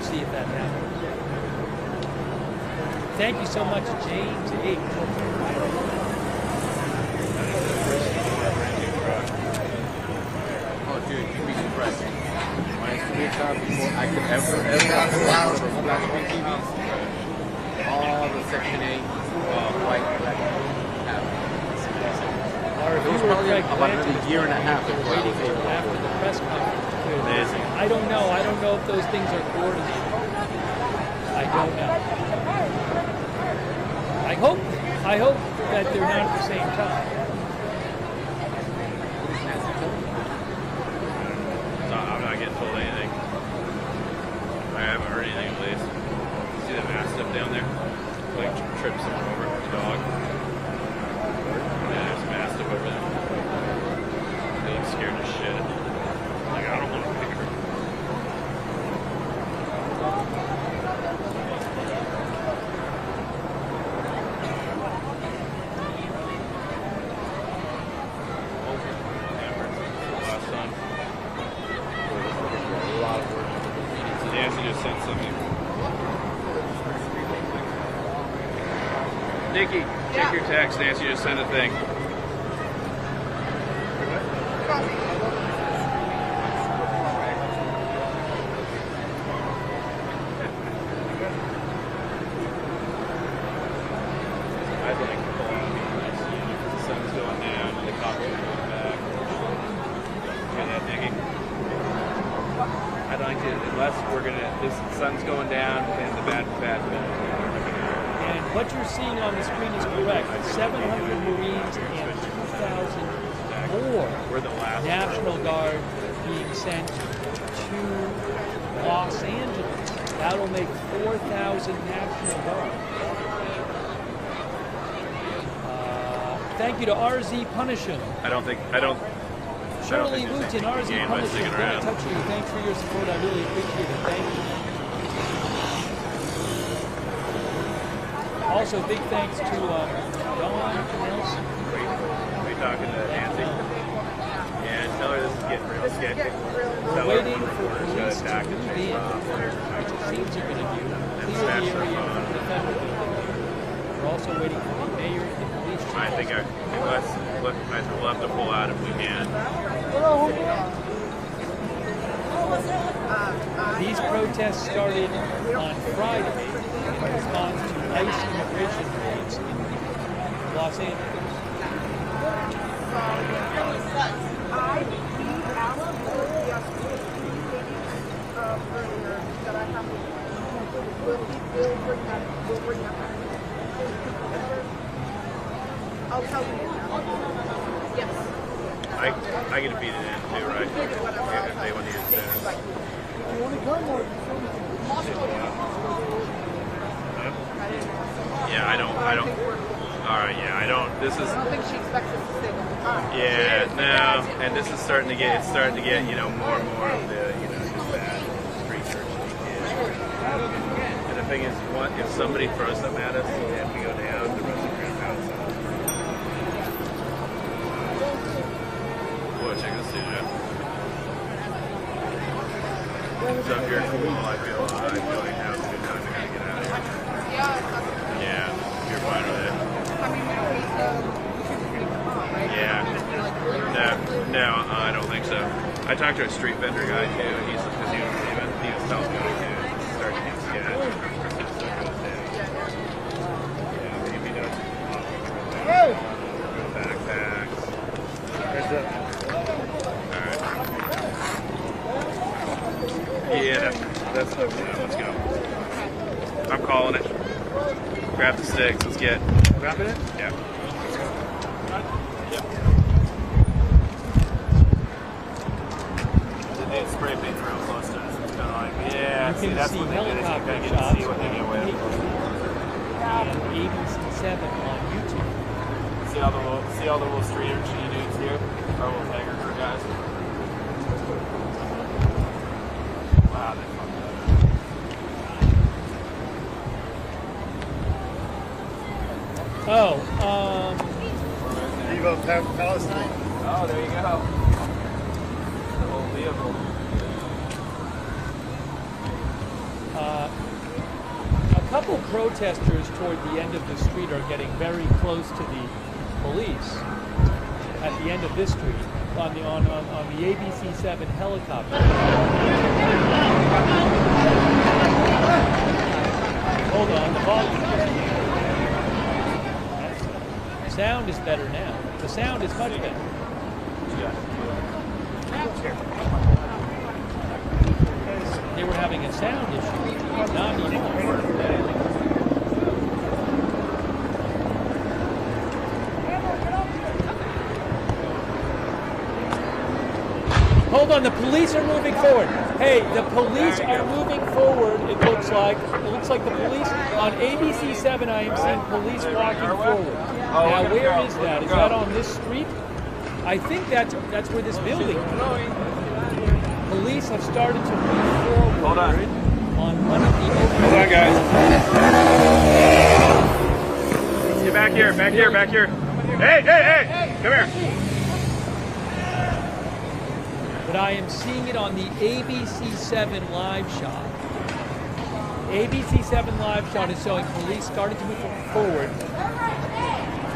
We'll see if that happens. Thank you so much, James H. Oh, dude, you'd be surprised. My studio job before I could ever have one of those flat screen TVs. All the Section 8 white black It was probably about another year and a half before I was able to after the press conference. Amazing. I don't know. I don't know if those things are coordinated. I don't know. I hope that they're not at the same time. No, I'm not getting told anything. I haven't heard anything at least. See the mastiff down there? Like trip someone over, the dog. Yeah, there's a mastiff over there. They look scared as shit. Like, I don't want to pick her. Nancy just sent something. Nikki, check your text. Nancy just sent a thing. I'd like to pull out the sun's going down and the cops are going back. Hear that, Nikki? I'd like to, unless we're gonna, this sun's going down and the bad. And what you're seeing on the screen is correct. 700 Marines and 2,000 more We're the last National Guard being sent to Los Angeles. That'll make 4,000 National Guard. Thank you to RZ Punishum. I don't think Shirley there's Wooten, anything to RZ gain by Punishum. sticking Going to around. touch you. Thanks for your support. I really appreciate it. Thank you. Also, big thanks to Don Nelson. We talking to Nancy? Yeah, tell her this is getting real sketchy. We're waiting for police to move in, which it seems they're going to do, clear the area in front of the federal building. We're also waiting for the mayor and the police chief. I think we'll have to pull out if we can. These protests started on Friday in response to ICE immigration raids in Los Angeles. I'll tell you. Yes. I get to feed it in too, right? If they want to use it. Yeah, I don't. All right, yeah, I don't. This is. I don't think she expects us to stay the whole time. Yeah, no, and this is starting to get. It's starting to get, more and more of the, just that street church And the thing is, if somebody throws something at us, we have to go down. The rest of the crowd outside. Boy, check this dude out. So if you're cool, I feel like now's a good time to kind of get out of here. Yeah, you're fine with it. Yeah. No, I don't think so. I talked to a street vendor guy too. He was telling me to start to get scared. Yeah, maybe no backpacks. Alright. Yeah, that's let's go. I'm calling it. Grab the sticks. Let's get. Grabbing it? Yeah. They spray paint real close to us. It's kind of like, yeah. See, that's what they did. You kind of get to see what they get away with. And ABC 7 on YouTube. See all the little street urchin dudes here? Our little tiger crew guys. Wow, they fucked up. Viva Palestine. Oh, there you go. The whole vehicle. A couple protesters toward the end of the street are getting very close to the police at the end of this street on the ABC-7 helicopter. Hold on, the volume. Sound is better now. The sound is much better. They were having a sound issue, not anymore. Hold on, the police are moving forward. Hey, the police are moving forward, it looks like. It looks like the police, on ABC-7 I am seeing police walking forward. Now, where is that? Is that on this street? I think that's where this building is. Police have started to move forward on one of the... Hold on, guys. Get back here, back here, back here. Hey, hey, hey! Come here. But I am seeing it on the ABC-7 live shot. ABC-7 live shot is showing police starting to move forward.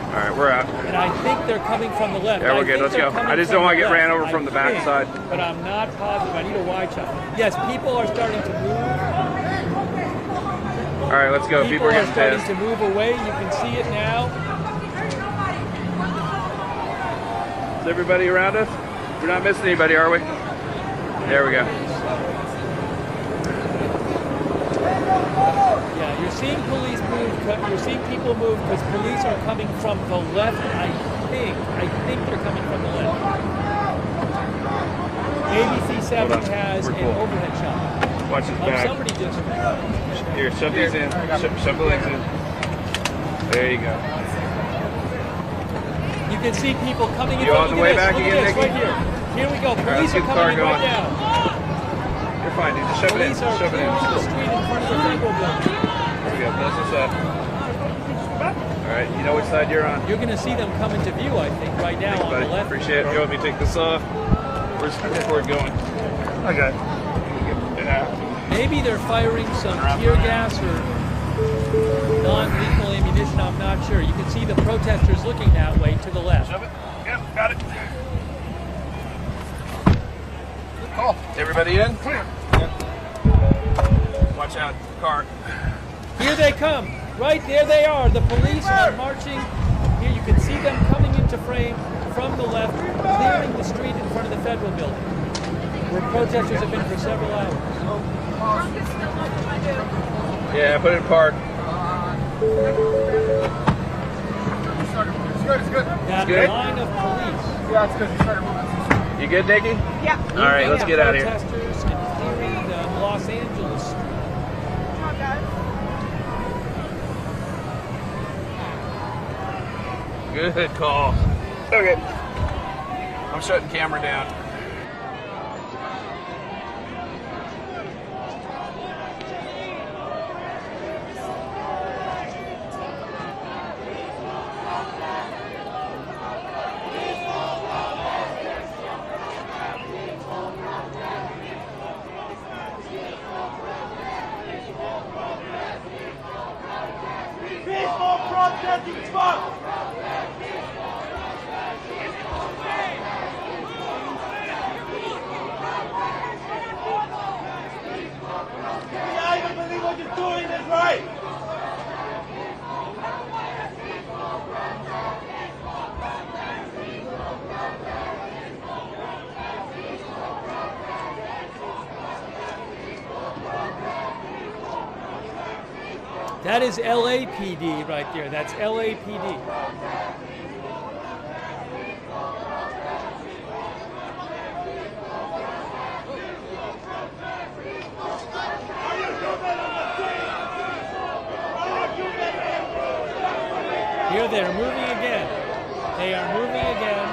All right, we're out. And I think they're coming from the left. Yeah, we're good. Let's go. I just don't want to get ran over from the back side. But I'm not positive. I need a wide shot. Yes, people are starting to move. All right, let's go. People are getting starting pissed. to move away. You can see it now. Is everybody around us? We're not missing anybody, are we? There we go. Yeah, you're seeing police move. You're seeing people move because police are coming from the left. I think they're coming from the left. ABC-7 has an overhead shot. Watch his back. Somebody just... Here, shove these in. Shove the legs in. There you go. You can see people coming in. You on the way back again, Nicky? Right here. Here we go. Police are coming in right now. You're fine, dude. Just shove it in. Police are Shove it in. clearing the street in front of the federal building. There we go. Close this up. All right. You know which side you're on. You're going to see them come into view, I think, right now on the left. Appreciate it. Go with me. Take this off. Where's it going? Okay. Yeah. Maybe they're firing some tear gas or non-lethal ammunition. I'm not sure. You can see the protesters looking that way to the left. Shove it. Yep. Got it. Call. Everybody in? Clear. Watch out. Car. Here they come. Right there they are. The police are marching. Here you can see them coming into frame from the left, clearing the street in front of the federal building, where protesters have been for several hours. Yeah, put it in park. It's good. That good? line of police. Yeah, it's because he started moving. You good, Nicky? Yeah. All right, let's get out of here. Protesters and clearing the Los Angeles street. Come on, guys. Good call. Okay. I'm shutting camera down. Peaceful protesting fuck! I even believe what you're doing is right! That is LAPD right there. That's LAPD. Here they're moving again. They are moving again.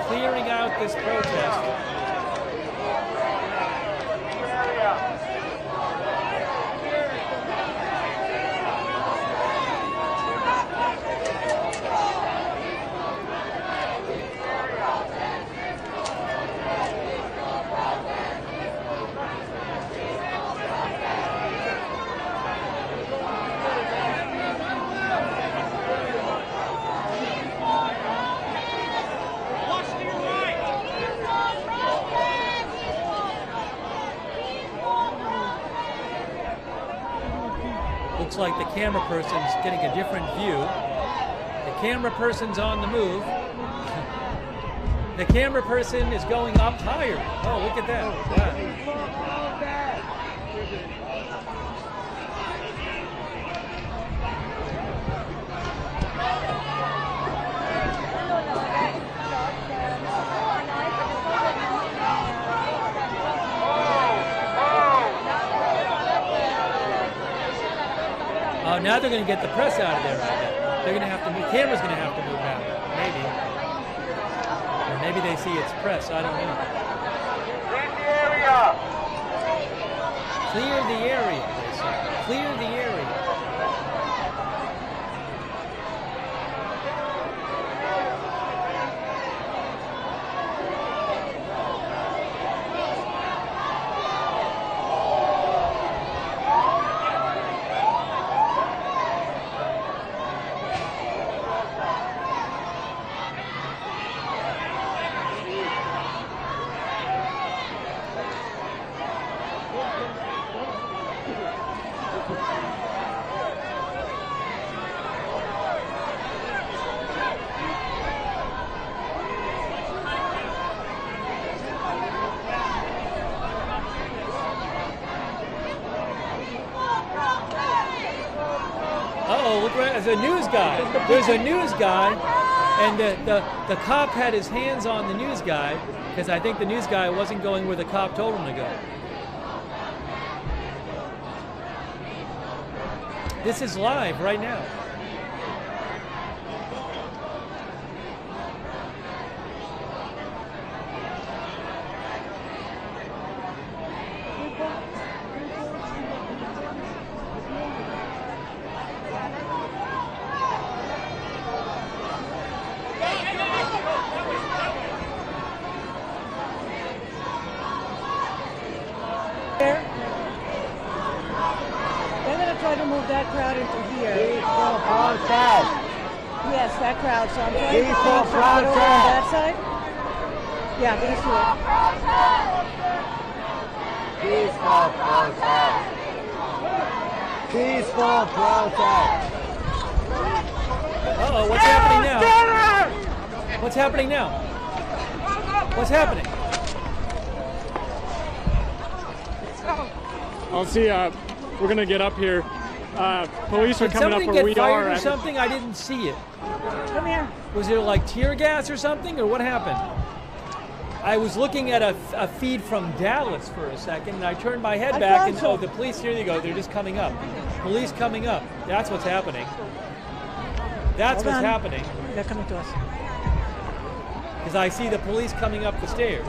Clearing out this protest. looks like the camera person's getting a different view. The camera person's on the move. The camera person is going up higher. Oh, look at that. Wow. Now they're going to get the press out of there right now. They're going to have to move. Camera's going to have to move out. Maybe. Or maybe they see it's press. I don't know. Clear the area, they say. Clear the area. There's a news guy. There's a news guy, and the cop had his hands on the news guy because I think the news guy wasn't going where the cop told him to go. This is live right now. Yes, that crowd. So I'm trying to over on that side. Yeah, let's do it. Peaceful protest. Uh-oh, what's happening now? What's happening now? What's happening? I'll see, we're gonna get up here. Police are coming up where we fired are. Or something? I didn't see it. Come here. Was it like tear gas or something, or what happened? I was looking at a feed from Dallas for a second, and I turned my head back, and oh, the police, here they go, they're just coming up. Police coming up. That's what's happening. That's what's happening. They're coming to us. Because I see the police coming up the stairs.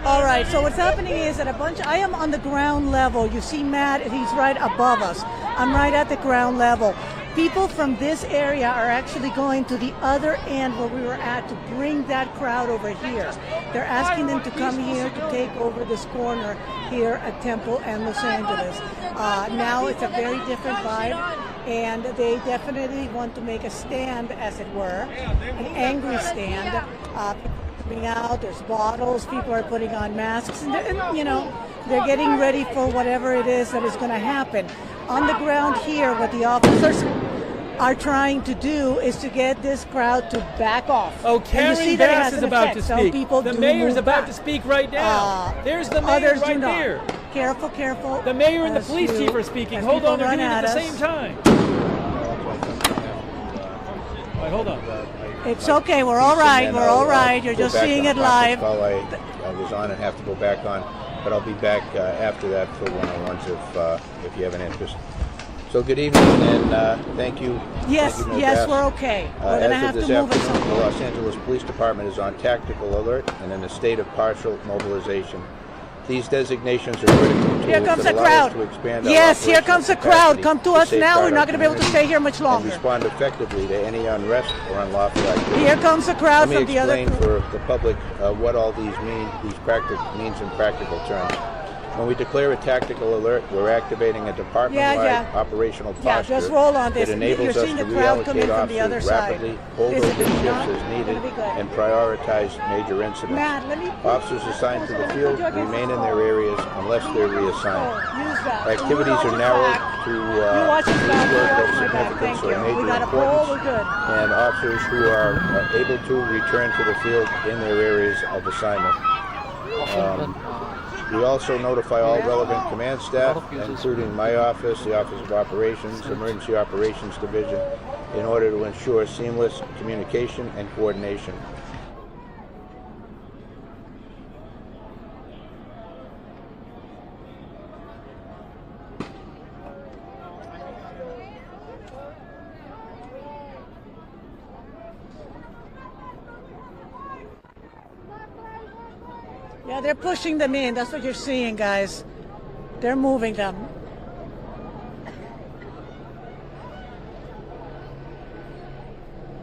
All right, so what's happening is that I am on the ground level. You see Matt, he's right above us. I'm right at the ground level. People from this area are actually going to the other end where we were at to bring that crowd over here. They're asking them to come here to take over this corner here at Temple and Los Angeles. Now it's a very different vibe, and they definitely want to make a stand, as it were, an angry stand. Coming out, there's bottles, people are putting on masks, and you know, they're getting ready for whatever it is that is going to happen. On the ground here, what the officers are trying to do is to get this crowd to back off. Oh, Karen Bass is about to speak. The mayor's about to speak right now. There's the mayor right there. Careful, careful. The mayor and the police chief are speaking. Hold on, they're doing it at the same time. All right, hold on. It's okay, we're all right, we're all right. You're just seeing it live. I was on and have to go back on, but I'll be back after that for one-on-ones if you have an interest. So good evening, and thank you. Yes, thank you, yes, we're okay. We're going to have to move at some point. The Los Angeles Police Department is on tactical alert and in a state of partial mobilization. These designations are critical. Here comes the crowd. Yes, here comes the crowd. Come to us now. We're not going to be able to stay here much longer. And respond effectively to any unrest or unlawful activity. Here comes the crowd from the other. Let me explain for the public what all these means in practical terms. When we declare a tactical alert, we're activating a department-wide operational posture just roll on this. that enables You're us seeing to the crowd come in reallocate from the other officers side. rapidly, hold This open is shifts not as needed, gonna be good. and prioritize major incidents. Matt, let me Officers assigned to the field remain in their areas unless they're reassigned. use that. Activities are narrowed to watch his back, work you of watch my back. significance Thank or you. We major got a poll, importance, we're good. and officers who are able to return to the field in their areas of assignment. We also notify all relevant command staff, including my office, the Office of Operations, Emergency Operations Division, in order to ensure seamless communication and coordination. Yeah, they're pushing them in. That's what you're seeing, guys. They're moving them.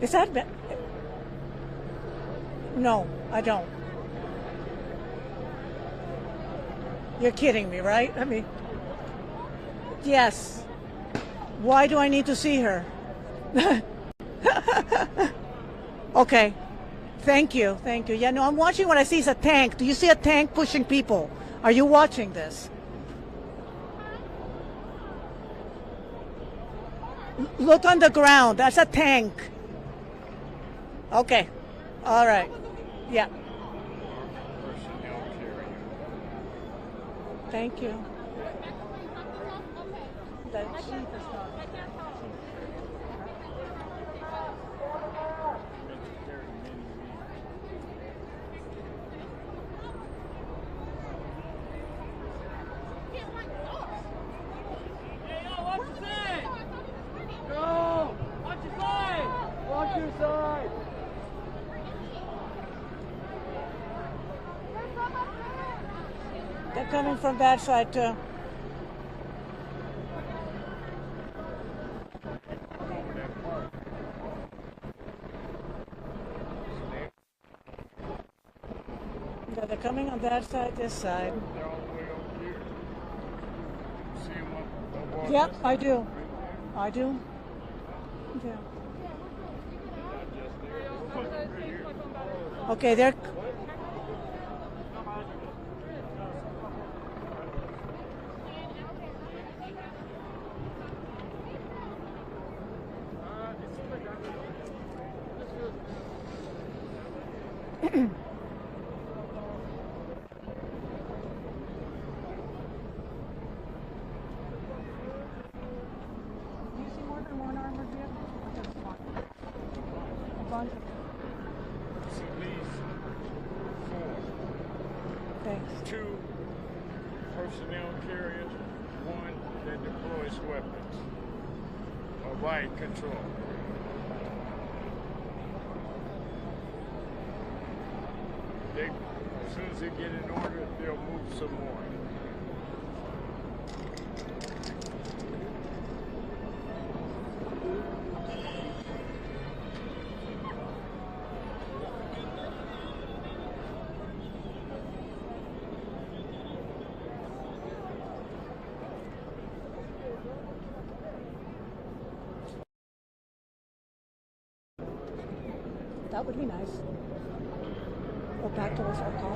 Is that... No, I don't. You're kidding me, right? I mean... Yes. Why do I need to see her? Okay. Thank you, thank you. Yeah, no, I'm watching. What I see is a tank. Do you see a tank pushing people? Are you watching this? Look on the ground. That's a tank. Okay. All right. Yeah. Thank you. The chief is not. They're coming from that side too. Yeah, they're coming on that side, this side. Yep, I do. I do. Yeah. Okay, they're... Two personnel carriers, one that deploys weapons. A riot control. As soon as they get in order, they'll move some more. That would be nice. Go back towards our car.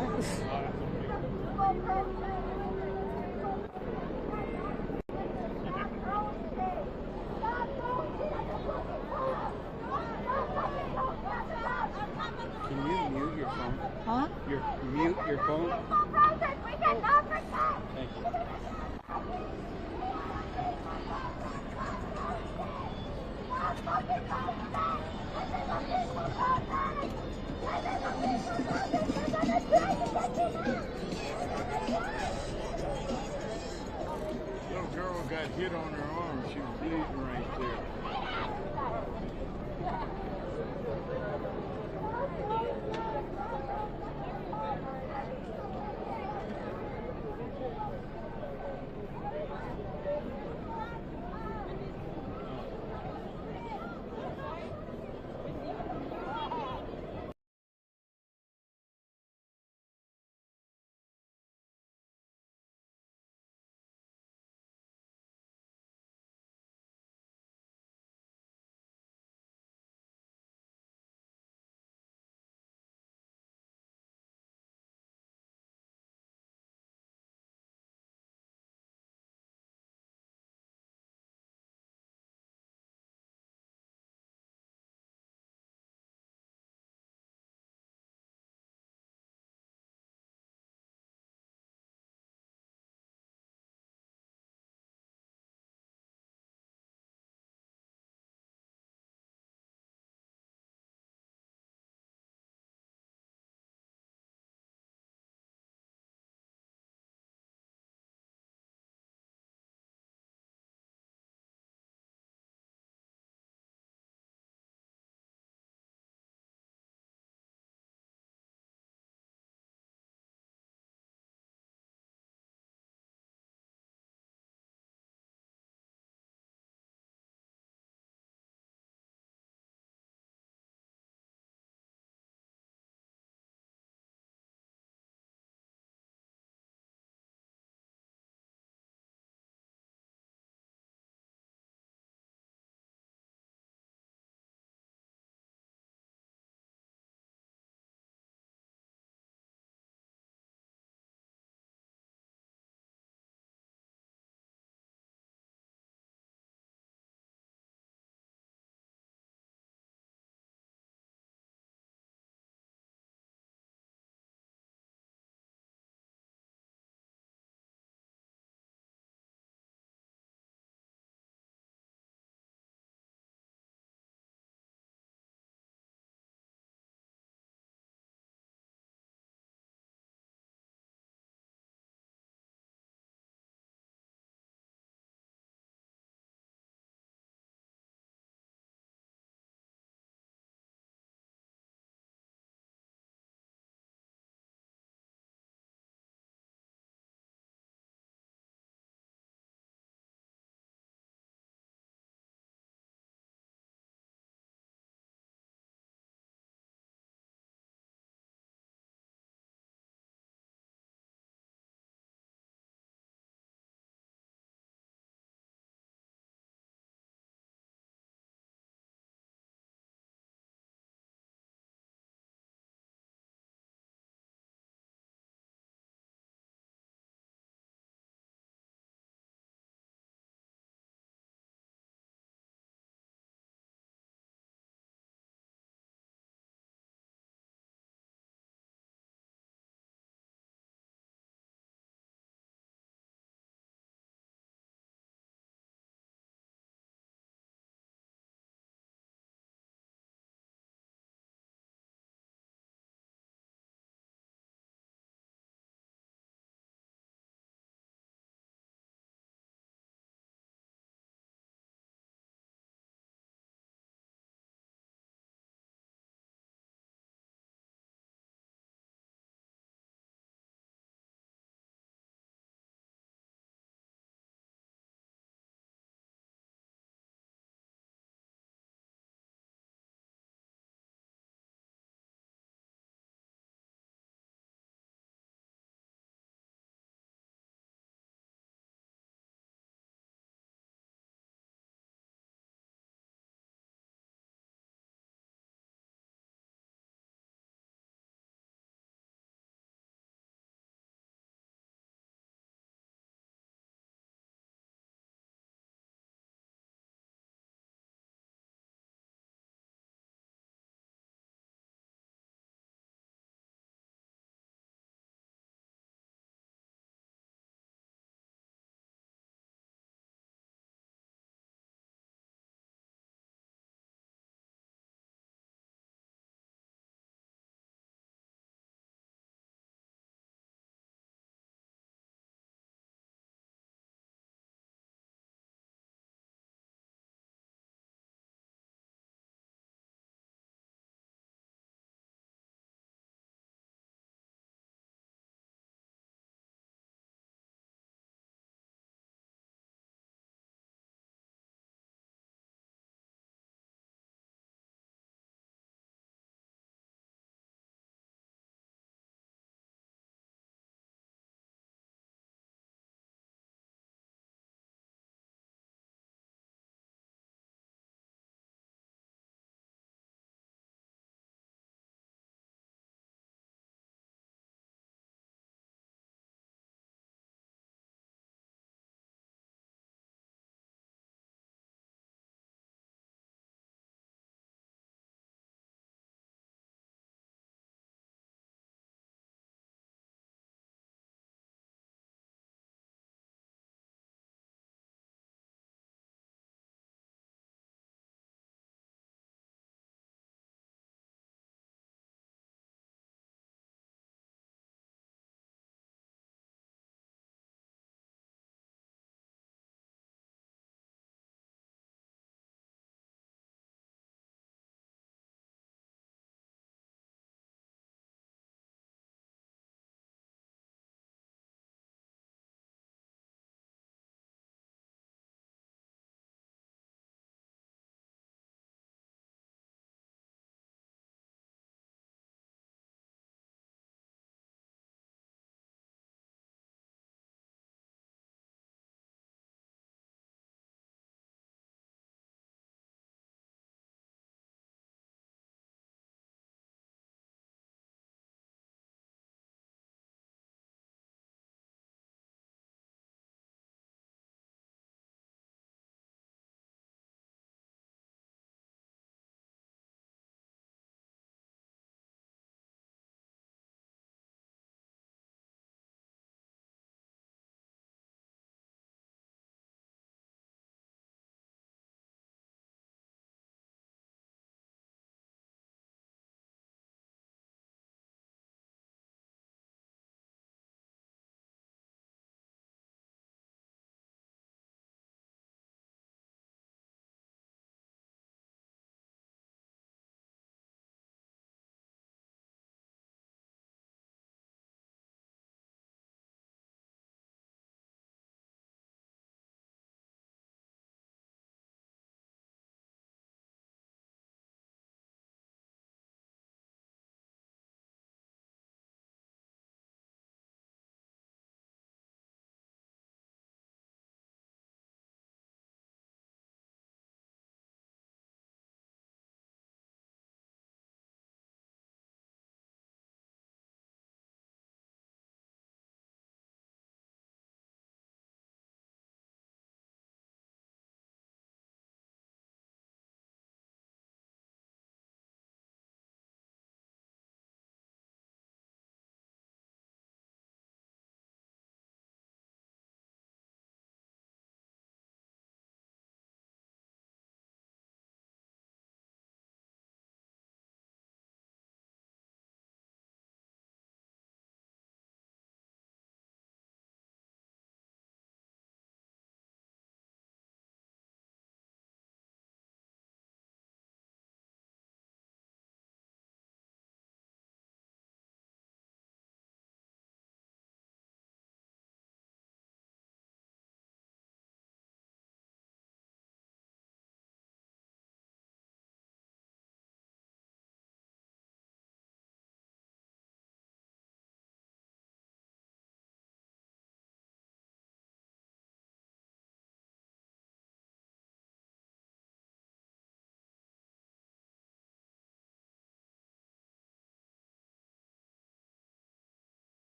Can you mute your phone? Huh? Mute your phone? Thank Little girl got hit on her arm. She was bleeding right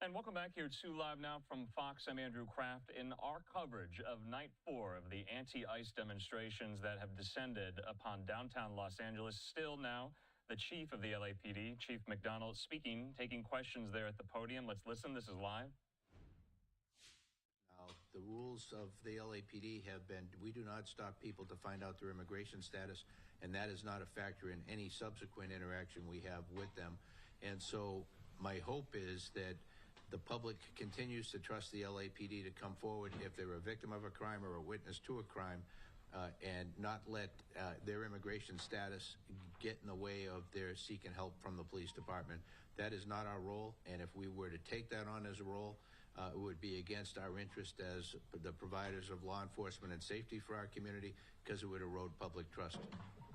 And welcome back here to Live Now from Fox. I'm Andrew Kraft. In our coverage of night 4 of the anti-ICE demonstrations that have descended upon downtown Los Angeles, still now the chief of the LAPD, Chief McDonald, speaking, taking questions there at the podium. Let's listen. This is live. Now, the rules of the LAPD have been, we do not stop people to find out their immigration status, and that is not a factor in any subsequent interaction we have with them. And so my hope is that the public continues to trust the LAPD to come forward if they're a victim of a crime or a witness to a crime, and not let their immigration status get in the way of their seeking help from the police department. That is not our role, and if we were to take that on as a role, it would be against our interest as the providers of law enforcement and safety for our community, because it would erode public trust.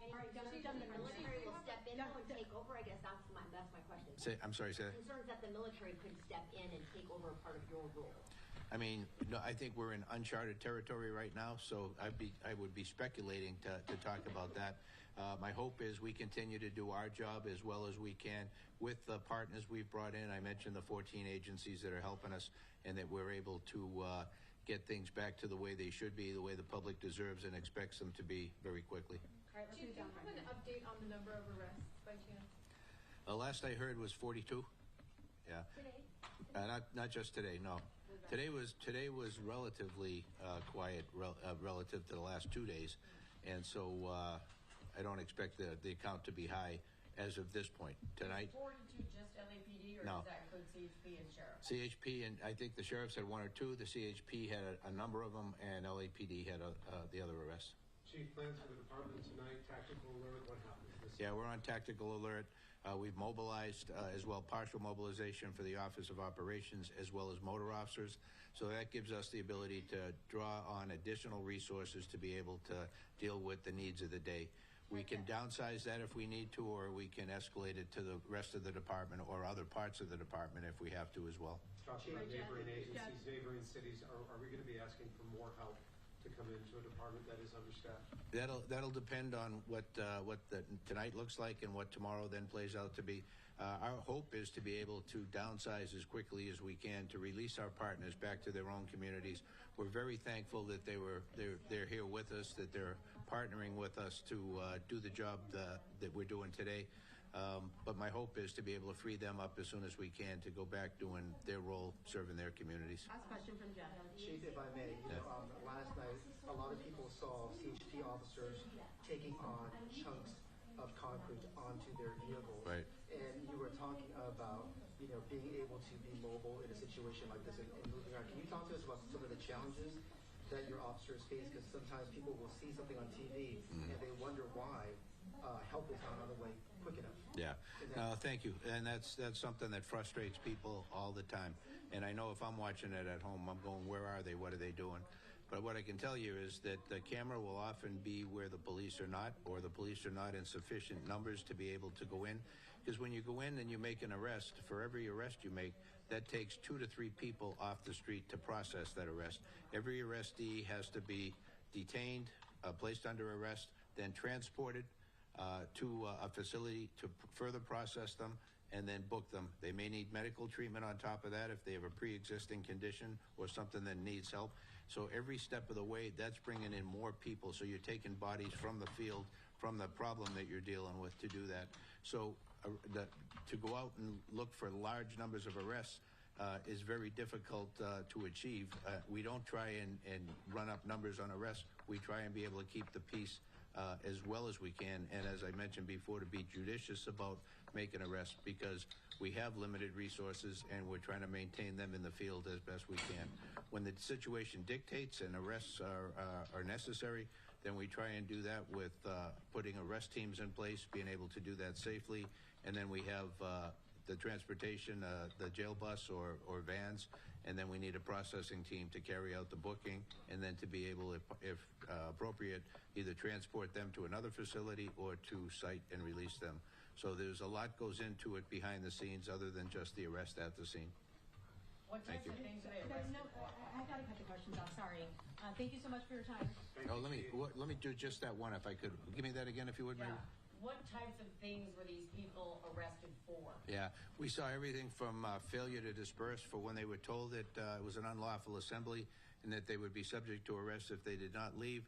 All right, the military will step in and take over. I guess that's my question. I'm sorry, say that. Concerns that the military could step in and take over part of your role. I mean, no, I think we're in uncharted territory right now, so I would be speculating to talk about that. My hope is we continue to do our job as well as we can with the partners we've brought in. I mentioned the 14 agencies that are helping us, and that we're able to get things back to the way they should be, the way the public deserves and expects them to be very quickly. Do you have an update on the number of arrests by chance? The last I heard was 42. Yeah. Today? Not just today. No. Today was relatively quiet relative to the last 2 days, and so I don't expect the account to be high as of this point. Tonight. Is 42 just LAPD, or does that include CHP and sheriff? CHP, and I think the sheriffs had 1 or 2. The CHP had a number of them, and LAPD had the other arrests. Chief, plans for the department tonight, tactical alert, what happens? Yeah, we're on tactical alert. We've mobilized as well, partial mobilization for the Office of Operations as well as motor officers. So that gives us the ability to draw on additional resources to be able to deal with the needs of the day. We can downsize that if we need to, or we can escalate it to the rest of the department or other parts of the department if we have to as well. Talking about neighboring agencies, neighboring cities, are we going to be asking for more help to come into a department that is understaffed? That'll depend on what tonight looks like and what tomorrow then plays out to be. Our hope is to be able to downsize as quickly as we can to release our partners back to their own communities. We're very thankful that they're here with us, that they're partnering with us to do the job that we're doing today. But my hope is to be able to free them up as soon as we can to go back doing their role, serving their communities. Last question from Jeff. Chief, if I may, last night a lot of people saw CHP officers taking on chunks of concrete onto their vehicles. Right. And you were talking about, being able to be mobile in a situation like this and moving around. Can you talk to us about some of the challenges that your officers face? Because sometimes people will see something on TV and they wonder why help is not on the way quick enough. Yeah. Thank you. And that's something that frustrates people all the time. And I know if I'm watching it at home, I'm going, where are they? What are they doing? But what I can tell you is that the camera will often be where the police are not, or the police are not in sufficient numbers to be able to go in. Because when you go in and you make an arrest, for every arrest you make, that takes 2 to 3 people off the street to process that arrest. Every arrestee has to be detained, placed under arrest, then transported to a facility to further process them and then book them. They may need medical treatment on top of that if they have a pre-existing condition or something that needs help. So every step of the way, that's bringing in more people. So you're taking bodies from the field, from the problem that you're dealing with to do that. So to go out and look for large numbers of arrests is very difficult to achieve. We don't try and run up numbers on arrests. We try and be able to keep the peace as well as we can, and as I mentioned before, to be judicious about making arrests, because we have limited resources and we're trying to maintain them in the field as best we can. When the situation dictates and arrests are necessary, then we try and do that with putting arrest teams in place, being able to do that safely, and then we have the transportation, the jail bus or vans, and then we need a processing team to carry out the booking, and then to be able, if appropriate, either transport them to another facility or to site and release them. So there's a lot goes into it behind the scenes other than just the arrest at the scene. What types of things are they arrested for? I got to cut the questions off. Sorry. Thank you so much for your time. Oh, let me do just that one if I could. Give me that again if you would, maybe. What types of things were these people arrested for? Yeah, we saw everything from failure to disperse for when they were told that it was an unlawful assembly and that they would be subject to arrest if they did not leave.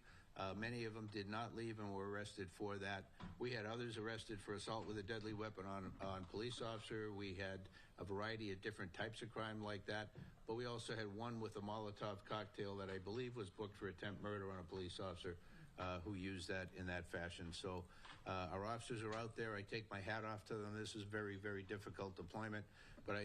Many of them did not leave and were arrested for that. We had others arrested for assault with a deadly weapon on police officer. We had a variety of different types of crime like that. But we also had one with a Molotov cocktail that I believe was booked for attempt murder on a police officer who used that in that fashion. So our officers are out there. I take my hat off to them. This is very, very difficult deployment. But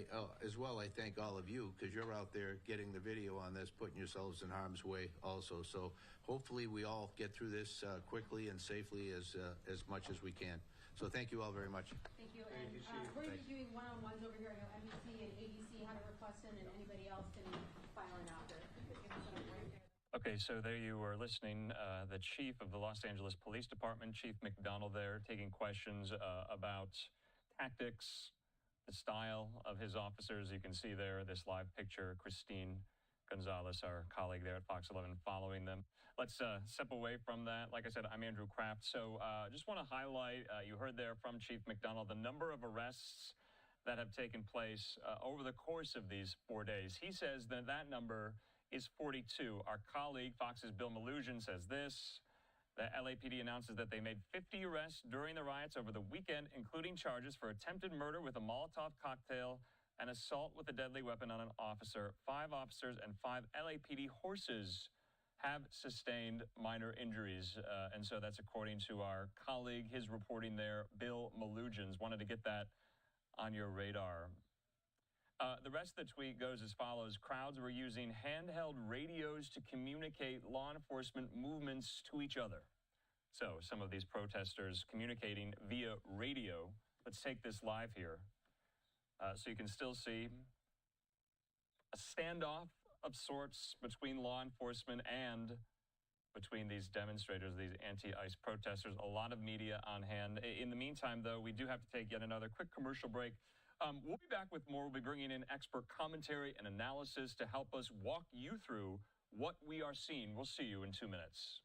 as well, I thank all of you because you're out there getting the video on this, putting yourselves in harm's way also. So hopefully we all get through this quickly and safely as much as we can. So thank you all very much. Thank you. And we're going to be doing one-on-ones over here. I know NBC and ABC had a request in, and anybody else can file in after. Okay, so there you were listening, the chief of the Los Angeles Police Department, Chief McDonald there, taking questions about tactics, the style of his officers. You can see there this live picture, Christine Gonzalez, our colleague there at Fox 11, following them. Let's step away from that. Like I said, I'm Andrew Kraft. So just want to highlight, you heard there from Chief McDonald, the number of arrests that have taken place over the course of these 4 days. He says that that number is 42. Our colleague, Fox's Bill Melugin, says this. The LAPD announces that they made 50 arrests during the riots over the weekend, including charges for attempted murder with a Molotov cocktail and assault with a deadly weapon on an officer. 5 officers and 5 LAPD horses have sustained minor injuries. And so that's according to our colleague, his reporting there, Bill Melugin. Wanted to get that on your radar. The rest of the tweet goes as follows. Crowds were using handheld radios to communicate law enforcement movements to each other. So some of these protesters communicating via radio. Let's take this live here. So you can still see a standoff of sorts between law enforcement and between these demonstrators, these anti-ICE protesters. A lot of media on hand. In the meantime, though, we do have to take yet another quick commercial break. We'll be back with more. We'll be bringing in expert commentary and analysis to help us walk you through what we are seeing. We'll see you in 2 minutes.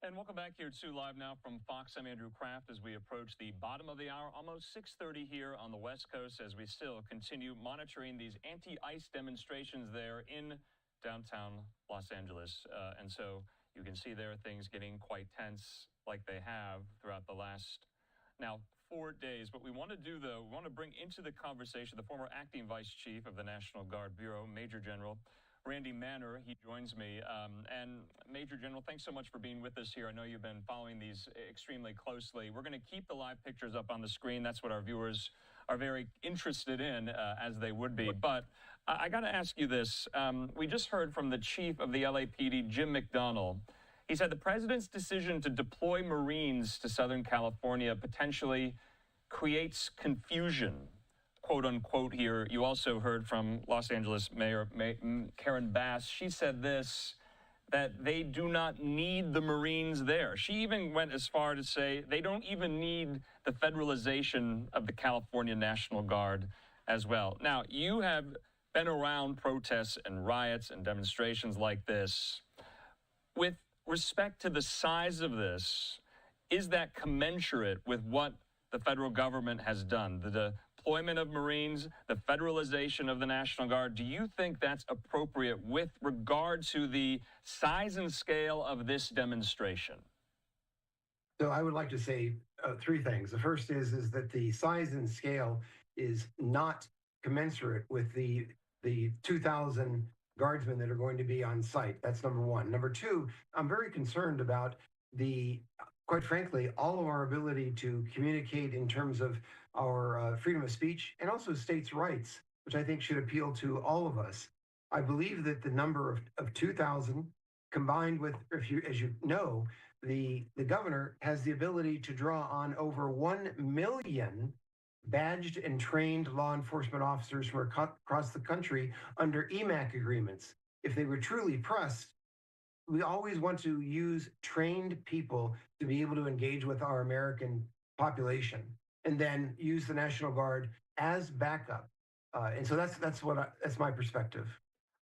And welcome back here to Live Now from Fox. I'm Andrew Kraft as we approach the bottom of the hour, almost 6:30 here on the West Coast as we still continue monitoring these anti-ICE demonstrations there in downtown Los Angeles. And so you can see there things getting quite tense like they have throughout the last now 4 days. What we want to do, though, we want to bring into the conversation the former acting vice chief of the National Guard Bureau, Major General Randy Manor. He joins me. And Major General, thanks so much for being with us here. I know you've been following these extremely closely. We're going to keep the live pictures up on the screen. That's what our viewers are very interested in, as they would be. But I got to ask you this. We just heard from the chief of the LAPD, Jim McDonnell. He said the president's decision to deploy Marines to Southern California potentially creates confusion, quote unquote here. You also heard from Los Angeles Mayor Karen Bass. She said this, that they do not need the Marines there. She even went as far to say they don't even need the federalization of the California National Guard as well. Now, you have been around protests and riots and demonstrations like this. With respect to the size of this, is that commensurate with what the federal government has done? The deployment of Marines, the federalization of the National Guard, do you think that's appropriate with regard to the size and scale of this demonstration? So I would like to say three things. The first is that the size and scale is not commensurate with the 2,000 guardsmen that are going to be on site. That's number one. Number two, I'm very concerned about quite frankly, all of our ability to communicate in terms of our freedom of speech and also states' rights, which I think should appeal to all of us. I believe that the number of 2,000 combined with, as you know, the governor has the ability to draw on over 1 million badged and trained law enforcement officers from across the country under EMAC agreements. If they were truly pressed, we always want to use trained people to be able to engage with our American population and then use the National Guard as backup. And so that's my perspective.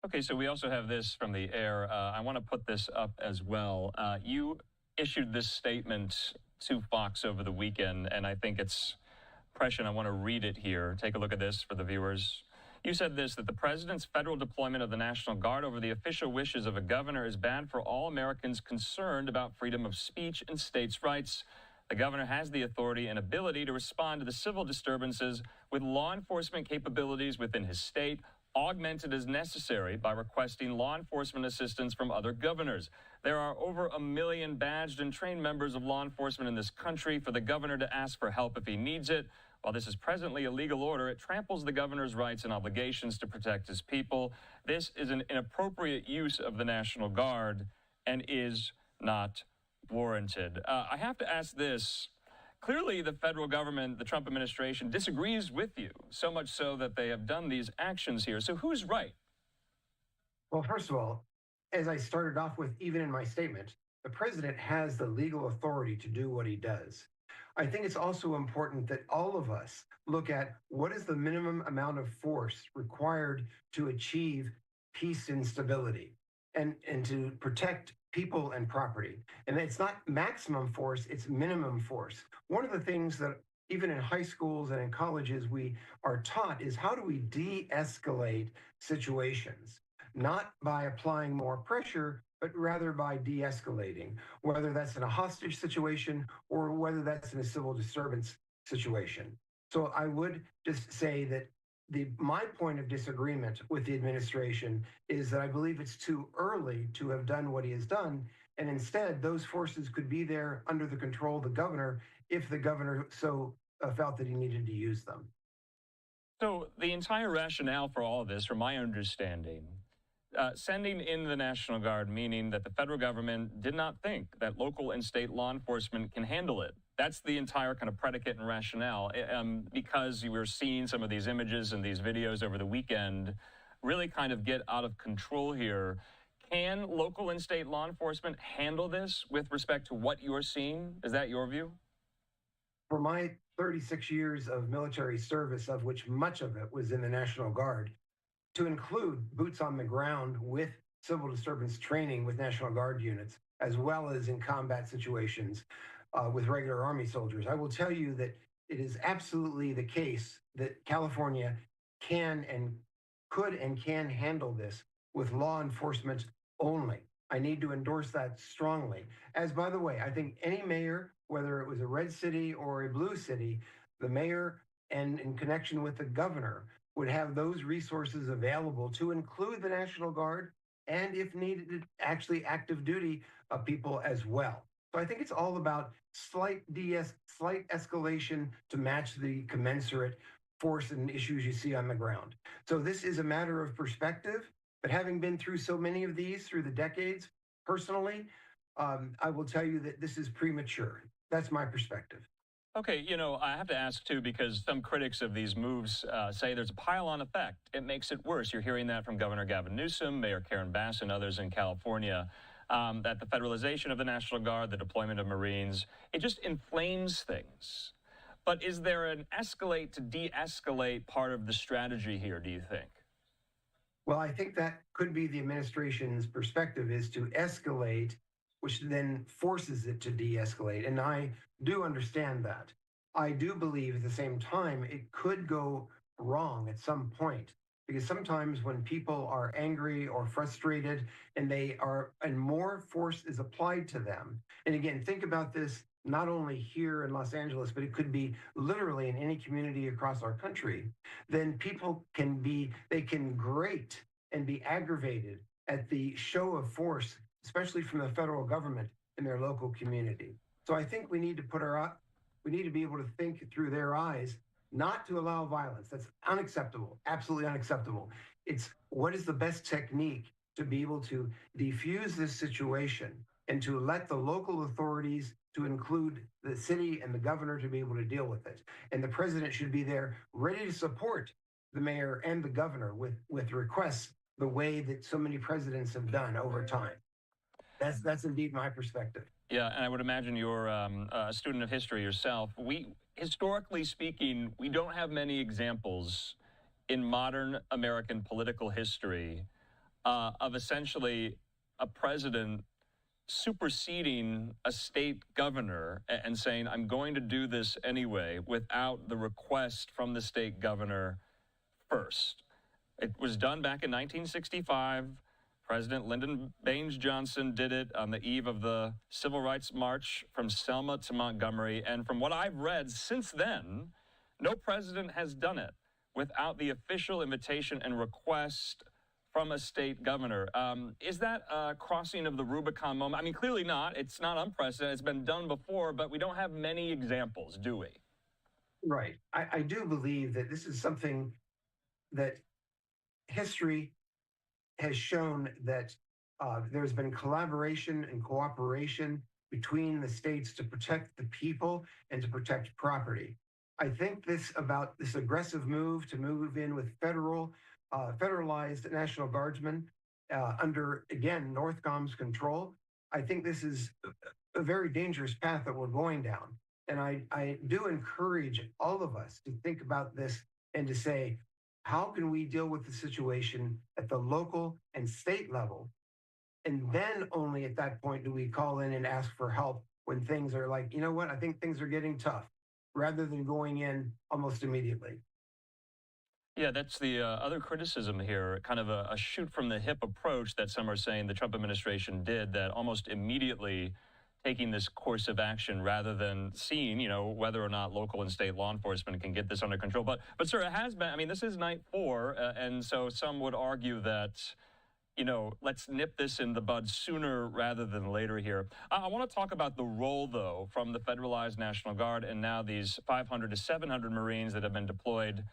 Okay, so we also have this from the air. I want to put this up as well. You issued this statement to Fox over the weekend, and I think it's prescient. I want to read it here. Take a look at this for the viewers. You said this, that the president's federal deployment of the National Guard over the official wishes of a governor is bad for all Americans concerned about freedom of speech and states' rights. The governor has the authority and ability to respond to the civil disturbances with law enforcement capabilities within his state, augmented as necessary by requesting law enforcement assistance from other governors. There are over 1 million badged and trained members of law enforcement in this country. For the governor to ask for help if he needs it, while this is presently a legal order, it tramples the governor's rights and obligations to protect his people. This is an inappropriate use of the National Guard and is not warranted. I have to ask this. Clearly, the federal government, the Trump administration, disagrees with you, so much so that they have done these actions here. So who's right? Well, first of all, as I started off with, even in my statement, the president has the legal authority to do what he does. I think it's also important that all of us look at what is the minimum amount of force required to achieve peace and stability and to protect people and property. And it's not maximum force, it's minimum force. One of the things that even in high schools and in colleges we are taught is how do we de-escalate situations, not by applying more pressure, but rather by de-escalating, whether that's in a hostage situation or whether that's in a civil disturbance situation. So I would just say that my point of disagreement with the administration is that I believe it's too early to have done what he has done, and instead those forces could be there under the control of the governor if the governor so felt that he needed to use them. So the entire rationale for all of this, from my understanding, sending in the National Guard, meaning that the federal government did not think that local and state law enforcement can handle it. That's the entire kind of predicate and rationale, because you were seeing some of these images and these videos over the weekend really kind of get out of control here. Can local and state law enforcement handle this with respect to what you're seeing? Is that your view? For my 36 years of military service, of which much of it was in the National Guard, to include boots on the ground with civil disturbance training with National Guard units, as well as in combat situations with regular Army soldiers. I will tell you that it is absolutely the case that California can and could and can handle this with law enforcement only. I need to endorse that strongly. As, by the way, I think any mayor, whether it was a red city or a blue city, the mayor and in connection with the governor would have those resources available to include the National Guard and, if needed, actually active duty people as well. So I think it's all about slight escalation to match the commensurate force and issues you see on the ground. So this is a matter of perspective, but having been through so many of these through the decades, personally, I will tell you that this is premature. That's my perspective. Okay, I have to ask too, because some critics of these moves say there's a pile-on effect. It makes it worse. You're hearing that from Governor Gavin Newsom, Mayor Karen Bass, and others in California, that the federalization of the National Guard, the deployment of Marines, it just inflames things. But is there an escalate to de-escalate part of the strategy here, do you think? Well, I think that could be the administration's perspective, is to escalate, which then forces it to de-escalate. And I do understand that. I do believe at the same time it could go wrong at some point, because sometimes when people are angry or frustrated and more force is applied to them, and again, think about this not only here in Los Angeles, but it could be literally in any community across our country, then people they can grate and be aggravated at the show of force, especially from the federal government in their local community. So I think we need to be able to think through their eyes, not to allow violence. That's unacceptable, absolutely unacceptable. It's what is the best technique to be able to defuse this situation and to let the local authorities, to include the city and the governor, to be able to deal with it. And the president should be there ready to support the mayor and the governor with requests the way that so many presidents have done over time. That's indeed my perspective. Yeah, and I would imagine you're a student of history yourself. Historically speaking, we don't have many examples in modern American political history of essentially a president superseding a state governor and saying, I'm going to do this anyway, without the request from the state governor first. It was done back in 1965. President Lyndon Baines Johnson did it on the eve of the Civil Rights March from Selma to Montgomery. And from what I've read since then, no president has done it without the official invitation and request from a state governor. Is that a crossing of the Rubicon moment? I mean, clearly not. It's not unprecedented. It's been done before, but we don't have many examples, do we? Right. I do believe that this is something that history has shown, that there's been collaboration and cooperation between the states to protect the people and to protect property. I think this aggressive move to move in with federalized National Guardsmen under, again, NORTHCOM's control, I think this is a very dangerous path that we're going down. And I do encourage all of us to think about this and to say, how can we deal with the situation at the local and state level? And then only at that point do we call in and ask for help when things are like, you know what, I think things are getting tough, rather than going in almost immediately. Yeah, that's the other criticism here, kind of a shoot from the hip approach that some are saying the Trump administration did, that almost immediately taking this course of action rather than seeing, whether or not local and state law enforcement can get this under control. But sir, it has been, I mean, this is night 4, and so some would argue that, let's nip this in the bud sooner rather than later here. I want to talk about the role, though, from the federalized National Guard and now these 500 to 700 Marines that have been deployed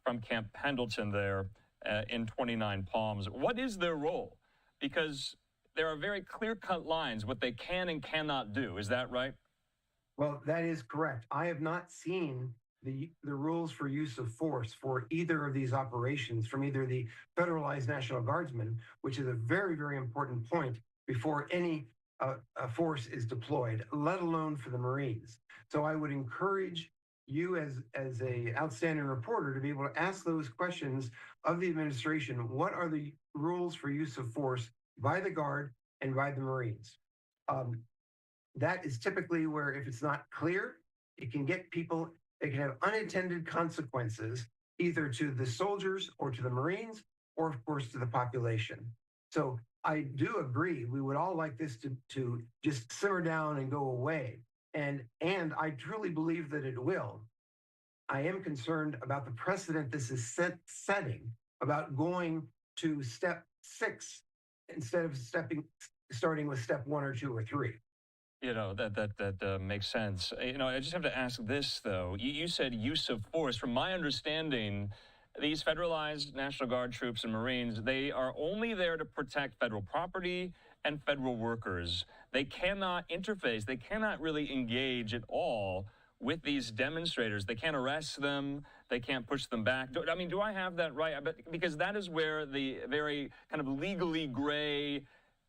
from Camp Pendleton there in 29 Palms. What is their role? Because there are very clear-cut lines what they can and cannot do. Is that right? Well, that is correct. I have not seen the rules for use of force for either of these operations from either the federalized National Guardsmen, which is a very, very important point before any force is deployed, let alone for the Marines. So I would encourage you as a outstanding reporter to be able to ask those questions of the administration. What are the rules for use of force by the Guard and by the Marines? That is typically where, if it's not clear, it can get people, it can have unintended consequences, either to the soldiers or to the Marines, or of course to the population. So I do agree, we would all like this to just simmer down and go away. And I truly believe that it will. I am concerned about the precedent this is setting about going to step 6 instead of starting with step 1 or 2 or 3. You know, that makes sense. You know, I just have to ask this, though. You said use of force. From my understanding, these federalized National Guard troops and Marines, they are only there to protect federal property and federal workers. They cannot interface. They cannot really engage at all with these demonstrators. They can't arrest them. They can't push them back. I mean, do I have that right? Because that is where the very kind of legally gray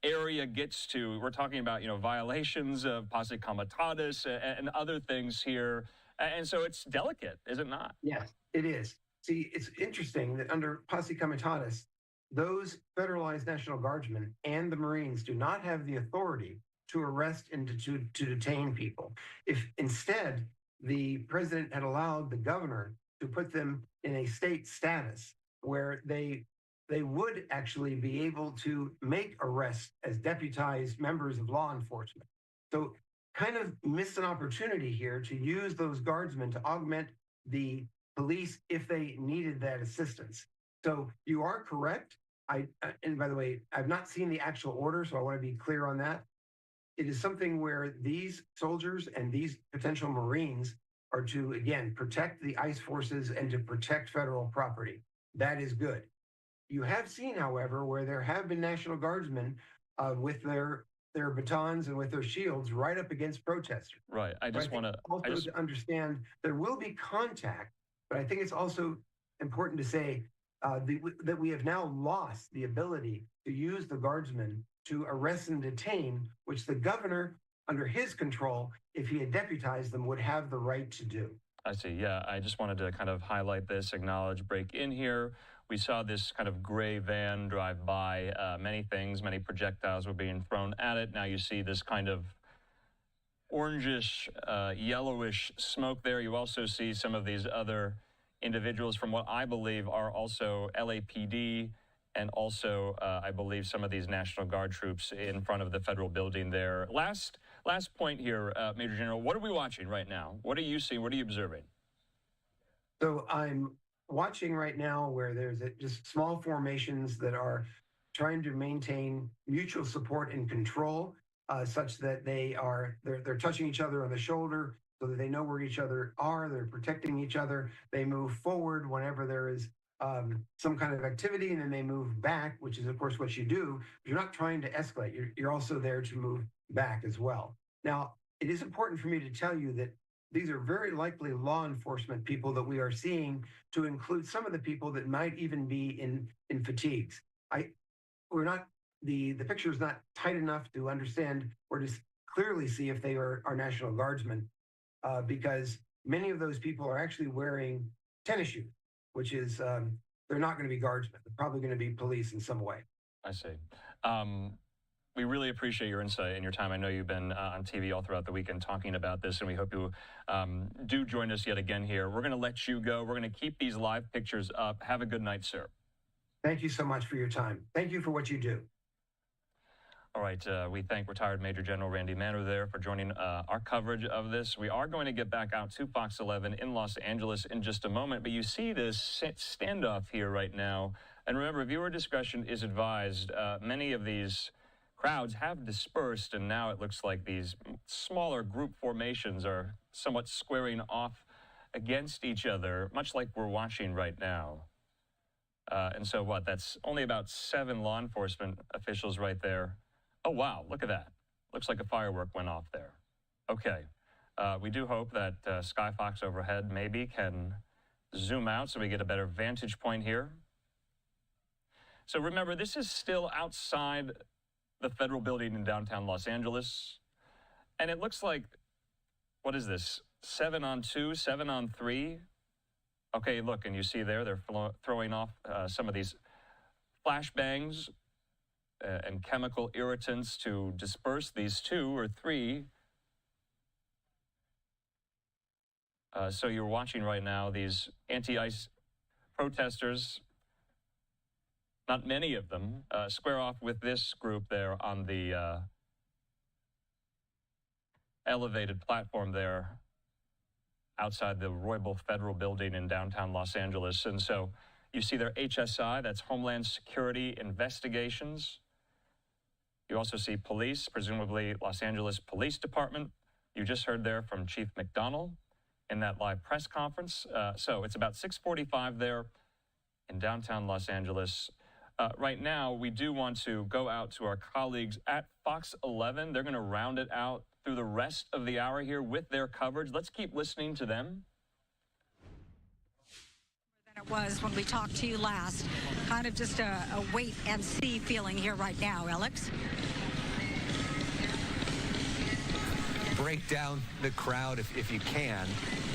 area gets to. We're talking about, you know, violations of posse comitatus and other things here. And so it's delicate, is it not? Yes, it is. See, it's interesting that under posse comitatus, those federalized National Guardsmen and the Marines do not have the authority to arrest and to detain people. If instead the president had allowed the governor to put them in a state status where they would actually be able to make arrests as deputized members of law enforcement. So kind of missed an opportunity here to use those guardsmen to augment the police if they needed that assistance. So you are correct. And by the way, I've not seen the actual order, so I want to be clear on that. It is something where these soldiers and these potential Marines are to, again, protect the ICE forces and to protect federal property. That is good. You have seen, however, where there have been National Guardsmen with their batons and with their shields right up against protesters. Right. I just want to also to understand there will be contact, but I think it's also important to say that we have now lost the ability to use the guardsmen to arrest and detain, which the governor, under his control, if he had deputized them, would have the right to do. I see. Yeah, I just wanted to kind of highlight this, acknowledge, break in here. We saw this kind of gray van drive by. Many things, many projectiles were being thrown at it. Now you see this kind of orangish, yellowish smoke there. You also see some of these other individuals from what I believe are also LAPD and also, I believe, some of these National Guard troops in front of the federal building there. Last point here, Major General, what are we watching right now? What are you seeing? What are you observing? So I'm watching right now where there's just small formations that are trying to maintain mutual support and control, such that they're touching each other on the shoulder so that they know where each other are. They're protecting each other. They move forward whenever there is some kind of activity, and then they move back, which is, of course, what you do. You're not trying to escalate. You're also there to move back as well. Now, it is important for me to tell you that these are very likely law enforcement people that we are seeing, to include some of the people that might even be in fatigues. The picture is not tight enough to understand or to clearly see if they are National Guardsmen, because many of those people are actually wearing tennis shoes, which is, they're not going to be guardsmen. They're probably going to be police in some way. I see. We really appreciate your insight and your time. I know you've been on TV all throughout the weekend talking about this, and we hope you do join us yet again here. We're going to let you go. We're going to keep these live pictures up. Have a good night, sir. Thank you so much for your time. Thank you for what you do. All right, we thank retired Major General Randy Manner there for joining our coverage of this. We are going to get back out to Fox 11 in Los Angeles in just a moment, but you see this standoff here right now. And remember, viewer discretion is advised. Many of these crowds have dispersed, and now it looks like these smaller group formations are somewhat squaring off against each other, much like we're watching right now. And so what, that's only about 7 law enforcement officials right there. Oh, wow, look at that. Looks like a firework went off there. Okay, we do hope that Skyfox overhead maybe can zoom out so we get a better vantage point here. So remember, this is still outside the federal building in downtown Los Angeles. And it looks like, what is this, 7-on-2, 7-on-3? Okay, look, and you see there, they're throwing off some of these flashbangs and chemical irritants to disperse these 2 or 3. So you're watching right now these anti-ICE protesters, not many of them, square off with this group there on the elevated platform there outside the Roybal Federal Building in downtown Los Angeles. And so you see their HSI, that's Homeland Security Investigations. You also see police, presumably Los Angeles Police Department. You just heard there from Chief McDonnell in that live press conference. So it's about 6:45 there in downtown Los Angeles. Right now, we do want to go out to our colleagues at Fox 11. They're going to round it out through the rest of the hour here with their coverage. Let's keep listening to them. Than it was when we talked to you last. Kind of just a wait and see feeling here right now, Alex. Break down the crowd if you can.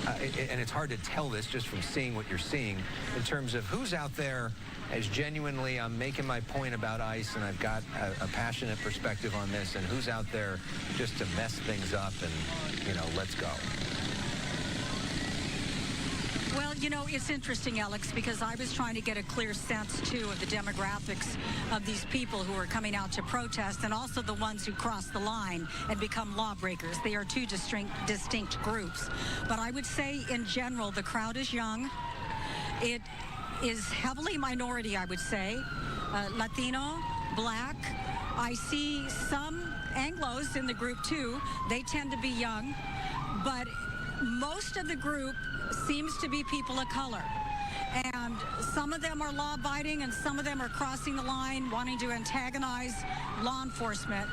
And it's hard to tell this just from seeing what you're seeing in terms of who's out there as genuinely, I'm making my point about ICE and I've got a passionate perspective on this, and who's out there just to mess things up and, you know, let's go. Well, you know, it's interesting, Alex, because I was trying to get a clear sense, too, of the demographics of these people who are coming out to protest and also the ones who cross the line and become lawbreakers. They are two distinct groups. But I would say, in general, the crowd is young. It is heavily minority, I would say, Latino, Black. I see some Anglos in the group, too. They tend to be young. But most of the group seems to be people of color. And some of them are law-abiding, and some of them are crossing the line, wanting to antagonize law enforcement.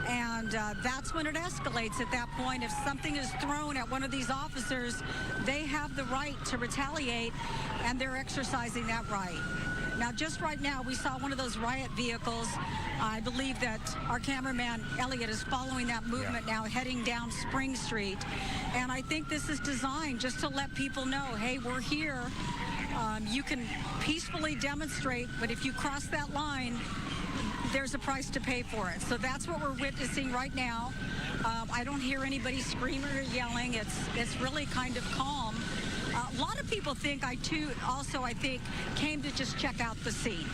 And that's when it escalates at that point. If something is thrown at one of these officers, they have the right to retaliate, and they're exercising that right. Now, just right now, we saw one of those riot vehicles. I believe that our cameraman, Elliot, is following that movement now, heading down Spring Street. And I think this is designed just to let people know, hey, we're here. You can peacefully demonstrate, but if you cross that line, there's a price to pay for it. So that's what we're witnessing right now. I don't hear anybody screaming or yelling. It's really kind of calm. A lot of people think I think, came to just check out the scene.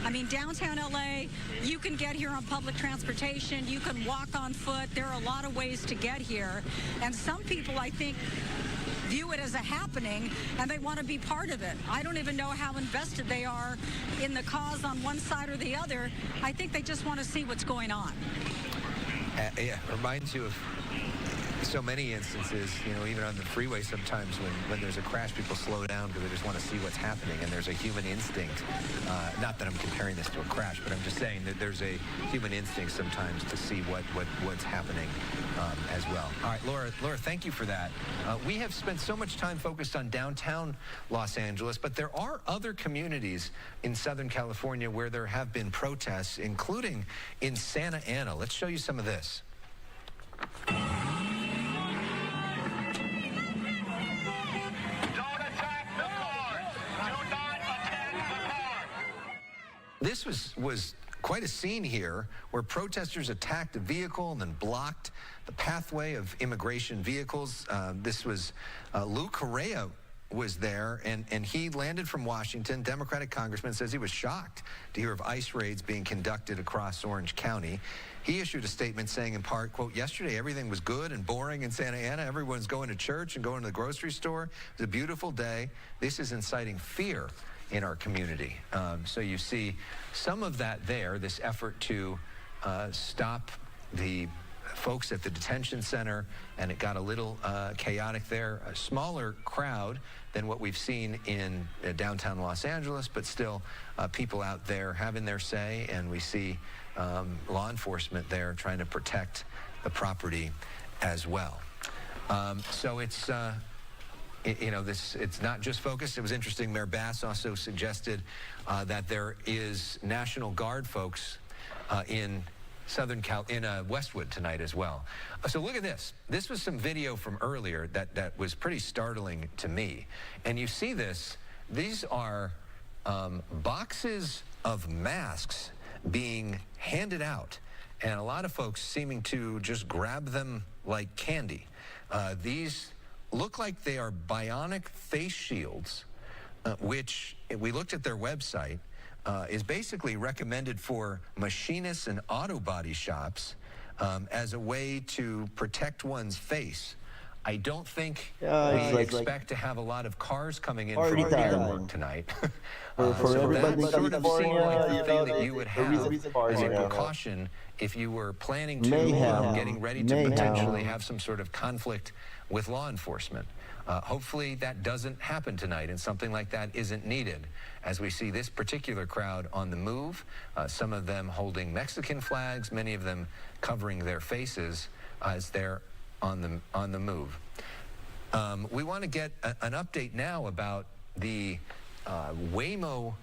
I mean, downtown LA, you can get here on public transportation. You can walk on foot. There are a lot of ways to get here. And some people, I think, view it as a happening, and they want to be part of it. I don't even know how invested they are in the cause on one side or the other. I think they just want to see what's going on. Yeah, reminds you of so many instances, you know, even on the freeway sometimes when there's a crash, people slow down because they just want to see what's happening, and there's a human instinct. Not that I'm comparing this to a crash, but I'm just saying that there's a human instinct sometimes to see what's happening as well. All right, Laura, thank you for that. We have spent so much time focused on downtown Los Angeles, but there are other communities in Southern California where there have been protests, including in Santa Ana. Let's show you some of this. This was quite a scene here where protesters attacked a vehicle and then blocked the pathway of immigration vehicles. This was Lou Correa was there, and he landed from Washington. Democratic congressman says he was shocked to hear of ICE raids being conducted across Orange County. He issued a statement saying, in part, quote, yesterday everything was good and boring in Santa Ana. Everyone's going to church and going to the grocery store. It was a beautiful day. This is inciting fear in our community. So you see some of that there, this effort to stop the folks at the detention center, and it got a little chaotic there. A smaller crowd than what we've seen in downtown Los Angeles, but still people out there having their say, and we see law enforcement there trying to protect the property as well. So it's you know, it's not just focused. It was interesting. Mayor Bass also suggested that there is National Guard folks in Westwood tonight as well. So look at this. This was some video from earlier that was pretty startling to me. And you see this. These are boxes of masks being handed out, and a lot of folks seeming to just grab them like candy. These look like they are bionic face shields, which, we looked at their website, is basically recommended for machinists and auto body shops as a way to protect one's face. I don't think Yeah, we it's like expect to have a lot of cars coming in party from beer time. work tonight. For so everybody that in sort of seemed like California, the you thing know, that you would the have reason as a now. precaution if you were planning to Mayhem. getting ready to Mayhem. potentially have some sort of conflict with law enforcement. Hopefully that doesn't happen tonight and something like that isn't needed as we see this particular crowd on the move, some of them holding Mexican flags, many of them covering their faces as they're on the move. We want to get an update now about the Waymo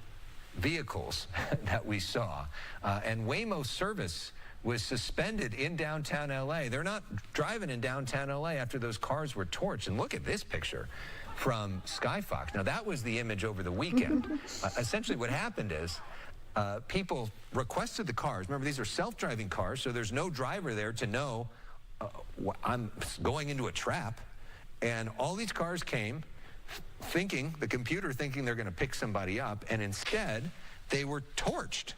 vehicles that we saw. And Waymo service was suspended in downtown LA. They're not driving in downtown LA after those cars were torched. And look at this picture from Skyfox. Now, that was the image over the weekend. Essentially, what happened is people requested the cars. Remember, these are self-driving cars, so there's no driver there to know I'm going into a trap. And all these cars came thinking, the computer thinking they're going to pick somebody up, and instead, they were torched.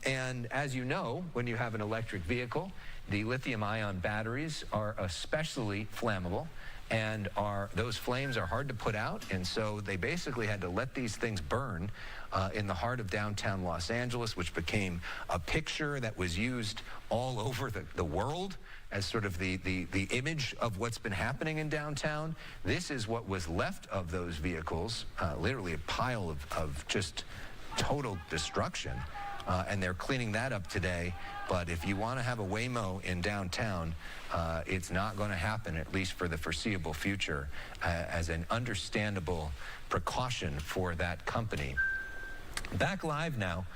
And as you know, when you have an electric vehicle, the lithium-ion batteries are especially flammable, and those flames are hard to put out, and so they basically had to let these things burn in the heart of downtown Los Angeles, which became a picture that was used all over the world as sort of the image of what's been happening in downtown. This is what was left of those vehicles, literally a pile of just total destruction. And they're cleaning that up today. But if you want to have a Waymo in downtown, it's not going to happen, at least for the foreseeable future, as an understandable precaution for that company. Back live now.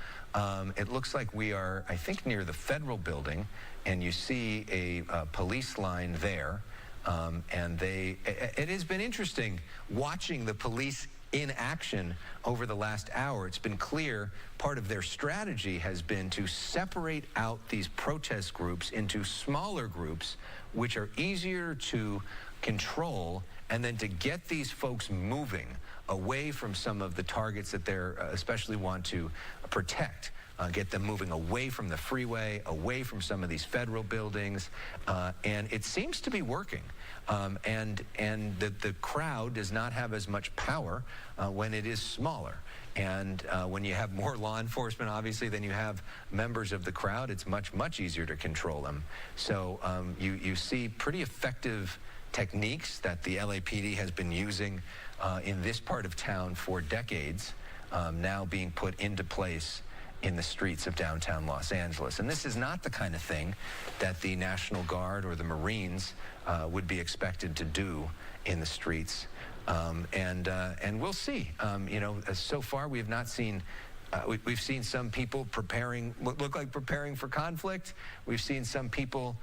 It looks like we are, I think, near the Federal Building, and you see a police line there. And it has been interesting watching the police in action over the last hour. It's been clear part of their strategy has been to separate out these protest groups into smaller groups, which are easier to control, and then to get these folks moving away from some of the targets that they're especially want to protect. Get them moving away from the freeway, away from some of these federal buildings, and it seems to be working. And the crowd does not have as much power when it is smaller. And when you have more law enforcement, obviously, than you have members of the crowd, it's much, much easier to control them. So you see pretty effective techniques that the LAPD has been using in this part of town for decades, now being put into place in the streets of downtown Los Angeles. And this is not the kind of thing that the National Guard or the Marines would be expected to do in the streets. And we'll see. You know, so far we have not seen, we've seen some people look like preparing for conflict. We've seen some people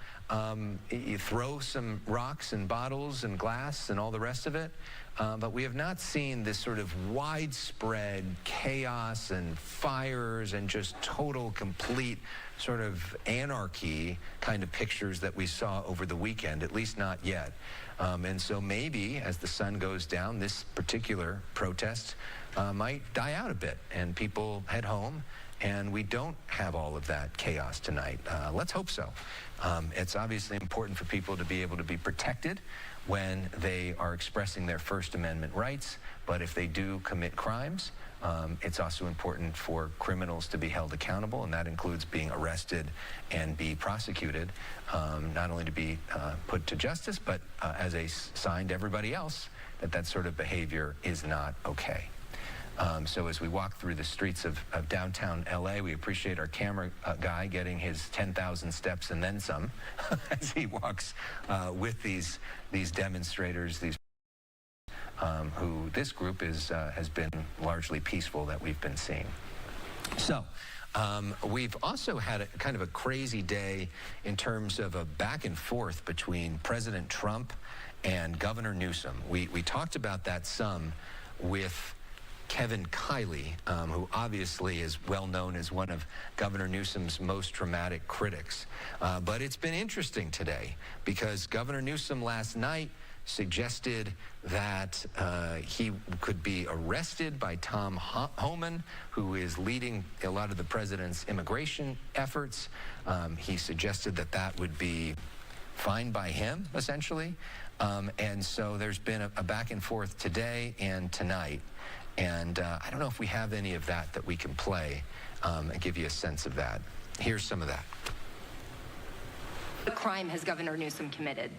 throw some rocks and bottles and glass and all the rest of it. But we have not seen this sort of widespread chaos and fires and just total, complete sort of anarchy kind of pictures that we saw over the weekend, at least not yet. And so maybe as the sun goes down, this particular protest might die out a bit and people head home and we don't have all of that chaos tonight. Let's hope so. It's obviously important for people to be able to be protected when they are expressing their First Amendment rights, but if they do commit crimes, it's also important for criminals to be held accountable, and that includes being arrested and be prosecuted, not only to be put to justice, but as a sign to everybody else that that sort of behavior is not okay. So as we walk through the streets of downtown LA, we appreciate our camera guy getting his 10,000 steps and then some as he walks with these demonstrators, who this group has been largely peaceful that we've been seeing. So we've also had kind of a crazy day in terms of a back and forth between President Trump and Governor Newsom. We talked about that some with Kevin Kiley, who obviously is well known as one of Governor Newsom's most dramatic critics. But it's been interesting today because Governor Newsom last night suggested that he could be arrested by Tom Homan, who is leading a lot of the president's immigration efforts. He suggested that that would be fine by him, essentially. And so there's been a back and forth today and tonight. And I don't know if we have any of that we can play and give you a sense of that. Here's some of that. What crime has Governor Newsom committed?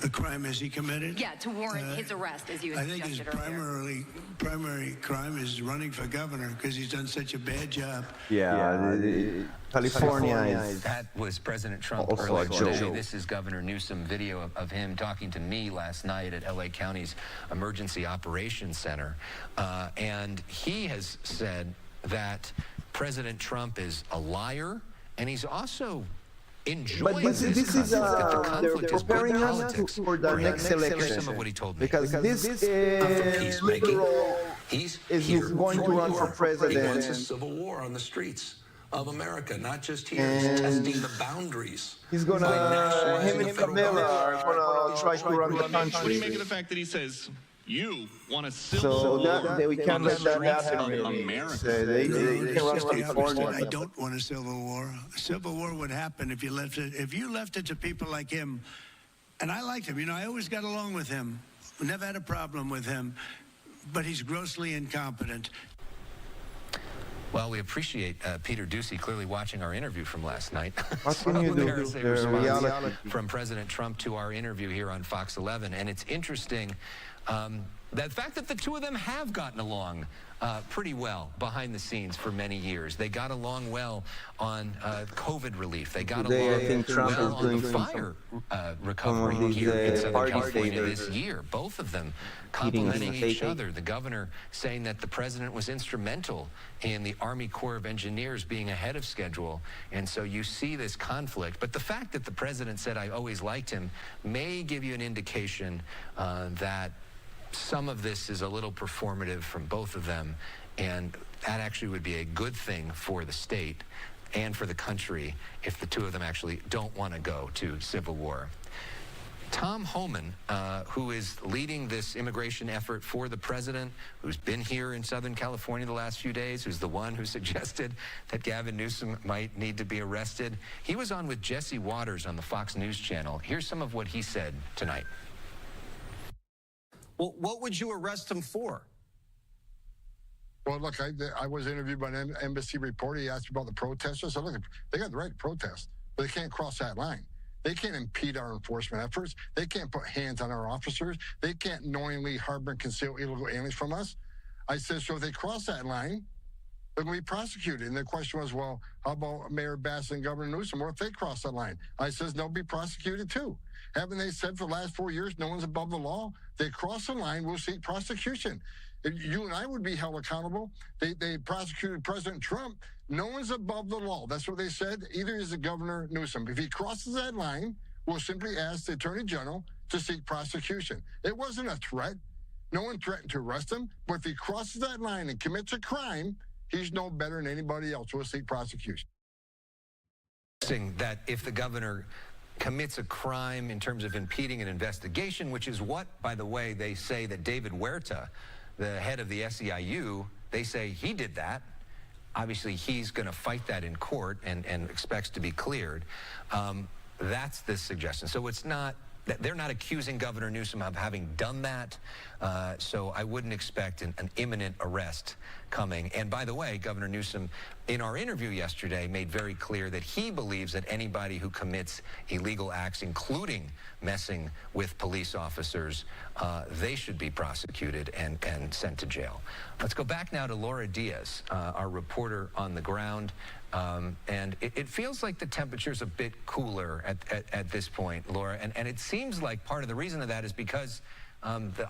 A crime has he committed? Yeah, to warrant his arrest, as you had I think his suggested primary crime is running for governor because he's done such a bad job. California is... That was President Trump also earlier a joke. today. This is Governor Newsom video of him talking to me last night at LA County's Emergency Operations Center. And he has said that President Trump is a liar, and he's also enjoying but this is the conflict they're is good preparing us politics. for the next election. Some of what he told me. Because this liberal is going to run for president. He wants a civil war on the streets of America, not just here. He's testing the boundaries. He's going to, him and Camilla are going to try to run the country. What do you make of the fact that he says, you want a civil So war we can't on the let that streets happen, of really. America? They can run California. I don't want a civil war. A civil war would happen if you left it to people like him. And I liked him. You know, I always got along with him. Never had a problem with him. But he's grossly incompetent. Well, we appreciate Peter Ducey clearly watching our interview from last night. What can you do? There's a response from President Trump to our interview here on Fox 11. And it's interesting, the fact that the two of them have gotten along pretty well behind the scenes for many years. They got along well on COVID relief. They got along well on the fire recovery here in Southern California this year. Both of them complimenting each other. The governor saying that the president was instrumental in the Army Corps of Engineers being ahead of schedule. And so you see this conflict. But the fact that the president said, I always liked him, may give you an indication that some of this is a little performative from both of them, and that actually would be a good thing for the state and for the country if the two of them actually don't want to go to civil war. Tom Homan, who is leading this immigration effort for the president, who's been here in Southern California the last few days, who's the one who suggested that Gavin Newsom might need to be arrested, he was on with Jesse Waters on the Fox News channel. Here's some of what he said tonight. Well, what would you arrest him for? Well, look, I was interviewed by an embassy reporter. He asked me about the protesters. I said, look, they got the right to protest, but they can't cross that line. They can't impede our enforcement efforts. They can't put hands on our officers. They can't knowingly harbor and conceal illegal aliens from us. I said, so if they cross that line, they're going to be prosecuted. And the question was, well, how about Mayor Bass and Governor Newsom? What if they cross that line? I says, they'll be prosecuted too. Haven't they said for the last 4 years, no one's above the law? They cross the line, we'll seek prosecution. If you and I would be held accountable. They prosecuted President Trump. No one's above the law. That's what they said. Either is the Governor Newsom. If he crosses that line, we'll simply ask the Attorney General to seek prosecution. It wasn't a threat. No one threatened to arrest him. But if he crosses that line and commits a crime, he's no better than anybody else. We'll seek prosecution. That if the governor commits a crime in terms of impeding an investigation, which is what, by the way, they say that David Huerta, the head of the SEIU, they say he did that. Obviously, he's going to fight that in court and expects to be cleared. That's this suggestion. So it's not, they're not accusing Governor Newsom of having done that. So I wouldn't expect an imminent arrest coming. And by the way, Governor Newsom, in our interview yesterday, made very clear that he believes that anybody who commits illegal acts, including messing with police officers, they should be prosecuted and sent to jail. Let's go back now to Laura Diaz, our reporter on the ground. And it feels like the temperature's a bit cooler at this point, Laura. And it seems like part of the reason of that is because the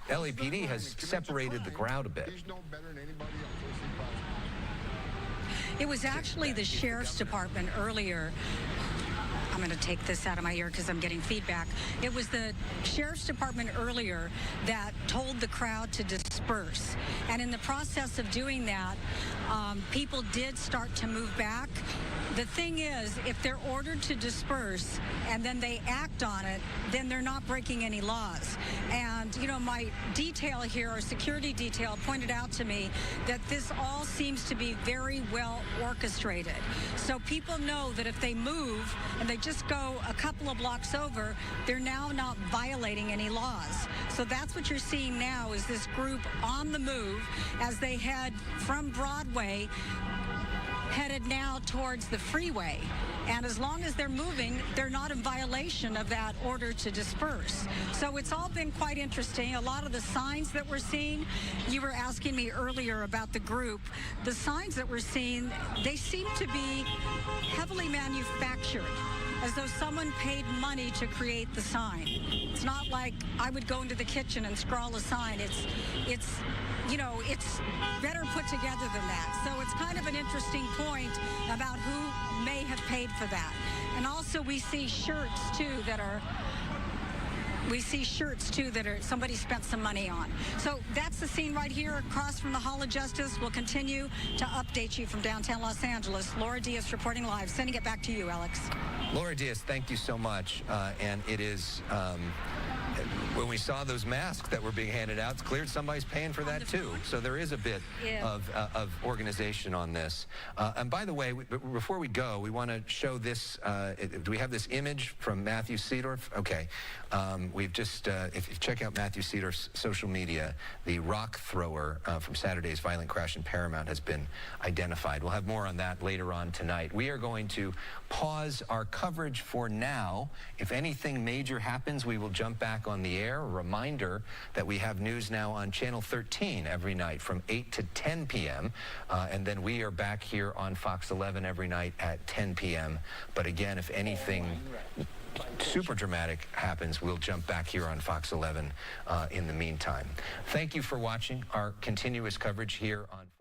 LAPD has separated the crowd a bit. It was actually the Sheriff's Department earlier. I'm going to take this out of my ear because I'm getting feedback. It was the Sheriff's Department earlier that told the crowd to disperse. And in the process of doing that, people did start to move back. The thing is, if they're ordered to disperse and then they act on it, then they're not breaking any laws. And, you know, my detail here, our security detail, pointed out to me that this all seems to be very well orchestrated. So people know that if they move and they just go a couple of blocks over, they're now not violating any laws. So that's what you're seeing now is this group on the move as they head from Broadway, headed now towards the freeway. And as long as they're moving, they're not in violation of that order to disperse. So it's all been quite interesting. A lot of the signs that we're seeing, you were asking me earlier about the group. The signs that we're seeing, they seem to be heavily manufactured, as though someone paid money to create the sign. It's not like I would go into the kitchen and scrawl a sign. It's you know, it's better put together than that. So it's kind of an interesting point about who may have paid for that. And also we see shirts too that are somebody spent some money on. So that's the scene right here across from the Hall of Justice. We'll continue to update you from downtown Los Angeles. Laura Diaz reporting live. Sending it back to you, Alex. Laura Diaz, thank you so much. And it is, when we saw those masks that were being handed out, it's clear somebody's paying for that too. So there is a bit of organization on this. And by the way, before we go, we want to show this. Do we have this image from Matthew Seedorf? Okay. We've just, if you check out Matthew Seedorf's social media, the rock thrower from Saturday's violent crash in Paramount has been identified. We'll have more on that later on tonight. We are going to pause our coverage for now. If anything major happens, we will jump back on the air. A reminder that we have news now on Channel 13 every night from 8 to 10 p.m. And then we are back here on Fox 11 every night at 10 p.m. But again, if anything super dramatic happens, we'll jump back here on Fox 11 in the meantime. Thank you for watching our continuous coverage here on Fox.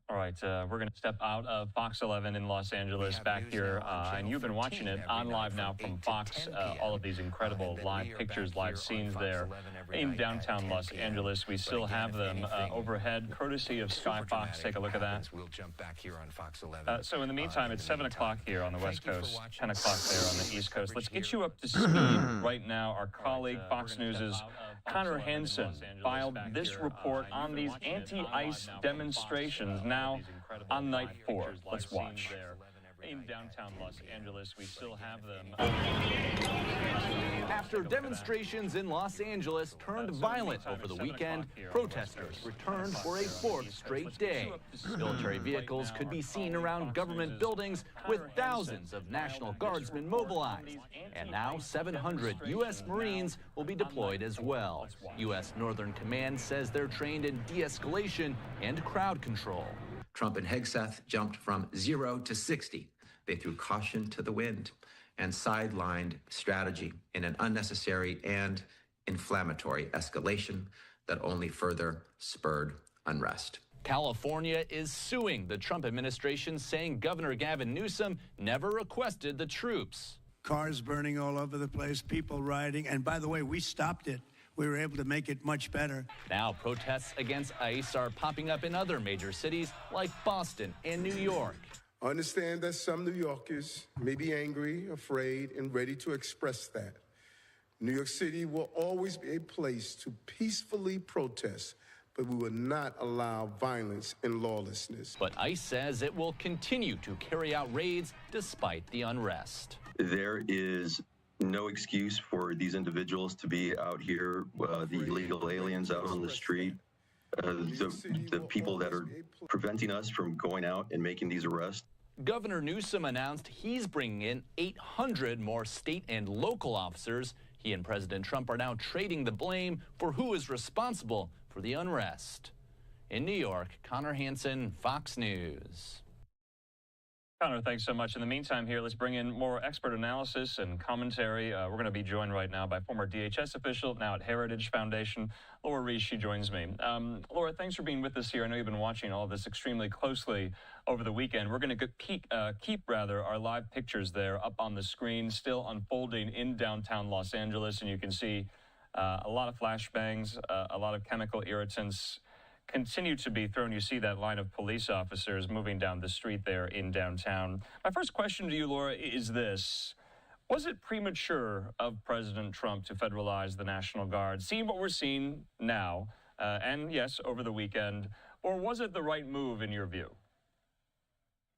All right, we're going to step out of Fox 11 in Los Angeles back here, and you've been watching it on live now from Fox, all of these incredible live pictures, live scenes there in downtown Los Angeles. We still have them overhead, courtesy of Sky Fox. Take a look at that. We'll jump back here on Fox 11. So in the meantime, it's 7 o'clock here on the West Coast, 10 o'clock there on the East Coast. Let's get you up to speed right now. Our colleague, Fox News' Connor Hansen, filed this report on these anti-ICE demonstrations now on night 4. Let's watch. In downtown Los Angeles, we still have them. After demonstrations in Los Angeles turned violent over the weekend, protesters returned for a 4th straight day. Military vehicles could be seen around government buildings with thousands of National Guardsmen mobilized. And now 700 U.S. Marines will be deployed as well. U.S. Northern Command says they're trained in de-escalation and crowd control. Trump and Hegseth jumped from 0 to 60. They threw caution to the wind and sidelined strategy in an unnecessary and inflammatory escalation that only further spurred unrest. California is suing the Trump administration, saying Governor Gavin Newsom never requested the troops. Cars burning all over the place, people rioting, and by the way, we stopped it. We were able to make it much better. Now protests against ICE are popping up in other major cities like Boston and New York. I understand that some New Yorkers may be angry, afraid, and ready to express that. New York City will always be a place to peacefully protest, but we will not allow violence and lawlessness. But ICE says it will continue to carry out raids despite the unrest. There is no excuse for these individuals to be out here, the illegal aliens out on the street, the people that are preventing us from going out and making these arrests. Governor Newsom announced he's bringing in 800 more state and local officers. He and President Trump are now trading the blame for who is responsible for the unrest. In New York, Connor Hansen, Fox News. Connor, thanks so much. In the meantime here, let's bring in more expert analysis and commentary. We're going to be joined right now by former DHS official, now at Heritage Foundation, Laura Reese. She joins me. Laura, thanks for being with us here. I know you've been watching all of this extremely closely over the weekend. We're going to keep our live pictures there up on the screen, still unfolding in downtown Los Angeles. And you can see a lot of flashbangs, a lot of chemical irritants continue to be thrown. You see that line of police officers moving down the street there in downtown. My first question to you, Laura, is this. Was it premature of President Trump to federalize the National Guard, seeing what we're seeing now, and yes, over the weekend, or was it the right move in your view?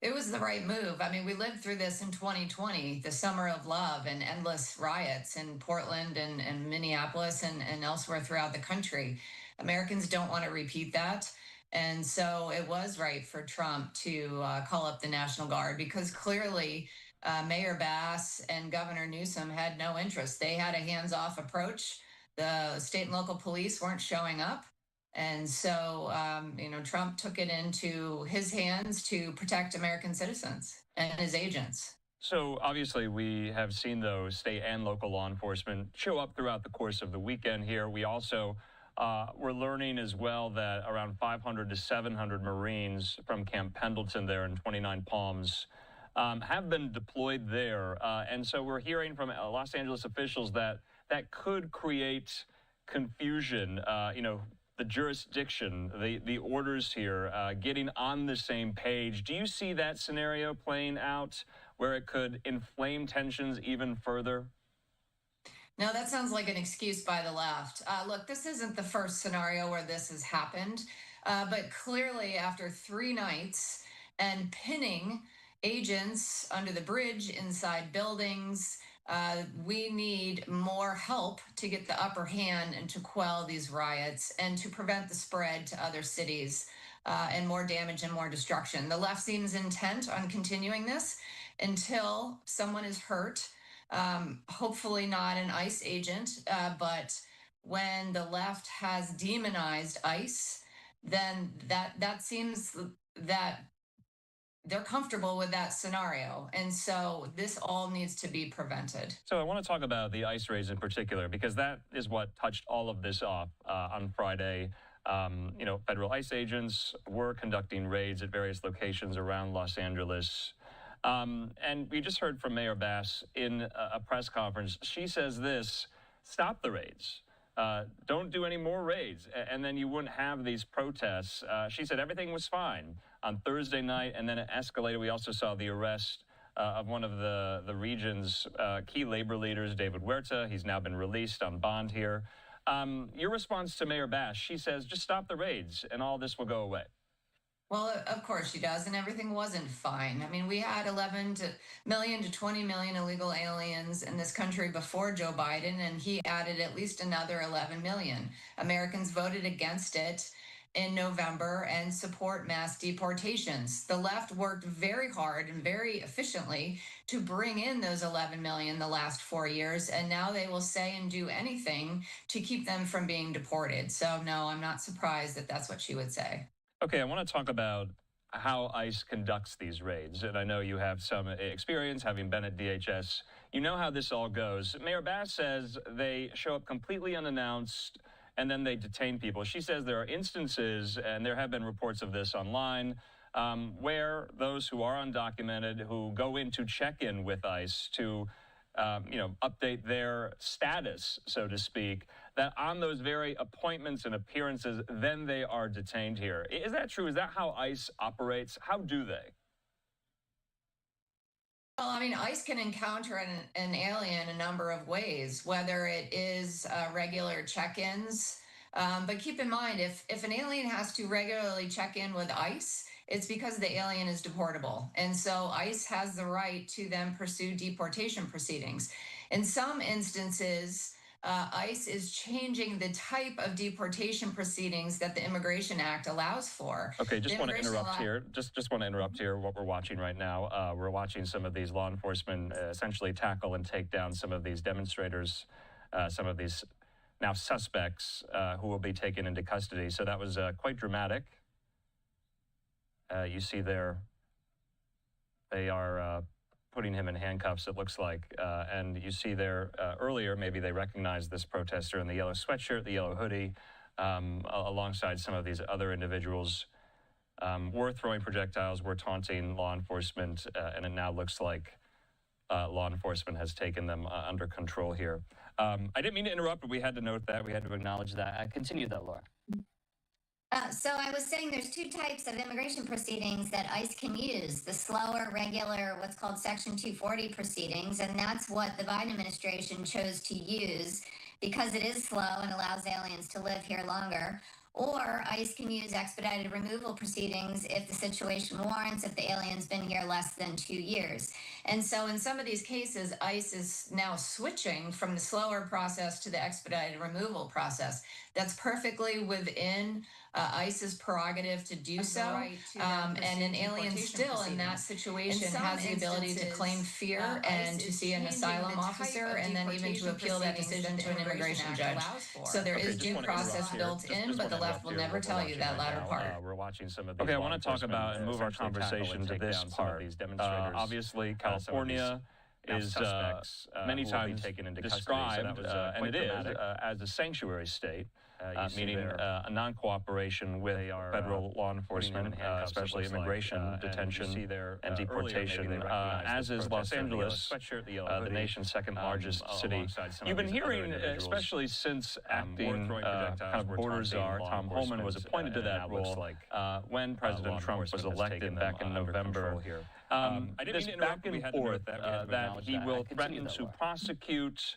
It was the right move. I mean, we lived through this in 2020, the summer of love and endless riots in Portland and Minneapolis and elsewhere throughout the country. Americans don't want to repeat that. And so it was right for Trump to call up the National Guard because clearly Mayor Bass and Governor Newsom had no interest. They had a hands-off approach. The state and local police weren't showing up. And so, Trump took it into his hands to protect American citizens and his agents. So obviously we have seen those state and local law enforcement show up throughout the course of the weekend here. We also were learning as well that around 500 to 700 Marines from Camp Pendleton there in 29 Palms have been deployed there. And so we're hearing from Los Angeles officials that could create confusion, the jurisdiction, the orders here, getting on the same page. Do you see that scenario playing out where it could inflame tensions even further? No, that sounds like an excuse by the left. Look, this isn't the first scenario where this has happened, but clearly after 3 nights and pinning agents under the bridge, inside buildings, we need more help to get the upper hand and to quell these riots and to prevent the spread to other cities and more damage and more destruction. The left seems intent on continuing this until someone is hurt, hopefully not an ICE agent, but when the left has demonized ICE, then that seems that they're comfortable with that scenario. And so this all needs to be prevented. So I want to talk about the ICE raids in particular, because that is what touched all of this off on Friday. Federal ICE agents were conducting raids at various locations around Los Angeles. And we just heard from Mayor Bass in a press conference. She says this: stop the raids. Don't do any more raids, and then you wouldn't have these protests. She said everything was fine on Thursday night, and then it escalated. We also saw the arrest of one of the region's key labor leaders, David Huerta. He's now been released on bond here. Your response to Mayor Bass: she says, just stop the raids, and all this will go away. Well, of course she does, and everything wasn't fine. I mean, we had 11 million to 20 million illegal aliens in this country before Joe Biden, and he added at least another 11 million. Americans voted against it in November and support mass deportations. The left worked very hard and very efficiently to bring in those 11 million the last 4 years, and now they will say and do anything to keep them from being deported. So no, I'm not surprised that that's what she would say. Okay, I want to talk about how ICE conducts these raids. And I know you have some experience having been at DHS. You know how this all goes. Mayor Bass says they show up completely unannounced and then they detain people. She says there are instances, and there have been reports of this online, where those who are undocumented, who go in to check in with ICE to update their status, so to speak, that on those very appointments and appearances, then they are detained here. Is that true? Is that how ICE operates? How do they? Well, I mean, ICE can encounter an alien a number of ways, whether it is regular check-ins. But keep in mind, if an alien has to regularly check in with ICE, it's because the alien is deportable. And so ICE has the right to then pursue deportation proceedings. In some instances, ICE is changing the type of deportation proceedings that the Immigration Act allows for. Okay, just want to interrupt here. Just want to interrupt here what we're watching right now. We're watching some of these law enforcement essentially tackle and take down some of these demonstrators, some of these now suspects who will be taken into custody. So that was quite dramatic. You see there, they are putting him in handcuffs, it looks like. And you see there earlier, maybe they recognized this protester in the yellow sweatshirt, the yellow hoodie, alongside some of these other individuals. Were throwing projectiles, were taunting law enforcement, and it now looks like law enforcement has taken them under control here. I didn't mean to interrupt, but we had to note that. We had to acknowledge that. Continue that, Laura. So I was saying there's 2 types of immigration proceedings that ICE can use: the slower, regular, what's called Section 240 proceedings, and that's what the Biden administration chose to use because it is slow and allows aliens to live here longer. Or ICE can use expedited removal proceedings if the situation warrants, if the alien's been here less than 2 years. And so in some of these cases, ICE is now switching from the slower process to the expedited removal process. That's perfectly within ICE's prerogative to do so. And an alien still in that situation has the ability to claim fear and to see an asylum officer and then even to appeal that decision to an immigration judge. So there is due process built in, but the left will never tell you that latter part. We're watching some of these. Okay, I want to talk about and move our conversation to this part. Obviously, California is many times described, and it is, as a sanctuary state. Meaning a non-cooperation with federal law enforcement, especially immigration, detention, and deportation, as is Los Angeles, the nation's second largest city. You've been hearing, especially since acting kind of border czar, Tom Homan was appointed to that role when President Trump was elected back in November. This back and forth that he will threaten to prosecute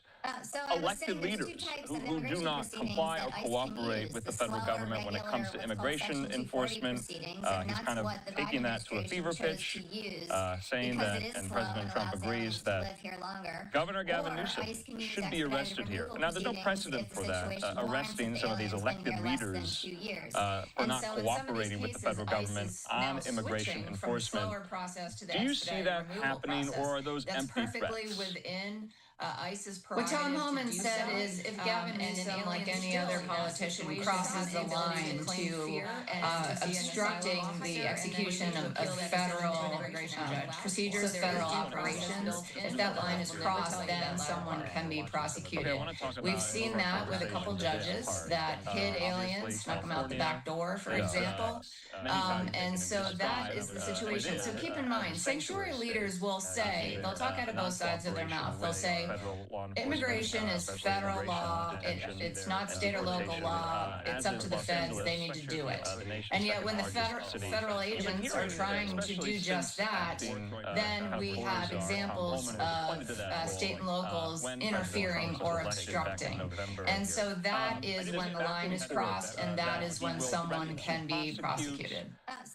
elected leaders who do not comply or cooperate with the federal government when it comes to immigration enforcement. He's kind of taking that to a fever pitch, saying that, and President Trump agrees, that Governor Gavin Newsom should be arrested here. Now, there's no precedent for that, arresting some of these elected leaders for not cooperating with the federal government on immigration enforcement. Do you see that happening, or are those empty threats? What Tom Homan said is if Gavin Newsom, like any other politician, crosses the line to obstructing the execution of federal procedures, federal operations, if that line is crossed, then someone can be prosecuted. We've seen that with a couple judges that hid aliens, snuck them out the back door, for example. And so that is the situation. So keep in mind, sanctuary leaders will say, they'll talk out of both sides of their mouth. They'll say, immigration is federal law. It's not state or local law. It's up to the feds. They need to do it. And yet when the federal agents are trying to do just that, then we have examples of state and locals interfering or obstructing. And so that is when the line is crossed, and that is when someone can be prosecuted.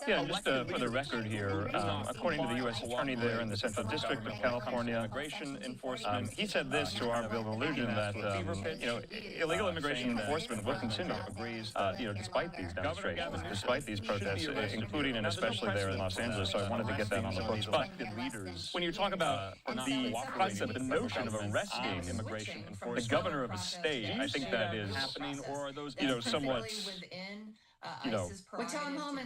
Yeah, just for the record here, according to the U.S. Attorney there in the Central District of California, immigration enforcement, he said this to our Bill of Illusion that, illegal immigration enforcement will continue, despite these demonstrations, despite these protests, including and especially there in Los Angeles. So I wanted to get that on the books. But when you talk about the concept, the notion of arresting immigration enforcement, the governor of a state, I think that is happening, or are those, somewhat,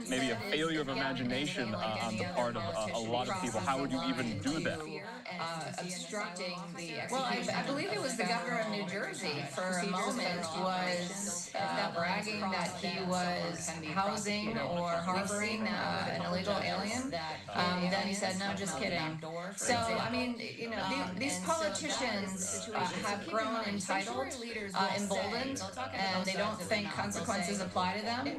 maybe a failure of imagination on the part of a lot of people. How would you even do that? Obstructing the execution. Well, I believe it was the governor of New Jersey for a moment was bragging that he was housing or harboring an illegal alien. Then he said, no, just kidding. So, I mean, these politicians have grown entitled, emboldened, and they don't think consequences apply to them.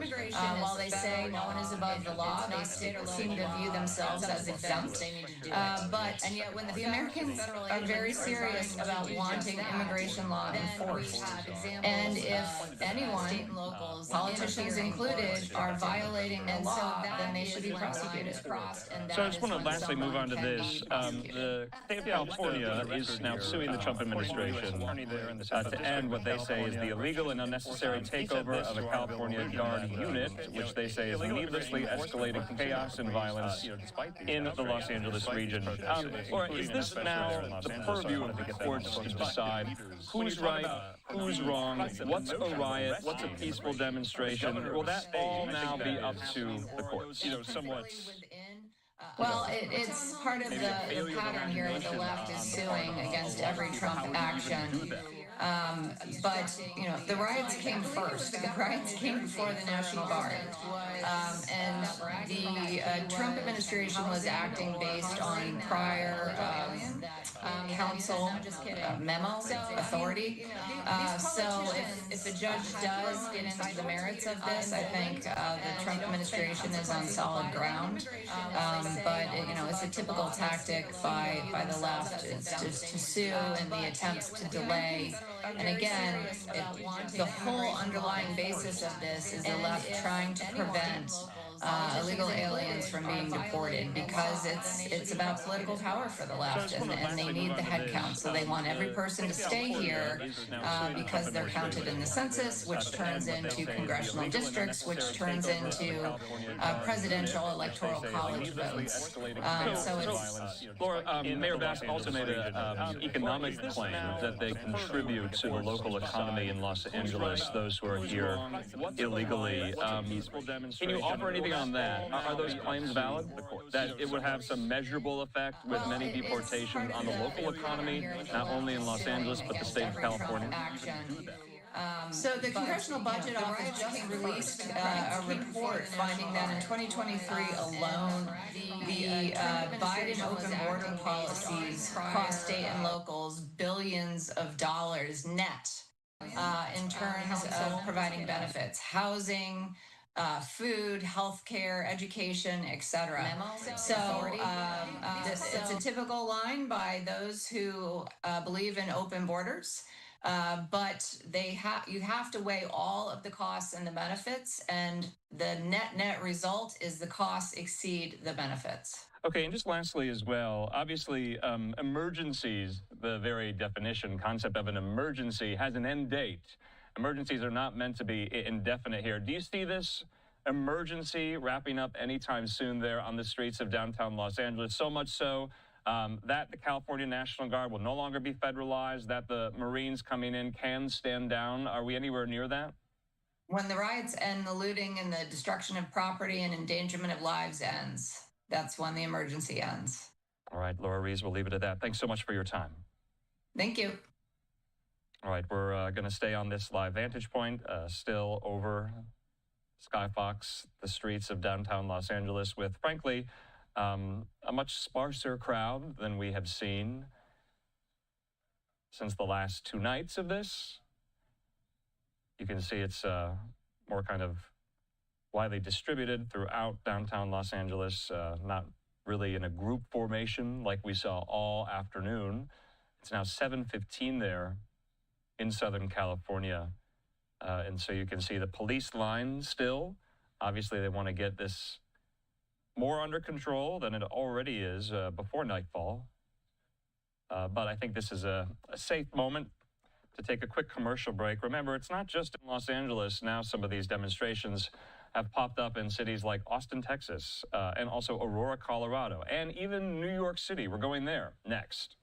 While they say no one is above the law, they seem to view themselves as exempt. But the Americans are very serious about wanting immigration law enforced. And if anyone, politicians included, are violating the law, then they should be prosecuted. So I just want to lastly move on to this. The state of California is now suing the Trump administration to end what they say is the illegal and unnecessary takeover of a California Guard unit, which they say is needlessly escalating chaos and violence in the Los Angeles region. Or is this now the purview of the courts to decide who's right, who's wrong, what's a riot, what's a peaceful demonstration? Will that all now be up to the courts? Well, it's part of the pattern here that the left is suing against every Trump action. But, the riots came first. The riots came before the National Guard. And the Trump administration was acting based on prior council memo authority. So if the judge does get into the merits of this, I think the Trump administration is on solid ground. But it's a typical tactic by the left to sue in the attempts to delay And again, the whole underlying basis of this is the left trying to prevent illegal aliens from being deported because it's about political power for the left, and they need the head count. So they want every person to stay here because they're counted in the census, which turns into congressional districts, which turns into presidential electoral college votes. So it's... Laura, Mayor Bass also made an economic claim that they contribute to the local economy in Los Angeles, those who are here illegally. Can you offer anything on that? Are those claims valid? That it would have some measurable effect with many deportations on the local economy, not only in Los Angeles, but the state of California? So the Congressional Budget Office just released a report finding that in 2023 alone, the Biden open border policies cost state and locals billions of dollars net in terms of providing benefits, housing, food, healthcare, education, etc. So it's a typical line by those who believe in open borders. But you have to weigh all of the costs and the benefits, and the net result is the costs exceed the benefits. Okay, and just lastly as well, obviously emergencies, the very concept of an emergency has an end date. Emergencies are not meant to be indefinite here. Do you see this emergency wrapping up anytime soon there on the streets of downtown Los Angeles? So much so that the California National Guard will no longer be federalized, that the Marines coming in can stand down. Are we anywhere near that? When the riots end, the looting and the destruction of property and endangerment of lives ends. That's when the emergency ends. All right, Laura Rees, we'll leave it at that. Thanks so much for your time. Thank you. All right, we're going to stay on this live vantage point, still over Skyfox, the streets of downtown Los Angeles, with, frankly, a much sparser crowd than we have seen since the last 2 nights of this. You can see it's more kind of widely distributed throughout downtown Los Angeles, not really in a group formation like we saw all afternoon. It's now 7:15 there in Southern California. And so you can see the police line still. Obviously, they want to get this more under control than it already is before nightfall. But I think this is a safe moment to take a quick commercial break. Remember, it's not just in Los Angeles. Now some of these demonstrations have popped up in cities like Austin, Texas, and also Aurora, Colorado, and even New York City. We're going there next.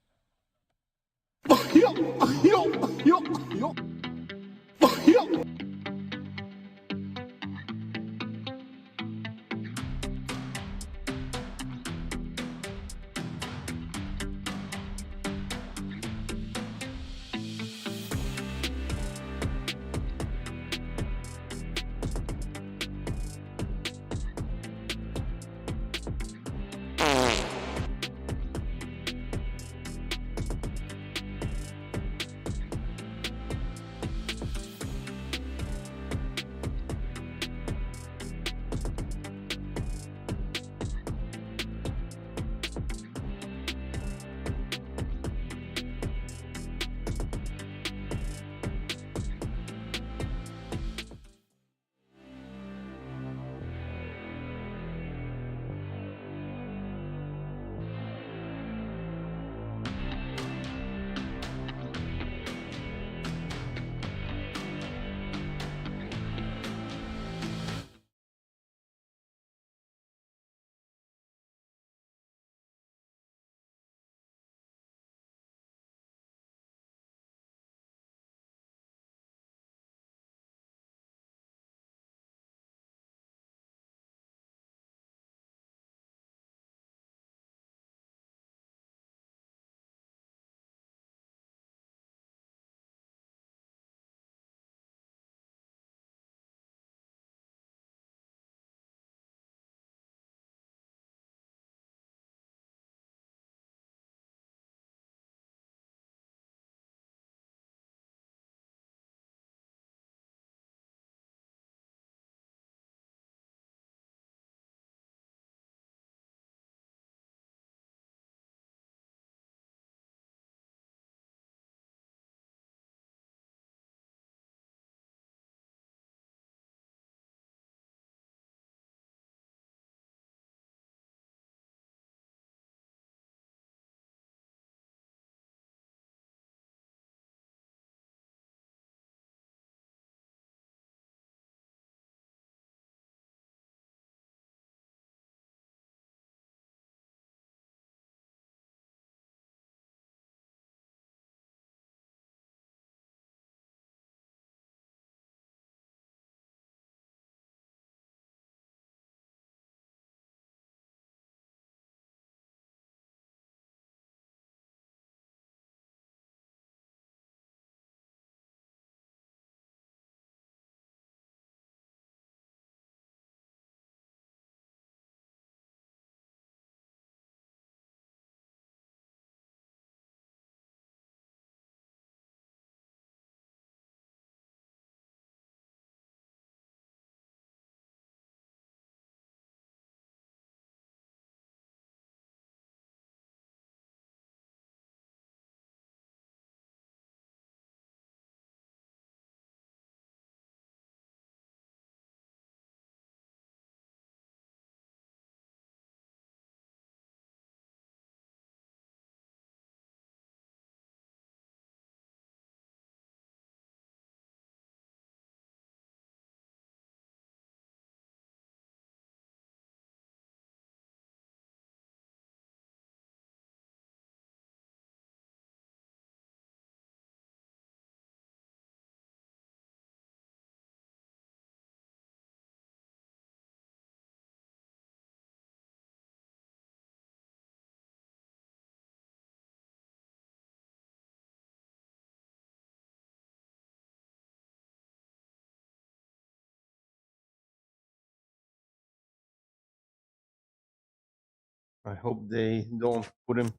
I hope they don't put him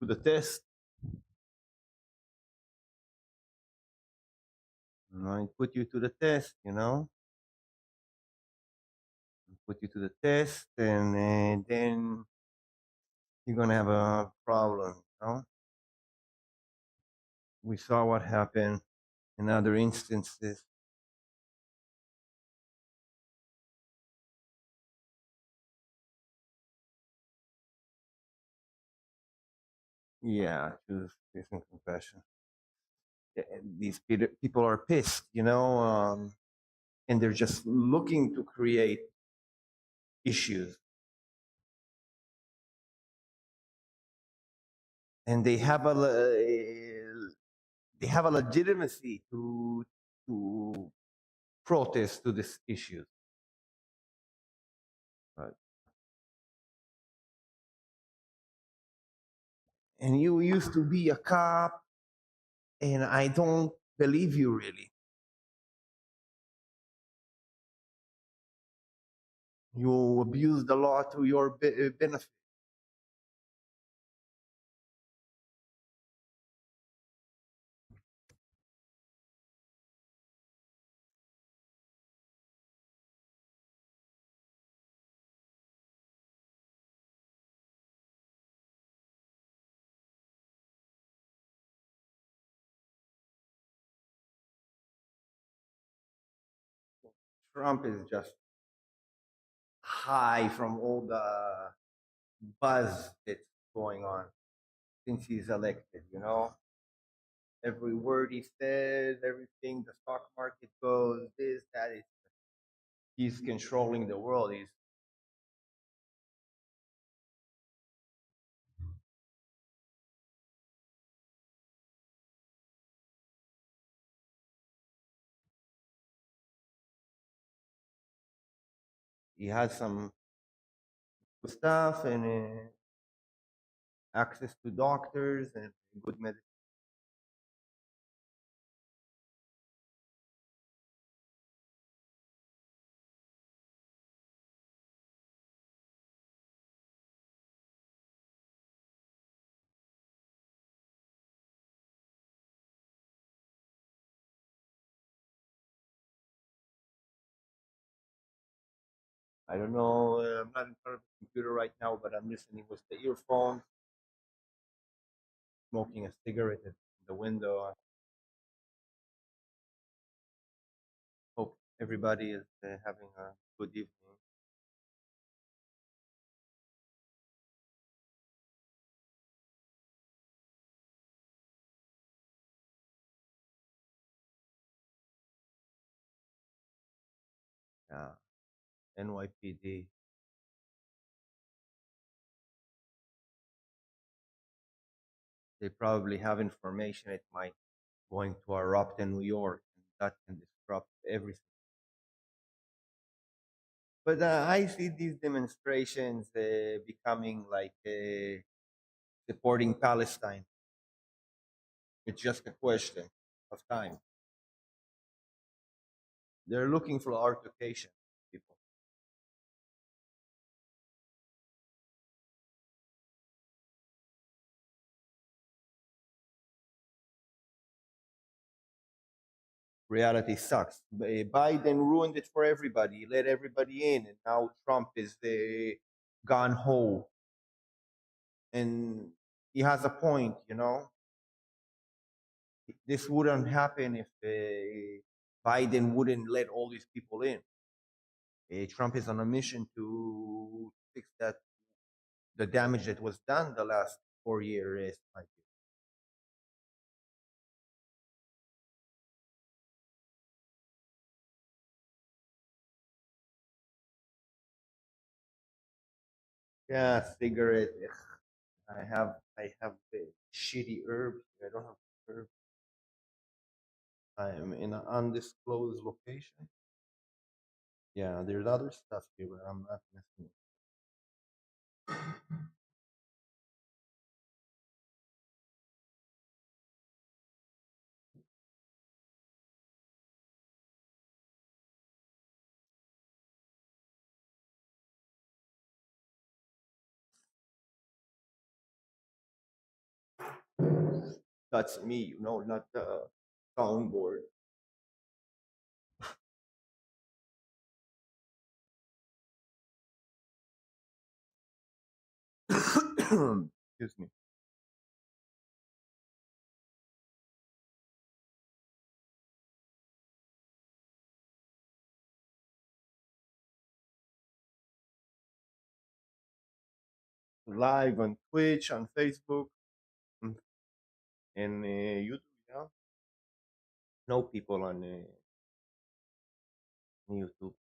to the test. I put you to the test, put you to the test, and then you're gonna have a problem. We saw what happened in other instances. Yeah, choose peace and compassion. These people are pissed, and they're just looking to create issues. And they have a legitimacy to protest to this issue. Right. And you used to be a cop, and I don't believe you really. You abuse the law to your benefit. Trump is just high from all the buzz that's going on since he's elected. Every word he says, everything, the stock market goes, this, that. He's controlling the world. He has some stuff and access to doctors and good medicine. I don't know. I'm not in front of the computer right now, but I'm listening with the earphones, smoking a cigarette at the window. Hope everybody is having a good evening. Yeah, NYPD. They probably have information. It might going to erupt in New York, and that can disrupt everything. But I see these demonstrations becoming like supporting Palestine. It's just a question of time. They're looking for altercation, people. Reality sucks. Biden ruined it for everybody. He let everybody in, and now Trump is gone whole. And he has a point. This wouldn't happen if Biden wouldn't let all these people in. Trump is on a mission to fix the damage that was done the last 4 years. Yeah, cigarette. I have shitty herbs. I don't have herbs. I am in an undisclosed location. Yeah, there's other stuff here, but I'm not messing. That's me, not the soundboard. Excuse me. Live on Twitch, on Facebook, and YouTube. No people on YouTube.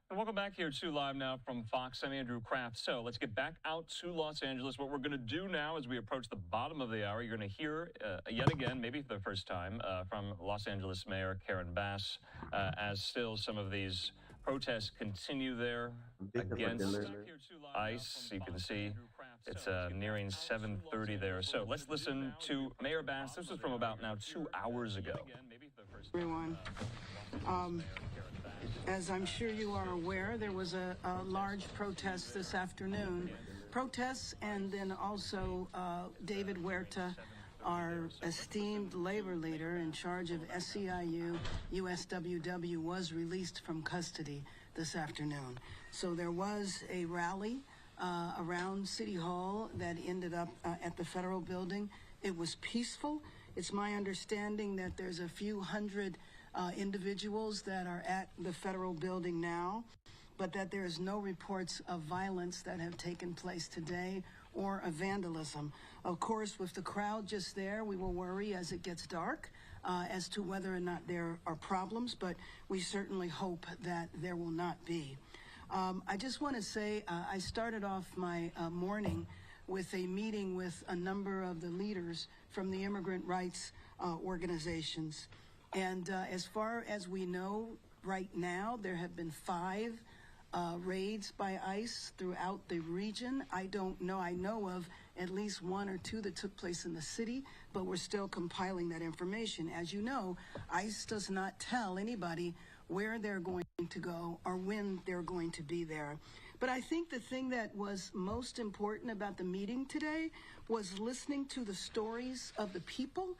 And welcome back here to Live Now from Fox. I'm Andrew Kraft. So let's get back out to Los Angeles. What we're going to do now as we approach the bottom of the hour, you're going to hear yet again, maybe for the first time, from Los Angeles Mayor Karen Bass, as still some of these protests continue there against ICE. You can see it's nearing 7:30 there. So let's listen to Mayor Bass. This was from about now 2 hours ago. Everyone. As I'm sure you are aware, there was a large protest this afternoon. Protests, and then also David Huerta, our esteemed labor leader in charge of SEIU, USWW, was released from custody this afternoon. So there was a rally around City Hall that ended up at the federal building. It was peaceful. It's my understanding that there's a few hundred individuals that are at the federal building now, but that there is no reports of violence that have taken place today or of vandalism. Of course, with the crowd just there, we will worry as it gets dark as to whether or not there are problems, but we certainly hope that there will not be. I just want to say I started off my morning with a meeting with a number of the leaders from the immigrant rights organizations. And as far as we know right now, there have been 5 raids by ICE throughout the region. I don't know. I know of at least 1 or 2 that took place in the city, but we're still compiling that information. As you know, ICE does not tell anybody where they're going to go or when they're going to be there. But I think the thing that was most important about the meeting today was listening to the stories of the people.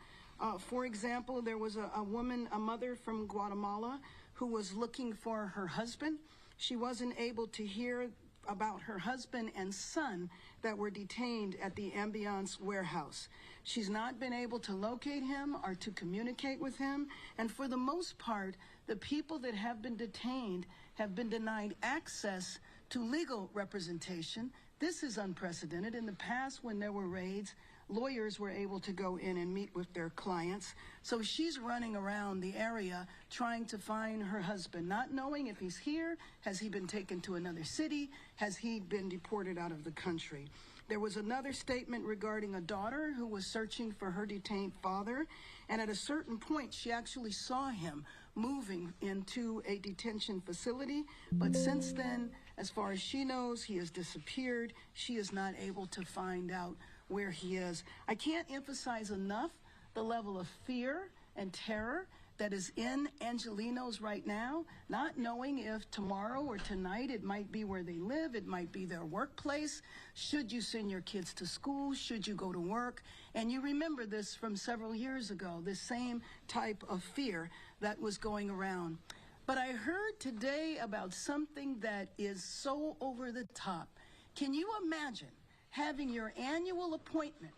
For example, there was a woman, a mother from Guatemala, who was looking for her husband. She wasn't able to hear about her husband and son that were detained at the Ambiance warehouse. She's not been able to locate him or to communicate with him. And for the most part, the people that have been detained have been denied access to legal representation. This is unprecedented. In the past, when there were raids, lawyers were able to go in and meet with their clients. So she's running around the area trying to find her husband, not knowing if he's here, has he been taken to another city, has he been deported out of the country. There was another statement regarding a daughter who was searching for her detained father, and at a certain point she actually saw him moving into a detention facility, but since then, as far as she knows, he has disappeared. She is not able to find out where he is. I can't emphasize enough the level of fear and terror that is in Angelenos right now, not knowing if tomorrow or tonight it might be where they live, it might be their workplace. Should you send your kids to school? Should you go to work? And you remember this from several years ago, this same type of fear that was going around. But I heard today about something that is so over the top. Can you imagine having your annual appointment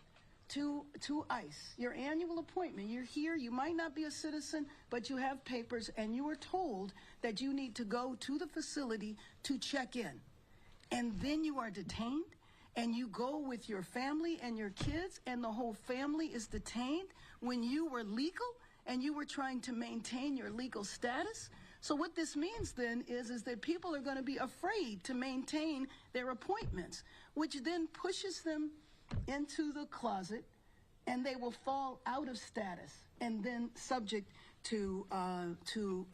to ICE, your annual appointment? You're here, you might not be a citizen, but you have papers, and you are told that you need to go to the facility to check in. And then you are detained, and you go with your family and your kids, and the whole family is detained when you were legal and you were trying to maintain your legal status. So what this means then is that people are going to be afraid to maintain their appointments, which then pushes them into the closet, and they will fall out of status and then subject to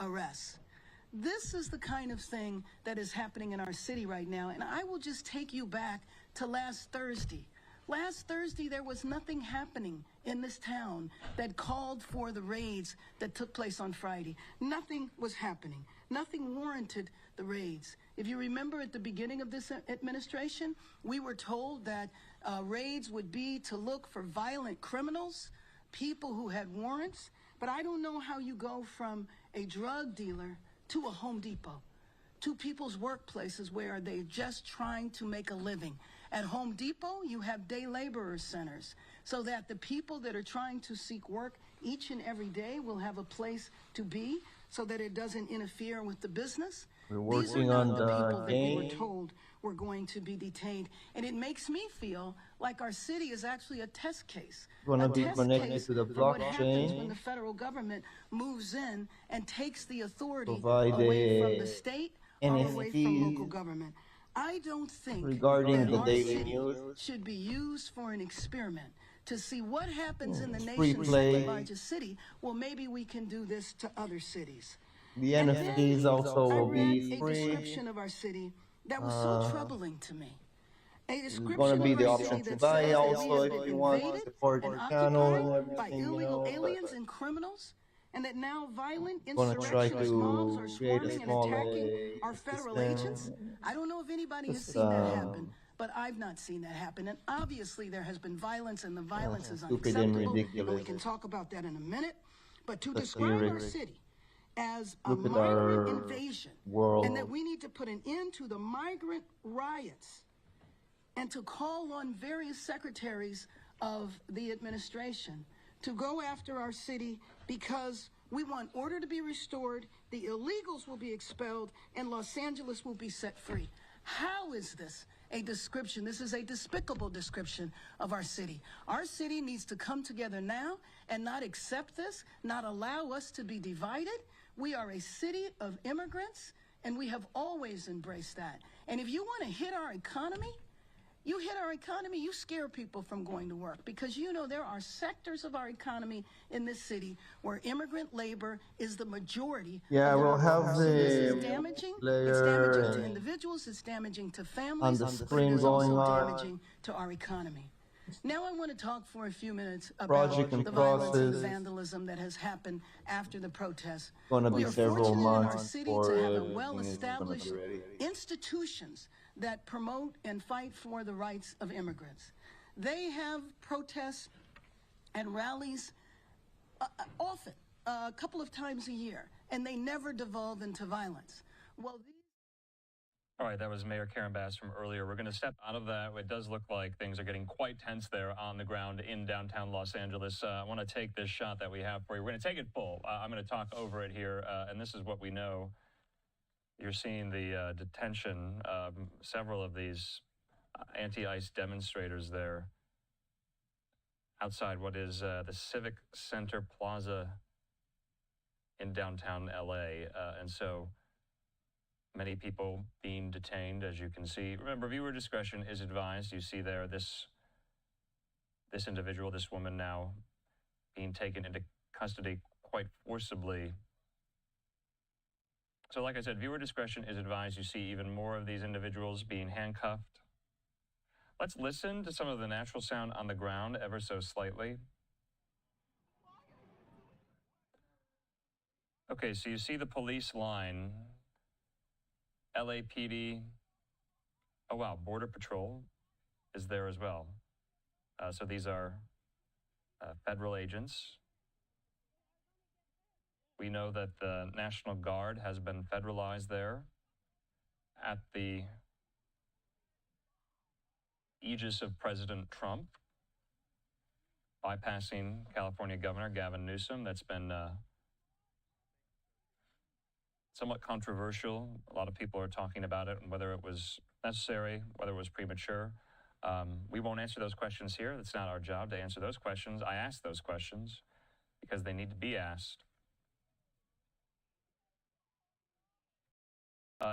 arrest. This is the kind of thing that is happening in our city right now, and I will just take you back to last Thursday. Last Thursday, there was nothing happening in this town that called for the raids that took place on Friday. Nothing was happening. Nothing warranted the raids. If you remember at the beginning of this administration, we were told that raids would be to look for violent criminals, people who had warrants. But I don't know how you go from a drug dealer to a Home Depot, to people's workplaces where they're just trying to make a living. At Home Depot, you have day laborer centers so that the people that are trying to seek work each and every day will have a place to be so that it doesn't interfere with the business. We're working on the people that we were game. told were going to be detained. And it makes me feel like our city is actually a test case. Gonna be test connected case to the for what happens blockchain. when the federal government moves in and takes the authority Provide away from the the state or away from NFTs local government. I don't think regarding that the our Daily city News. should be used for an experiment to see what happens in the Free nation's play. second largest city. Well, maybe we can do this to other cities. The And NFTs then also I will read be a free. description of our city that was so troubling to me. A There's description gonna be of the our option city to that buy says that we also have if been you want to invaded support and your channel and occupied by everything, you illegal know. aliens and criminals, and that now violent Gonna try insurrectionist mobs are to create a swarming and small attacking our federal agents. system. I don't know if anybody has Just, seen that happen, but I've not seen that happen. And obviously there has been violence, and the violence is stupid and unacceptable, and ridiculous. we can talk about that in a minute. But to describe our Satirical. city as a Look at migrant our invasion, world. and that we need to put an end to the migrant riots, and to call on various secretaries of the administration to go after our city because we want order to be restored, the illegals will be expelled, and Los Angeles will be set free. How is this a description? This is a despicable description of our city. Our city needs to come together now and not accept this, not allow us to be divided. We are a city of immigrants, and we have always embraced that. And if you want to hit our economy, you scare people from going to work, because you know there are sectors of our economy in this city where immigrant labor is the majority. Yeah, of we'll our have workers. the This is damaging. It's player damaging to and individuals. It's damaging to families. on the but it screen is going also on. damaging to our economy. Now I want to talk for a few minutes about Project and the violence and process. vandalism that has happened after the protests. Gonna We be are several fortunate in our months city for to have a everything is gonna well-established be ready. institutions that promote and fight for the rights of immigrants. They have protests and rallies often, a couple of times a year, and they never devolve into violence. Well, All right, that was Mayor Karen Bass from earlier. We're going to step out of that. It does look like things are getting quite tense there on the ground in downtown Los Angeles. I want to take this shot that we have for you. We're going to take it full. I'm going to talk over it here, and this is what we know. You're seeing the detention of several of these anti-ICE demonstrators there outside what is the Civic Center Plaza in downtown LA. And so many people being detained, as you can see. Remember, viewer discretion is advised. You see there this individual, this woman now being taken into custody quite forcibly. So like I said, viewer discretion is advised. You see even more of these individuals being handcuffed. Let's listen to some of the natural sound on the ground ever so slightly. Okay, so you see the police line. LAPD, oh wow, Border Patrol is there as well. So these are federal agents. We know that the National Guard has been federalized there at the aegis of President Trump, bypassing California Governor Gavin Newsom. That's been somewhat controversial. A lot of people are talking about it and whether it was necessary, whether it was premature. We won't answer those questions here. It's not our job to answer those questions. I ask those questions because they need to be asked.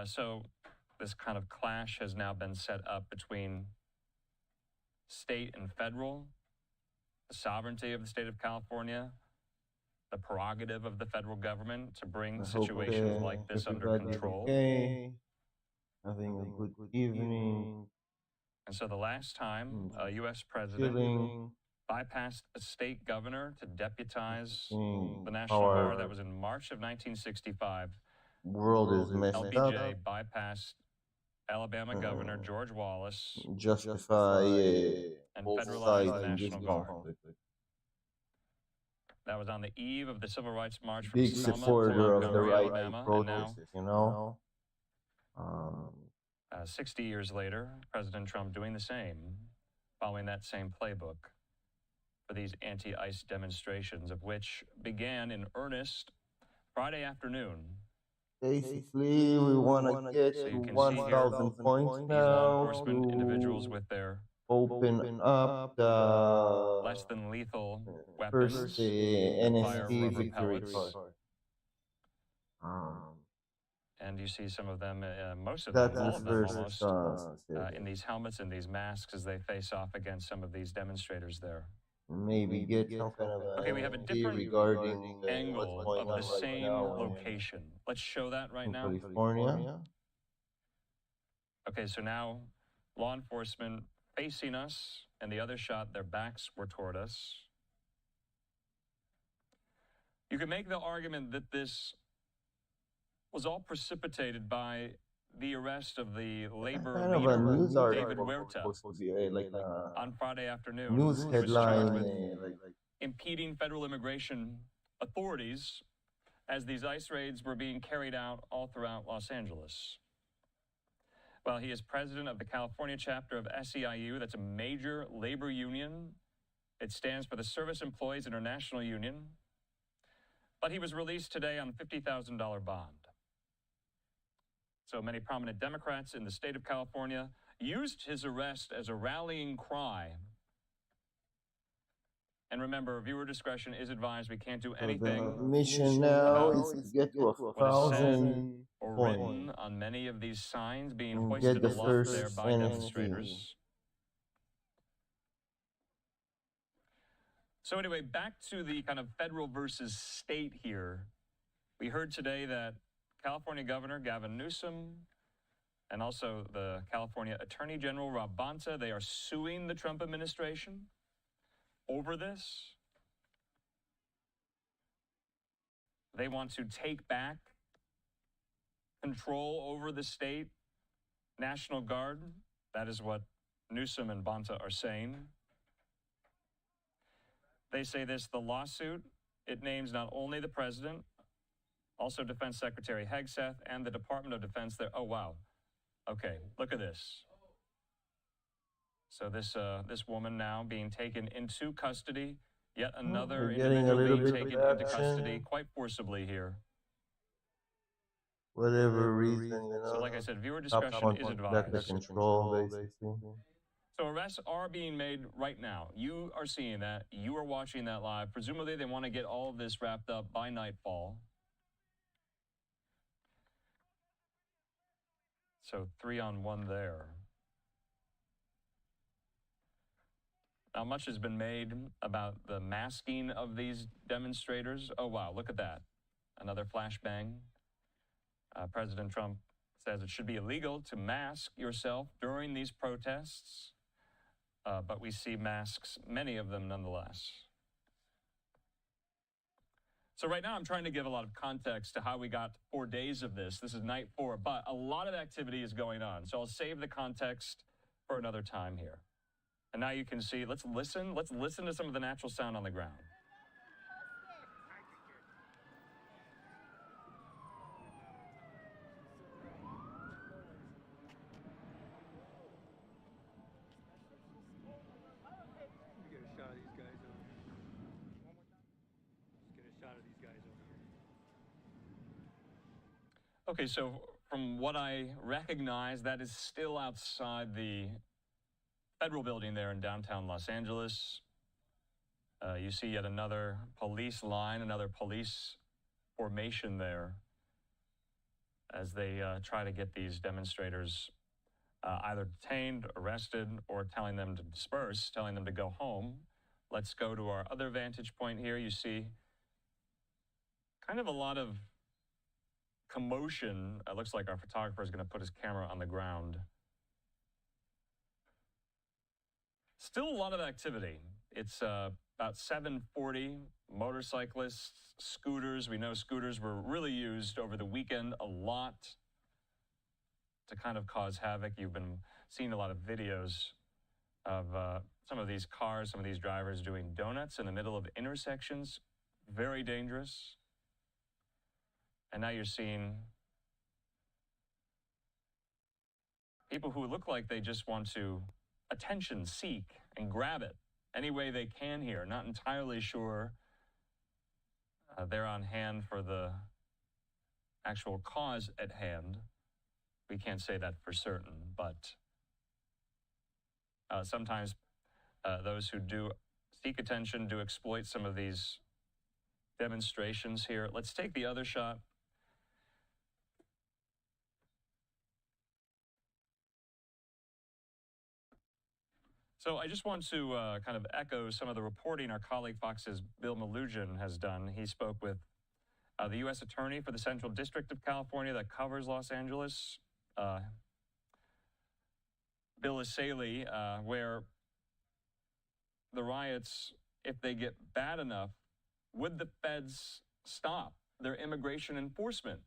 So this kind of clash has now been set up between state and federal, the sovereignty of the state of California, the prerogative of the federal government to bring situations like this under control. Okay. Having a good evening. And so the last time a U.S. president bypassed a state governor to deputize the National Guard, that was in March of 1965. World is messed LBJ up. bypassed Alabama Governor George Wallace. Justify and both federalize sides the in this National Guard. conflict. That was on the eve of the Civil Rights March from Big Selma supporter to of the Montgomery, right Alabama, and now, protests, you know. 60 years later, President Trump doing the same, following that same playbook for these anti-ICE demonstrations, of which began in earnest Friday afternoon. Basically, we want to get So to you can see 1,000 points these law now enforcement individuals to with their open up the less than lethal weapons first that fire NSP rubber victory. pellets. And you see some of them, most of them, That's all the of them first almost, in these helmets and these masks as they face off against some of these demonstrators there. maybe get some kind of Okay, we have a idea different regarding angle what's going of on the right same now location. Let's show that right in now. California. Okay, so now law enforcement facing us, and the other shot, their backs were toward us. You could make the argument that this was all precipitated by the arrest of the labor Kind of leader, a news David article Huerta, supposed to be like a on Friday afternoon. news He was charged headline, with like impeding federal immigration authorities as these ICE raids were being carried out all throughout Los Angeles. Well, he is president of the California chapter of SEIU. That's a major labor union. It stands for the Service Employees International Union. But he was released today on a $50,000 bond. So many prominent Democrats in the state of California used his arrest as a rallying cry. And remember, viewer discretion is advised. We can't do anything. the mission now is to get to what is said 1,000 or points. written on many of these signs being And hoisted get the aloft first there by NSP. demonstrators. So anyway, back to the kind of federal versus state here. We heard today that California Governor Gavin Newsom and also the California Attorney General Rob Bonta, they are suing the Trump administration over this. They want to take back control over the state National Guard. That is what Newsom and Bonta are saying. They say this, the lawsuit, it names not only the president, also Defense Secretary Hegseth and the Department of Defense there. Oh, wow. Okay, look at this. So this woman now being taken into custody, yet another We're getting a little individual bit being of taken into action. custody quite forcibly here. Whatever reason, you know. So like I said, viewer Top discretion is one back to advised. control, basically. So arrests are being made right now. You are seeing that. You are watching that live. Presumably they want to get all of this wrapped up by nightfall. So 3-on-1 there. Now, much has been made about the masking of these demonstrators. Oh, wow, look at that. Another flashbang. President Trump says it should be illegal to mask yourself during these protests. But we see masks, many of them nonetheless. So right now I'm trying to give a lot of context to how we got 4 days of this. This is night 4, but a lot of activity is going on. So I'll save the context for another time here. And now you can see, let's listen to some of the natural sound on the ground. Okay, so from what I recognize, that is still outside the federal building there in downtown Los Angeles. You see yet another police line, another police formation there as they try to get these demonstrators either detained, arrested, or telling them to disperse, telling them to go home. Let's go to our other vantage point here. You see kind of a lot of commotion. It looks like our photographer is going to put his camera on the ground. Still a lot of activity. It's about 7:40, motorcyclists, scooters. We know scooters were really used over the weekend a lot to kind of cause havoc. You've been seeing a lot of videos of some of these cars, some of these drivers doing donuts in the middle of intersections. Very dangerous. And now you're seeing people who look like they just want to attention seek and grab it any way they can here. Not entirely sure they're on hand for the actual cause at hand. We can't say that for certain, but sometimes those who do seek attention do exploit some of these demonstrations here. Let's take the other shot. So I just want to kind of echo some of the reporting our colleague Fox's Bill Melugin has done. He spoke with the U.S. Attorney for the Central District of California that covers Los Angeles, Bill Asaley, where the riots, if they get bad enough, would the feds stop their immigration enforcement?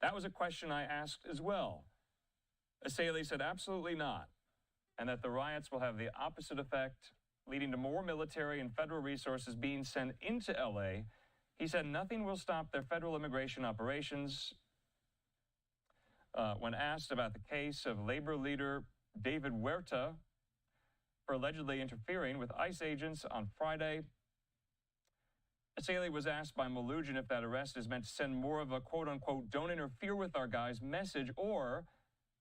That was a question I asked as well. Asaley said absolutely not, and that the riots will have the opposite effect, leading to more military and federal resources being sent into LA. He said nothing will stop their federal immigration operations. When asked about the case of labor leader David Huerta for allegedly interfering with ICE agents on Friday, Asaley was asked by Melugin if that arrest is meant to send more of a quote-unquote don't interfere with our guys message, or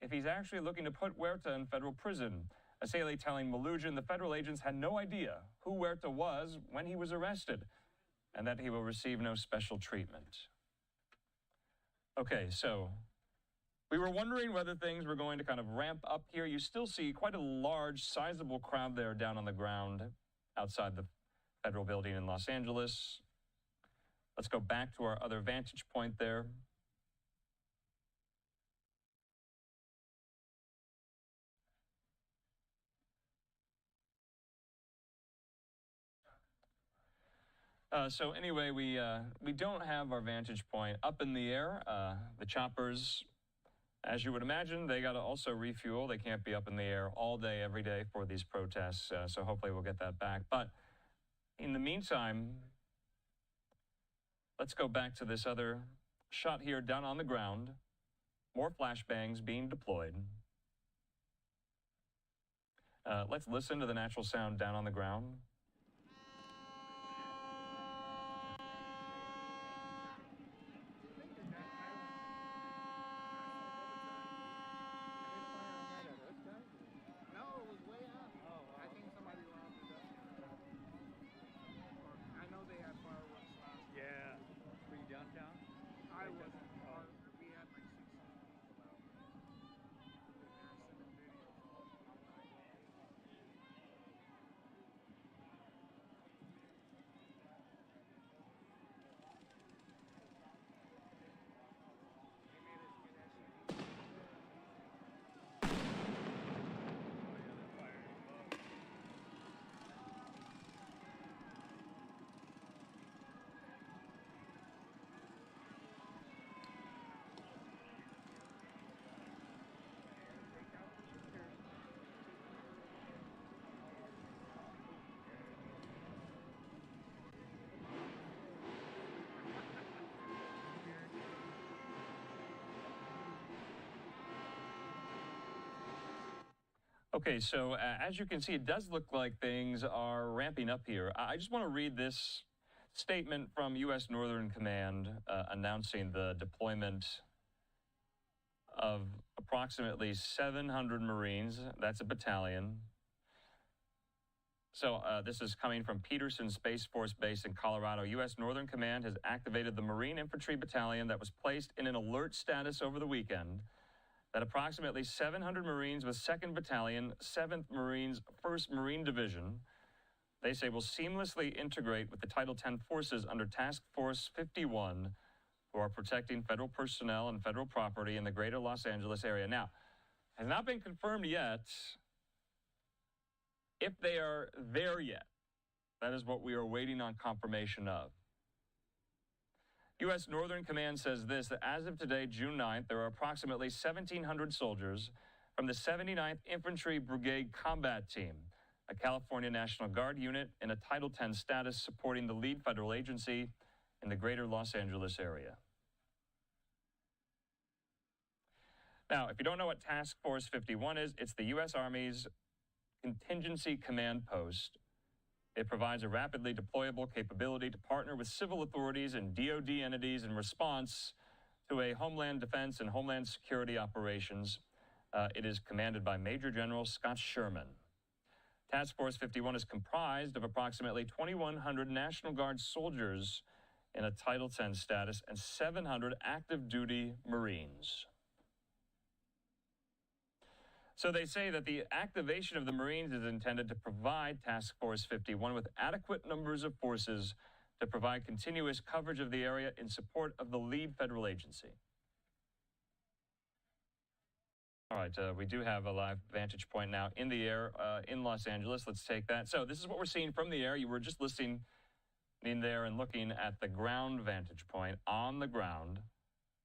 if he's actually looking to put Huerta in federal prison. Asaley telling Melugin the federal agents had no idea who Huerta was when he was arrested, and that he will receive no special treatment. Okay, so we were wondering whether things were going to kind of ramp up here. You still see quite a large, sizable crowd there down on the ground outside the federal building in Los Angeles. Let's go back to our other vantage point there. So anyway, we don't have our vantage point up in the air. The choppers, as you would imagine, they got to also refuel. They can't be up in the air all day, every day for these protests. So hopefully we'll get that back. But in the meantime, let's go back to this other shot here down on the ground. More flashbangs being deployed. Let's listen to the natural sound down on the ground. Okay, so as you can see, it does look like things are ramping up here. I just want to read this statement from U.S. Northern Command announcing the deployment of approximately 700 Marines. That's a battalion. So this is coming from Peterson Space Force Base in Colorado. U.S. Northern Command has activated the Marine Infantry Battalion that was placed in an alert status over the weekend. That approximately 700 Marines with 2nd Battalion, 7th Marines, 1st Marine Division, they say will seamlessly integrate with the Title 10 forces under Task Force 51, who are protecting federal personnel and federal property in the greater Los Angeles area. Now, has not been confirmed yet if they are there yet. That is what we are waiting on confirmation of. U.S. Northern Command says this, that as of today, June 9th, there are approximately 1,700 soldiers from the 79th Infantry Brigade Combat Team, a California National Guard unit in a Title 10 status supporting the lead federal agency in the greater Los Angeles area. Now, if you don't know what Task Force 51 is, it's the U.S. Army's Contingency Command Post. It provides a rapidly deployable capability to partner with civil authorities and DoD entities in response to a Homeland Defense and Homeland Security operations. It is commanded by Major General Scott Sherman. Task Force 51 is comprised of approximately 2,100 National Guard soldiers in a Title 10 status and 700 active duty Marines. So they say that the activation of the Marines is intended to provide Task Force 51 with adequate numbers of forces to provide continuous coverage of the area in support of the lead federal agency. All right, we do have a live vantage point now in the air in Los Angeles. Let's take that. So this is what we're seeing from the air. You were just listening in there and looking at the ground vantage point on the ground.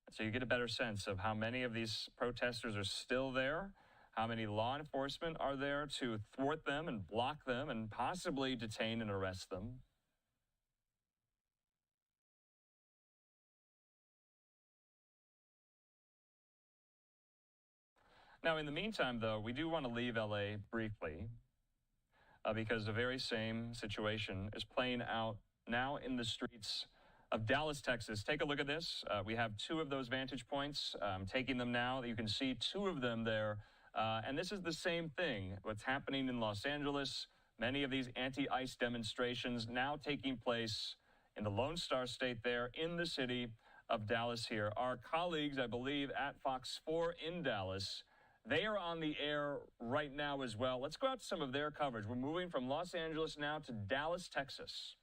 So you get a better sense of how many of these protesters are still there, how many law enforcement are there to thwart them and block them and possibly detain and arrest them. Now, in the meantime, though, we do want to leave LA briefly because the very same situation is playing out now in the streets of Dallas, Texas. Take a look at this. We have two of those vantage points. I'm taking them now. You can see two of them there. And this is the same thing, what's happening in Los Angeles. Many of these anti-ICE demonstrations now taking place in the Lone Star State there in the city of Dallas here. Our colleagues, I believe, at Fox 4 in Dallas, they are on the air right now as well. Let's go out to some of their coverage. We're moving from Los Angeles now to Dallas, Texas.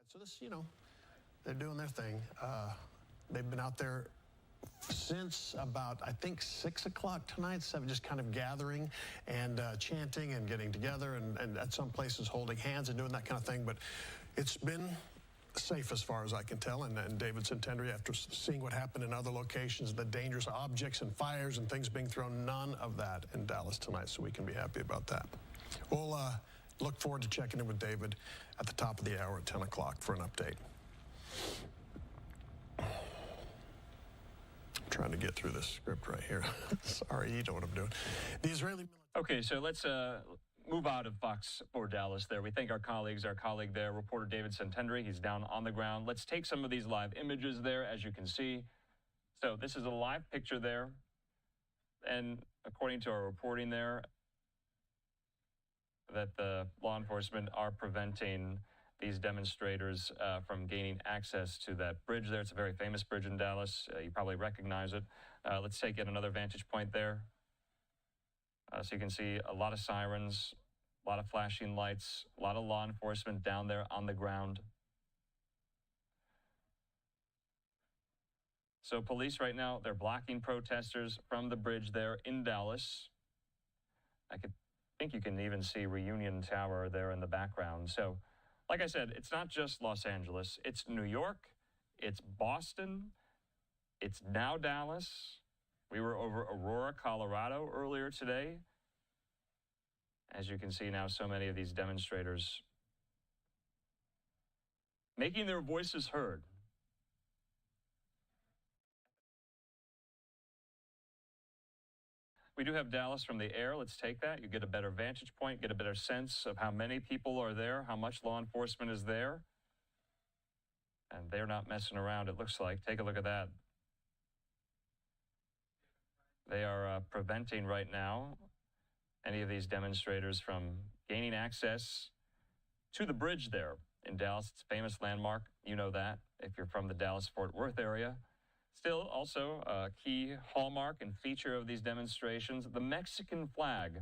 So this, they're doing their thing. They've been out there since about, I think, 6 o'clock tonight, 7, just kind of gathering and chanting and getting together and at some places holding hands and doing that kind of thing. But it's been safe as far as I can tell. And David Centendry, after seeing what happened in other locations, the dangerous objects and fires and things being thrown, none of that in Dallas tonight. So we can be happy about that. We'll look forward to checking in with David at the top of the hour at 10 o'clock for an update. Trying to get through this script right here. Sorry, you know what I'm doing. The Israeli... Okay, so let's move out of Fox 4 Dallas there. We thank our colleague there, reporter David Centendry. He's down on the ground. Let's take some of these live images there, as you can see. So this is a live picture there. And according to our reporting there, that the law enforcement are preventing these demonstrators from gaining access to that bridge there. It's a very famous bridge in Dallas. You probably recognize it. Let's take yet another vantage point there. So you can see a lot of sirens, a lot of flashing lights, a lot of law enforcement down there on the ground. So police right now, they're blocking protesters from the bridge there in Dallas. I think you can even see Reunion Tower there in the background. So, like I said, it's not just Los Angeles. It's New York. It's Boston. It's now Dallas. We were over Aurora, Colorado earlier today. As you can see now, so many of these demonstrators making their voices heard. We do have Dallas from the air. Let's take that. You get a better vantage point, get a better sense of how many people are there, how much law enforcement is there. And they're not messing around, it looks like. Take a look at that. They are preventing right now any of these demonstrators from gaining access to the bridge there in Dallas. It's a famous landmark. You know that if you're from the Dallas-Fort Worth area. Still, also a key hallmark and feature of these demonstrations, the Mexican flag.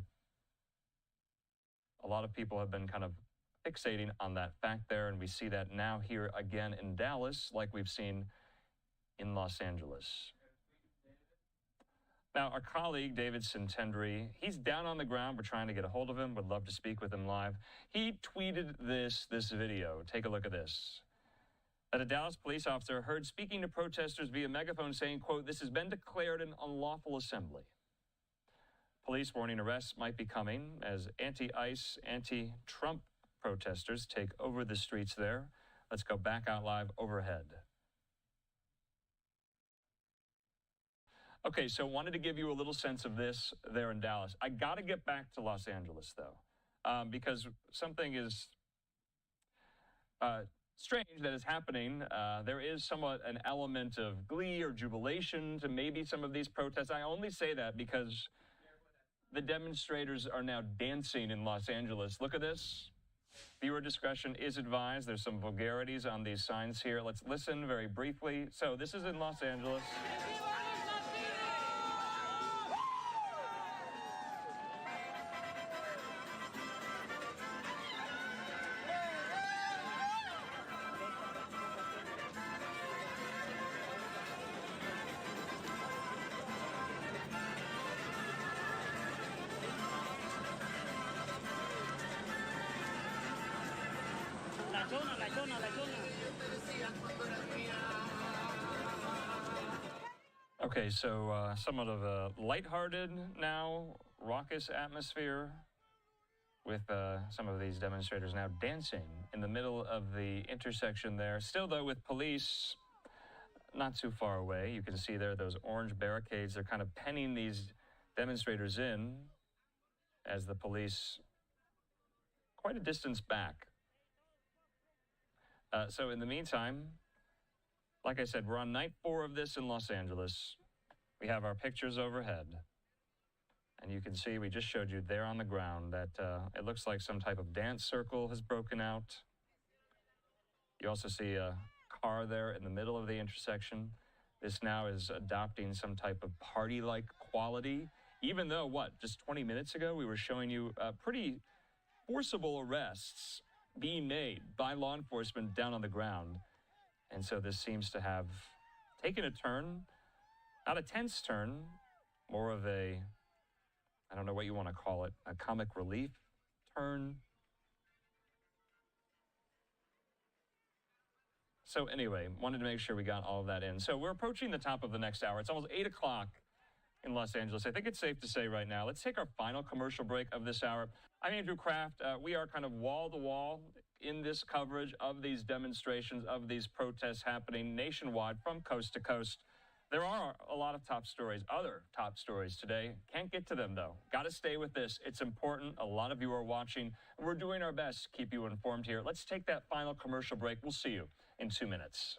A lot of people have been kind of fixating on that fact there, and we see that now here again in Dallas, like we've seen in Los Angeles. Now, our colleague, David Sintendry, he's down on the ground. We're trying to get a hold of him. Would love to speak with him live. He tweeted this video. Take a look at this. That a Dallas police officer heard speaking to protesters via megaphone saying, quote, "This has been declared an unlawful assembly." Police warning arrests might be coming as anti-ICE, anti-Trump protesters take over the streets there. Let's go back out live overhead. Okay, so wanted to give you a little sense of this there in Dallas. I got to get back to Los Angeles, though, because something is strange that is happening. There is somewhat an element of glee or jubilation to maybe some of these protests. I only say that because the demonstrators are now dancing in Los Angeles. Look at this. Viewer discretion is advised. There's some vulgarities on these signs here. Let's listen very briefly. So this is in Los Angeles. Okay, so somewhat of a lighthearted now, raucous atmosphere with some of these demonstrators now dancing in the middle of the intersection there. Still, though, with police not too far away. You can see there those orange barricades. They're kind of penning these demonstrators in as the police quite a distance back. So in the meantime, like I said, we're on night 4 of this in Los Angeles. We have our pictures overhead. And you can see, we just showed you there on the ground that it looks like some type of dance circle has broken out. You also see a car there in the middle of the intersection. This now is adopting some type of party-like quality, even though, just 20 minutes ago, we were showing you pretty forcible arrests being made by law enforcement down on the ground. And so this seems to have taken a turn, not a tense turn, more of a, I don't know what you want to call it, a comic relief turn. So anyway, wanted to make sure we got all of that in. So we're approaching the top of the next hour. It's almost 8 o'clock in Los Angeles. I think it's safe to say right now, let's take our final commercial break of this hour. I'm Andrew Kraft. We are kind of wall to wall in this coverage of these demonstrations, of these protests happening nationwide from coast to coast. There are a lot of top stories, other top stories today. Can't get to them, though. Got to stay with this. It's important. A lot of you are watching. We're doing our best to keep you informed here. Let's take that final commercial break. We'll see you in 2 minutes.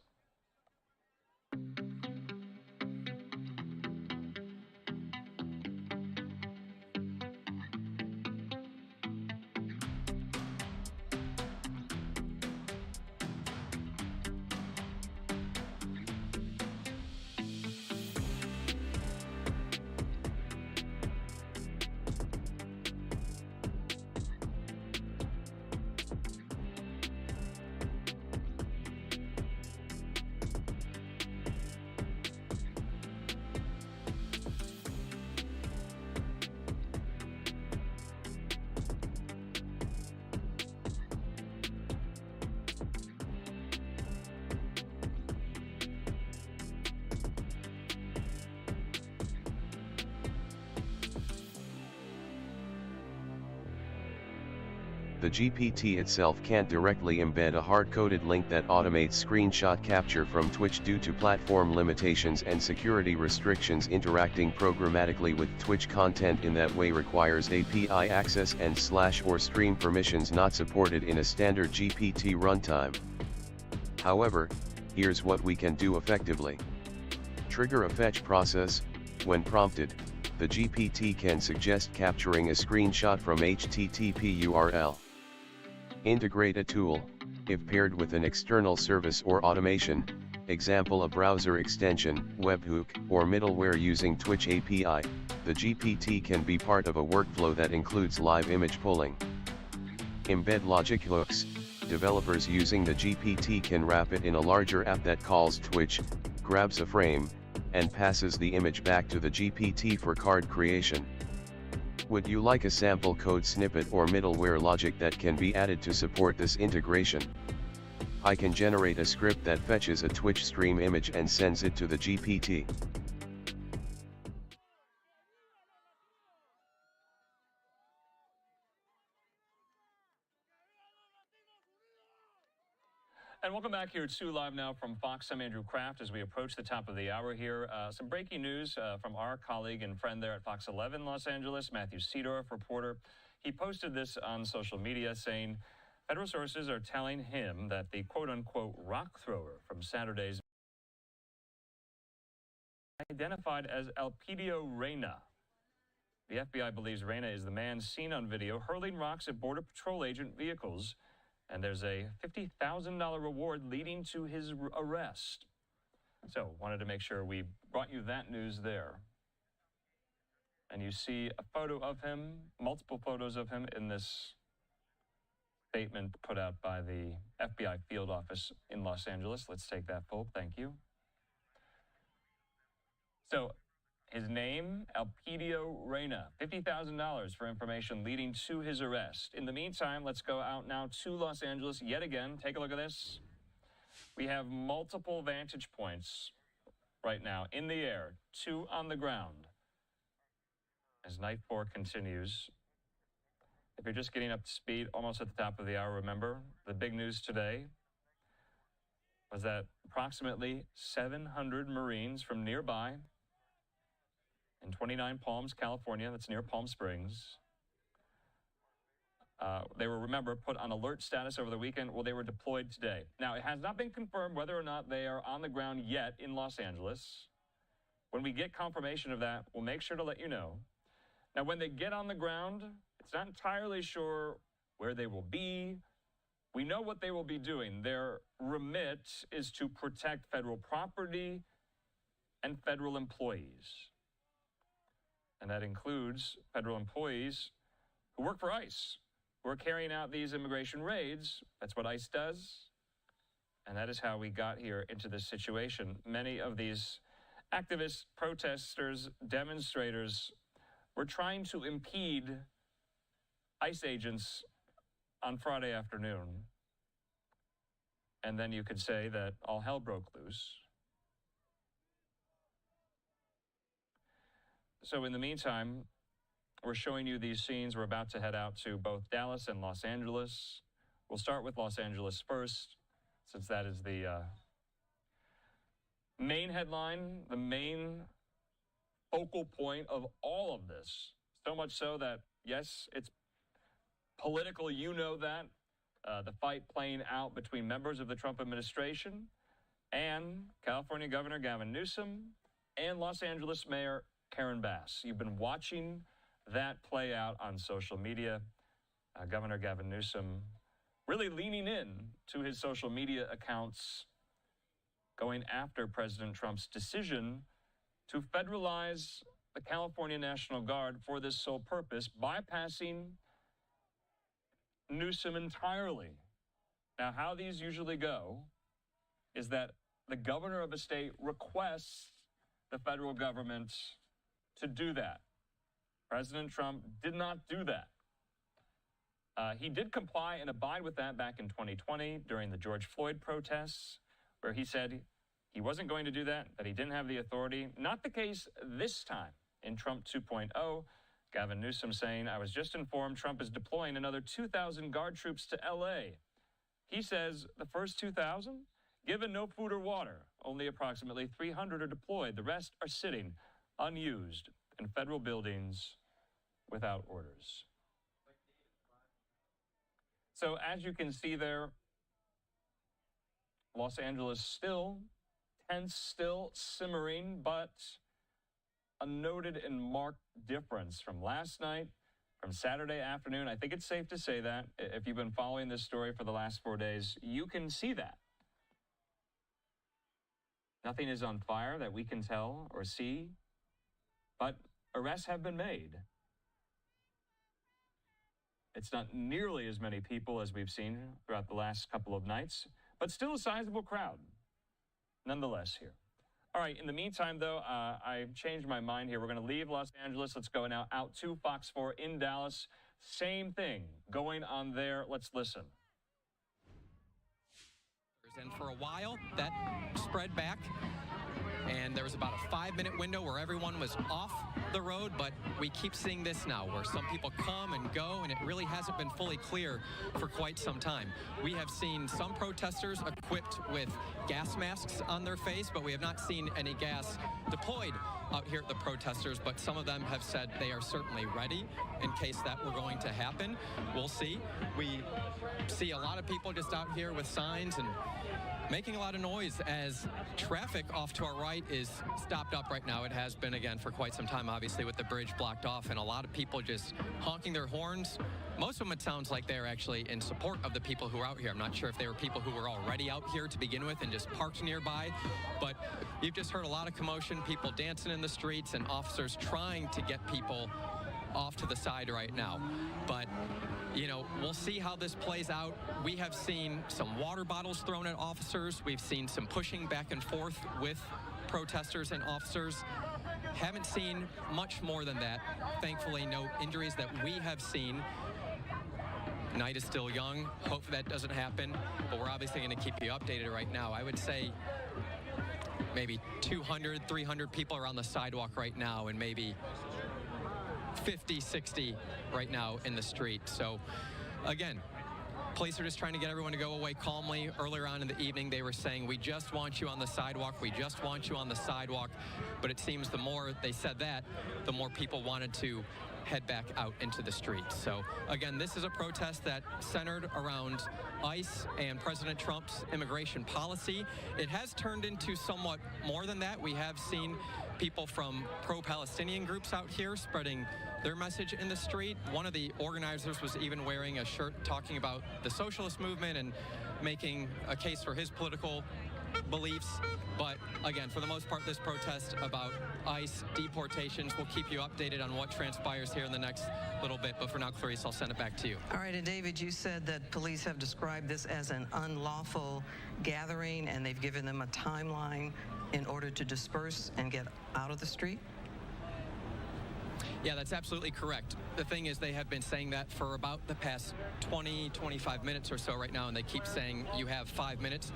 The GPT itself can't directly embed a hard-coded link that automates screenshot capture from Twitch due to platform limitations and security restrictions. Interacting programmatically with Twitch content in that way requires API access and /or stream permissions not supported in a standard GPT runtime. However, here's what we can do effectively. Trigger a fetch process, when prompted, The GPT can suggest capturing a screenshot from HTTP URL. Integrate a tool, if paired with an external service or automation, example a browser extension, webhook, or middleware using Twitch API, the GPT can be part of a workflow that includes live image pulling. Embed logic hooks. Developers using the GPT can wrap it in a larger app that calls Twitch, grabs a frame, and passes the image back to the GPT for card creation. Would you like a sample code snippet or middleware logic that can be added to support this integration? I can generate a script that fetches a Twitch stream image and sends it to the GPT. And welcome back here to Live Now from Fox. I'm Andrew Kraft as we approach the top of the hour here. Some breaking news from our colleague and friend there at Fox 11 Los Angeles, Matthew Seedorf, reporter. He posted this on social media saying federal sources are telling him that the quote-unquote rock thrower from Saturday's identified as Elpidio Reyna. The FBI believes Reyna is the man seen on video hurling rocks at Border Patrol agent vehicles, and there's a $50,000 reward leading to his arrest. So, wanted to make sure we brought you that news there. And you see a photo of him, multiple photos of him in this statement put out by the FBI field office in Los Angeles. Let's take that full, thank you. So, his name, Elpidio Reyna, $50,000 for information leading to his arrest. In the meantime, let's go out now to Los Angeles yet again. Take a look at this. We have multiple vantage points right now in the air, 2 on the ground. As Night 4 continues, if you're just getting up to speed, almost at the top of the hour, remember, the big news today was that approximately 700 Marines from nearby in 29 Palms, California, that's near Palm Springs. They were, remember, put on alert status over the weekend. Well, they were deployed today. Now, it has not been confirmed whether or not they are on the ground yet in Los Angeles. When we get confirmation of that, we'll make sure to let you know. Now, when they get on the ground, it's not entirely sure where they will be. We know what they will be doing. Their remit is to protect federal property and federal employees. And that includes federal employees who work for ICE, who are carrying out these immigration raids. That's what ICE does. And that is how we got here into this situation. Many of these activists, protesters, demonstrators were trying to impede ICE agents on Friday afternoon. And then you could say that all hell broke loose. So in the meantime, we're showing you these scenes. We're about to head out to both Dallas and Los Angeles. We'll start with Los Angeles first, since that is the main headline, the main focal point of all of this. So much so that, yes, it's political, you know that. The fight playing out between members of the Trump administration and California Governor Gavin Newsom and Los Angeles Mayor Karen Bass. You've been watching that play out on social media. Governor Gavin Newsom really leaning in to his social media accounts, going after President Trump's decision to federalize the California National Guard for this sole purpose, bypassing Newsom entirely. Now, how these usually go is that the governor of a state requests the federal government to do that. President Trump did not do that. He did comply and abide with that back in 2020 during the George Floyd protests, where he said he wasn't going to do that he didn't have the authority. Not the case this time in Trump 2.0. Gavin Newsom saying, I was just informed Trump is deploying another 2,000 guard troops to LA. He says the first 2,000 given no food or water. Only approximately 300 are deployed. The rest are sitting unused in federal buildings without orders. So as you can see there, Los Angeles still tense, still simmering, but a noted and marked difference from last night, from Saturday afternoon. I think it's safe to say that. If you've been following this story for the last 4 days, you can see that. Nothing is on fire that we can tell or see, but arrests have been made. It's not nearly as many people as we've seen throughout the last couple of nights, but still a sizable crowd, nonetheless, here. All right, in the meantime, though, I changed my mind here. We're going to leave Los Angeles. Let's go now out to Fox 4 in Dallas. Same thing going on there. Let's listen. And for a while, that spread back, and there was about a 5-minute window where everyone was off the road, but we keep seeing this now where some people come and go, and it really hasn't been fully clear for quite some time. We have seen some protesters equipped with gas masks on their face, but we have not seen any gas deployed out here at the protesters, but some of them have said they are certainly ready in case that were going to happen. We'll see. We see a lot of people just out here with signs and making a lot of noise as traffic off to our right is stopped up right now. It has been, again, for quite some time, obviously, with the bridge blocked off, and a lot of people just honking their horns. Most of them, it sounds like they're actually in support of the people who are out here. I'm not sure if they were people who were already out here to begin with and just parked nearby, but you've just heard a lot of commotion, people dancing in the streets, and officers trying to get people off to the side right now. But, you know, we'll see how this plays out. We have seen some water bottles thrown at officers. We've seen some pushing back and forth with protesters and officers. Haven't seen much more than that. Thankfully, no injuries that we have seen. Night is still young. Hope that doesn't happen, but we're obviously going to keep you updated right now. I would say maybe 200, 300 people are on the sidewalk right now, and maybe 50, 60 right now in the street. So again, police are just trying to get everyone to go away calmly. Earlier on in the evening, they were saying, we just want you on the sidewalk. We just want you on the sidewalk. But it seems the more they said that, the more people wanted to head back out into the streets. So again, this is a protest that centered around ICE and President Trump's immigration policy. It has turned into somewhat more than that. We have seen people from pro-Palestinian groups out here spreading their message in the street. One of the organizers was even wearing a shirt talking about the socialist movement and making a case for his political beliefs. But again, for the most part, this protest about ICE deportations. We'll keep you updated on what transpires here in the next little bit. But for now, Clarice, I'll send it back to you. All right, and David, you said that police have described this as an unlawful gathering, and they've given them a timeline in order to disperse and get out of the street? Yeah, that's absolutely correct. The thing is, they have been saying that for about the past 20, 25 minutes or so right now, and they keep saying you have 5 minutes.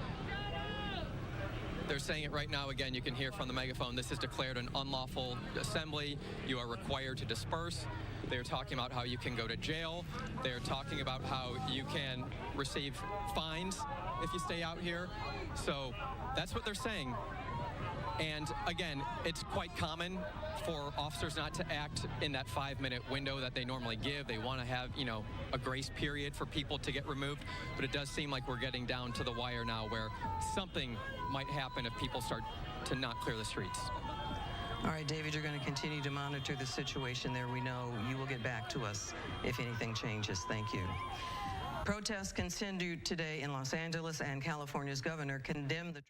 They're saying it right now. Again, you can hear from the megaphone, this is declared an unlawful assembly. You are required to disperse. They're talking about how you can go to jail. They're talking about how you can receive fines if you stay out here. So that's what they're saying. And again, it's quite common for officers not to act in that 5-minute window that they normally give. They want to have, you know, a grace period for people to get removed. But it does seem like we're getting down to the wire now where something might happen if people start to not clear the streets. All right, David, you're going to continue to monitor the situation there. We know you will get back to us if anything changes. Thank you. Protests continued today in Los Angeles, and California's governor condemned the...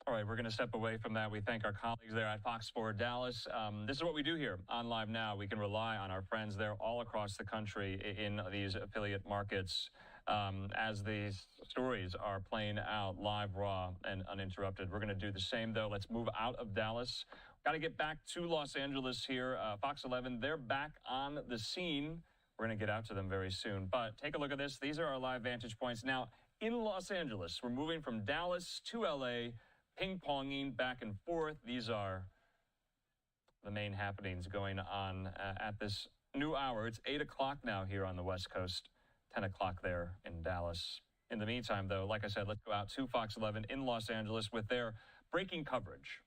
All right, we're going to step away from that. We thank our colleagues there at Fox 4 Dallas. This is what we do here on Live Now. We can rely on our friends there all across the country in these affiliate markets as these stories are playing out live, raw, and uninterrupted. We're going to do the same, though. Let's move out of Dallas. Got to get back to Los Angeles here. Fox 11, they're back on the scene. We're going to get out to them very soon. But take a look at this. These are our live vantage points. Now, in Los Angeles, we're moving from Dallas to L.A., ping-ponging back and forth. These are the main happenings going on at this new hour. It's 8 o'clock now here on the West Coast, 10 o'clock there in Dallas. In the meantime, though, like I said, let's go out to Fox 11 in Los Angeles with their breaking coverage.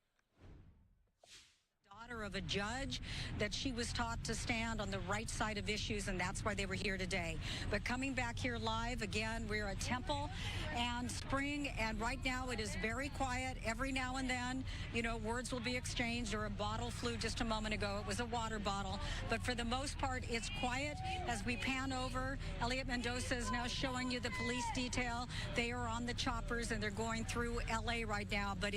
daughter of a judge, that she was taught to stand on the right side of issues, and that's why they were here today. But coming back here live, again, we're at Temple and Spring, and right now it is very quiet. Every now and then, you know, words will be exchanged, or a bottle flew just a moment ago. It was a water bottle. But for the most part, it's quiet. As we pan over, Elliot Mendoza is now showing you the police detail. They are on the choppers, and they're going through L.A. right now. But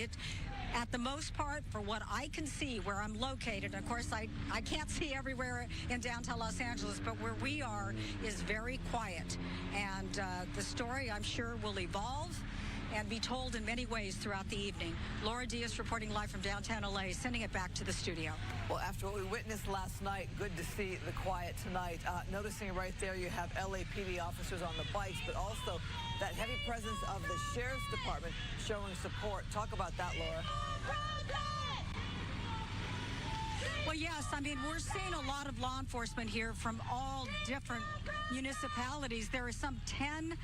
at the most part, for what I can see where I'm located, of course, I can't see everywhere in downtown Los Angeles, but where we are is very quiet. And the story, I'm sure, will evolve and be told in many ways throughout the evening. Laura Diaz reporting live from downtown LA, sending it back to the studio. Well, after what we witnessed last night, good to see the quiet tonight. Noticing right there, you have LAPD officers on the bikes, but also that heavy presence of the Sheriff's Department showing support. Talk about that, Laura. Well, yes, I mean, we're seeing a lot of law enforcement here from all different municipalities. There are some 10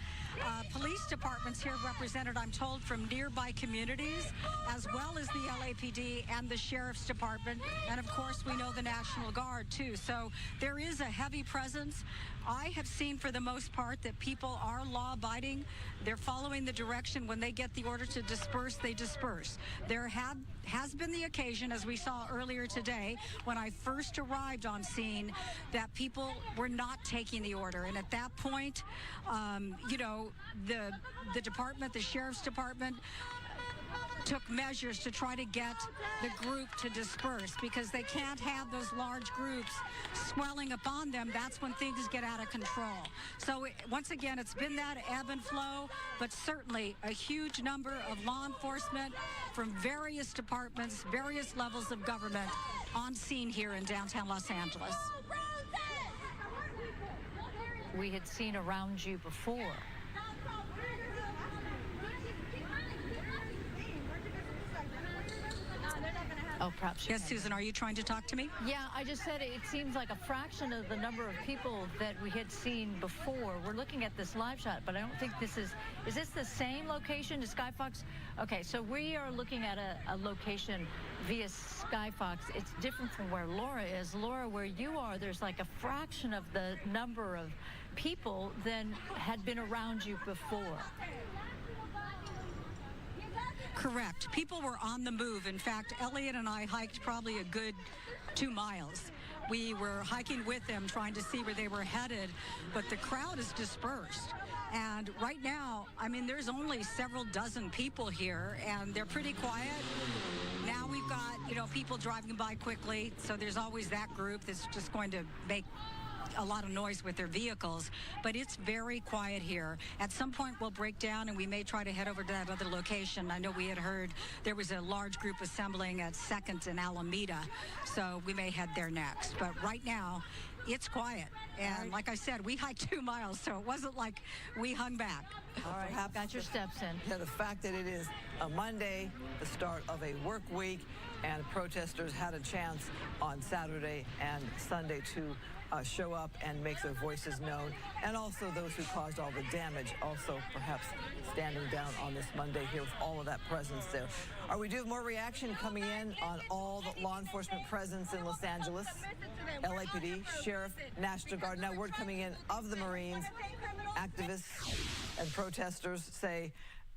police departments here represented, I'm told, from nearby communities, as well as the LAPD and the Sheriff's Department. And, of course, we know the National Guard, too. So there is a heavy presence. I have seen, for the most part, that people are law-abiding. They're following the direction. When they get the order to disperse, they disperse. There has been the occasion, as we saw earlier today, when I first arrived on scene, that people were not taking the order. And at that point, you know, the department, the Sheriff's Department, took measures to try to get the group to disperse, because they can't have those large groups swelling upon them. That's when things get out of control. So once again, it's been that ebb and flow, but certainly a huge number of law enforcement from various departments, various levels of government on scene here in downtown Los Angeles. We had seen around you before. Oh, perhaps. Yes, Susan, are you trying to talk to me? Yeah, I just said it seems like a fraction of the number of people that we had seen before. We're looking at this live shot, but I don't think this is this the same location to Skyfox? Okay, so we are looking at a location via Skyfox. It's different from where Laura is. Laura, where you are, there's like a fraction of the number of people than had been around you before. Correct. People were on the move. In fact, Elliot and I hiked probably a good 2 miles. We were hiking with them, trying to see where they were headed, but the crowd is dispersed. And right now, I mean, there's only several dozen people here, and they're pretty quiet. Now we've got, you know, people driving by quickly, so there's always that group that's just going to make a lot of noise with their vehicles, but it's very quiet here. At some point we'll break down and we may try to head over to that other location. I know we had heard there was a large group assembling at 2nd and Alameda, so we may head there next. But right now it's quiet, and like I said, we hiked 2 miles, so it wasn't like we hung back. All right, got your steps in. Yeah, the fact that it is a Monday, the start of a work week, and protesters had a chance on Saturday and Sunday to show up and make their voices known, and also those who caused all the damage also perhaps standing down on this Monday here with all of that presence there. Are we doing more reaction coming in on all the law enforcement presence in Los Angeles? LAPD, Sheriff, National Guard. Now word coming in of the Marines. Activists and protesters say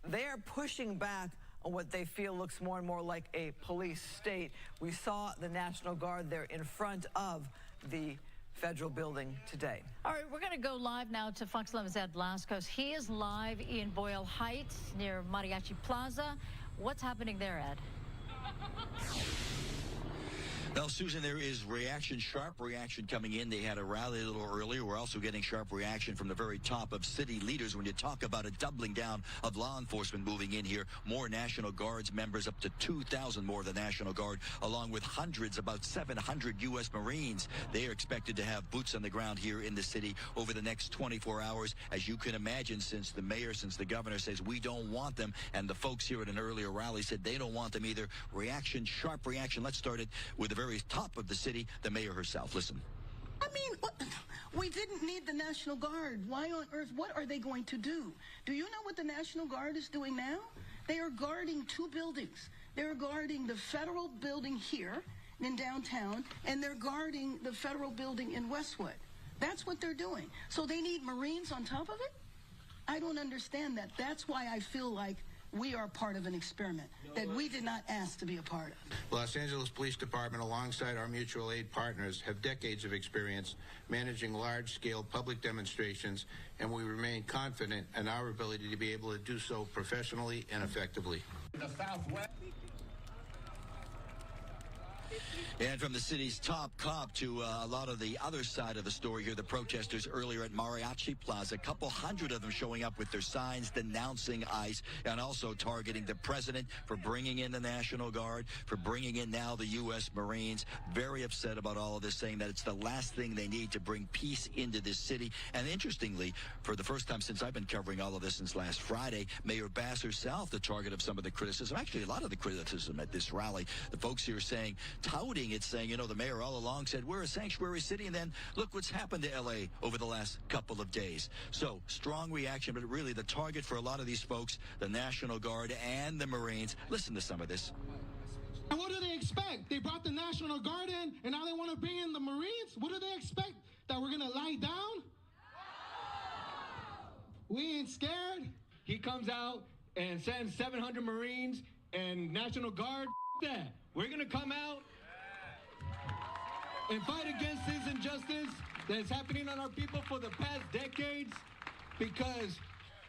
they are pushing back on what they feel looks more and more like a police state. We saw the National Guard there in front of the federal building today. All right, we're going to go live now to Fox 11's Ed Blascos. He is live in Boyle Heights near Mariachi Plaza. What's happening there, Ed? Well, Susan, there is reaction, sharp reaction coming in. They had a rally a little earlier. We're also getting sharp reaction from the very top of city leaders when you talk about a doubling down of law enforcement moving in here. More National Guards members, up to 2,000 more of the National Guard, along with hundreds, about 700 U.S. Marines. They are expected to have boots on the ground here in the city over the next 24 hours. As you can imagine, since the mayor, since the governor says we don't want them, and the folks here at an earlier rally said they don't want them either. Reaction, sharp reaction. Let's start it with the very top of the city, the mayor herself. Listen. I mean, we didn't need the National Guard. Why on earth? What are they going to do? Do you know what the National Guard is doing now? They are guarding 2 buildings. They're guarding the federal building here in downtown, and they're guarding the federal building in Westwood. That's what they're doing. So they need Marines on top of it? I don't understand that. That's why I feel like we are part of an experiment that we did not ask to be a part of. Los Angeles Police Department, alongside our mutual aid partners, have decades of experience managing large-scale public demonstrations, and we remain confident in our ability to be able to do so professionally and effectively. The Southwest. And from the city's top cop to a lot of the other side of the story here, the protesters earlier at Mariachi Plaza, a couple hundred of them showing up with their signs denouncing ICE and also targeting the president for bringing in the National Guard, for bringing in now the U.S. Marines. Very upset about all of this, saying that it's the last thing they need to bring peace into this city. And interestingly, for the first time since I've been covering all of this since last Friday, Mayor Bass herself, the target of some of the criticism, actually a lot of the criticism at this rally. The folks here saying, touting it, saying, you know, the mayor all along said we're a sanctuary city, and then look what's happened to L.A. over the last couple of days. So strong reaction, but really the target for a lot of these folks, the National Guard and the Marines. Listen to some of this. And what do they expect? They brought the National Guard in, and now they want to bring in the Marines? What do they expect? That we're going to lie down? We ain't scared. He comes out and sends 700 Marines and National Guard. That. We're going to come out and fight against this injustice that is happening on our people for the past decades, because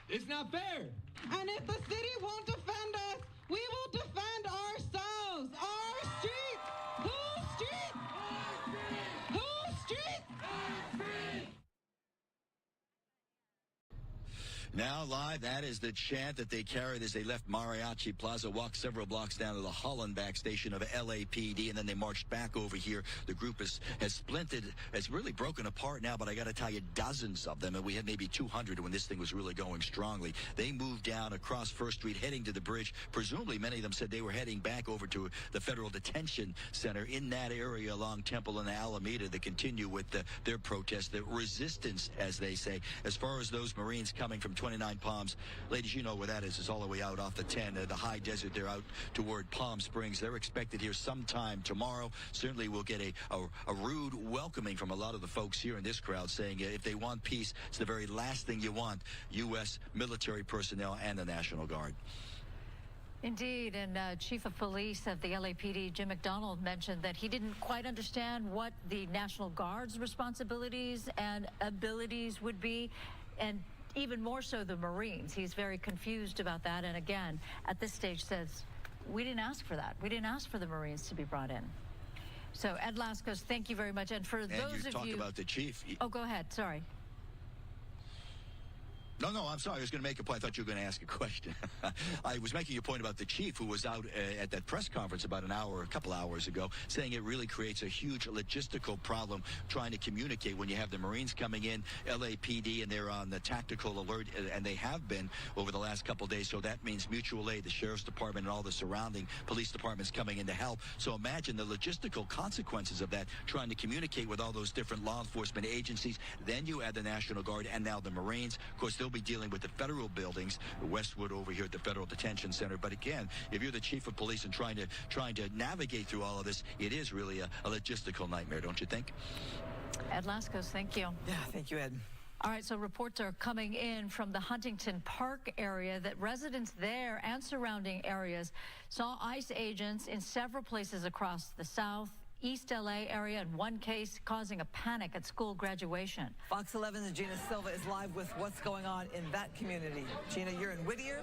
it's not fair. And if the city won't defend us, we will defend ourselves. Our streets. Whose streets? Whose streets? Now live, that is the chant that they carried as they left Mariachi Plaza, walked several blocks down to the Hollenbach station of LAPD, and then they marched back over here. The group has splintered, has really broken apart now, but I got to tell you, dozens of them, and we had maybe 200 when this thing was really going strongly. They moved down across First Street, heading to the bridge. Presumably, many of them said they were heading back over to the Federal Detention Center in that area along Temple and Alameda to continue with their protest, the resistance, as they say. As far as those Marines coming from 29 Palms, ladies, you know where that is. It's all the way out off the 10, the high desert. They're out toward Palm Springs. They're expected here sometime tomorrow. Certainly we'll get a rude welcoming from a lot of the folks here in this crowd, saying if they want peace, it's the very last thing you want, U.S. military personnel and the National Guard. Indeed, and Chief of Police of the LAPD, Jim McDonald, mentioned that he didn't quite understand what the National Guard's responsibilities and abilities would be, and even more so the Marines. He's very confused about that, and again, at this stage says, we didn't ask for that. We didn't ask for the Marines to be brought in. So, Ed Laskos, thank you very much. And for those of you... And you talk about the chief. Oh, go ahead. Sorry. No, I'm sorry. I was going to make a point. I thought you were going to ask a question. I was making a point about the chief who was out at that press conference about a couple hours ago, saying it really creates a huge logistical problem trying to communicate when you have the Marines coming in, LAPD, and they're on the tactical alert, and they have been over the last couple of days. So that means mutual aid, the Sheriff's Department, and all the surrounding police departments coming in to help. So imagine the logistical consequences of that, trying to communicate with all those different law enforcement agencies. Then you add the National Guard and now the Marines. Of course, they'll be dealing with the federal buildings, Westwood over here at the Federal Detention Center. But again, if you're the chief of police and trying to navigate through all of this, it is really a logistical nightmare, don't you think? Ed Laskos, thank you. Yeah, thank you, Ed. All right, so reports are coming in from the Huntington Park area that residents there and surrounding areas saw ICE agents in several places across the South, East LA area, in one case causing a panic at school graduation. Fox 11's Gina Silva is live with what's going on in that community. Gina, you're in Whittier?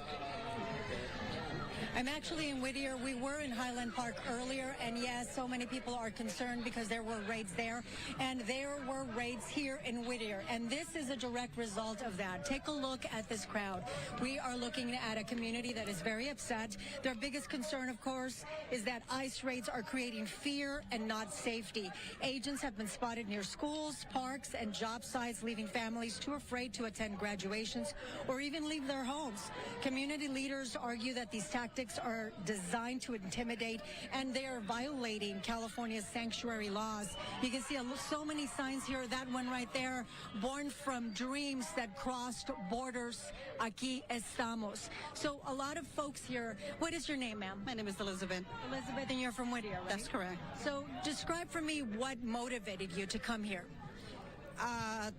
I'm actually in Whittier. We were in Highland Park earlier, and yes, so many people are concerned because there were raids there, and there were raids here in Whittier, and this is a direct result of that. Take a look at this crowd. We are looking at a community that is very upset. Their biggest concern, of course, is that ICE raids are creating fear and not safety. Agents have been spotted near schools, parks, and job sites, leaving families too afraid to attend graduations or even leave their homes. Community leaders argue that these tactics tactics are designed to intimidate, and they are violating California's sanctuary laws. You can see so many signs here. That one right there, born from dreams that crossed borders. Aquí estamos. So a lot of folks here. What is your name, ma'am? My name is Elizabeth. Elizabeth, and you're from Whittier, right? That's correct. So describe for me what motivated you to come here.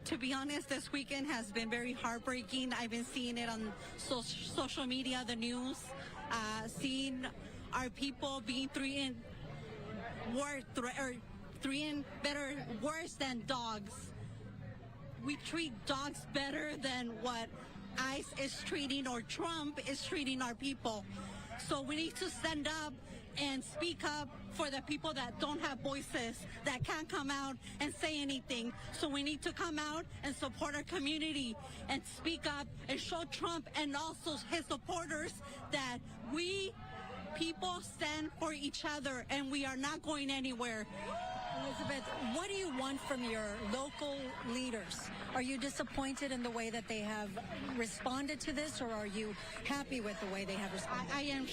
To be honest, this weekend has been very heartbreaking. I've been seeing it on social media, the news, seeing our people being treated worse than dogs. We treat dogs better than what ICE is treating or Trump is treating our people. So we need to stand up and speak up for the people that don't have voices, that can't come out and say anything. So we need to come out and support our community and speak up and show Trump and also his supporters that we people stand for each other and we are not going anywhere. Elizabeth, what do you want from your local leaders? Are you disappointed in the way that they have responded to this, or are you happy with the way they have responded? I am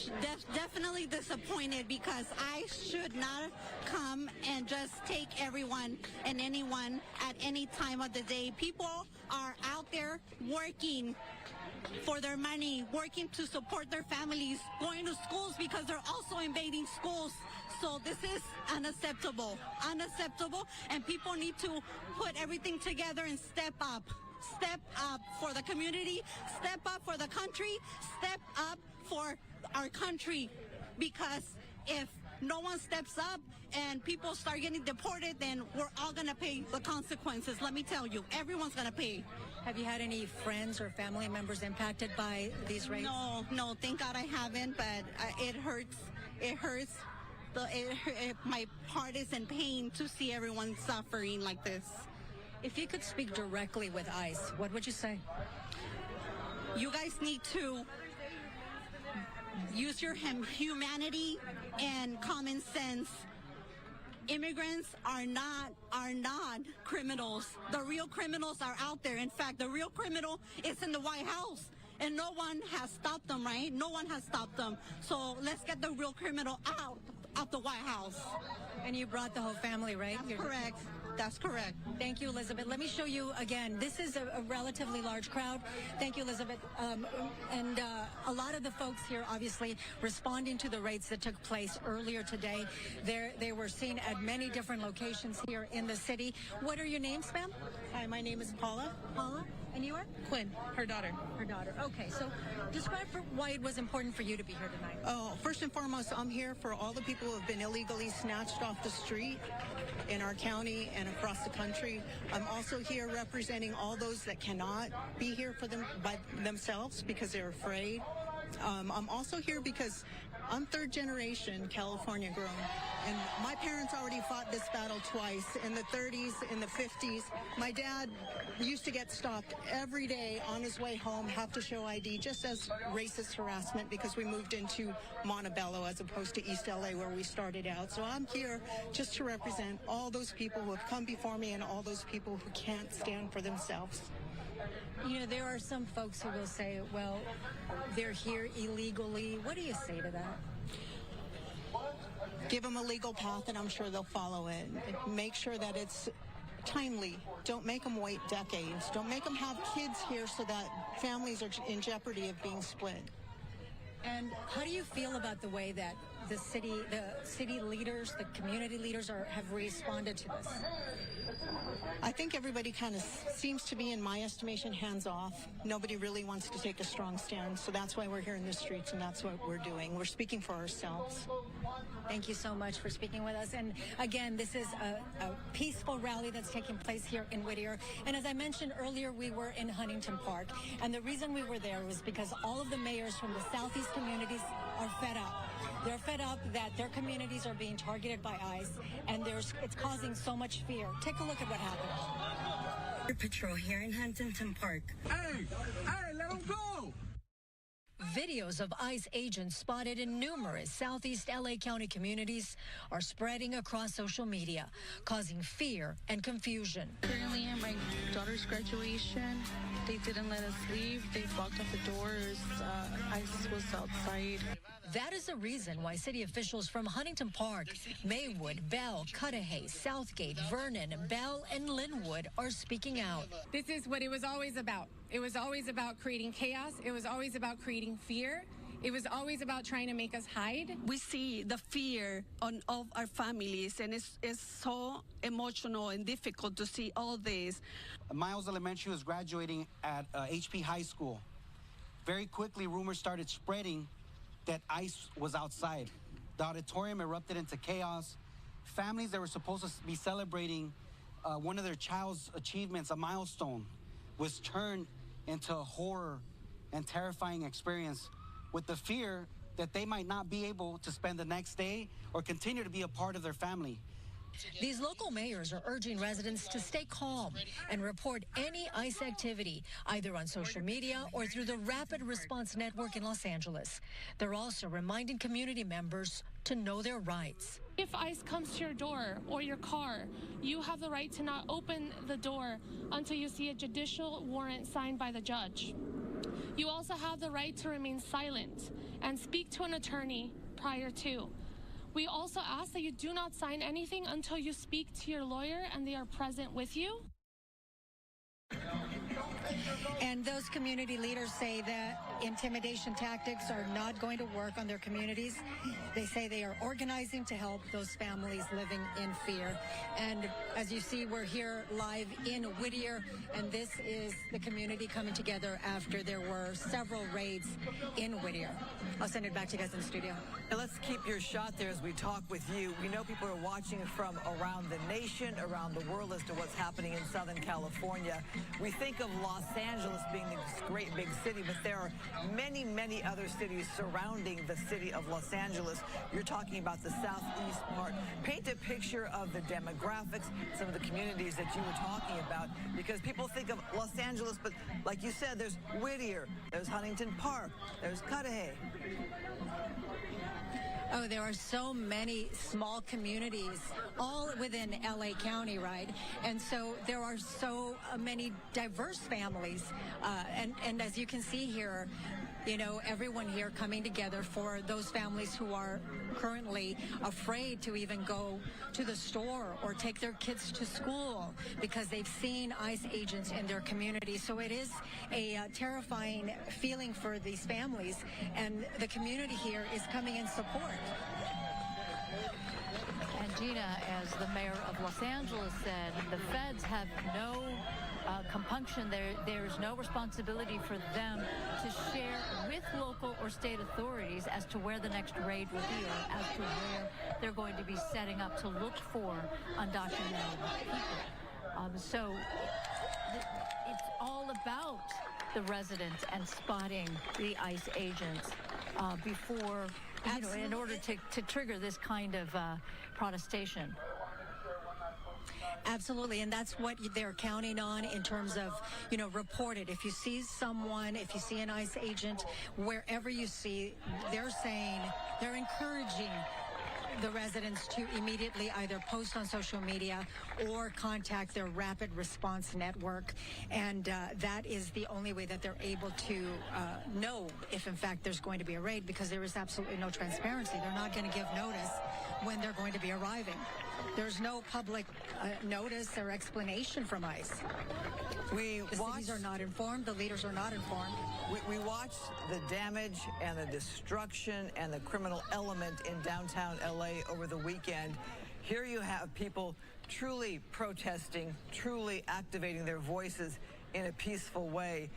definitely disappointed because I should not come and just take everyone and anyone at any time of the day. People are out there working for their money, working to support their families, going to schools because they're also invading schools. So this is unacceptable, and people need to put everything together and step up for the community, step up for the country, step up for our country, because if no one steps up and people start getting deported, then we're all going to pay the consequences. Let me tell you, everyone's going to pay. Have you had any friends or family members impacted by these raids? No, thank God I haven't, but it hurts. It hurts. My heart is in pain to see everyone suffering like this. If you could speak directly with ICE, what would you say? You guys need to use your humanity and common sense. Immigrants are not criminals. The real criminals are out there. In fact, the real criminal is in the White House. And no one has stopped them, right? No one has stopped them. So let's get the real criminal out the White House. And you brought the whole family, right? That's correct. That's correct. Thank you, Elizabeth. Let me show you again. This is a relatively large crowd. Thank you, Elizabeth. And a lot of the folks here, obviously, responding to the raids that took place earlier today. They were seen at many different locations here in the city. What are your names, ma'am? Hi, my name is Paula. Paula? And you are? Quinn, her daughter. Her daughter. Okay, so describe why it was important for you to be here tonight. Oh, first and foremost, I'm here for all the people who have been illegally snatched off the street in our county and across the country. I'm also here representing all those that cannot be here for them by themselves because they're afraid. I'm also here because I'm third generation California grown, and my parents already fought this battle twice, in the 30s, in the 50s. My dad used to get stopped every day on his way home, have to show ID, just as racist harassment, because we moved into Montebello as opposed to East LA where we started out. So I'm here just to represent all those people who have come before me and all those people who can't stand for themselves. You know, there are some folks who will say, well, they're here illegally. What do you say to that? Give them a legal path, and I'm sure they'll follow it. Make sure that it's timely. Don't make them wait decades. Don't make them have kids here so that families are in jeopardy of being split. And how do you feel about the way that the city leaders, the community leaders have responded to this? I think everybody kind of seems to be, in my estimation, hands off. Nobody really wants to take a strong stand. So that's why we're here in the streets, and that's what we're doing. We're speaking for ourselves. Thank you so much for speaking with us. And again, this is a peaceful rally that's taking place here in Whittier. And as I mentioned earlier, we were in Huntington Park. And the reason we were there was because all of the mayors from the Southeast communities are fed up. They're fed up that their communities are being targeted by ICE, and it's causing so much fear. Take a look at what happened. Patrol here in Huntington Park. Hey, let them go! Videos of ICE agents spotted in numerous Southeast LA County communities are spreading across social media, causing fear and confusion. Currently at my daughter's graduation, they didn't let us leave. They blocked off the doors. ICE was outside. That is the reason why city officials from Huntington Park, Maywood, Bell, Cudahy, Southgate, Vernon, Bell, and Linwood are speaking out. This is what it was always about. It was always about creating chaos. It was always about creating fear. It was always about trying to make us hide. We see the fear of our families, and it's so emotional and difficult to see all this. Miles Elementary was graduating at HP High School. Very quickly, rumors started spreading that ICE was outside. The auditorium erupted into chaos. Families that were supposed to be celebrating one of their child's achievements, a milestone, was turned into a horror and terrifying experience, with the fear that they might not be able to spend the next day or continue to be a part of their family. These local mayors are urging residents to stay calm and report any ICE activity, either on social media or through the Rapid Response Network in Los Angeles. They're also reminding community members to know their rights. If ICE comes to your door or your car, you have the right to not open the door until you see a judicial warrant signed by the judge. You also have the right to remain silent and speak to an attorney prior to. We also ask that you do not sign anything until you speak to your lawyer and they are present with you. And those community leaders say that intimidation tactics are not going to work on their communities. They say they are organizing to help those families living in fear. And as you see, we're here live in Whittier, and this is the community coming together after there were several raids in Whittier. I'll send it back to you guys in the studio. And let's keep your shot there as we talk with you. We know people are watching from around the nation, around the world, as to what's happening in Southern California. We think of Los Angeles being this great big city, but there are many, many other cities surrounding the city of Los Angeles. You're talking about the southeast part. Paint a picture of the demographics, some of the communities that you were talking about, because people think of Los Angeles, but like you said, there's Whittier, there's Huntington Park, there's Cudahy. Oh, there are so many small communities, all within LA County, right? And so there are so many diverse families. And as you can see here, you know, everyone here coming together for those families who are currently afraid to even go to the store or take their kids to school because they've seen ICE agents in their community. So it is a terrifying feeling for these families, and the community here is coming in support. And Gina, as the mayor of Los Angeles said, the feds have no compunction. There is no responsibility for them to share with local or state authorities as to where the next raid will be or as to where they're going to be setting up to look for undocumented people. So it's all about the residents and spotting the ICE agents before, you know, in order to trigger this kind of protestation. Absolutely, and that's what they're counting on in terms of, you know, report it. If you see someone, if you see an ICE agent, wherever you see, they're saying, they're encouraging the residents to immediately either post on social media or contact their rapid response network. And that is the only way that they're able to know if, in fact, there's going to be a raid, because there is absolutely no transparency. They're not going to give notice when they're going to be arriving. There's no public notice or explanation from ICE. The cities are not informed. The leaders are not informed. We watched the damage and the destruction and the criminal element in downtown LA over the weekend. Here you have people truly protesting, truly activating their voices in a peaceful way.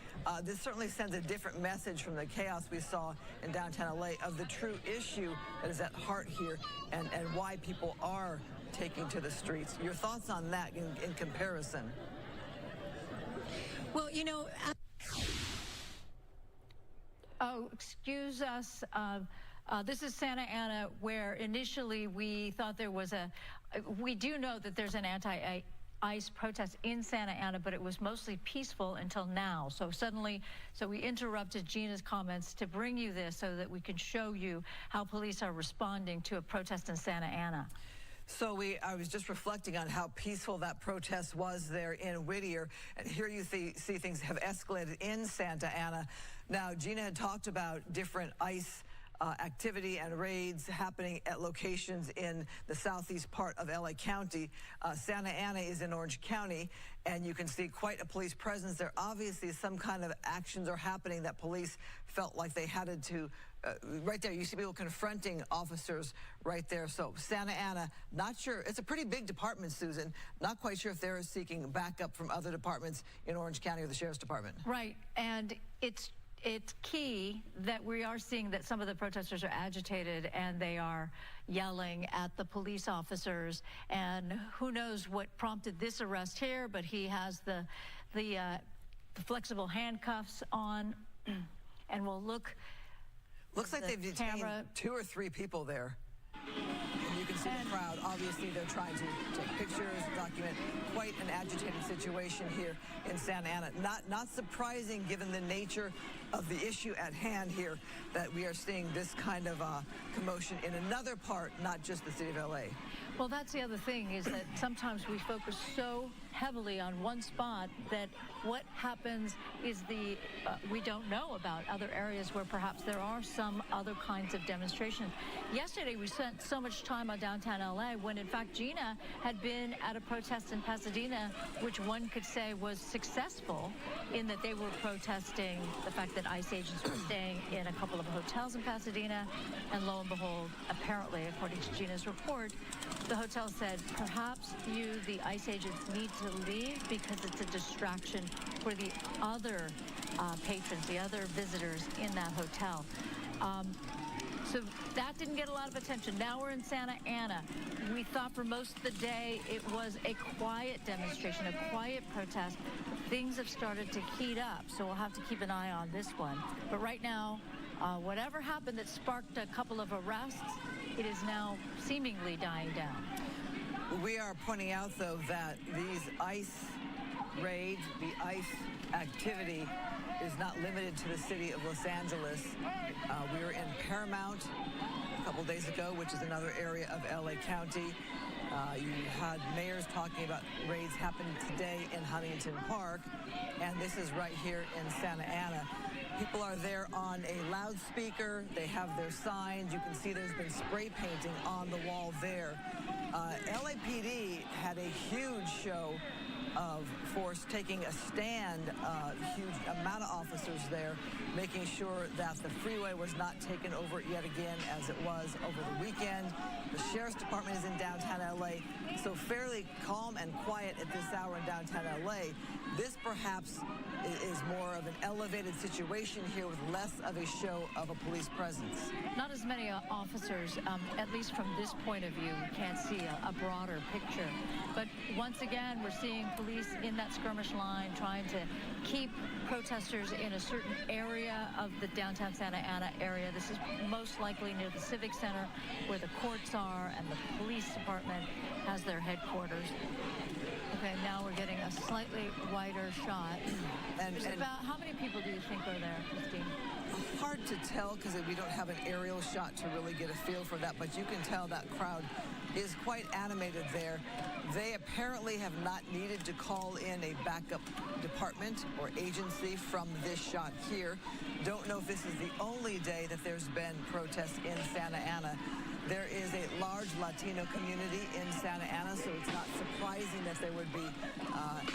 This certainly sends a different message from the chaos we saw in downtown LA of the true issue that is at heart here and why people are taking to the streets. Your thoughts on that in comparison? Well, you know... Oh, excuse us. This is Santa Ana, where initially we thought there was we do know that there's an anti-ICE protest in Santa Ana, but it was mostly peaceful until now. So we interrupted Gina's comments to bring you this so that we can show you how police are responding to a protest in Santa Ana. So I was just reflecting on how peaceful that protest was there in Whittier, and here you see things have escalated in Santa Ana. Now, Gina had talked about different ICE activity and raids happening at locations in the southeast part of LA County. Santa Ana is in Orange County, and you can see quite a police presence there. Obviously, some kind of actions are happening that police felt like they had to. Right there, you see people confronting officers right there. So Santa Ana, not sure. It's a pretty big department, Susan. Not quite sure if they're seeking backup from other departments in Orange County or the Sheriff's Department. Right, and it's key that we are seeing that some of the protesters are agitated and they are yelling at the police officers. And who knows what prompted this arrest here, but he has the flexible handcuffs on, and we'll look. Looks like they've detained 2 or 3 people there. And you can see the crowd. Obviously, they're trying to take pictures, document quite an agitated situation here in Santa Ana. Not surprising, given the nature of the issue at hand here, that we are seeing this kind of commotion in another part, not just the city of LA. Well, that's the other thing, is that sometimes we focus so heavily on one spot that what happens is we don't know about other areas where perhaps there are some other kinds of demonstrations. Yesterday, we spent so much time on downtown LA when, in fact, Gina had been at a protest in Pasadena, which one could say was successful in that they were protesting the fact that ICE agents were staying in a couple of hotels in Pasadena. And lo and behold, apparently, according to Gina's report, the hotel said, perhaps the ICE agents need to leave because it's a distraction for the other patrons, the other visitors in that hotel. So that didn't get a lot of attention. Now we're in Santa Ana. We thought for most of the day it was a quiet demonstration, a quiet protest. Things have started to heat up, so we'll have to keep an eye on this one. But right now, whatever happened that sparked a couple of arrests, it is now seemingly dying down. We are pointing out, though, that these ICE raids, the ICE activity is not limited to the city of Los Angeles. We were in Paramount a couple days ago, which is another area of LA County. You had mayors talking about raids happening today in Huntington Park, and this is right here in Santa Ana. People are there on a loudspeaker. They have their signs. You can see there's been spray painting on the wall there. LAPD had a huge show of force taking a stand, huge amount of officers there, making sure that the freeway was not taken over yet again as it was over the weekend. The Sheriff's Department is in downtown LA, so fairly calm and quiet at this hour in downtown LA. This perhaps is more of an elevated situation here with less of a show of a police presence. Not as many officers, at least from this point of view. We can't see a broader picture. But once again, we're seeing police in that skirmish line trying to keep protesters in a certain area of the downtown Santa Ana area. This is most likely near the Civic Center where the courts are and the police department has their headquarters. Okay, now we're getting a slightly wider shot. And about how many people do you think are there, Christine? Hard to tell because we don't have an aerial shot to really get a feel for that, but you can tell that crowd is quite animated there. They apparently have not needed to call in a backup department or agency from this shot here. Don't know if this is the only day that there's been protests in Santa Ana. There is a large Latino community in Santa Ana, so it's not surprising that there would be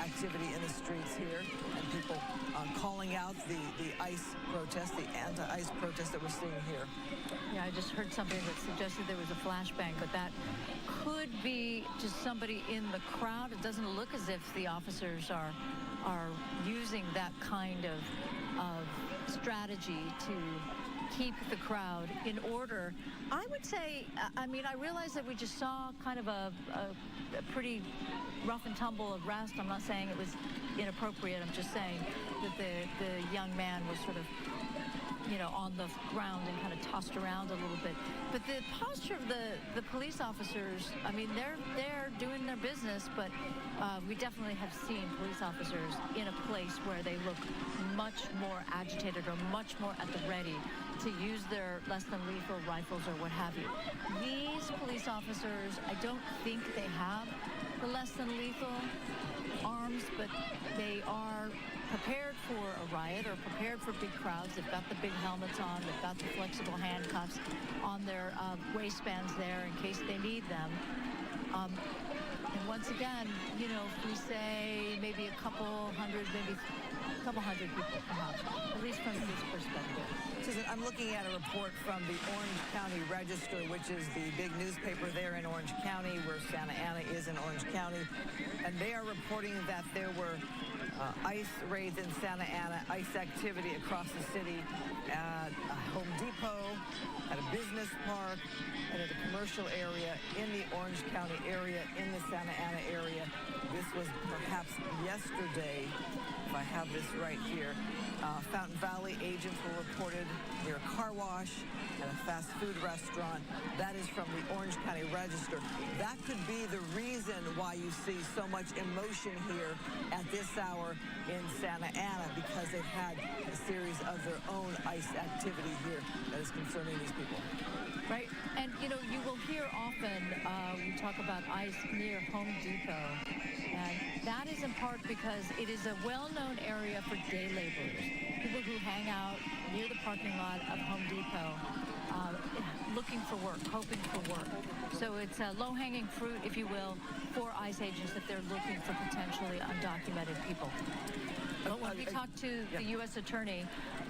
activity in the streets here and people calling out the ICE protest, the anti-ICE protest that we're seeing here. Yeah, I just heard something that suggested there was a flashbang, but that could be just somebody in the crowd. It doesn't look as if the officers are using that kind of strategy to keep the crowd in order. I would say, I mean, I realize that we just saw kind of a pretty rough and tumble arrest. I'm not saying it was inappropriate. I'm just saying that the young man was sort of, you know, on the ground and kind of tossed around a little bit. But the posture of the police officers, I mean, they're doing their business, but we definitely have seen police officers in a place where they look much more agitated or much more at the ready to use their less than lethal rifles or what have you. These police officers, I don't think they have the less than lethal arms, but they are prepared for a riot or prepared for big crowds. They've got the big helmets on. They've got the flexible handcuffs on their waistbands there in case they need them. And once again, you know, if we say maybe a couple hundred, maybe a couple hundred people come out, at least from this perspective. Susan, I'm looking at a report from the Orange County Register, which is the big newspaper there in Orange County, where Santa Ana is in Orange County. And they are reporting that there were ICE raids in Santa Ana, ICE activity across the city at a Home Depot, at a business park, and at a commercial area in the Orange County area, in the Santa Ana area. This was perhaps yesterday, if I have this right here. Fountain Valley agents were reported near a car wash and a fast food restaurant. That is from the Orange County Register. That could be the reason why you see so much emotion here at this hour in Santa Ana, because they've had a series of their own ICE activity here that is concerning these people. Right, and you know, you will hear often we talk about ICE near Home Depot, and that is in part because it is a well-known area for day laborers, people who hang out near the parking lot of Home Depot, looking for work, hoping for work. So it's a low-hanging fruit, if you will, for ICE agents if they're looking for potentially undocumented people. But when we talked to the U.S. Attorney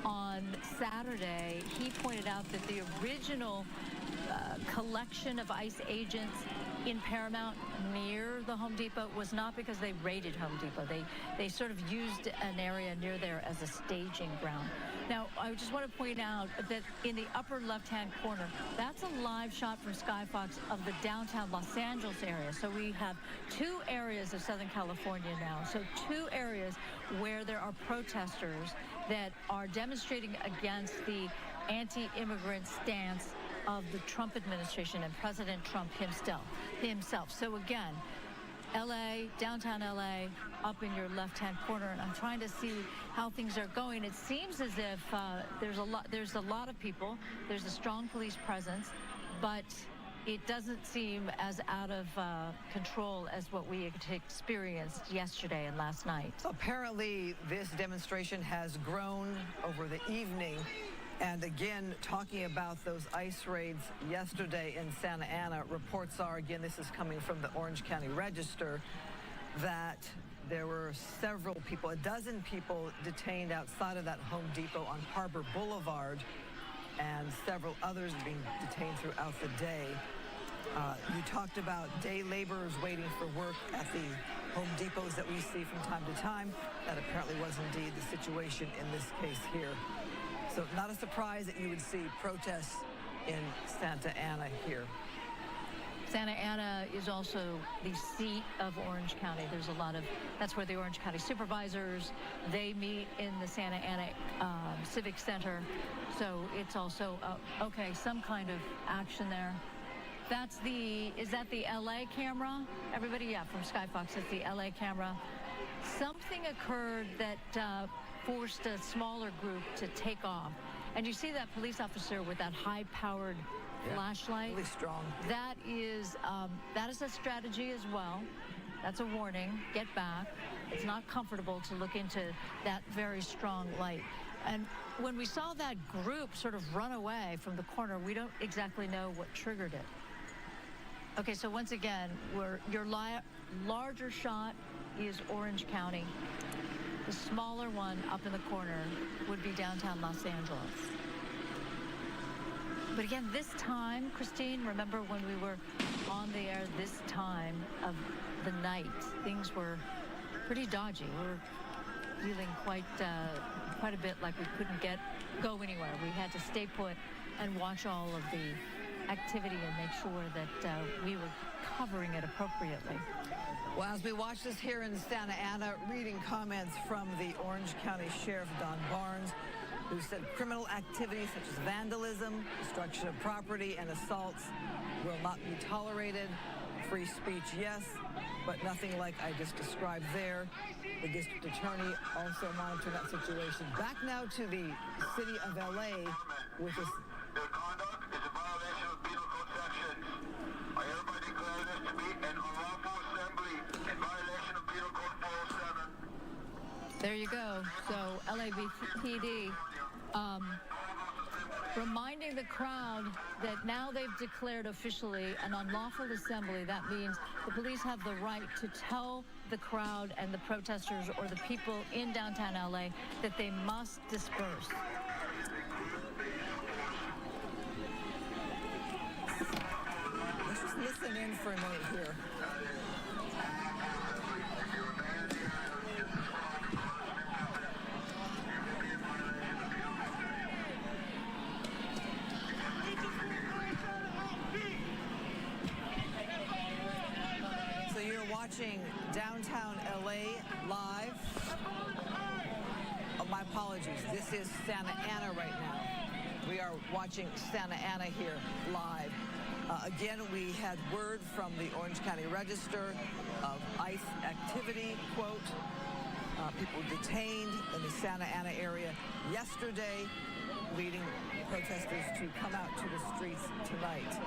on Saturday, he pointed out that the original collection of ICE agents in Paramount near the Home Depot was not because they raided Home Depot. They sort of used an area near there as a staging ground. Now, I just want to point out that in the upper left-hand corner, that's a live shot from Skyfox of the downtown Los Angeles area. So we have two areas of Southern California now. So two areas where there are protesters that are demonstrating against the anti-immigrant stance of the Trump administration and President Trump himself. So again, LA, downtown LA, up in your left-hand corner, and I'm trying to see how things are going. It seems as if there's a lot of people, there's a strong police presence, but it doesn't seem as out of control as what we experienced yesterday and last night. Apparently, this demonstration has grown over the evening. And again, talking about those ICE raids yesterday in Santa Ana, reports are, again, this is coming from the Orange County Register, that there were several people, a dozen people detained outside of that Home Depot on Harbor Boulevard, and several others being detained throughout the day. You talked about day laborers waiting for work at the Home Depots that we see from time to time. That apparently was indeed the situation in this case here. So not a surprise that you would see protests in Santa Ana here. Santa Ana is also the seat of Orange County. There's a lot of, that's where the Orange County supervisors, they meet in the Santa Ana Civic Center. So it's also, okay, some kind of action there. That's is that the LA camera? Everybody, yeah, from Skyfox, it's the LA camera. Something occurred that forced a smaller group to take off. And you see that police officer with that high-powered flashlight? Really strong. That is a strategy as well. That's a warning. Get back. It's not comfortable to look into that very strong light. And when we saw that group sort of run away from the corner, we don't exactly know what triggered it. Okay, so once again, your larger shot is Orange County. The smaller one up in the corner would be downtown Los Angeles. But again, this time, Christine, remember when we were on the air this time of the night, things were pretty dodgy. We were feeling quite a bit like we couldn't go anywhere. We had to stay put and watch all of the activity and make sure that we were covering it appropriately. Well, as we watch this here in Santa Ana, reading comments from the Orange County Sheriff Don Barnes, who said criminal activities such as vandalism, destruction of property, and assaults will not be tolerated. Free speech, yes, but nothing like I just described there. The district attorney also monitoring that situation. Back now to the city of LA with this. Their conduct is a violation of penal code sections. I hereby declare this to be an unlawful assembly in violation of penal code 407. There you go. LAPD, reminding the crowd that now they've declared officially an unlawful assembly. That means the police have the right to tell the crowd and the protesters or the people in downtown LA that they must disperse. Let's just listen in for a minute here. So you're watching downtown LA live. Oh, my apologies. This is Santa Ana right now. We are watching Santa Ana here live. Again, we had word from the Orange County Register of ICE activity, quote, people detained in the Santa Ana area yesterday, leading protesters to come out to the streets tonight.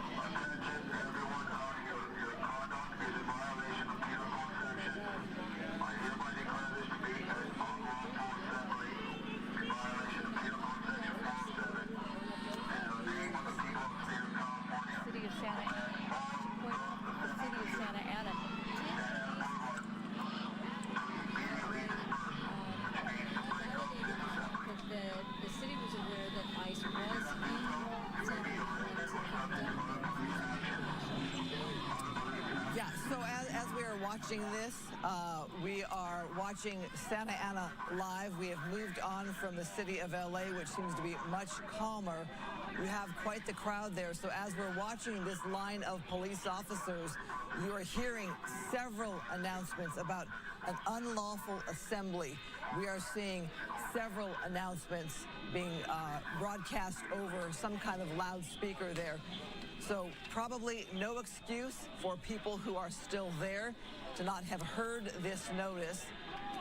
Watching this, we are watching Santa Ana live. We have moved on from the city of LA, which seems to be much calmer. We have quite the crowd there. So as we're watching this line of police officers, you are hearing several announcements about an unlawful assembly. We are seeing several announcements being broadcast over some kind of loudspeaker there. So probably no excuse for people who are still there to not have heard this notice.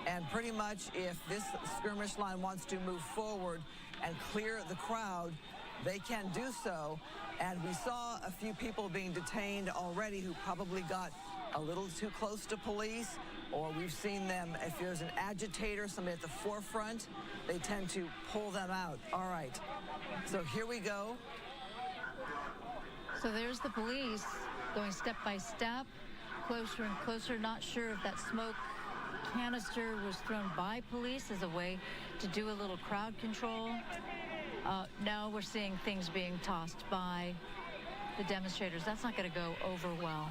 And pretty much if this skirmish line wants to move forward and clear the crowd, they can do so. And we saw a few people being detained already who probably got a little too close to police, or we've seen them, if there's an agitator, somebody at the forefront, they tend to pull them out. All right, so here we go. So there's the police going step by step, closer and closer. Not sure if that smoke canister was thrown by police as a way to do a little crowd control. Now we're seeing things being tossed by the demonstrators. That's not going to go over well.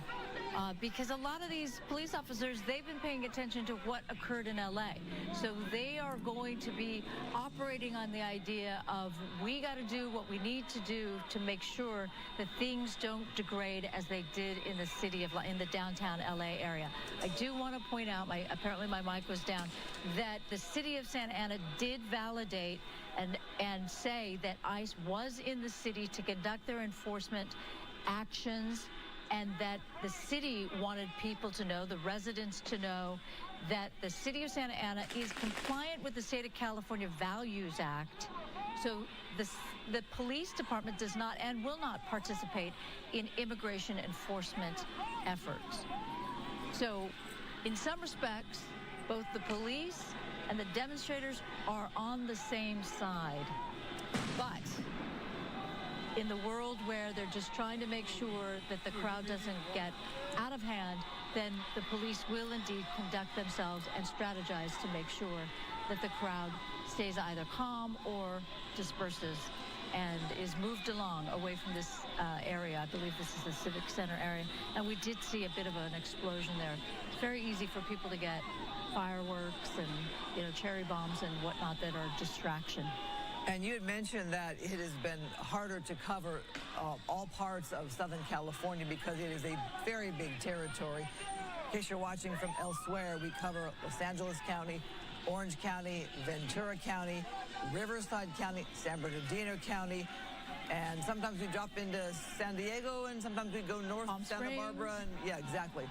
Because a lot of these police officers, they've been paying attention to what occurred in LA. So they are going to be operating on the idea of, we got to do what we need to do to make sure that things don't degrade as they did in the city of, in the downtown LA area. I do want to point out, apparently my mic was down, that the city of Santa Ana did validate and say that ICE was in the city to conduct their enforcement actions, and that the city wanted people to know, the residents to know, that the city of Santa Ana is compliant with the State of California Values Act. So the police department does not and will not participate in immigration enforcement efforts. So in some respects, both the police and the demonstrators are on the same side. But in the world where they're just trying to make sure that the crowd doesn't get out of hand, then the police will indeed conduct themselves and strategize to make sure that the crowd stays either calm or disperses and is moved along away from this area. I believe this is the Civic Center area. And we did see a bit of an explosion there. It's very easy for people to get fireworks and, cherry bombs and whatnot that are distraction. And you had mentioned that it has been harder to cover all parts of Southern California because it is a very big territory. In case you're watching from elsewhere, we cover Los Angeles County, Orange County, Ventura County, Riverside County, San Bernardino County, and sometimes we drop into San Diego, and sometimes we go north to Santa Barbara. And yeah, exactly.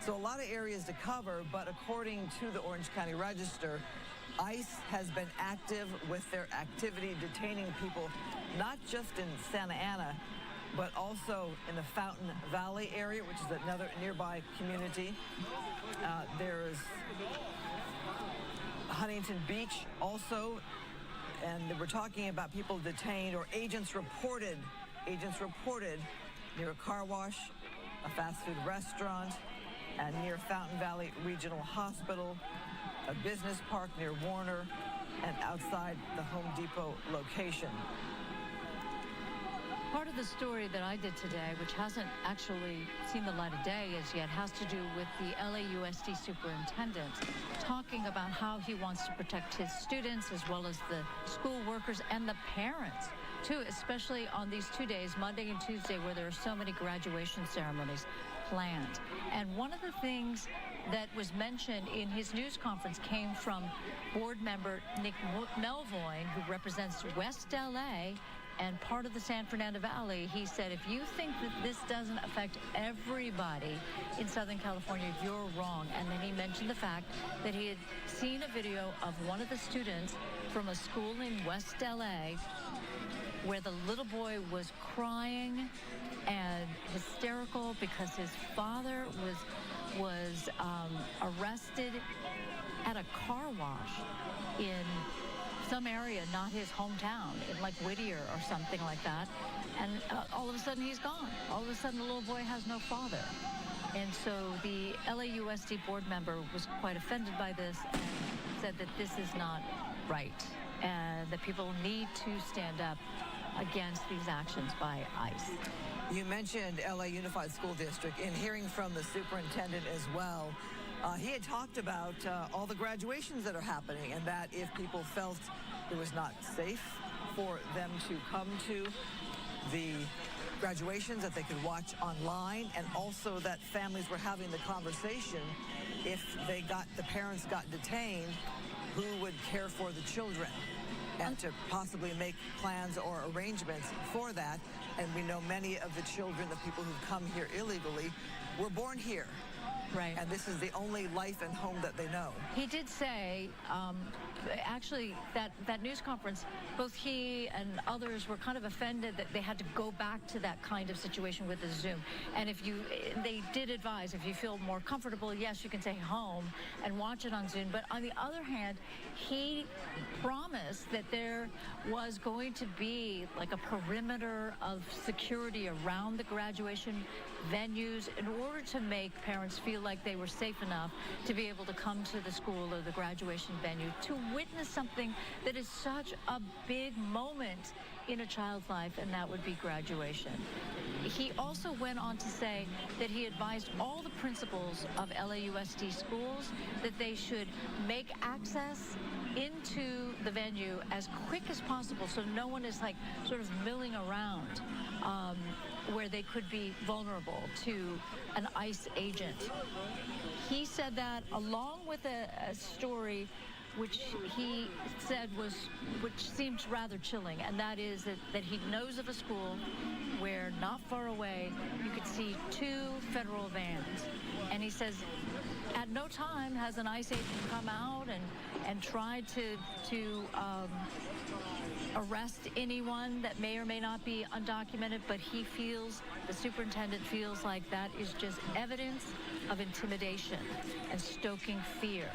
So a lot of areas to cover, but according to the Orange County Register, ICE has been active with their activity detaining people, not just in Santa Ana, but also in the Fountain Valley area, which is another nearby community. There is Huntington Beach also, and we're talking about people detained or agents reported near a car wash, a fast food restaurant, and near Fountain Valley Regional Hospital, a business park near Warner, and outside the Home Depot location. Part of the story that I did today, which hasn't actually seen the light of day as yet, has to do with the LAUSD superintendent talking about how he wants to protect his students as well as the school workers and the parents too, especially on these 2 days, Monday and Tuesday, where there are so many graduation ceremonies planned. And one of the things that was mentioned in his news conference came from board member Nick Melvoin, who represents West LA and part of the San Fernando Valley. He said, if you think that this doesn't affect everybody in Southern California, you're wrong. And then he mentioned the fact that he had seen a video of one of the students from a school in West LA where the little boy was crying and hysterical because his father was arrested at a car wash in some area, not his hometown, in like Whittier or something like that. And all of a sudden he's gone. All of a sudden the little boy has no father. And so the LAUSD board member was quite offended by this and said that this is not right and that people need to stand up against these actions by ICE. You mentioned LA Unified School District. In hearing from the superintendent as well, he had talked about all the graduations that are happening and that if people felt it was not safe for them to come to the graduations, that they could watch online, and also that families were having the conversation if the parents got detained, who would care for the children, and to possibly make plans or arrangements for that. And we know many of the children, the people who've come here illegally, were born here. Right. And this is the only life and home that they know. He did say, actually, that news conference, both he and others were kind of offended that they had to go back to that kind of situation with the Zoom. And they did advise, if you feel more comfortable, yes, you can stay home and watch it on Zoom. But on the other hand, he promised that there was going to be like a perimeter of security around the graduation venues in order to make parents feel like they were safe enough to be able to come to the school or the graduation venue to witness something that is such a big moment in a child's life, and that would be graduation. He also went on to say that he advised all the principals of LAUSD schools that they should make access into the venue as quick as possible so no one is like sort of milling around where they could be vulnerable to an ICE agent. He said that along with a story which he said which seemed rather chilling, and that is that he knows of a school where not far away you could see 2 federal vans. And he says at no time has an ICE agent come out and tried to arrest anyone that may or may not be undocumented, but the superintendent feels like that is just evidence of intimidation and stoking fear.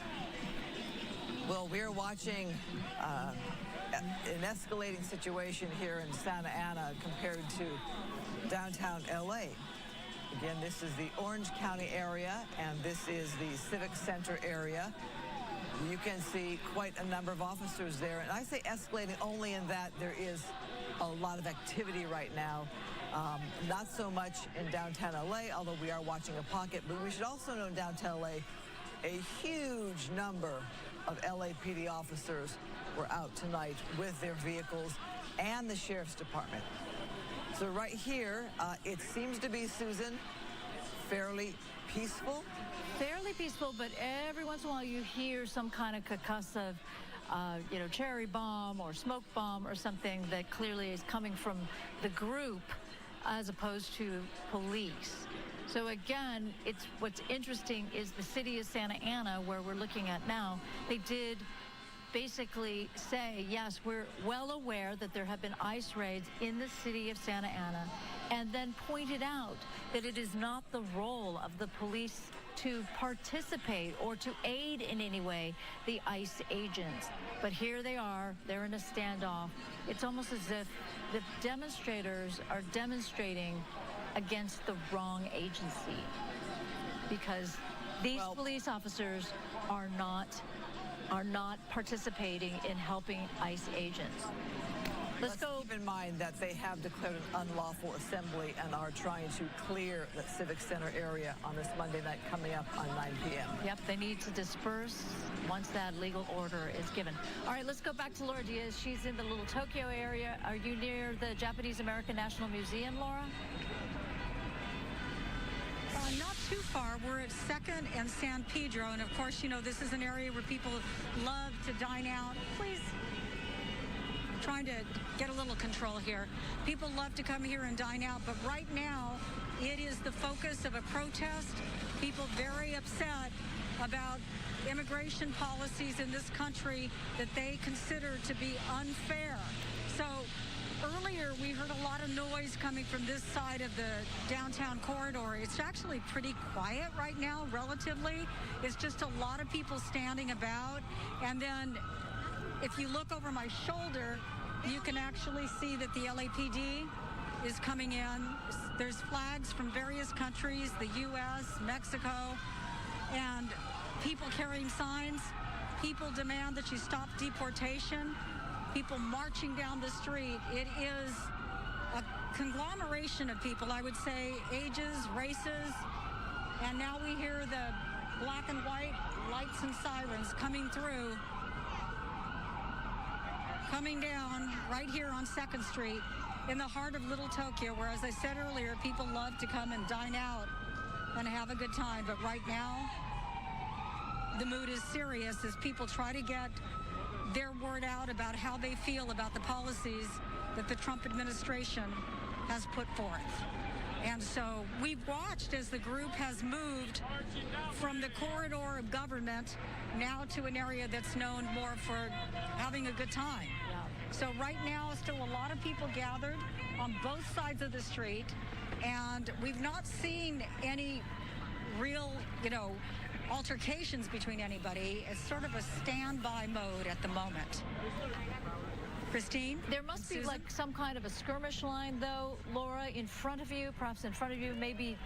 Well, we're watching an escalating situation here in Santa Ana compared to downtown LA. Again, this is the Orange County area, and this is the Civic Center area. You can see quite a number of officers there. And I say escalating only in that there is a lot of activity right now. Not so much in downtown LA, although we are watching a pocket. But we should also know in downtown LA, a huge number of LAPD officers were out tonight with their vehicles and the Sheriff's Department. So right here, it seems to be, Susan, fairly peaceful. Fairly peaceful, but every once in a while you hear some kind of concussive, cherry bomb or smoke bomb or something that clearly is coming from the group as opposed to police. So again, what's interesting is the city of Santa Ana, where we're looking at now, they did basically say, yes, we're well aware that there have been ICE raids in the city of Santa Ana, and then pointed out that it is not the role of the police to participate or to aid in any way the ICE agents. But here they are, they're in a standoff. It's almost as if the demonstrators are demonstrating against the wrong agency, because these police officers are not participating in helping ICE agents. Let's keep in mind that they have declared an unlawful assembly and are trying to clear the Civic Center area on this Monday night coming up on 9 p.m. Yep, they need to disperse once that legal order is given. All right, let's go back to Laura Diaz. She's in the Little Tokyo area. Are you near the Japanese-American National Museum, Laura? Not too far. We're at 2nd and San Pedro, and of course, you know, this is an area where people love to dine out. Please. Trying to get a little control here. People love to come here and dine out, but right now it is the focus of a protest. People very upset about immigration policies in this country that they consider to be unfair. So earlier we heard a lot of noise coming from this side of the downtown corridor. It's actually pretty quiet right now, relatively. It's just a lot of people standing about, and then if you look over my shoulder, you can actually see that the LAPD is coming in. There's flags from various countries, the U.S., Mexico, and people carrying signs. People demand that you stop deportation. People marching down the street. It is a conglomeration of people, I would say, ages, races, and now we hear the black and white lights and sirens coming through. Coming down right here on 2nd Street in the heart of Little Tokyo, where, as I said earlier, people love to come and dine out and have a good time. But right now, the mood is serious as people try to get their word out about how they feel about the policies that the Trump administration has put forth. And so we've watched as the group has moved from the corridor of government now to an area that's known more for having a good time. So right now, still a lot of people gathered on both sides of the street, and we've not seen any real, altercations between anybody. It's sort of a standby mode at the moment. Christine? There must be like some kind of a skirmish line, though, Laura, in front of you, perhaps in front of you, maybe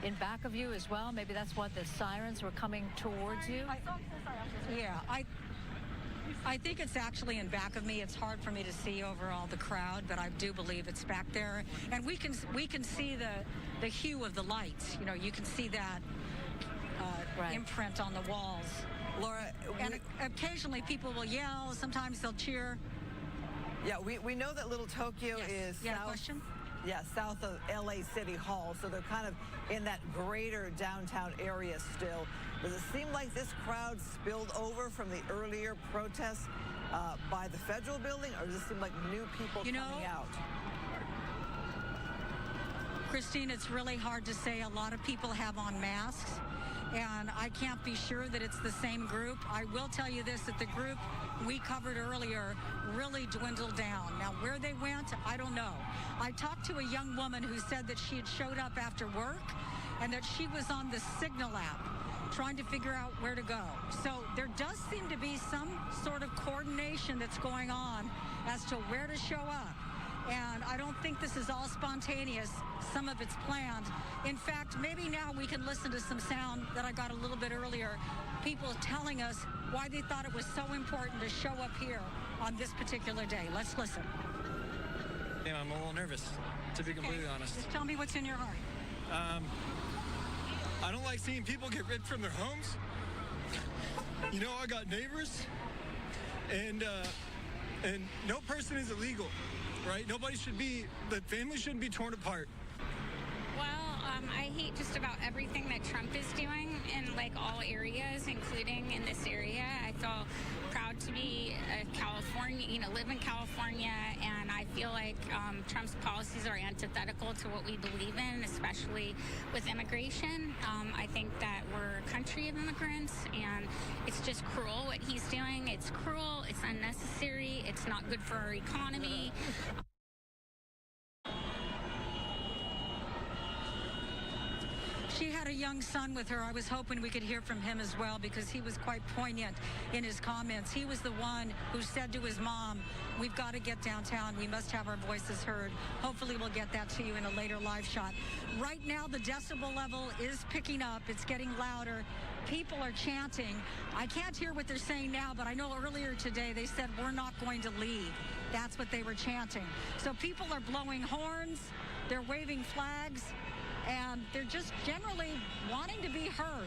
in back of you as well. Maybe that's what the sirens were coming towards you. Yeah, I think it's actually in back of me. It's hard for me to see over all the crowd, but I do believe it's back there. And we can see the hue of the lights. You can see that imprint on the walls. Laura, and occasionally people will yell. Sometimes they'll cheer. Yeah, we know that Little Tokyo is south of LA City Hall, so they're kind of in that greater downtown area still. Does it seem like this crowd spilled over from the earlier protests by the federal building, or does it seem like new people coming out? Christine, it's really hard to say. A lot of people have on masks, and I can't be sure that it's the same group. I will tell you this, that the group we covered earlier really dwindled down. Now, where they went, I don't know. I talked to a young woman who said that she had showed up after work and that she was on the Signal app trying to figure out where to go. So there does seem to be some sort of coordination that's going on as to where to show up. And I don't think this is all spontaneous. Some of it's planned. In fact, maybe now we can listen to some sound that I got a little bit earlier. People telling us why they thought it was so important to show up here on this particular day. Let's listen. Yeah, I'm a little nervous, to be completely honest. Just tell me what's in your heart. I don't like seeing people get ripped from their homes. I got neighbors, and no person is illegal. Right? The family shouldn't be torn apart. Well, I hate just about everything that Trump is doing in all areas, including in this area. I feel proud to be a California, live in California, and I feel like Trump's policies are antithetical to what we believe in, especially with immigration. I think that we're a country of immigrants, and it's just cruel what he's doing. It's cruel, it's unnecessary, it's not good for our economy. She had a young son with her. I was hoping we could hear from him as well because he was quite poignant in his comments. He was the one who said to his mom, we've got to get downtown. We must have our voices heard. Hopefully we'll get that to you in a later live shot. Right now, the decibel level is picking up. It's getting louder. People are chanting. I can't hear what they're saying now, but I know earlier today they said, we're not going to leave. That's what they were chanting. So people are blowing horns. They're waving flags. And they're just generally wanting to be heard.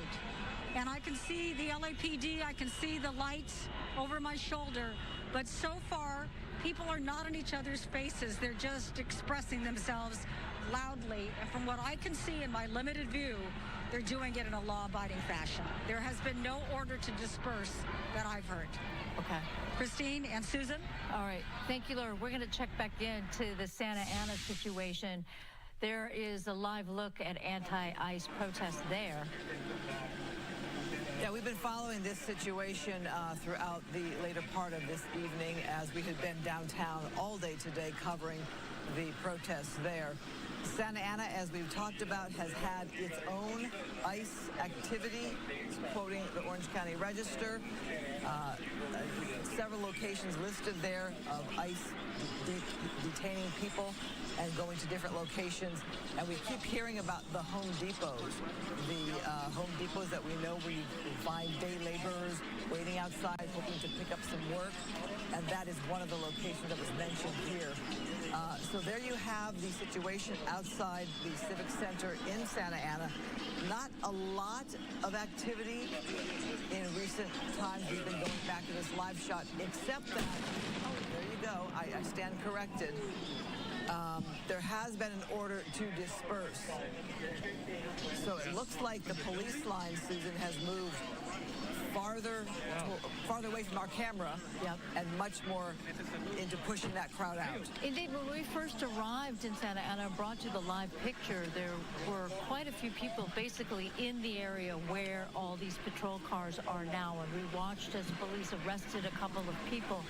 And I can see the LAPD, I can see the lights over my shoulder, but so far, people are not in each other's faces. They're just expressing themselves loudly. And from what I can see in my limited view, they're doing it in a law-abiding fashion. There has been no order to disperse that I've heard. Okay. Christine and Susan? All right. Thank you, Laura. We're going to check back into the Santa Ana situation. There is a live look at anti-ICE protests there. Yeah, we've been following this situation throughout the later part of this evening as we had been downtown all day today covering the protests there. Santa Ana, as we've talked about, has had its own ICE activity, quoting the Orange County Register. Several locations listed there of ICE detaining people and going to different locations. And we keep hearing about the Home Depots. The Home Depots that we know where you find day laborers waiting outside hoping to pick up some work. And that is one of the locations that was mentioned here. So there you have the situation outside the Civic Center in Santa Ana. Not a lot of activity in recent times. We've been going back to this live shot, except that, oh, there you go, I stand corrected. There has been an order to disperse. So it looks like the police line, Susan, has moved farther away from our camera, and much more into pushing that crowd out. Indeed, when we first arrived in Santa Ana and brought you the live picture, there were quite a few people basically in the area where all these patrol cars are now, and we watched as police arrested a couple of people.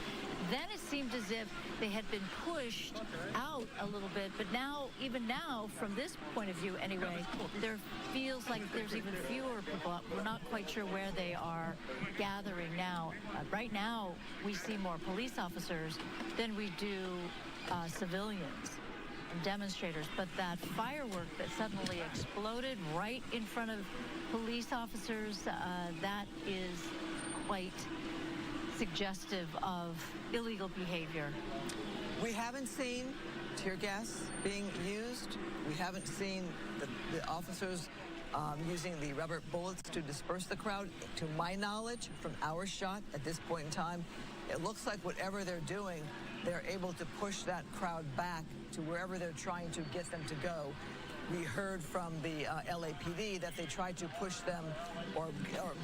Then it seemed as if they had been pushed out a little bit, but now, even now, from this point of view anyway, there feels like there's even fewer people out. We're not quite sure where they are gathering now. Right now, we see more police officers than we do civilians and demonstrators, but that firework that suddenly exploded right in front of police officers, that is quite suggestive of illegal behavior. We haven't seen tear gas being used. We haven't seen the officers using the rubber bullets to disperse the crowd. To my knowledge, from our shot at this point in time, it looks like whatever they're doing, they're able to push that crowd back to wherever they're trying to get them to go. We heard from the LAPD that they tried to push them or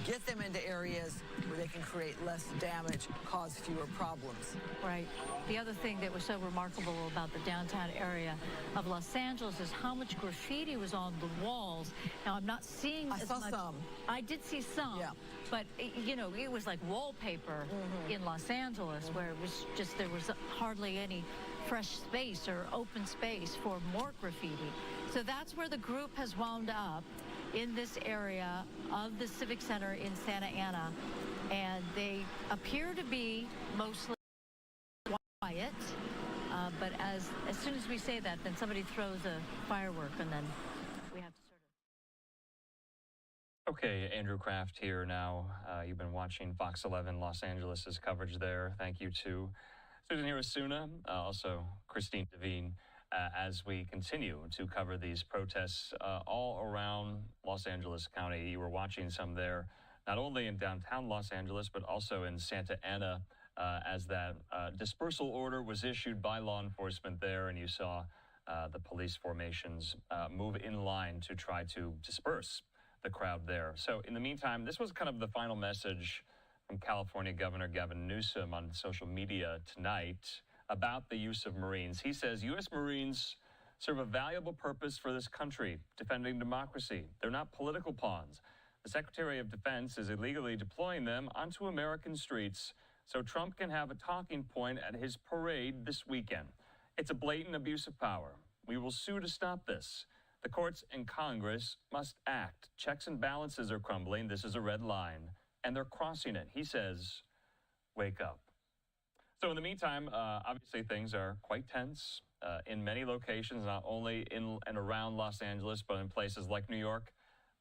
get them into areas where they can create less damage, cause fewer problems. Right. The other thing that was so remarkable about the downtown area of Los Angeles is how much graffiti was on the walls. Now, I'm not seeing as much. I saw some. I did see some. Yeah. But, you know, it was like wallpaper in Los Angeles where it was just, there was hardly any fresh space or open space for more graffiti. So that's where the group has wound up, in this area of the Civic Center in Santa Ana. And they appear to be mostly quiet. But as soon as we say that, then somebody throws a firework, and then we have to sort of... Okay, Andrew Kraft here now. You've been watching Fox 11 Los Angeles' coverage there. Thank you to Susan Hirasuna, also Christine Devine, as we continue to cover these protests all around Los Angeles County. You were watching some there, not only in downtown Los Angeles, but also in Santa Ana, as that dispersal order was issued by law enforcement there, and you saw the police formations move in line to try to disperse the crowd there. So in the meantime, this was kind of the final message from California Governor Gavin Newsom on social media tonight about the use of Marines. He says U.S. Marines serve a valuable purpose for this country, defending democracy. They're not political pawns. The Secretary of Defense is illegally deploying them onto American streets so Trump can have a talking point at his parade this weekend. It's a blatant abuse of power. We will sue to stop this. The courts and Congress must act. Checks and balances are crumbling. This is a red line, and they're crossing it. He says, wake up. So in the meantime, obviously things are quite tense in many locations, not only in and around Los Angeles, but in places like New York,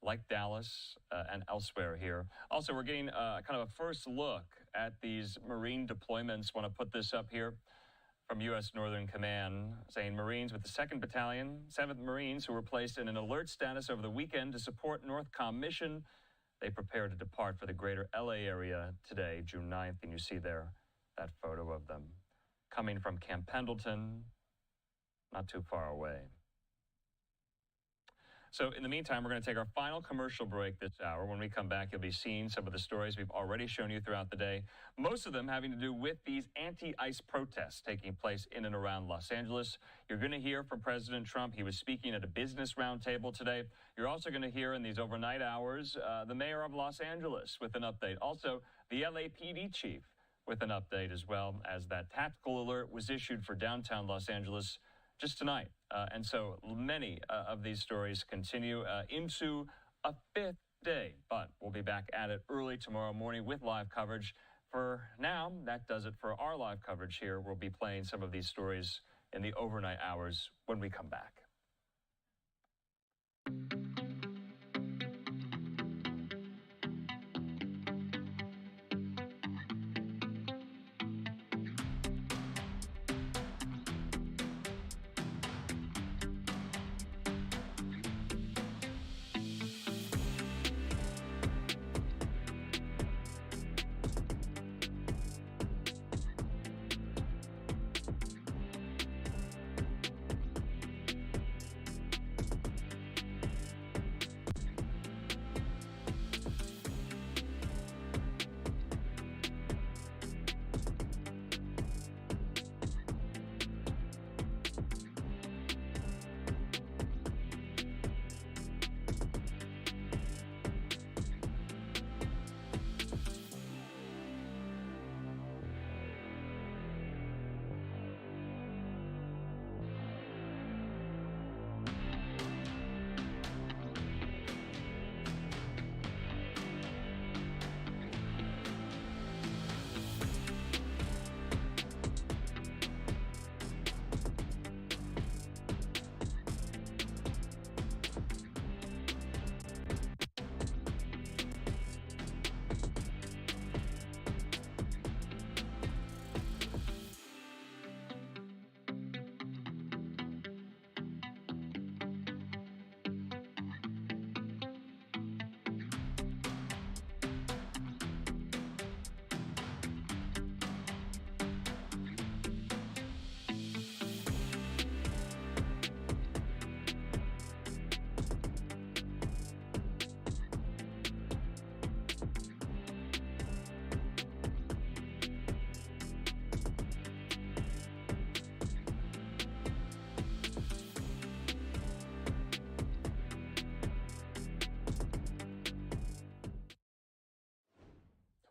like Dallas, and elsewhere here. Also, we're getting kind of a first look at these Marine deployments. Want to put this up here from U.S. Northern Command, saying Marines with the 2nd Battalion, 7th Marines, who were placed in an alert status over the weekend to support NORTHCOM mission. They prepare to depart for the greater L.A. area today, June 9th, and you see there that photo of them coming from Camp Pendleton, not too far away. So in the meantime, we're going to take our final commercial break this hour. When we come back, you'll be seeing some of the stories we've already shown you throughout the day, most of them having to do with these anti-ICE protests taking place in and around Los Angeles. You're going to hear from President Trump. He was speaking at a business roundtable today. You're also going to hear in these overnight hours the mayor of Los Angeles with an update. Also, the LAPD chief with an update, as well as that tactical alert was issued for downtown Los Angeles just tonight. And so many of these stories continue into a 5th day, but we'll be back at it early tomorrow morning with live coverage. For now, that does it for our live coverage here. We'll be playing some of these stories in the overnight hours when we come back.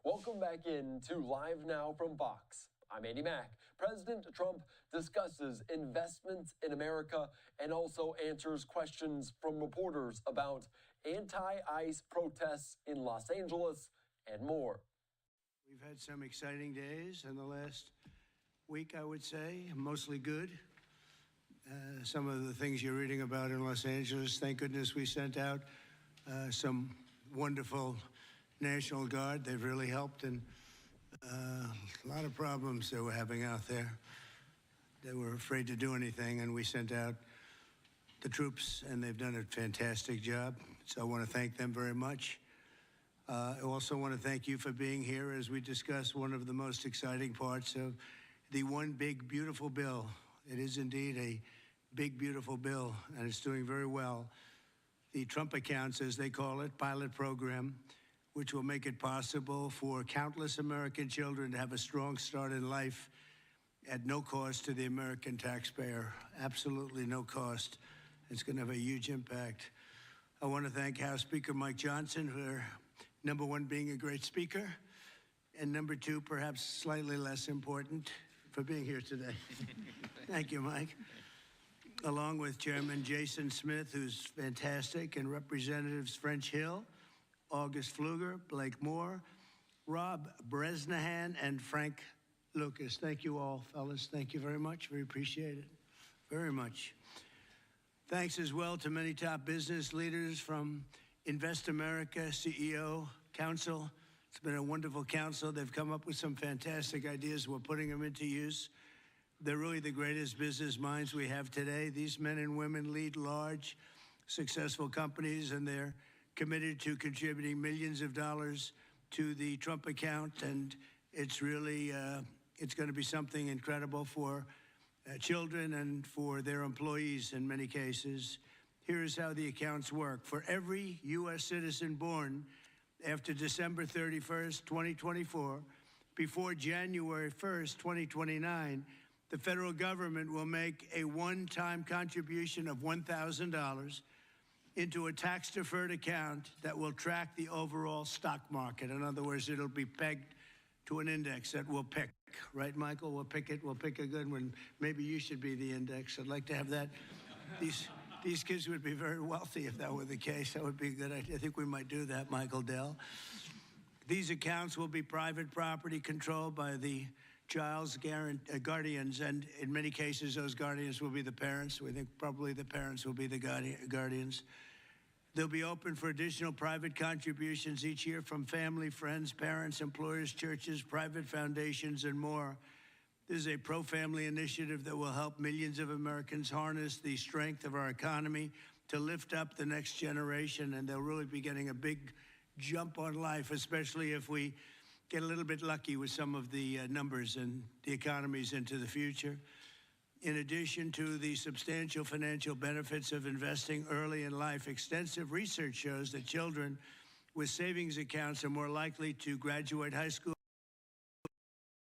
Welcome back into Live Now from Fox. I'm Andy Mack. President Trump discusses investments in America and also answers questions from reporters about anti-ICE protests in Los Angeles and more. We've had some exciting days in the last week, I would say, mostly good. Some of the things you're reading about in Los Angeles, thank goodness we sent out some wonderful National Guard. They've really helped, and a lot of problems they were having out there. They were afraid to do anything, and we sent out the troops, and they've done a fantastic job. So I want to thank them very much. I also want to thank you for being here as we discuss one of the most exciting parts of the One Big Beautiful Bill. It is indeed a big, beautiful bill, and it's doing very well. The Trump Accounts, as they call it, pilot program, which will make it possible for countless American children to have a strong start in life at no cost to the American taxpayer. Absolutely no cost. It's going to have a huge impact. I want to thank House Speaker Mike Johnson for, number one, being a great speaker, and number two, perhaps slightly less important, for being here today. Thank you, Mike. along with Chairman Jason Smith, who's fantastic, and Representatives French Hill, August Pfluger, Blake Moore, Rob Bresnahan, and Frank Lucas. Thank you all, fellas. Thank you very much. We appreciate it very much. Thanks as well to many top business leaders from Invest America, CEO, Council. It's been a wonderful council. They've come up with some fantastic ideas. We're putting them into use. They're really the greatest business minds we have today. These men and women lead large, successful companies, and they're committed to contributing millions of dollars to the Trump account. And it's really, it's going to be something incredible for children and for their employees in many cases. Here's how the accounts work. For every U.S. citizen born after December 31st, 2024, before January 1st, 2029, the federal government will make a one-time contribution of $1,000 into a tax-deferred account that will track the overall stock market. In other words, it'll be pegged to an index that we'll pick. Right, Michael? We'll pick it. We'll pick a good one. Maybe you should be the index. I'd like to have that. These kids would be very wealthy if that were the case. That would be a good idea. I think we might do that, Michael Dell. These accounts will be private property controlled by the child's guardians, and in many cases, those guardians will be the parents. We think probably the parents will be the guardians. They'll be open for additional private contributions each year from family, friends, parents, employers, churches, private foundations, and more. This is a pro-family initiative that will help millions of Americans harness the strength of our economy to lift up the next generation, and they'll really be getting a big jump on life, especially if we get a little bit lucky with some of the numbers and the economies into the future. In addition to the substantial financial benefits of investing early in life, extensive research shows that children with savings accounts are more likely to graduate high school,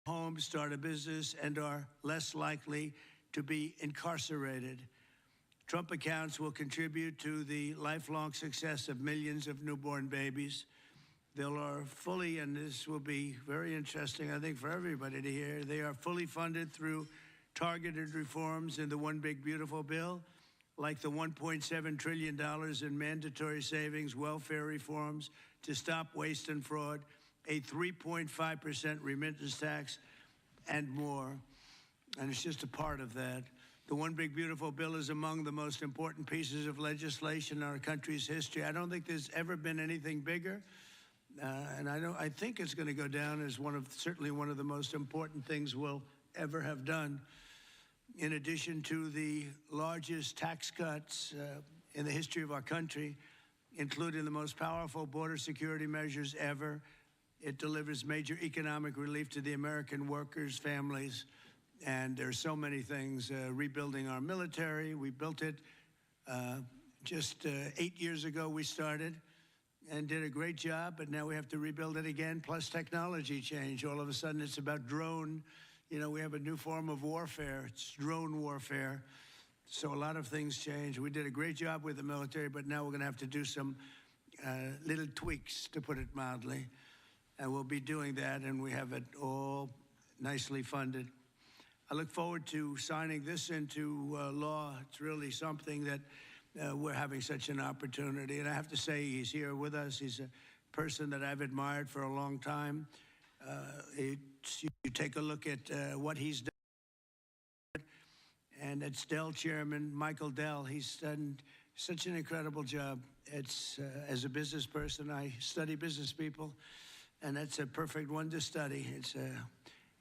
home, start a business, and are less likely to be incarcerated. Trump accounts will contribute to the lifelong success of millions of newborn babies. They are fully, and this will be very interesting, I think, for everybody to hear, they are fully funded through targeted reforms in the One Big Beautiful Bill, like the $1.7 trillion in mandatory savings, welfare reforms to stop waste and fraud, a 3.5% remittance tax, and more. And it's just a part of that. The One Big Beautiful Bill is among the most important pieces of legislation in our country's history. I don't think there's ever been anything bigger. And I think it's going to go down as certainly one of the most important things we'll ever have done. In addition to the largest tax cuts in the history of our country, including the most powerful border security measures ever, it delivers major economic relief to the American workers, families, and there's so many things. Rebuilding our military, we built it just 8 years ago. We started and did a great job, but now we have to rebuild it again, plus technology change. All of a sudden, it's about drone. You know, we have a new form of warfare. It's drone warfare. So a lot of things change. We did a great job with the military, but now we're going to have to do some little tweaks, to put it mildly. And we'll be doing that, and we have it all nicely funded. I look forward to signing this into law. It's really something that we're having such an opportunity. And I have to say, he's here with us. He's a person that I've admired for a long time. You take a look at what he's done. And it's Dell Chairman Michael Dell. He's done such an incredible job. It's as a business person, I study business people, and that's a perfect one to study.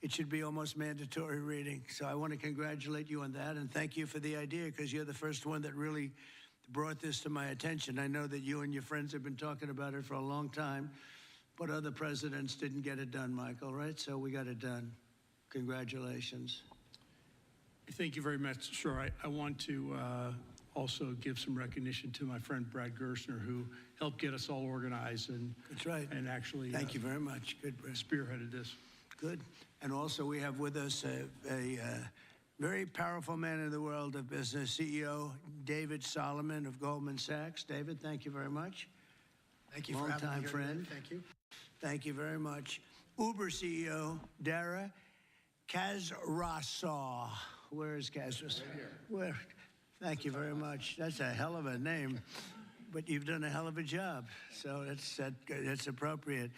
It should be almost mandatory reading. So I want to congratulate you on that, and thank you for the idea, because you're the first one that really brought this to my attention. I know that you and your friends have been talking about it for a long time, but other presidents didn't get it done, Michael, right? So we got it done. Congratulations. Thank you very much. Sure. I want to also give some recognition to my friend Brad Gerstner, who helped get us all organized. And that's right. And actually, thank you very much. Good, Brad. Spearheaded this. Good. And also we have with us a very powerful man in the world of business, CEO David Solomon of Goldman Sachs. David, thank you very much. Thank you for having me here. Friend. Thank you. Thank you very much. Uber CEO Dara Khosrowshahi. Where is Khosrowshahi? Right here. Where? Thank you very much. That's a hell of a name, but you've done a hell of a job. So that's appropriate.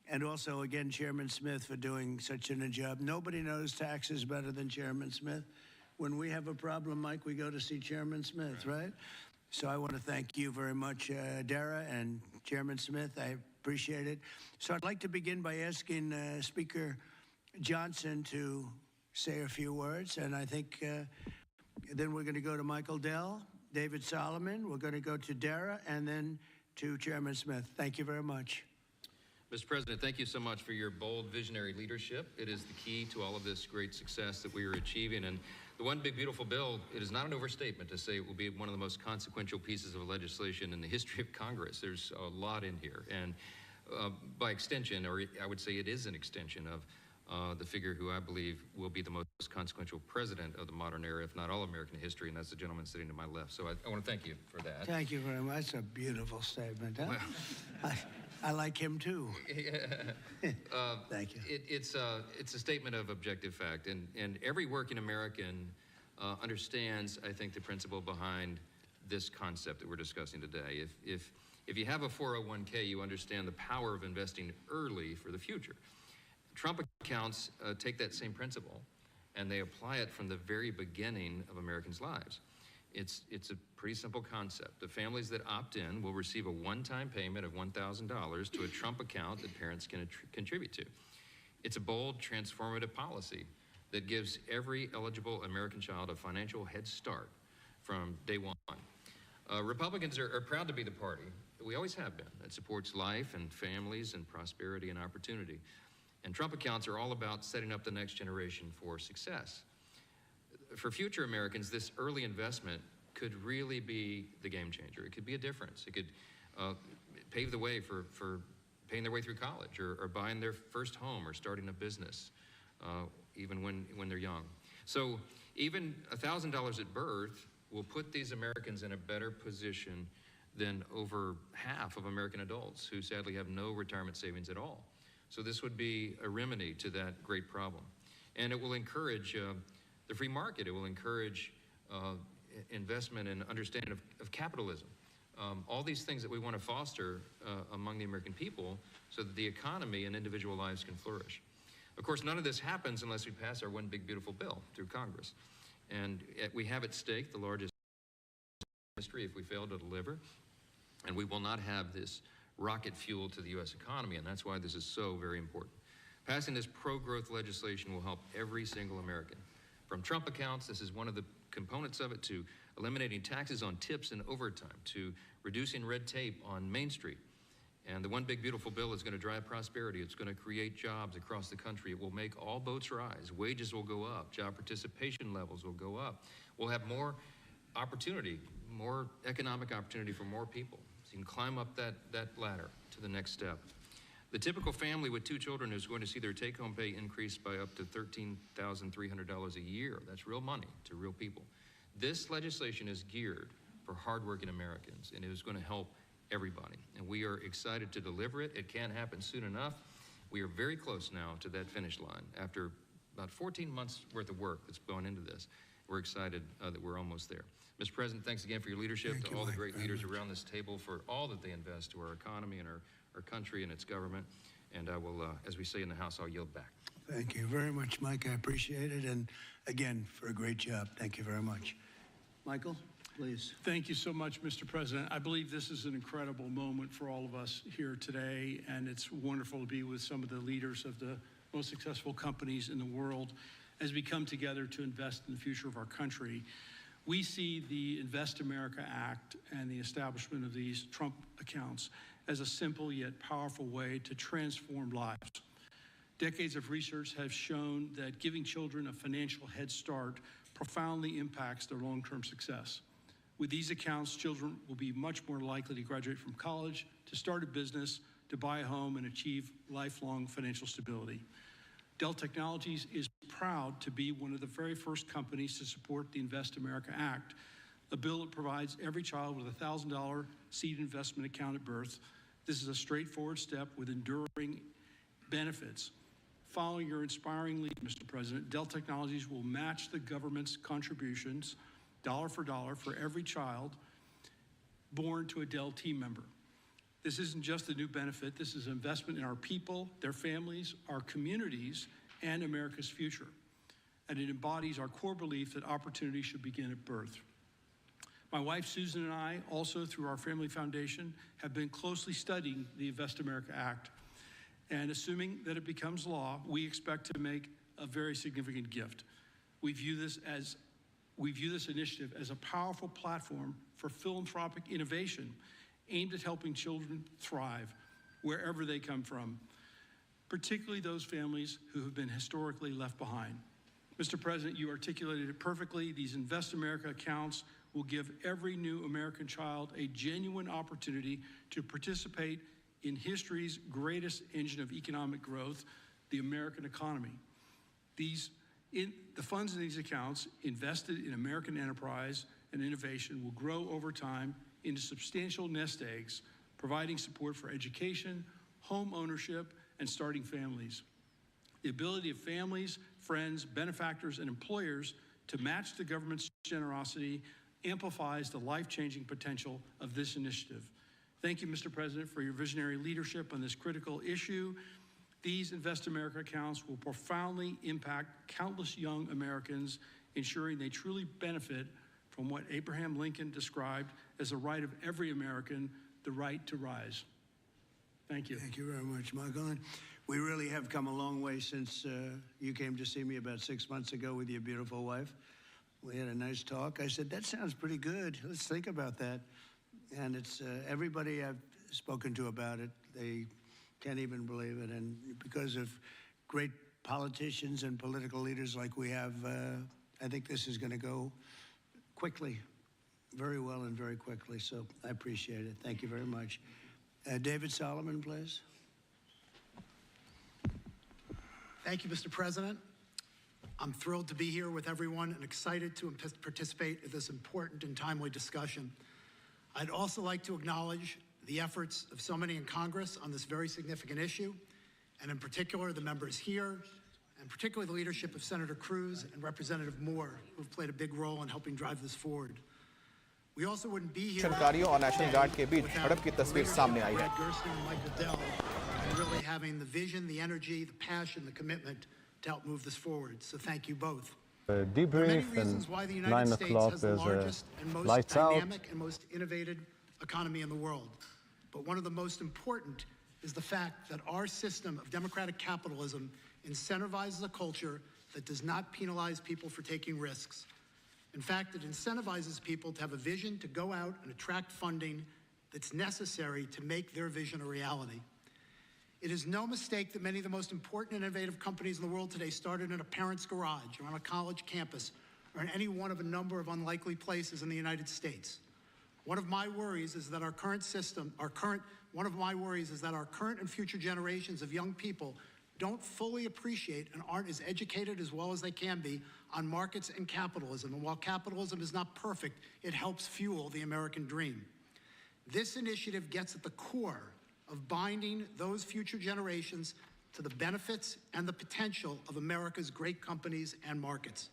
And also, again, Chairman Smith for doing such a job. Nobody knows taxes better than Chairman Smith. When we have a problem, Mike, we go to see Chairman Smith, right? So I want to thank you very much, Dara and Chairman Smith. I appreciate it. So I'd like to begin by asking Speaker Johnson to say a few words. And I think then we're going to go to Michael Dell, David Solomon. We're going to go to Dara and then to Chairman Smith. Thank you very much. Mr. President, thank you so much for your bold, visionary leadership. It is the key to all of this great success that we are achieving. And the One Big Beautiful Bill, it is not an overstatement to say it will be one of the most consequential pieces of legislation in the history of Congress. There's a lot in here. And by extension, or I would say it is an extension of the figure who I believe will be the most consequential president of the modern era, if not all American history, and that's the gentleman sitting to my left. So I want to thank you for that. Thank you very much. That's a beautiful statement. Huh? Well, I like him too. Thank you. It's a statement of objective fact, and every working American understands, I think, the principle behind this concept that we're discussing today. If you have a 401k, you understand the power of investing early for the future. Trump accounts take that same principle, and they apply it from the very beginning of Americans' lives. It's a pretty simple concept. The families that opt in will receive a one-time payment of $1,000 to a Trump account that parents can contribute to. It's a bold, transformative policy that gives every eligible American child a financial head start from day one. Republicans are proud to be the party. We always have been. That supports life and families and prosperity and opportunity. And Trump accounts are all about setting up the next generation for success. For future Americans, this early investment could really be the game changer. It could be a difference. It could pave the way for paying their way through college or buying their first home or starting a business, even when they're young. So even $1,000 at birth will put these Americans in a better position than over half of American adults who sadly have no retirement savings at all. So this would be a remedy to that great problem. And it will encourage the free market. It will encourage investment and understanding of capitalism. All these things that we want to foster among the American people so that the economy and individual lives can flourish. Of course, none of this happens unless we pass our One Big Beautiful Bill through Congress. And we have at stake the largest history if we fail to deliver. And we will not have this rocket fuel to the U.S. economy, and that's why this is so very important. Passing this pro-growth legislation will help every single American. From Trump accounts, this is one of the components of it, to eliminating taxes on tips and overtime, to reducing red tape on Main Street. And the One Big Beautiful Bill is going to drive prosperity. It's going to create jobs across the country. It will make all boats rise. Wages will go up. Job participation levels will go up. We'll have more opportunity, more economic opportunity for more people. So you can climb up that ladder to the next step. The typical family with 2 children is going to see their take-home pay increase by up to $13,300 a year. That's real money to real people. This legislation is geared for hardworking Americans, and it is going to help everybody. And we are excited to deliver it. It can't happen soon enough. We are very close now to that finish line. After about 14 months worth of work that's gone into this, we're excited that we're almost there. Mr. President, thanks again for your leadership, to all the great leaders around this table for all that they invest to our economy and our country and its government. And I will, as we say in the House, I'll yield back. Thank you very much, Mike. I appreciate it. And again, for a great job. Thank you very much. Michael, please. Thank you so much, Mr. President. I believe this is an incredible moment for all of us here today, and it's wonderful to be with some of the leaders of the most successful companies in the world as we come together to invest in the future of our country. We see the Invest America Act and the establishment of these Trump accounts as a simple yet powerful way to transform lives. Decades of research have shown that giving children a financial head start profoundly impacts their long-term success. With these accounts, children will be much more likely to graduate from college, to start a business, to buy a home, and achieve lifelong financial stability. Dell Technologies is proud to be one of the very first companies to support the Invest America Act, a bill that provides every child with a $1,000 seed investment account at birth. This is a straightforward step with enduring benefits. Following your inspiring lead, Mr. President, Dell Technologies will match the government's contributions dollar for dollar, for every child born to a Dell team member. This isn't just a new benefit, this is an investment in our people, their families, our communities, and America's future. And it embodies our core belief that opportunity should begin at birth. My wife, Susan, and I, also through our family foundation, have been closely studying the Invest America Act. And assuming that it becomes law, we expect to make a very significant gift. We view this initiative as a powerful platform for philanthropic innovation aimed at helping children thrive wherever they come from, particularly those families who have been historically left behind. Mr. President, you articulated it perfectly. These Invest America accounts will give every new American child a genuine opportunity to participate in history's greatest engine of economic growth, the American economy. The funds in these accounts invested in American enterprise and innovation will grow over time into substantial nest eggs, providing support for education, home ownership, and starting families. The ability of families, friends, benefactors, and employers to match the government's generosity amplifies the life-changing potential of this initiative. Thank you, Mr. President, for your visionary leadership on this critical issue. These Invest America accounts will profoundly impact countless young Americans, ensuring they truly benefit from what Abraham Lincoln described as the right of every American, the right to rise. Thank you. Thank you very much, Michael. And we really have come a long way since you came to see me about 6 months ago with your beautiful wife. We had a nice talk. I said, that sounds pretty good. Let's think about that. And it's everybody I've spoken to about it, they can't even believe it. And because of great politicians and political leaders like we have, I think this is going to go quickly, very well and very quickly. So I appreciate it. Thank you very much. David Solomon, please. Thank you, Mr. President. I'm thrilled to be here with everyone and excited to participate in this important and timely discussion. I'd also like to acknowledge the efforts of so many in Congress on this very significant issue, and in particular the members here, and particularly the leadership of Senator Cruz and Representative Moore, who've played a big role in helping drive this forward. We also wouldn't be here और national guard के बीच झड़प की तस्वीर सामने आई है। And really having the vision, the energy, the passion, the commitment to help move this forward. So thank you both. Debrief and 9 o'clock there's a lights out. Dynamic and most innovative economy in the world. But one of the most important is the fact that our system of democratic capitalism incentivizes a culture that does not penalize people for taking risks. In fact, it incentivizes people to have a vision to go out and attract funding that's necessary to make their vision a reality. It is no mistake that many of the most important and innovative companies in the world today started in a parent's garage or on a college campus or in any one of a number of unlikely places in the United States. One of my worries is that our current and future generations of young people don't fully appreciate and aren't as educated as well as they can be on markets and capitalism. And while capitalism is not perfect, it helps fuel the American dream. This initiative gets at the core of binding those future generations to the benefits and the potential of America's great companies and markets.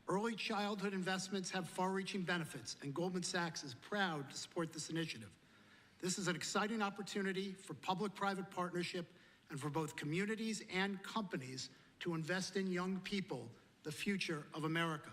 Early childhood investments have far-reaching benefits, and Goldman Sachs is proud to support this initiative. This is an exciting opportunity for public-private partnership and for both communities and companies to invest in young people, the future of America.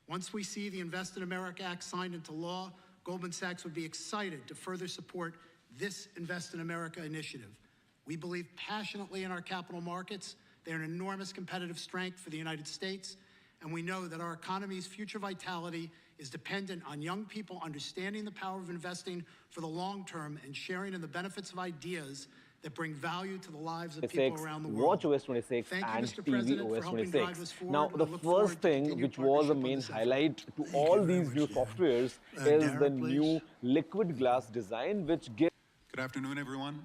Once we see the Invest in America Act signed into law, Goldman Sachs would be excited to further support this Invest in America initiative. We believe passionately in our capital markets. They're an enormous competitive strength for the United States, and we know that our economy's future vitality is dependent on young people understanding the power of investing for the long term and sharing in the benefits of ideas that bring value to the lives of people around the world. Watch OS 26 and TV OS 26. Now, the first thing which was a main highlight to all these new softwares is the new liquid glass design, which gives... Good afternoon, everyone.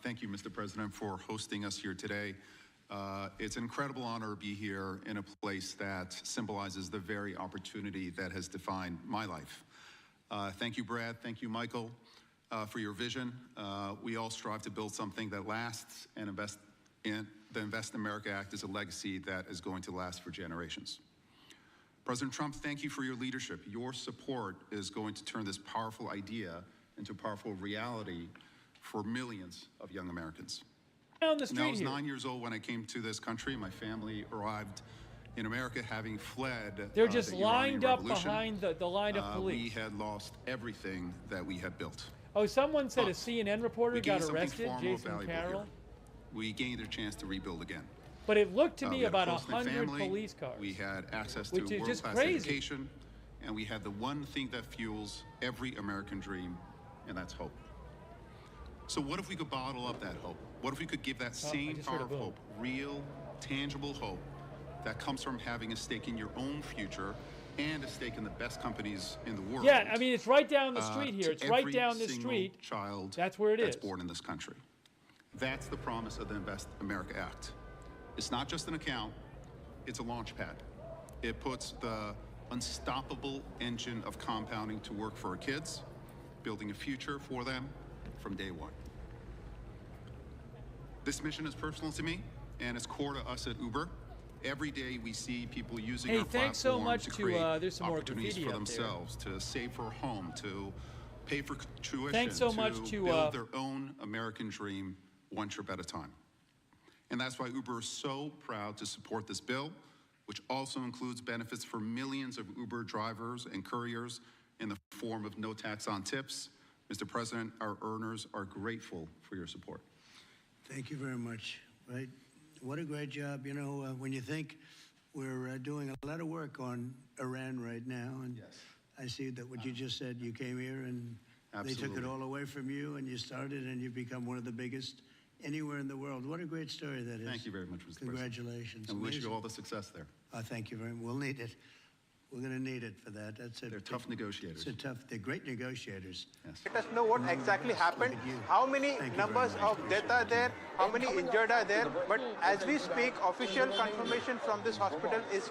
Thank you, Mr. President, for hosting us here today. It's an incredible honor to be here in a place that symbolizes the very opportunity that has defined my life. Thank you, Brad. Thank you, Michael, for your vision. We all strive to build something that lasts, and the Invest in America Act is a legacy that is going to last for generations. President Trump, thank you for your leadership. Your support is going to turn this powerful idea into powerful reality for millions of young Americans. On the street I was here. 9 years old when I came to this country. My family arrived in America having fled. They're just the lined Iranian up Revolution. behind the line of police. We had lost everything that we had built. Oh, someone said a CNN reporter We got gained something arrested, far more Jason valuable Carroll. here. We gained a chance to rebuild again. But it looked to We me had about close-knit 100 family, police cars. We had access to which is just world-class crazy. education, and we had the one thing that fuels every American dream, and that's hope. So what if we could bottle up that hope? What if we could give that same power of hope, real, tangible hope, that comes from having a stake in your own future and a stake in the best companies in the world? Yeah, I mean, it's right down the street here. to It's right every down the single street. Child that's where it that's is. born in this country. That's the promise of the Invest America Act. It's not just an account, it's a launch pad. It puts the unstoppable engine of compounding to work for our kids, building a future for them from day one. This mission is personal to me, and it's core to us at Uber. Every day we see people using our thanks so platform much to to, create there's some more opportunities graffiti for up there. themselves, to save for a home, to pay for tuition, Thanks so much to, build their own American dream one trip at a time. And that's why Uber is so proud to support this bill, which also includes benefits for millions of Uber drivers and couriers in the form of no tax on tips. Mr. President, our earners are grateful for your support. Thank you very much. Right? What a great job. You know, when you think we're doing a lot of work on Iran right now, and I see that what you just said, you came here and they took it all away from you, and you started, and you've become one of the biggest anywhere in the world. What a great story that is. Thank you very much, Mr. President. Congratulations. And we wish you all the success there. Thank you very much. We'll need it. We're going to need it for that. That's it. They're tough negotiators. They're great negotiators. Yes. Let us know what exactly happened, how many numbers of death are there, how many injured are there. But as we speak, official confirmation from this hospital is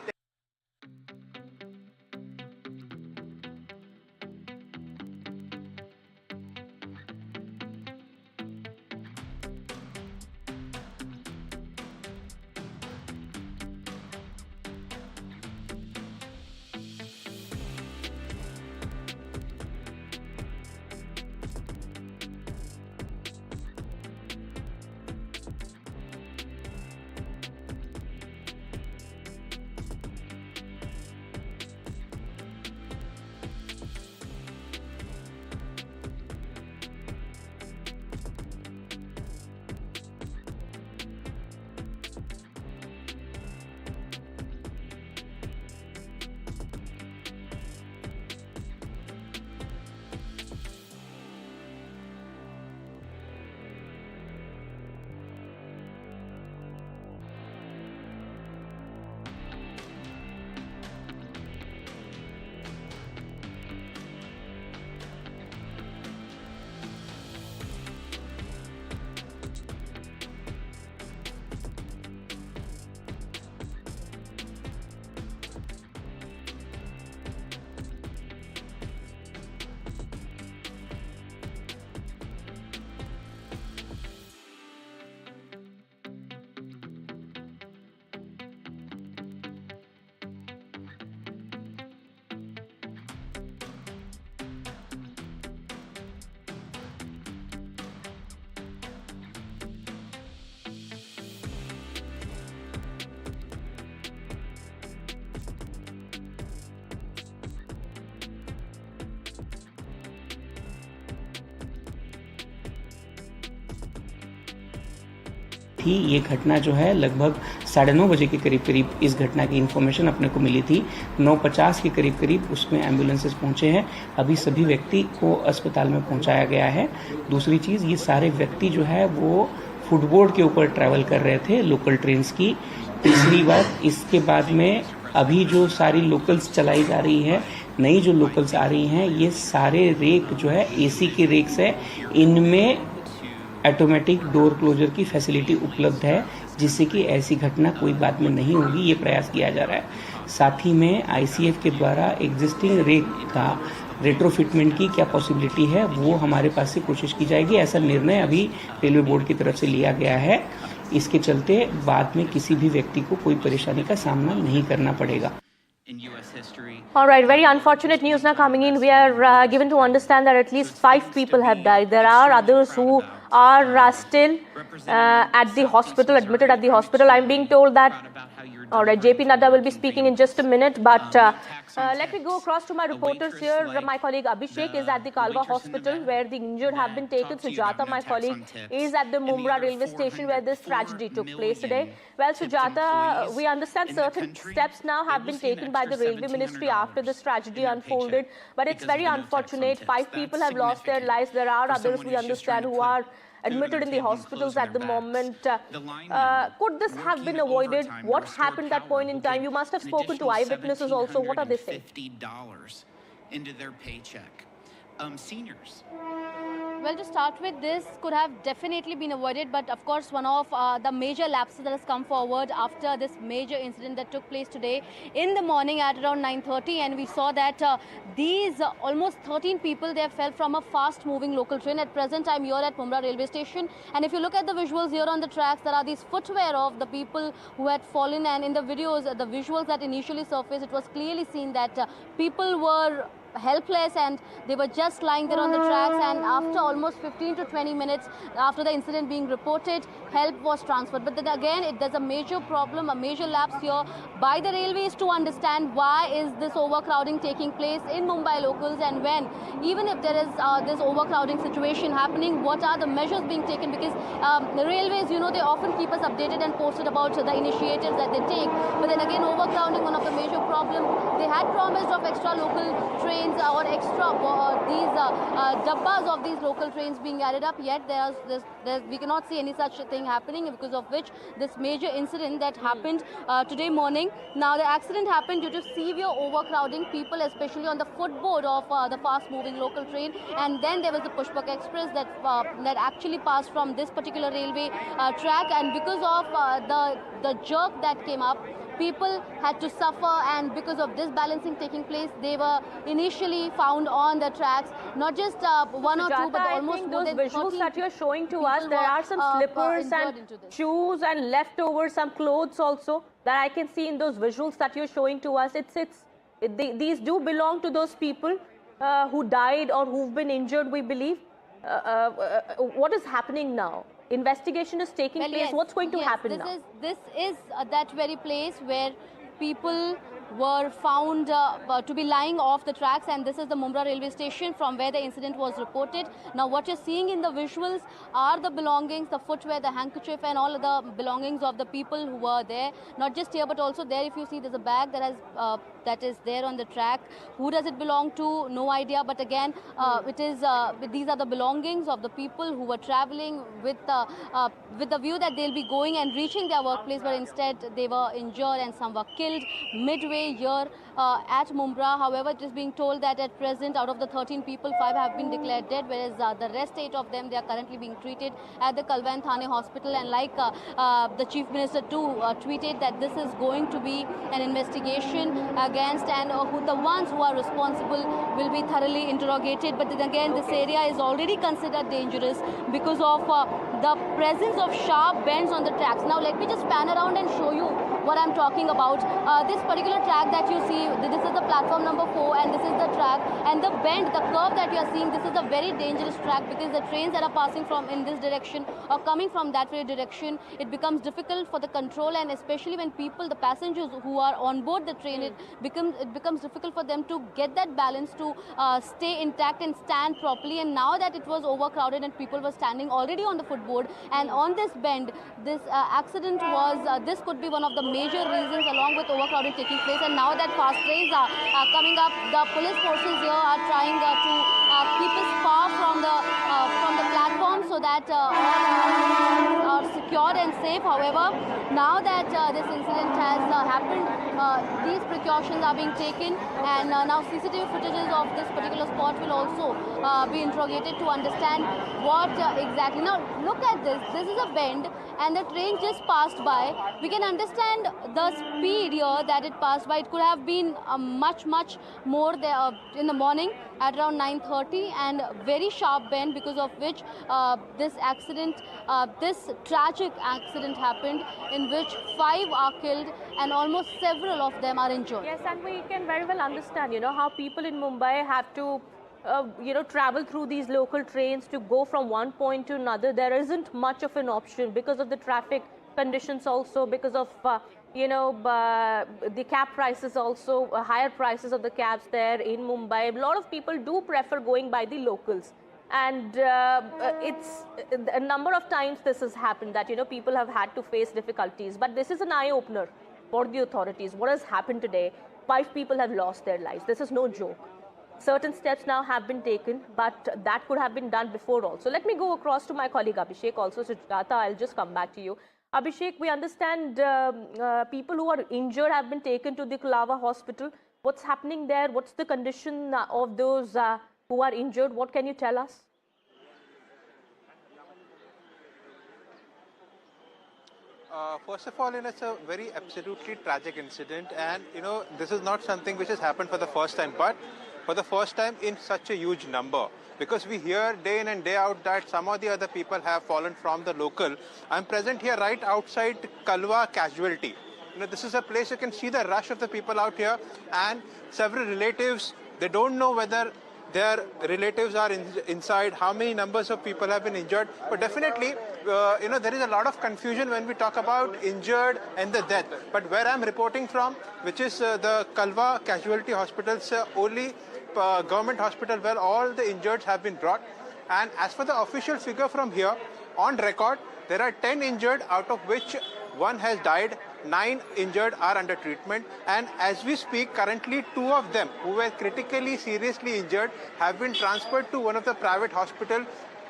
थी। ये घटना जो है लगभग 9:30 बजे के करीब इस घटना की इन्फॉर्मेशन अपने को मिली थी। 9:50 के करीब उसमें एम्बुलेंसेस पहुंचे हैं। अभी सभी व्यक्ति को अस्पताल में पहुंचाया गया है। दूसरी चीज़, ये सारे व्यक्ति जो है वो फुटबोर्ड के ऊपर ट्रैवल कर रहे थे, लोकल ट्रेन्स की। तीसरी बात, इसके बाद में अभी जो सारी लोकल्स चलाई जा रही है, नई जो लोकल्स आ रही हैं, ये सारे रेक जो है एसी के रेक्स है। इनमें ऑटोमेटिक डोर क्लोजर की फैसिलिटी उपलब्ध है, जिससे कि ऐसी घटना कोई बाद में नहीं होगी। ये प्रयास किया जा रहा है। साथ ही में आईसीएफ के द्वारा एग्जिस्टिंग रेक का रेट्रोफिटमेंट की क्या पॉसिबिलिटी है, वो हमारे पास से कोशिश की जाएगी। ऐसा निर्णय अभी रेलवे बोर्ड की तरफ से लिया गया है। इसके चलते बाद में किसी भी व्यक्ति को कोई परेशानी का सामना नहीं करना पड़ेगा। in U.S. history. All right, very unfortunate news now coming in. We are given to understand that at least 5 people have died. There are others who are still at the hospital, admitted at the hospital. I'm being told that, all right, JP Nadda will be speaking in just a minute, but let me go across to my reporters here. My colleague Abhishek is at the Kalwa hospital where the injured have been taken. Sujata, my colleague, is at the Mumra railway station where this tragedy took place today. Well, Sujata, we understand certain steps now have been taken by the Railway Ministry after this tragedy unfolded, but it's very unfortunate. 5 people have lost their lives. There are others, we understand, who are admitted in the hospitals at the moment. Could this have been avoided? What happened at that point in time? You must have spoken to eyewitnesses also. What are they saying? $50 into their paycheck. Seniors. Well, to start with, this could have definitely been avoided, but of course one of the major lapses that has come forward after this major incident that took place today in the morning at around 9:30, and we saw that these almost 13 people, they fell from a fast-moving local train. At present, I'm here at Mumra railway station, and if you look at the visuals here on the tracks, there are these footwear of the people who had fallen, and in the videos, the visuals that initially surfaced, it was clearly seen that people were helpless and they were just lying there on the tracks, and after almost 15 to 20 minutes after the incident being reported, help was transferred. But then again, there's a major problem, a major lapse here by the railways to understand why is this overcrowding taking place in Mumbai locals, and when, even if there is this overcrowding situation happening, what are the measures being taken? Because the railways, you know, they often keep us updated and posted about the initiatives that they take, but then again, overcrowding, one of the major problems. They had promised of extra local trains or extra dabbas of these local trains being added up, yet we cannot see any such thing happening, because of which this major incident that happened today morning. Now the accident happened due to severe overcrowding, people especially on the footboard of the fast-moving local train, and then there was the Pushpak Express that actually passed from this particular railway track, and because of the jerk that came up, people had to suffer, and because of this balancing taking place, they were initially found on the tracks, not just one or two, but almost more than 30. Those visuals that you're showing to us, there are some slippers and shoes and leftovers, some clothes also that I can see in those visuals that you're showing to us. These do belong to those people who died or who've been injured, we believe. What is happening now? Investigation is taking place. Yes, what's going to happen now? This is that very place where people were found to be lying off the tracks, and this is the Mumra railway station from where the incident was reported. Now what you're seeing in the visuals are the belongings, the footwear, the handkerchief, and all of the belongings of the people who were there. Not just here, but also there. If you see, there's a bag that is there on the track. Who does it belong to? No idea. But again, these are the belongings of the people who were traveling with the view that they'll be going and reaching their workplace, but instead they were injured and some were killed midway here at Mumra. However, it is being told that at present, out of the 13 people, 5 have been declared dead, whereas the rest 8 of them, they are currently being treated at the Kalwan Thane hospital. And like the Chief Minister too tweeted that this is going to be an investigation against, and the ones who are responsible will be thoroughly interrogated. But then again, this area is already considered dangerous because of the presence of sharp bends on the tracks. Now let me just pan around and show you what I'm talking about. This particular track that you see, this is the platform number 4, and this is the track, and the bend, the curve that you are seeing, this is a very dangerous track, because the trains that are passing from in this direction or coming from that very direction, it becomes difficult for the control, and especially when people, the passengers who are on board the train, it becomes difficult for them to get that balance to stay intact and stand properly. And now that it was overcrowded and people were standing already on the footboard, and on this bend, this accident was, this could be one of the major reasons, along with overcrowding taking place. And now that fast trains are coming up, the police forces here are trying to keep us far from the platform so that all are secure and safe. However, now that this incident has happened, these precautions are being taken, and now CCTV footages of this particular spot will also be interrogated to understand what exactly. Now look at this. This is a bend, and the train just passed by. We can understand the speed here that it passed by. It could have been much more there in the morning at around 9:30, and very sharp bend, because of which this accident, this tragic accident happened in which 5 are killed and almost several of them are injured. Yes, and we can very well understand, how people in Mumbai have to, travel through these local trains to go from one point to another. There isn't much of an option because of the traffic conditions also, because of, the cab prices also, higher prices of the cabs there in Mumbai. A lot of people do prefer going by the locals. And it's a number of times this has happened that, people have had to face difficulties. But this is an eye-opener for the authorities. What has happened today? 5 people have lost their lives. This is no joke. Certain steps now have been taken, but that could have been done before also. Let me go across to my colleague Abhishek also. Sujata, I'll just come back to you. Abhishek, we understand people who are injured have been taken to the Kulava hospital. What's happening there? What's the condition of those who are injured? What can you tell us? First of all, it's a very absolutely tragic incident, and this is not something which has happened for the first time, but for the first time in such a huge number. Because we hear day in and day out that some of the other people have fallen from the local. I'm present here right outside Kalwa Casualty. This is a place you can see the rush of the people out here, and several relatives, they don't know whether their relatives are inside, how many numbers of people have been injured. But definitely, there is a lot of confusion when we talk about injured and the death. But where I'm reporting from, which is the Kalwa Casualty Hospital's only government hospital where all the injured have been brought. And as for the official figure from here, on record, there are 10 injured, out of which 1 has died. 9 injured are under treatment, and as we speak, currently 2 of them who were critically seriously injured have been transferred to one of the private hospitals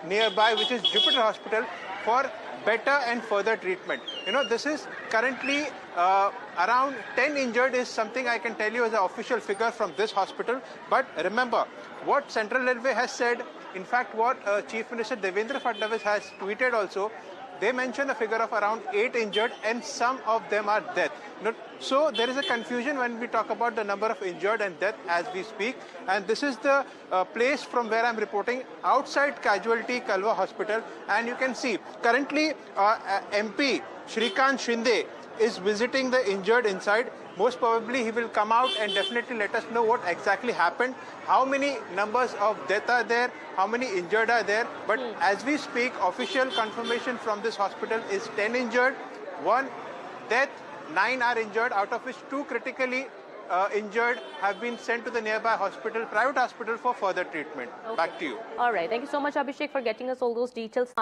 nearby, which is Geppetto Hospital, for better and further treatment. This is currently around 10 injured is something I can tell you as an official figure from this hospital. But remember, what Central Railway has said, in fact what Chief Minister Devendra Fadnavis has tweeted also, they mention a figure of around 8 injured and some of them are dead. So there is a confusion when we talk about the number of injured and death as we speak. And this is the place from where I'm reporting, outside Casualty Kalwa Hospital. And you can see currently MP Shrikant Shinde is visiting the injured inside. Most probably he will come out and definitely let us know what exactly happened, how many numbers of death are there, how many injured are there. But as we speak, official confirmation from this hospital is 10 injured, 1 death, 9 are injured, out of which 2 critically injured have been sent to the nearby hospital, private hospital, for further treatment. Okay. Back to you. All right. Thank you so much, Abhishek, for getting us all those details.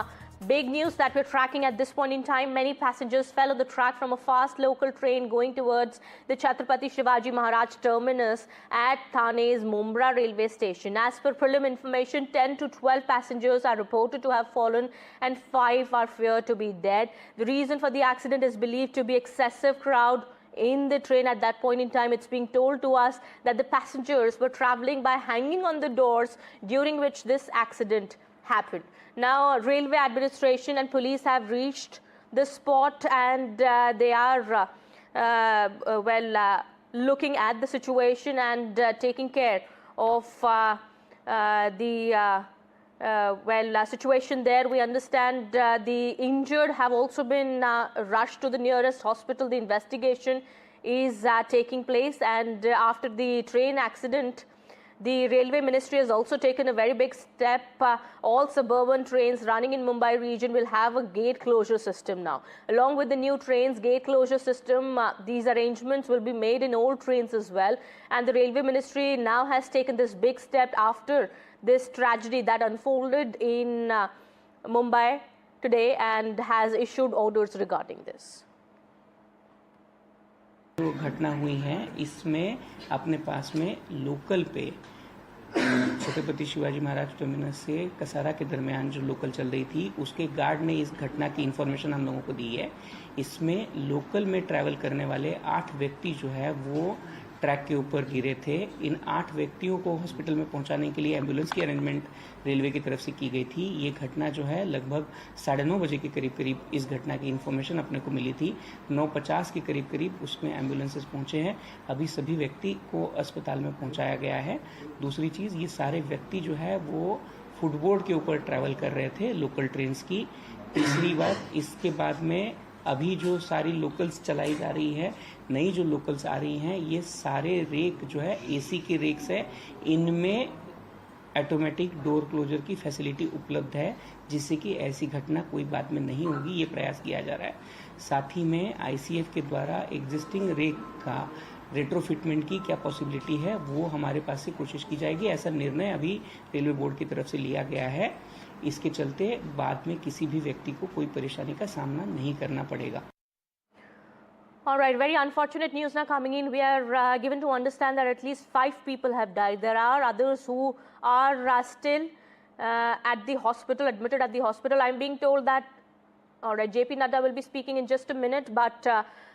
Big news that we're tracking at this point in time. Many passengers fell on the track from a fast local train going towards the Chhatrapati Shivaji Maharaj terminus at Thane's Mumbai railway station. As per prelim information, 10 to 12 passengers are reported to have fallen and 5 are feared to be dead. The reason for the accident is believed to be excessive crowd in the train at that point in time. It's being told to us that the passengers were traveling by hanging on the doors, during which this accident happened. Now, railway administration and police have reached the spot, and they are looking at the situation and taking care of the situation there. We understand the injured have also been rushed to the nearest hospital. The investigation is taking place, and after the train accident, the Railway Ministry has also taken a very big step. All suburban trains running in Mumbai region will have a gate closure system now. Along with the new trains gate closure system, these arrangements will be made in old trains as well. And the Railway Ministry now has taken this big step after this tragedy that unfolded in Mumbai today, and has issued orders regarding this. जो घटना हुई है इसमें अपने पास में local पे Chhatrapati Shivaji Maharaj terminus से कसारा के दरमियान जो लोकल चल रही थी, उसके गार्ड ने इस घटना की इन्फॉर्मेशन हम लोगों को दी है। इसमें लोकल में ट्रैवल करने वाले 8 व्यक्ति जो है वो ट्रैक के ऊपर गिरे थे। इन 8 व्यक्तियों को हॉस्पिटल में पहुंचाने के लिए एम्बुलेंस की अरेंजमेंट रेलवे की तरफ से की गई थी। ये घटना जो है लगभग 9:30 बजे के करीब इस घटना की इन्फॉर्मेशन अपने को मिली थी। 9:50 के करीब उसमें एम्बुलेंसेस पहुंचे हैं। अभी सभी व्यक्ति को अस्पताल में पहुंचाया गया है। दूसरी चीज़, ये सारे व्यक्ति जो है वो फुटबोर्ड के ऊपर ट्रैवल कर रहे थे लोकल ट्रेन की। तीसरी बात, इसके बाद में अभी जो सारी लोकल्स चलाई जा रही है, नई जो लोकल्स आ रही हैं, ये सारे रेक जो है एसी के रेक्स है, इनमें ऑटोमेटिक डोर क्लोजर की फैसिलिटी उपलब्ध है, जिससे कि ऐसी घटना कोई बाद में नहीं होगी, ये प्रयास किया जा रहा है। साथ ही में आईसीएफ के द्वारा एग्जिस्टिंग रेक का रेट्रोफिटमेंट की क्या पॉसिबिलिटी है, वो हमारे पास से कोशिश की जाएगी। ऐसा निर्णय अभी रेलवे बोर्ड की तरफ से लिया गया है। इसके चलते बाद में किसी भी व्यक्ति को कोई परेशानी का सामना नहीं करना पड़ेगा। All right, very unfortunate news now coming in. We are given to understand that at least 5 people have died. There are others who are still at the hospital, admitted at the hospital. I'm being told that, all right, JP Nadda will be speaking in just a minute, but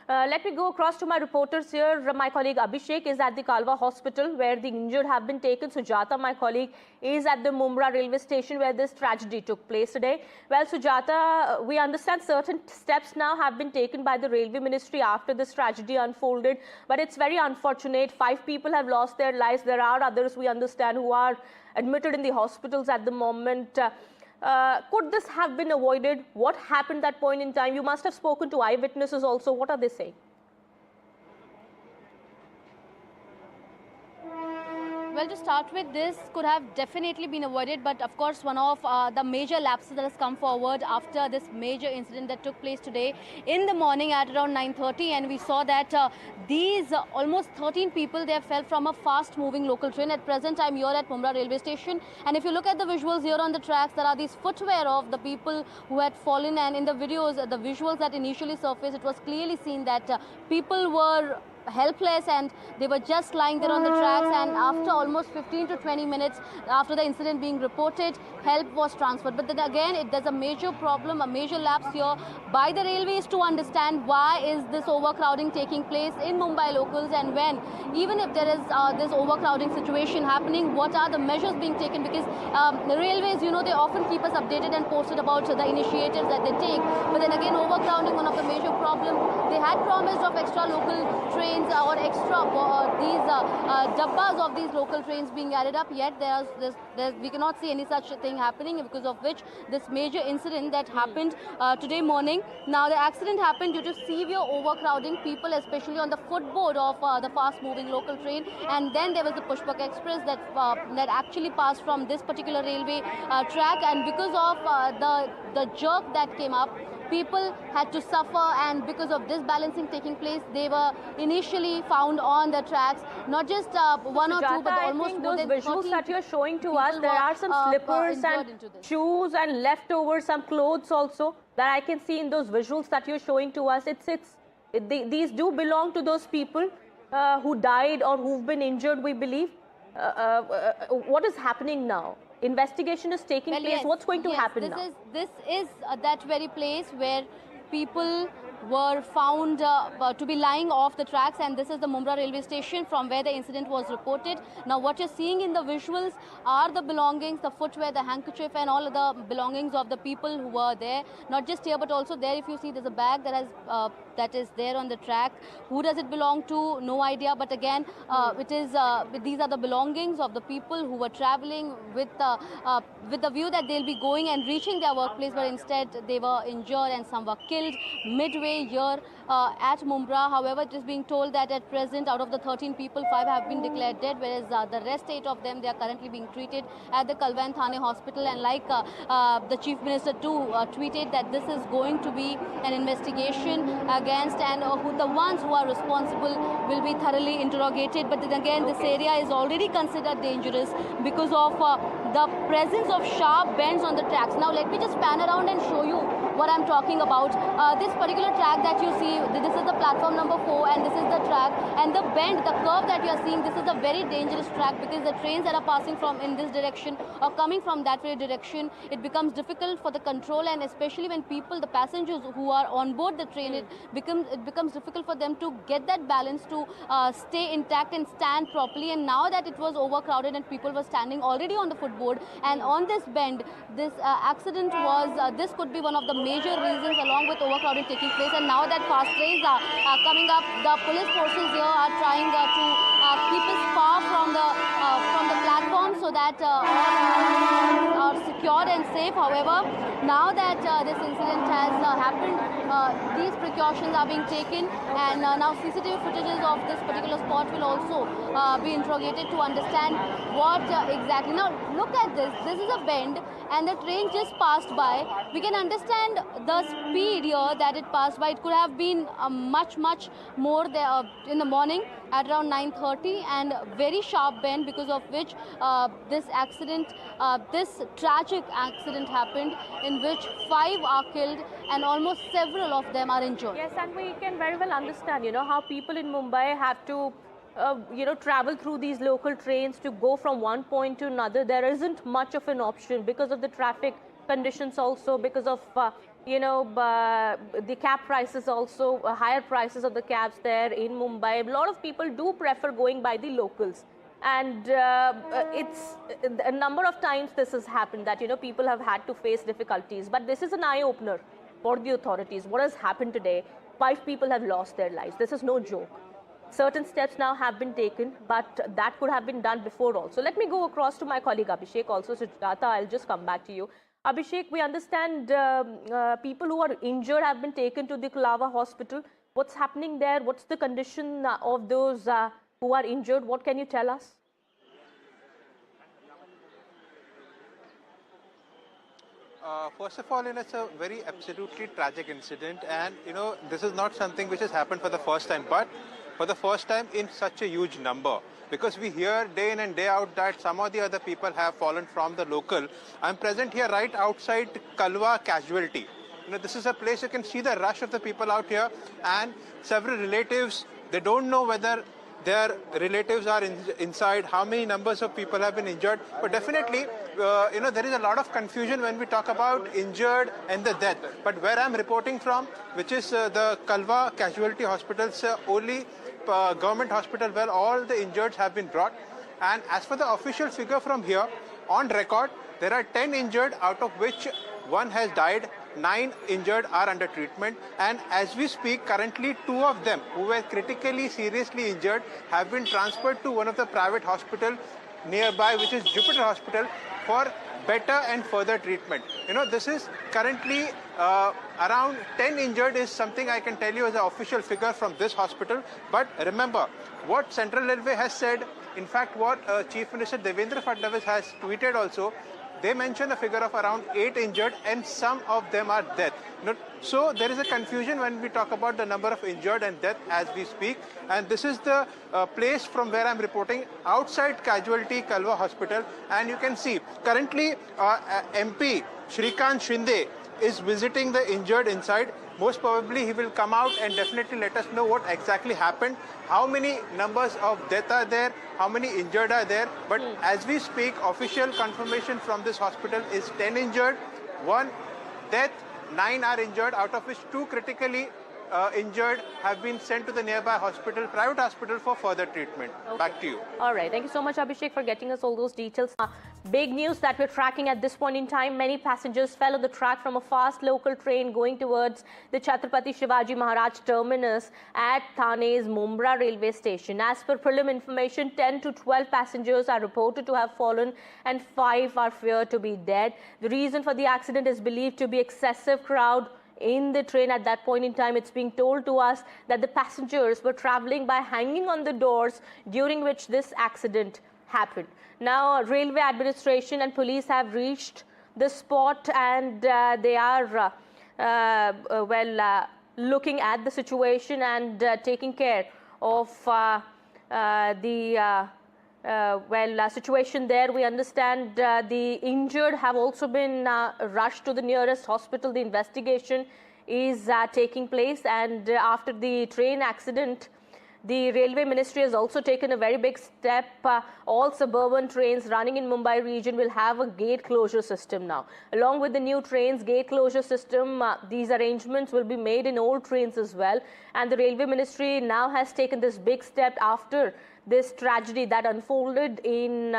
let me go across to my reporters here. My colleague Abhishek is at the Kalwa hospital where the injured have been taken. Sujata, my colleague, is at the Mumra railway station where this tragedy took place today. Well, Sujata, we understand certain steps now have been taken by the railway ministry after this tragedy unfolded, but it's very unfortunate. 5 people have lost their lives. There are others, we understand, who are admitted in the hospitals at the moment. Could this have been avoided? What happened at that point in time? You must have spoken to eyewitnesses also. What are they saying? Well, to start with, this could have definitely been avoided, but of course one of the major lapses that has come forward after this major incident that took place today in the morning at around 9:30, and we saw that these almost 13 people, they fell from a fast moving local train. At present, I'm here at Mumra railway station, and if you look at the visuals here on the tracks, there are these footwear of the people who had fallen, and in the videos, the visuals that initially surfaced, it was clearly seen that people were helpless and they were just lying there on the tracks, and after almost 15 to 20 minutes after the incident being reported, help was transferred. But then again, there's a major problem, a major lapse here by the railways to understand why is this overcrowding taking place in Mumbai locals, and when, even if there is this overcrowding situation happening, what are the measures being taken? Because the railways, you know, they often keep us updated and posted about the initiatives that they take, but then again, overcrowding, one of the major problems. They had promised of extra local trains or extra dabbas of these local trains being added up, yet we cannot see any such thing happening, because of which this major incident that happened today morning. Now the accident happened due to severe overcrowding, people especially on the footboard of the fast moving local train, and then there was the Pushpak Express that actually passed from this particular railway track, and because of the jerk that came up, people had to suffer, and because of disbalancing taking place, they were initially found on the tracks, not just one or two, but almost more than 13 visuals that you're showing to us, there are some slippers and shoes and leftovers, some clothes also that I can see in those visuals that you're showing to us. These do belong to those people who died or who've been injured, we believe. What is happening now? Investigation is taking place. Yes, what's going to happen now? This is that very place where people were found to be lying off the tracks, and this is the Mumra railway station from where the incident was reported. Now what you're seeing in the visuals are the belongings, the footwear, the handkerchief, and all of the belongings of the people who were there. Not just here, but also there, if you see, there's a bag that is there on the track. Who does it belong to? No idea, but again, these are the belongings of the people who were traveling with the view that they'll be going and reaching their workplace, but instead they were injured and some were killed midway here at Mumra. However, it is being told that at present, out of the 13 people, 5 have been declared dead, whereas the rest 8 of them, they are currently being treated at the Kalwan Thane hospital. And like the Chief Minister too tweeted that this is going to be an investigation against, and the ones who are responsible will be thoroughly interrogated. But then again, this area is already considered dangerous because of the presence of sharp bends on the tracks. Now let me just pan around and show you what I'm talking about. This particular track that you see, this is the platform number 4, and this is the track, and the bend, the curve that you are seeing, this is a very dangerous track, because the trains that are passing from in this direction or coming from that very direction, it becomes difficult for the control, and especially when people, the passengers who are on board the train, it becomes difficult for them to get that balance to stay intact and stand properly. And now that it was overcrowded and people were standing already on the footboard and on this bend, this accident was, this could be one of the major reasons, along with overcrowding taking place. And now that fast trains are coming up, the police forces here are trying to keep us far from the platform, so that our secure and safe. However, now that this incident has happened, these precautions are being taken, and now CCTV footages of this particular spot will also be interrogated to understand what exactly. Now look at this. This is a bend and the train just passed by. We can understand the speed here that it passed by. It could have been much more there in the morning at around 9:30, and very sharp bend, because of which this accident, this tragic accident happened, in which 5 are killed and almost several of them are injured. Yes, and we can very well understand, how people in Mumbai have to travel through these local trains to go from one point to another. There isn't much of an option because of the traffic conditions, also because of the cab prices, also higher prices of the cabs there in Mumbai. A lot of people do prefer going by the locals, and it's a number of times this has happened that people have had to face difficulties. But this is an eye-opener for the authorities. What has happened today? 5 people have lost their lives. This is no joke. Certain steps now have been taken, but that could have been done before also. Let me go across to my colleague Abhishek also. Sujata, I'll just come back to you. Abhishek, we understand people who are injured have been taken to the Kulava hospital. What's happening there? What's the condition of those who are injured? What can you tell us? First of all, it's a very absolutely tragic incident, and this is not something which has happened for the first time, but for the first time in such a huge number. Because we hear day in and day out that some of the other people have fallen from the local. I'm present here right outside Kalwa Casualty. This is a place you can see the rush of the people out here, and several relatives, they don't know whether their relatives are inside, how many numbers of people have been injured. But definitely, there is a lot of confusion when we talk about injured and the death. But where I'm reporting from, which is the Kalwa Casualty Hospital's only government hospital where all the injured have been brought. And as for the official figure from here, on record, there are 10 injured, out of which 1 has died. 9 injured are under treatment, and as we speak, currently 2 of them who were critically seriously injured have been transferred to one of the private hospitals nearby, which is Geppetto Hospital, for better and further treatment. This is currently around 10 injured is something I can tell you as an official figure from this hospital. But remember, what Central Railway has said, in fact what Chief Minister Devendra Fadnavis has tweeted also, they mention a figure of around 8 injured, and some of them are dead. So there is a confusion when we talk about the number of injured and death as we speak. And this is the place from where I'm reporting, outside Casualty Kalwa Hospital. And you can see currently MP Shrikant Shinde is visiting the injured inside. Most probably he will come out and definitely let us know what exactly happened, how many numbers of death are there, how many injured are there. But as we speak, official confirmation from this hospital is 10 injured, 1 death, 9 are injured, out of which 2 critically injured have been sent to the nearby hospital, private hospital, for further treatment. Okay. Back to you. All right. Thank you so much, Abhishek, for getting us all those details. Big news that we're tracking at this point in time. Many passengers fell on the track from a fast local train going towards the Chhatrapati Shivaji Maharaj terminus at Thane's Mumbai railway station. As per prelim information, 10 to 12 passengers are reported to have fallen and 5 are feared to be dead. The reason for the accident is believed to be excessive crowd in the train at that point in time. It's being told to us that the passengers were traveling by hanging on the doors, during which this accident happened. Now, railway administration and police have reached the spot, and they are looking at the situation and taking care of the situation there. We understand the injured have also been rushed to the nearest hospital. The investigation is taking place, and after the train accident, the Railway Ministry has also taken a very big step. All suburban trains running in Mumbai region will have a gate closure system now. Along with the new trains gate closure system, these arrangements will be made in old trains as well. And the Railway Ministry now has taken this big step after this tragedy that unfolded in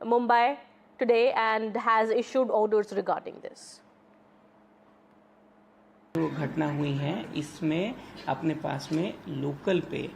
Mumbai today, and has issued orders regarding this. जो घटना हुई है इसमें अपने पास में local पे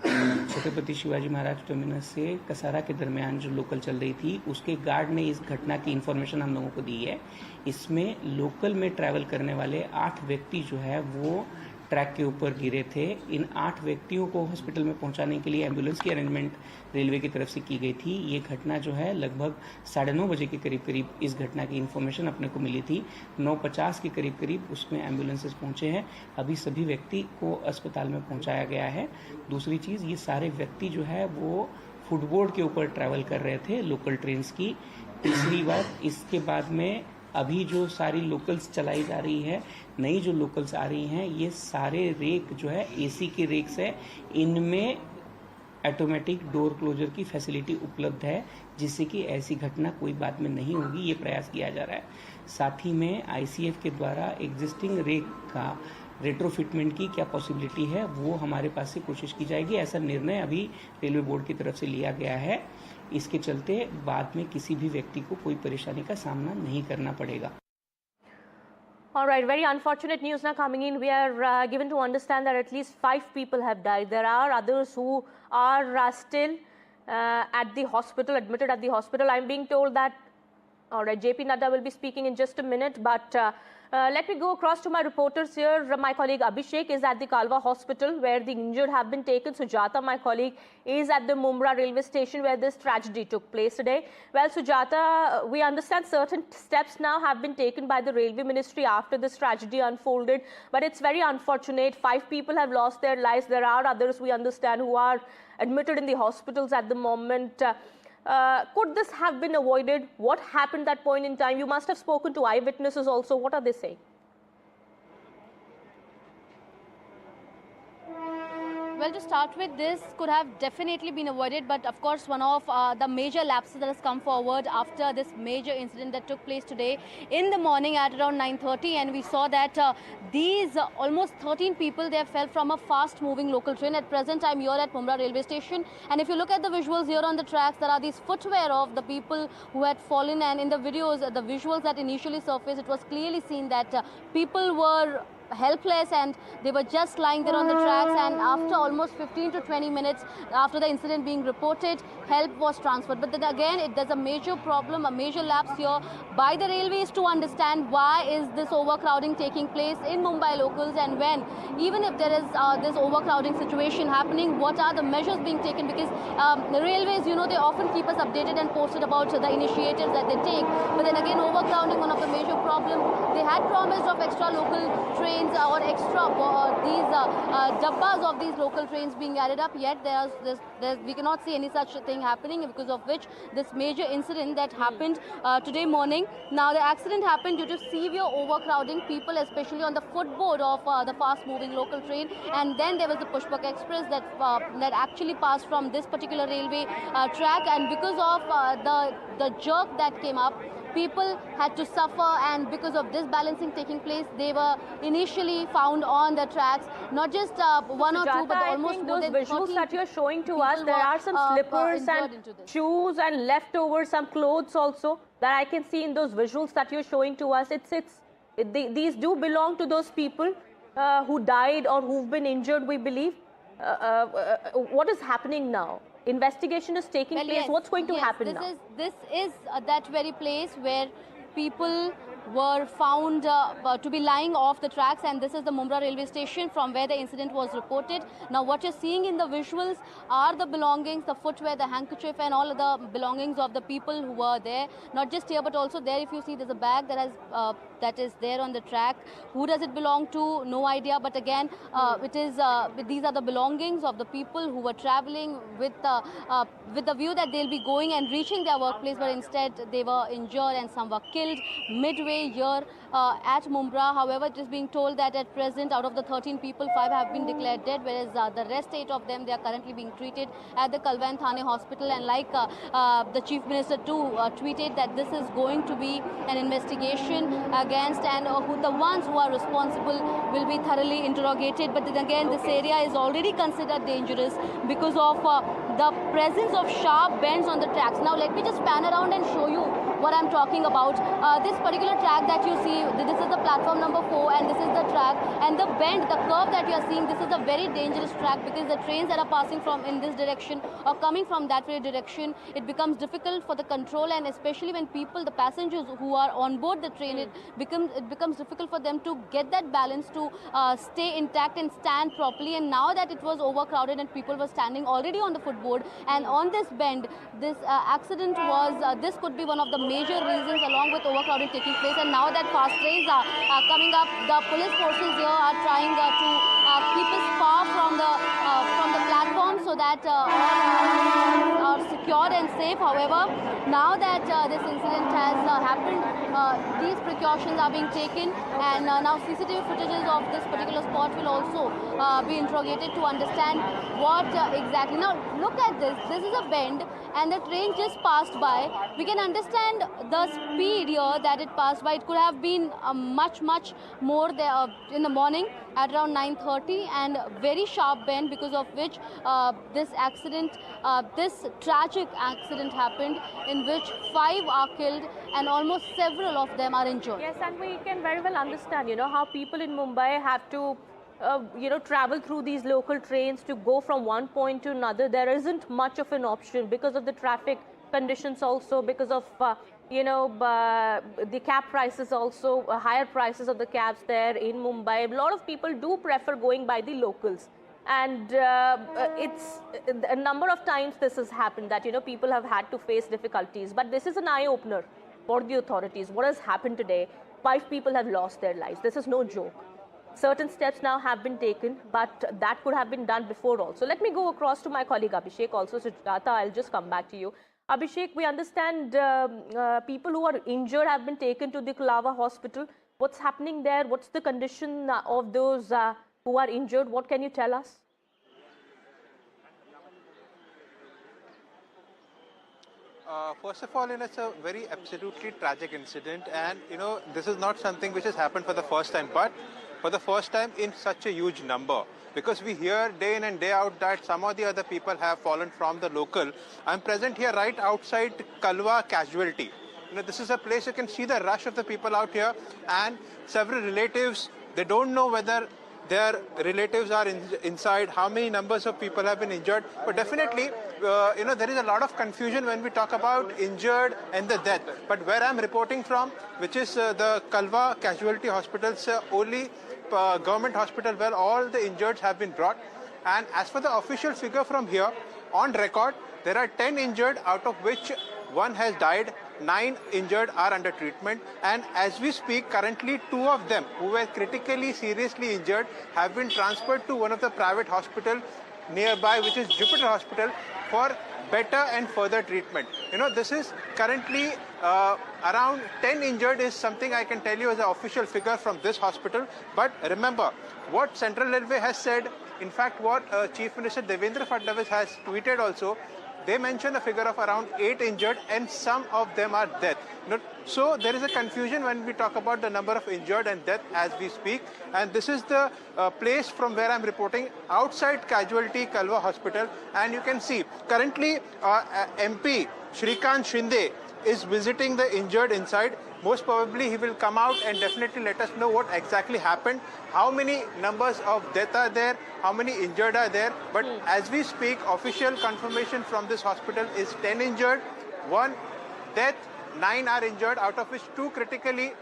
Chhatrapati Shivaji Maharaj terminus से कसारा के दरमियान जो लोकल चल रही थी, उसके गार्ड ने इस घटना की इन्फॉर्मेशन हम लोगों को दी है। इसमें लोकल में ट्रैवल करने वाले 8 व्यक्ति जो है वो ट्रैक के ऊपर गिरे थे। इन 8 व्यक्तियों को हॉस्पिटल में पहुंचाने के लिए एम्बुलेंस की अरेंजमेंट रेलवे की तरफ से की गई थी। ये घटना जो है लगभग 9:30 बजे के करीब इस घटना की इन्फॉर्मेशन अपने को मिली थी। 9:50 के करीब उसमें एम्बुलेंसेस पहुंचे हैं। अभी सभी व्यक्ति को अस्पताल में पहुंचाया गया है। दूसरी चीज़, ये सारे व्यक्ति जो है वो फुटबोर्ड के ऊपर ट्रैवल कर रहे थे लोकल ट्रेन्स की। तीसरी बात, इसके बाद में अभी जो सारी लोकल्स चलाई जा रही है, नई जो लोकल्स आ रही हैं, ये सारे रेक जो है एसी के रेक्स है। इनमें ऑटोमेटिक डोर क्लोजर की फैसिलिटी उपलब्ध है, जिससे कि ऐसी घटना कोई बाद में नहीं होगी। ये प्रयास किया जा रहा है। साथ ही में आईसीएफ के द्वारा एग्जिस्टिंग रेक का रेट्रोफिटमेंट की क्या पॉसिबिलिटी है, वो हमारे पास से कोशिश की जाएगी। ऐसा निर्णय अभी रेलवे बोर्ड की तरफ से लिया गया है। इसके चलते बाद में किसी भी व्यक्ति को कोई परेशानी का सामना नहीं करना पड़ेगा। All right, very unfortunate news now coming in. We are given to understand that at least 5 people have died. There are others who are still at the hospital, admitted at the hospital. I'm being told that, all right, JP Nadda will be speaking in just a minute, but let me go across to my reporters here. My colleague Abhishek is at the Kalwa Hospital where the injured have been taken. Sujata, my colleague, is at the Mumra railway station where this tragedy took place today. Well, Sujata, we understand certain steps now have been taken by the railway ministry after this tragedy unfolded, but it's very unfortunate. 5 people have lost their lives. There are others, we understand, who are admitted in the hospitals at the moment. Could this have been avoided? What happened at that point in time? You must have spoken to eyewitnesses also. What are they saying? Well, to start with, this could have definitely been avoided, but of course one of the major lapses that has come forward after this major incident that took place today in the morning at around 9:30, and we saw that these almost 13 people, they fell from a fast moving local train. At present, I'm here at Mumra railway station, and if you look at the visuals here on the tracks, there are these footwear of the people who had fallen, and in the videos, the visuals that initially surfaced, it was clearly seen that people were helpless and they were just lying there on the tracks, and after almost 15 to 20 minutes after the incident being reported, help was transferred. But then again, there's a major problem, a major lapse here by the railways to understand why is this overcrowding taking place in Mumbai locals, and when, even if there is this overcrowding situation happening, what are the measures being taken? Because the railways, you know, they often keep us updated and posted about the initiatives that they take, but then again, overcrowding, one of the major problems. They had promised of extra local trains or extra dabbas of these local trains being added up, yet we cannot see any such thing happening, because of which this major incident that happened today morning. Now the accident happened due to severe overcrowding, people especially on the footboard of the fast moving local train, and then there was the Pushpak Express that actually passed from this particular railway track, and because of the jerk that came up, people had to suffer, and because of this balancing taking place, they were initially found on the tracks, not just one or two, but almost more than 13. Those visuals that you're showing to us, there are some slippers and shoes and leftovers, some clothes also that I can see in those visuals that you're showing to us. These do belong to those people who died or who've been injured, we believe. What is happening now? Investigation is taking place. Yes, what's going to happen now? This is that very place where people were found to be lying off the tracks, and this is the Mumra railway station from where the incident was reported. Now what you're seeing in the visuals are the belongings, the footwear, the handkerchief, and all of the belongings of the people who were there. Not just here, but also there. If you see, there's a bag that is there on the track. Who does it belong to? No idea. But again, these are the belongings of the people who were traveling with the view that they'll be going and reaching their workplace, but instead they were injured and some were killed midway here at Mumra. However, it is being told that at present, out of the 13 people, 5 have been declared dead, whereas the rest 8 of them, they are currently being treated at the Kalwan Thane Hospital. And like the Chief Minister too tweeted that this is going to be an investigation against, and the ones who are responsible will be thoroughly interrogated. But then again, this area is already considered dangerous because of the presence of sharp bends on the tracks. Now let me just pan around and show you what I'm talking about. This particular track that you see, this is the platform number 4 and this is the track, and the bend, the curve that you are seeing, this is a very dangerous track because the trains that are passing from in this direction or coming from that very direction, it becomes difficult for the control, and especially when people, the passengers who are on board the train, it becomes difficult for them to get that balance to stay intact and stand properly. And now that it was overcrowded and people were standing already on the footboard, and on this bend, this accident was, this could be one of the major reasons along with overcrowding taking place. And now that fast trains are coming up, the police forces here are trying to keep us far from the platform so that all are secured and safe. However, now that this incident has happened, these precautions are being taken, and now CCTV footages of this particular spot will also be interrogated to understand what exactly. Now look at this. This is a bend and the train just passed by. We can understand the speed here that it passed by. It could have been much more there in the morning at around 9:30, and very sharp bend, because of which this accident, this tragic accident happened, in which 5 are killed and almost several of them are injured. Yes, and we can very well understand, how people in Mumbai have to travel through these local trains to go from one point to another. There isn't much of an option because of the traffic conditions, also because of the cab prices, also higher prices of the cabs there in Mumbai. A lot of people do prefer going by the locals, and it's a number of times this has happened that people have had to face difficulties. But this is an eye-opener for the authorities. What has happened today? 5 people have lost their lives. This is no joke. Certain steps now have been taken, but that could have been done before also. Let me go across to my colleague Abhishek also. Sujata, I'll just come back to you. Abhishek, we understand people who are injured have been taken to the Kulava hospital. What's happening there? What's the condition of those who are injured? What can you tell us? First of all, it's a very absolutely tragic incident, and this is not something which has happened for the first time, but for the first time in such a huge number. Because we hear day in and day out that some of the other people have fallen from the local. I'm present here right outside Kalwa Casualty. This is a place you can see the rush of the people out here, and several relatives, they don't know whether their relatives are inside, how many numbers of people have been injured. But definitely, there is a lot of confusion when we talk about injured and the death. But where I'm reporting from, which is the Kalwa Casualty Hospital's only government hospital where all the injured have been brought. And as for the official figure from here, on record, there are 10 injured, out of which 1 has died. 9 injured are under treatment, and as we speak, currently 2 of them who were critically seriously injured have been transferred to one of the private hospitals nearby, which is Geppetto Hospital, for better and further treatment. This is currently around 10 injured is something I can tell you as an official figure from this hospital. But remember, what Central Railway has said, in fact what Chief Minister Devendra Fadnavis has tweeted also, they mention a figure of around 8 injured, and some of them are dead. So there is a confusion when we talk about the number of injured and death as we speak. And this is the place from where I'm reporting, outside Casualty Kalwa Hospital. And you can see currently MP Shrikant Shinde is visiting the injured inside. Most probably he will come out and definitely let us know what exactly happened, how many numbers of death are there, how many injured are there. But as we speak, official confirmation from this hospital is 10 injured, 1 death, 9 are injured, out of which 2 critically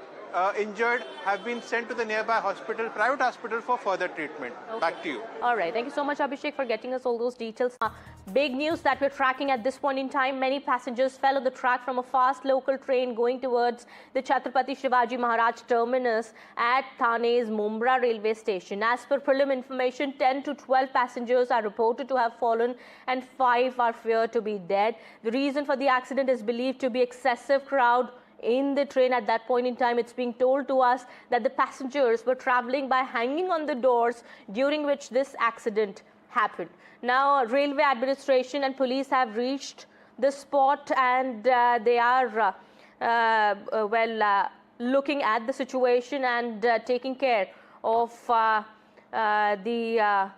injured have been sent to the nearby hospital, private hospital, for further treatment. Okay. Back to you. All right. Thank you so much, Abhishek, for getting us all those details. Big news that we're tracking at this point in time. Many passengers fell on the track from a fast local train going towards the Chhatrapati Shivaji Maharaj terminus at Thane's Mumbai railway station. As per prelim information, 10 to 12 passengers are reported to have fallen and 5 are feared to be dead. The reason for the accident is believed to be excessive crowd in the train. At that point in time, it's being told to us that the passengers were traveling by hanging on the doors, during which this accident happened. Now, railway administration and police have reached the spot, and they are looking at the situation and taking care of the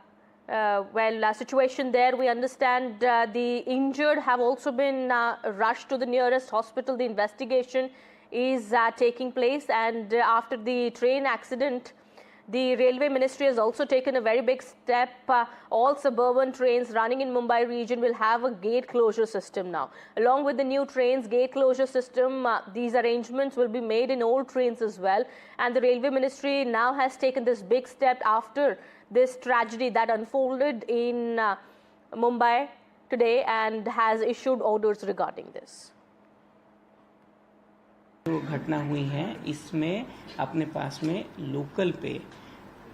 situation there. We understand the injured have also been rushed to the nearest hospital. The investigation is taking place, and after the train accident, the Railway Ministry has also taken a very big step. All suburban trains running in Mumbai region will have a gate closure system now. Along with the new trains gate closure system, these arrangements will be made in old trains as well. And the Railway Ministry now has taken this big step after this tragedy that unfolded in Mumbai today and has issued orders regarding this. जो घटना हुई है इसमें अपने पास में local पे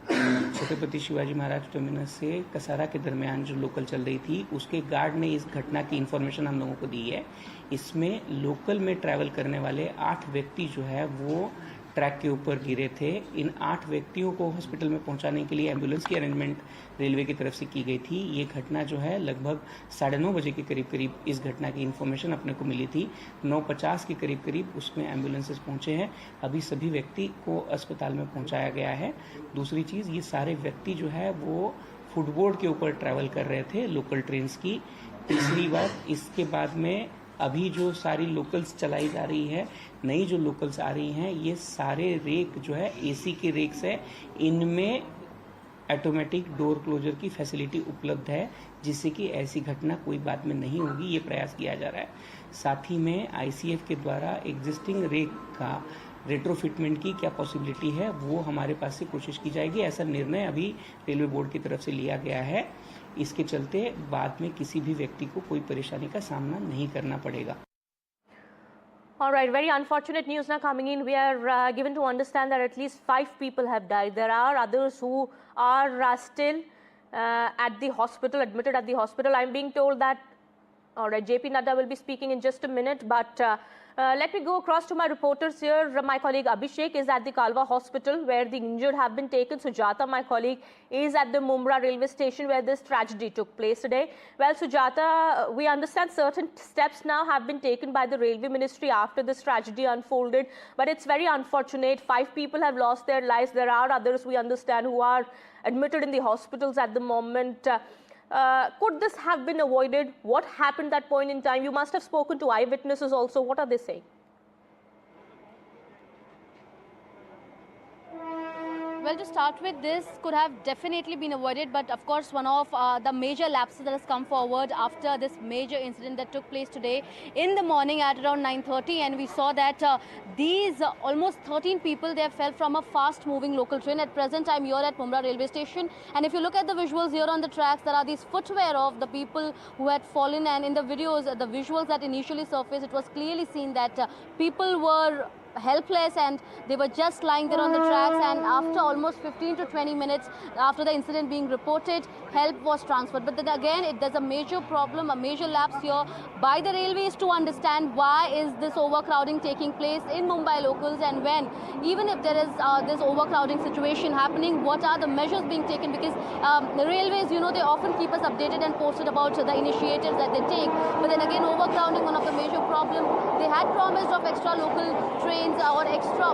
Chhatrapati Shivaji Maharaj terminus से कसारा के दरमियान जो लोकल चल रही थी उसके गार्ड ने इस घटना की इन्फॉर्मेशन हम लोगों को दी है। इसमें लोकल में ट्रैवल करने वाले 8 व्यक्ति जो है वो ट्रैक के ऊपर गिरे थे। इन 8 व्यक्तियों को हॉस्पिटल में पहुंचाने के लिए एम्बुलेंस की अरेंजमेंट रेलवे की तरफ से की गई थी। ये घटना जो है लगभग 9:30 बजे के करीब इस घटना की इन्फॉर्मेशन अपने को मिली थी। 9:50 के करीब उसमें एम्बुलेंसेस पहुंचे हैं। अभी सभी व्यक्ति को अस्पताल में पहुंचाया गया है। दूसरी चीज़, ये सारे व्यक्ति जो है वो फुटबोर्ड के ऊपर ट्रैवल कर रहे थे लोकल ट्रेन्स की। तीसरी बात, इसके बाद में अभी जो सारी लोकल्स चलाई जा रही है, नई जो लोकल्स आ रही हैं, ये सारे रेक जो है एसी के रेक्स है। इनमें ऑटोमेटिक डोर क्लोजर की फैसिलिटी उपलब्ध है, जिससे कि ऐसी घटना कोई बाद में नहीं होगी। ये प्रयास किया जा रहा है। साथ ही में आईसीएफ के द्वारा एग्जिस्टिंग रेक का रेट्रोफिटमेंट की क्या पॉसिबिलिटी है वो हमारे पास से कोशिश की जाएगी। ऐसा निर्णय अभी रेलवे बोर्ड की तरफ से लिया गया है। इसके चलते बाद में किसी भी व्यक्ति को कोई परेशानी का सामना नहीं करना पड़ेगा। All right, very unfortunate news now coming in. We are given to understand that at least 5 people have died. There are others who are still at the hospital, admitted at the hospital. I'm being told that, all right, JP Nadda will be speaking in just a minute, but let me go across to my reporters here. My colleague Abhishek is at the Kalwa hospital where the injured have been taken. Sujata, my colleague, is at the Mumra railway station where this tragedy took place today. Well, Sujata, we understand certain steps now have been taken by the Railway Ministry after this tragedy unfolded, but it's very unfortunate. 5 people have lost their lives. There are others, we understand, who are admitted in the hospitals at the moment. Could this have been avoided? What happened at that point in time? You must have spoken to eyewitnesses also. What are they saying? Well, to start with, this could have definitely been avoided, but of course one of the major lapses that has come forward after this major incident that took place today in the morning at around 9:30, and we saw that these almost 13 people, they fell from a fast moving local train. At present, I'm here at Mumra railway station, and if you look at the visuals here on the tracks, there are these footwear of the people who had fallen, and in the videos, the visuals that initially surfaced, it was clearly seen that people were helpless and they were just lying there on the tracks, and after almost 15 to 20 minutes after the incident being reported, help was transferred. But then again, there's a major problem, a major lapse here by the railways to understand why is this overcrowding taking place in Mumbai locals, and when, even if there is this overcrowding situation happening, what are the measures being taken? Because the railways, you know, they often keep us updated and posted about the initiatives that they take, but then again, overcrowding, one of the major problems. They had promised of extra local trains or extra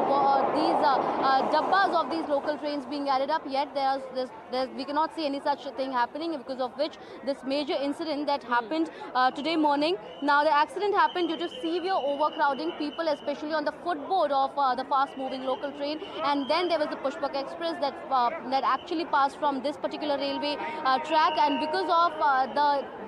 dabbas of these local trains being added up, yet we cannot see any such thing happening, because of which this major incident that happened today morning. Now the accident happened due to severe overcrowding, people especially on the footboard of the fast moving local train, and then there was the Pushpak Express that actually passed from this particular railway track, and because of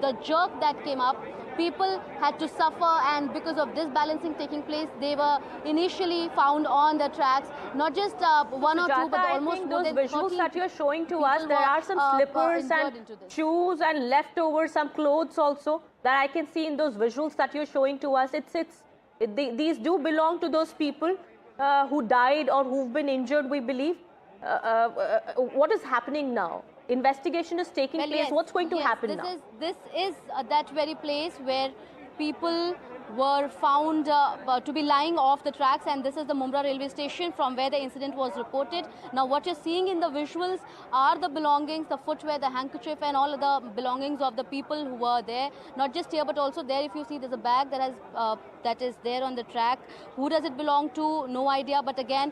the jerk that came up, people had to suffer, and because of this balancing taking place, they were initially found on the tracks, not just one or two, but almost more than 30 visuals that you're showing to us, there are some slippers and shoes and leftovers, some clothes also that I can see in those visuals that you're showing to us. These do belong to those people who died or who've been injured, we believe. What is happening now? Investigation is taking place. What's going to happen now? This is that very place where people were found to be lying off the tracks, and this is the Mumra railway station from where the incident was reported. Now what you're seeing in the visuals are the belongings, the footwear, the handkerchief and all of the belongings of the people who were there. Not just here but also there, if you see, there's a bag that is there on the track. Who does it belong to? No idea, but again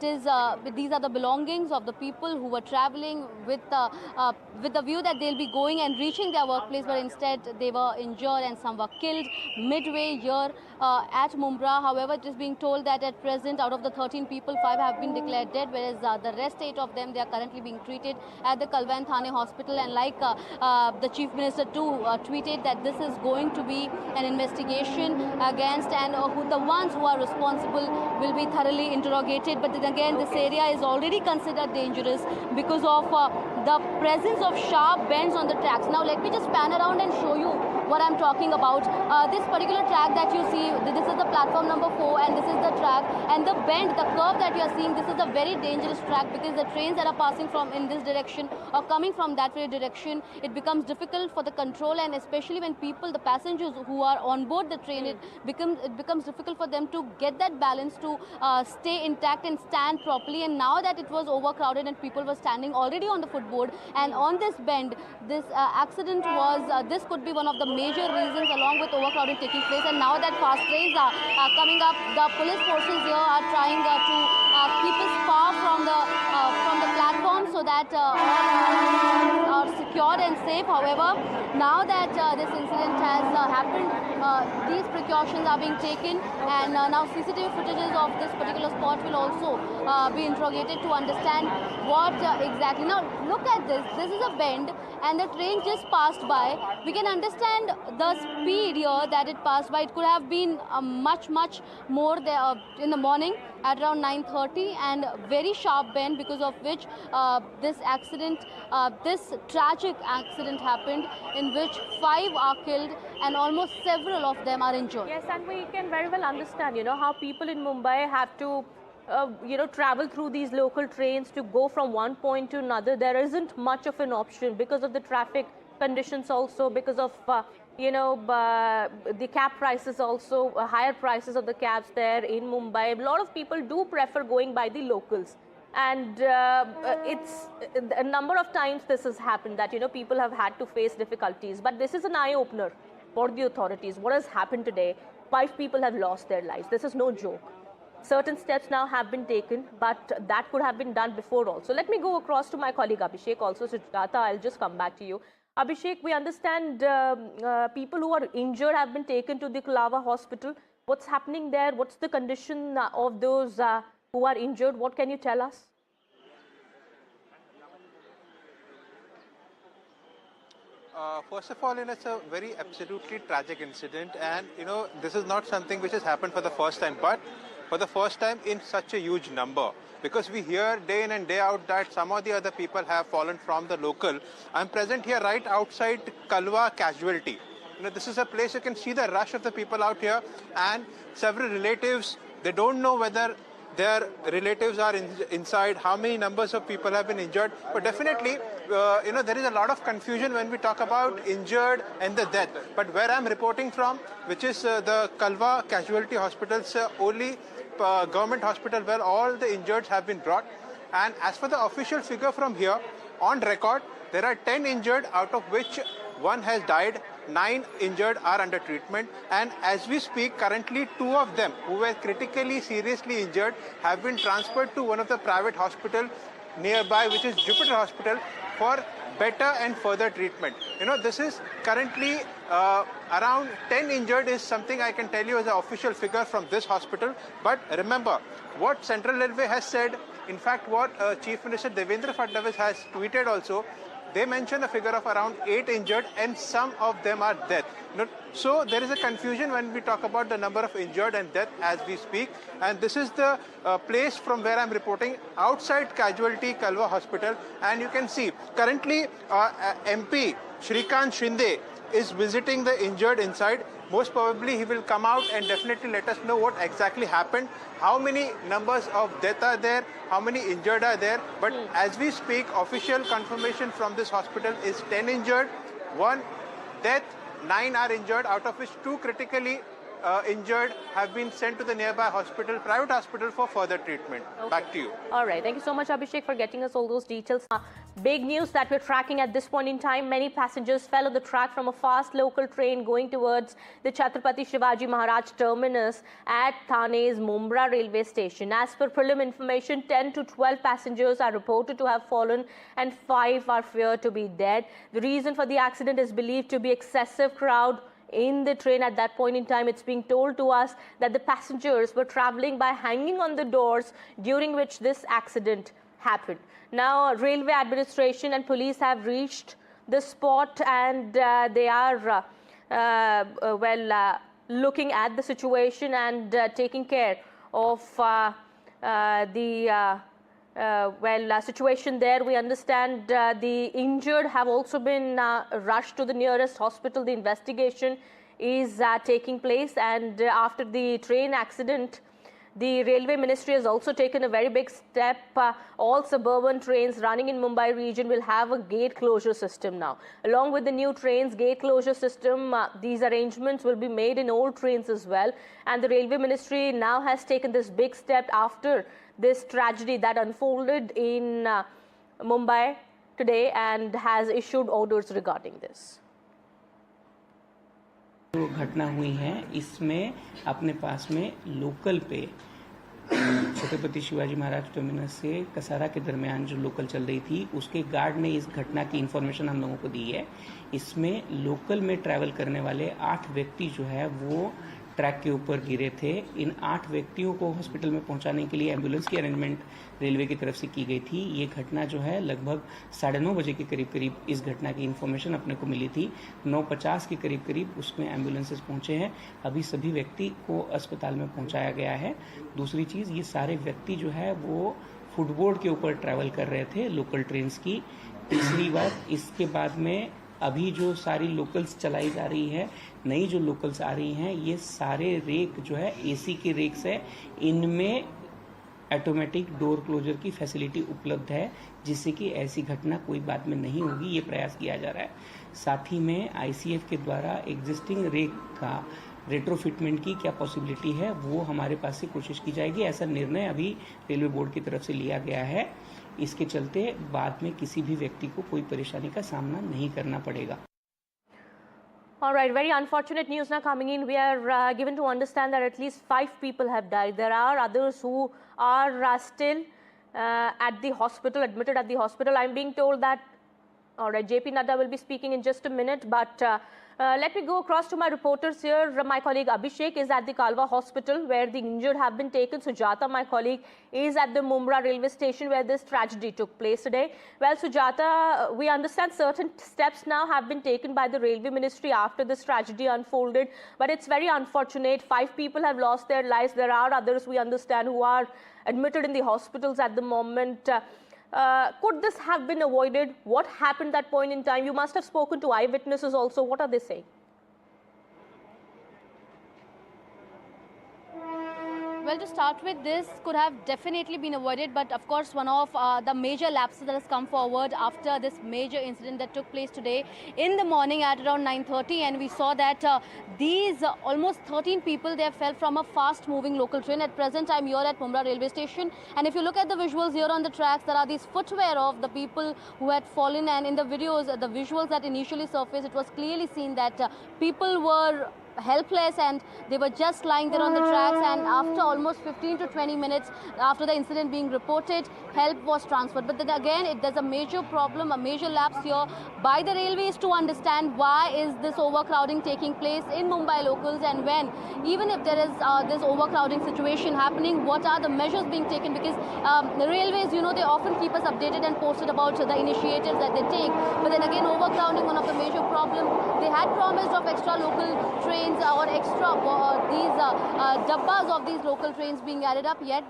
these are the belongings of the people who were traveling with the view that they'll be going and reaching their workplace, but instead they were injured and some were killed midway here at Mumra. However, it is being told that at present, out of the 13 people, 5 have been declared dead, whereas the rest 8 of them, they are currently being treated at the Kalwan Thane hospital. And like the Chief Minister too tweeted that this is going to be an investigation against, and the ones who are responsible will be thoroughly interrogated. But then again, this area is already considered dangerous because of the presence of sharp bends on the tracks. Now let me just pan around and show you what I'm talking about. This particular track that you see, this is the platform number 4 and this is the track, and the bend, the curve that you are seeing, this is a very dangerous track because the trains that are passing from in this direction or coming from that very direction, it becomes difficult for the control, and especially when people, the passengers who are on board the train, it becomes difficult for them to get that balance to stay intact and stand properly. And now that it was overcrowded and people were standing already on the footboard, and on this bend, this accident was, this could be one of the major reasons along with overcrowding taking place. And now that fast trains are coming up, the police forces here are trying to keep us far from the platform so that all are secured and safe. However, now that this incident has happened, these precautions are being taken, and now CCTV footages of this particular spot will also be interrogated to understand what exactly. Now look at this. This is a bend and the train just passed by. We can understand the speed here that it passed by. It could have been much more there in the morning at around 9:30, and very sharp bend, because of which this accident, this tragic accident happened, in which 5 are killed and almost several of them are injured. Yes, and we can very well understand, how people in Mumbai have to travel through these local trains to go from one point to another. There isn't much of an option because of the traffic conditions, also because of the cab prices, also higher prices of the cabs there in Mumbai. A lot of people do prefer going by the locals, and it's a number of times this has happened that people have had to face difficulties. But this is an eye-opener for the authorities. What has happened today? 5 people have lost their lives. This is no joke. Certain steps now have been taken, but that could have been done before also. Let me go across to my colleague Abhishek also. Sujata, I'll just come back to you. Abhishek, we understand people who are injured have been taken to the Kulava hospital. What's happening there? What's the condition of those who are injured? What can you tell us? First of all, it's a very absolutely tragic incident, and this is not something which has happened for the first time, but for the first time in such a huge number. Because we hear day in and day out that some of the other people have fallen from the local. I'm present here right outside Kalwa Casualty. This is a place you can see the rush of the people out here, and several relatives, they don't know whether their relatives are inside, how many numbers of people have been injured. But definitely, there is a lot of confusion when we talk about injured and the death. But where I'm reporting from, which is the Kalwa Casualty Hospital's only government hospital where all the injured have been brought. And as for the official figure from here, on record, there are 10 injured, out of which 1 has died. 9 injured are under treatment, and as we speak, currently 2 of them who were critically seriously injured have been transferred to one of the private hospitals nearby, which is Geppetto Hospital, for better and further treatment. This is currently around 10 injured is something I can tell you as an official figure from this hospital. But remember, what Central Railway has said, in fact what Chief Minister Devendra Fadnavis has tweeted also, they mention a figure of around 8 injured, and some of them are dead. So there is a confusion when we talk about the number of injured and death as we speak. And this is the place from where I'm reporting, outside Casualty Kalwa Hospital. And you can see currently MP Shrikant Shinde is visiting the injured inside. Most probably he will come out and definitely let us know what exactly happened, how many numbers of death are there, how many injured are there. But as we speak, official confirmation from this hospital is 10 injured, 1 death, 9 are injured, out of which 2 critically injured have been sent to the nearby hospital, private hospital, for further treatment. Okay. Back to you. All right. Thank you so much, Abhishek, for getting us all those details. Big news that we're tracking at this point in time. Many passengers fell on the track from a fast local train going towards the Chhatrapati Shivaji Maharaj terminus at Thane's Mumra railway station. As per prelim information, 10 to 12 passengers are reported to have fallen and 5 are feared to be dead. The reason for the accident is believed to be excessive crowd in the train. At that point in time, it's being told to us that the passengers were traveling by hanging on the doors, during which this accident happened. Now, railway administration and police have reached the spot, and they are looking at the situation and taking care of the situation there. We understand the injured have also been rushed to the nearest hospital. The investigation is taking place, and after the train accident, the Railway Ministry has also taken a very big step. All suburban trains running in Mumbai region will have a gate closure system now. Along with the new trains gate closure system, these arrangements will be made in old trains as well. And the Railway Ministry now has taken this big step after this tragedy that unfolded in Mumbai today, and has issued orders regarding this. जो घटना हुई है इसमें अपने पास में local पे Chhatrapati Shivaji Maharaj terminus से कसारा के दरमियान जो लोकल चल रही थी, उसके गार्ड ने इस घटना की इन्फॉर्मेशन हम लोगों को दी है। इसमें लोकल में ट्रैवल करने वाले 8 व्यक्ति जो है वो ट्रैक के ऊपर गिरे थे। इन 8 व्यक्तियों को हॉस्पिटल में पहुंचाने के लिए एम्बुलेंस की अरेंजमेंट रेलवे की तरफ से की गई थी। ये घटना जो है लगभग 9:30 बजे के करीब इस घटना की इन्फॉर्मेशन अपने को मिली थी। 9:50 के करीब उसमें एम्बुलेंसेस पहुंचे हैं। अभी सभी व्यक्ति को अस्पताल में पहुंचाया गया है। दूसरी चीज़, ये सारे व्यक्ति जो है वो फुटबोर्ड के ऊपर ट्रैवल कर रहे थे लोकल ट्रेन्स की। तीसरी बात, इसके बाद में अभी जो सारी लोकल्स चलाई जा रही है, नई जो लोकल्स आ रही हैं, ये सारे रेक जो है एसी के रेक्स है। इनमें ऑटोमेटिक डोर क्लोजर की फैसिलिटी उपलब्ध है, जिससे कि ऐसी घटना कोई बाद में नहीं होगी। ये प्रयास किया जा रहा है। साथ ही में आईसीएफ के द्वारा एग्जिस्टिंग रेक का रेट्रोफिटमेंट की क्या पॉसिबिलिटी है, वो हमारे पास से कोशिश की जाएगी। ऐसा निर्णय अभी रेलवे बोर्ड की तरफ से लिया गया है। इसके चलते बाद में किसी भी व्यक्ति को कोई परेशानी का सामना नहीं करना पड़ेगा। All right, very unfortunate news now coming in. We are given to understand that at least 5 people have died. There are others who are still at the hospital, admitted at the hospital. I'm being told that, all right, JP Nadda will be speaking in just a minute, but let me go across to my reporters here. My colleague Abhishek is at the Kalwa hospital where the injured have been taken. Sujata, my colleague, is at the Mumra railway station where this tragedy took place today. Well, Sujata, we understand certain steps now have been taken by the Railway Ministry after this tragedy unfolded, but it's very unfortunate. 5 people have lost their lives. There are others, we understand, who are admitted in the hospitals at the moment. Could this have been avoided? What happened at that point in time? You must have spoken to eyewitnesses also. What are they saying? Well, to start with, this could have definitely been avoided, but of course one of the major lapses that has come forward after this major incident that took place today in the morning at around 9:30, and we saw that these almost 13 people, they fell from a fast moving local train. At present, I'm here at Mumra railway station, and if you look at the visuals here on the tracks, there are these footwear of the people who had fallen, and in the videos, the visuals that initially surfaced, it was clearly seen that people were helpless and they were just lying there on the tracks, and after almost 15 to 20 minutes after the incident being reported, help was transferred. But then again, there's a major problem, a major lapse here by the railways to understand why is this overcrowding taking place in Mumbai locals, and when, even if there is this overcrowding situation happening, what are the measures being taken? Because the railways, you know, they often keep us updated and posted about the initiatives that they take, but then again, overcrowding, one of the major problems. They had promised of extra local trains or extra dabbas of these local trains being added up, yet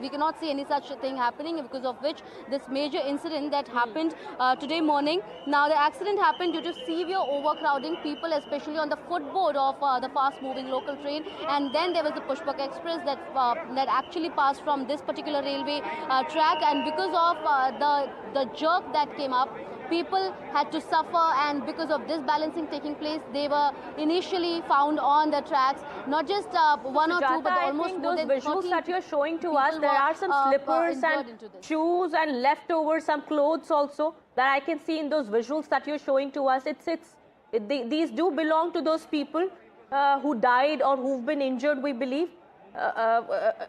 we cannot see any such thing happening, because of which this major incident that happened today morning. Now the accident happened due to severe overcrowding, people especially on the footboard of the fast moving local train, and then there was the Pushpak Express that actually passed from this particular railway track, and because of the jerk that came up, people had to suffer, and because of disbalancing taking place, they were initially found on the tracks. Not just one or two, but almost more than 30 visuals that you're showing to us, there are some slippers and shoes and leftovers, some clothes also that I can see in those visuals that you're showing to us. These do belong to those people who died or who've been injured, we believe.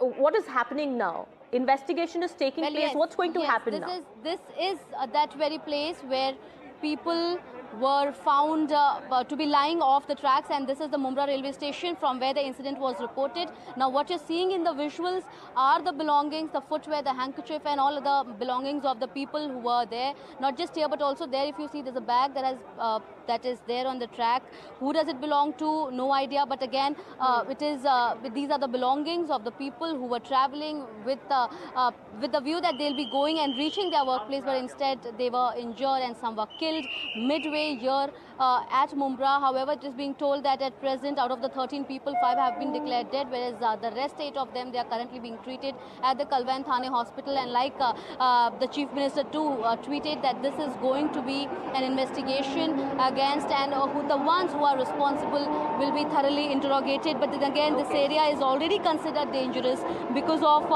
What is happening now? Investigation is taking place. Yes, What's going to happen now? This is that very place where people were found to be lying off the tracks, and this is the Mumbai railway station from where the incident was reported. Now what you're seeing in the visuals are the belongings, the footwear, the handkerchief and all of the belongings of the people who were there. Not just here but also there, if you see, there's a bag that is there on the track. Who does it belong to? No idea, but again these are the belongings of the people who were traveling with the view that they'll be going and reaching their workplace, but instead they were injured and some were killed midway here at Mumbai. However, it is being told that at present, out of the 13 people, 5 have been declared dead, whereas the rest 8 of them, they are currently being treated at the Kalwan Thane hospital. And like the Chief Minister too tweeted that this is going to be an investigation against, and the ones who are responsible will be thoroughly interrogated. But then again, this area is already considered dangerous because of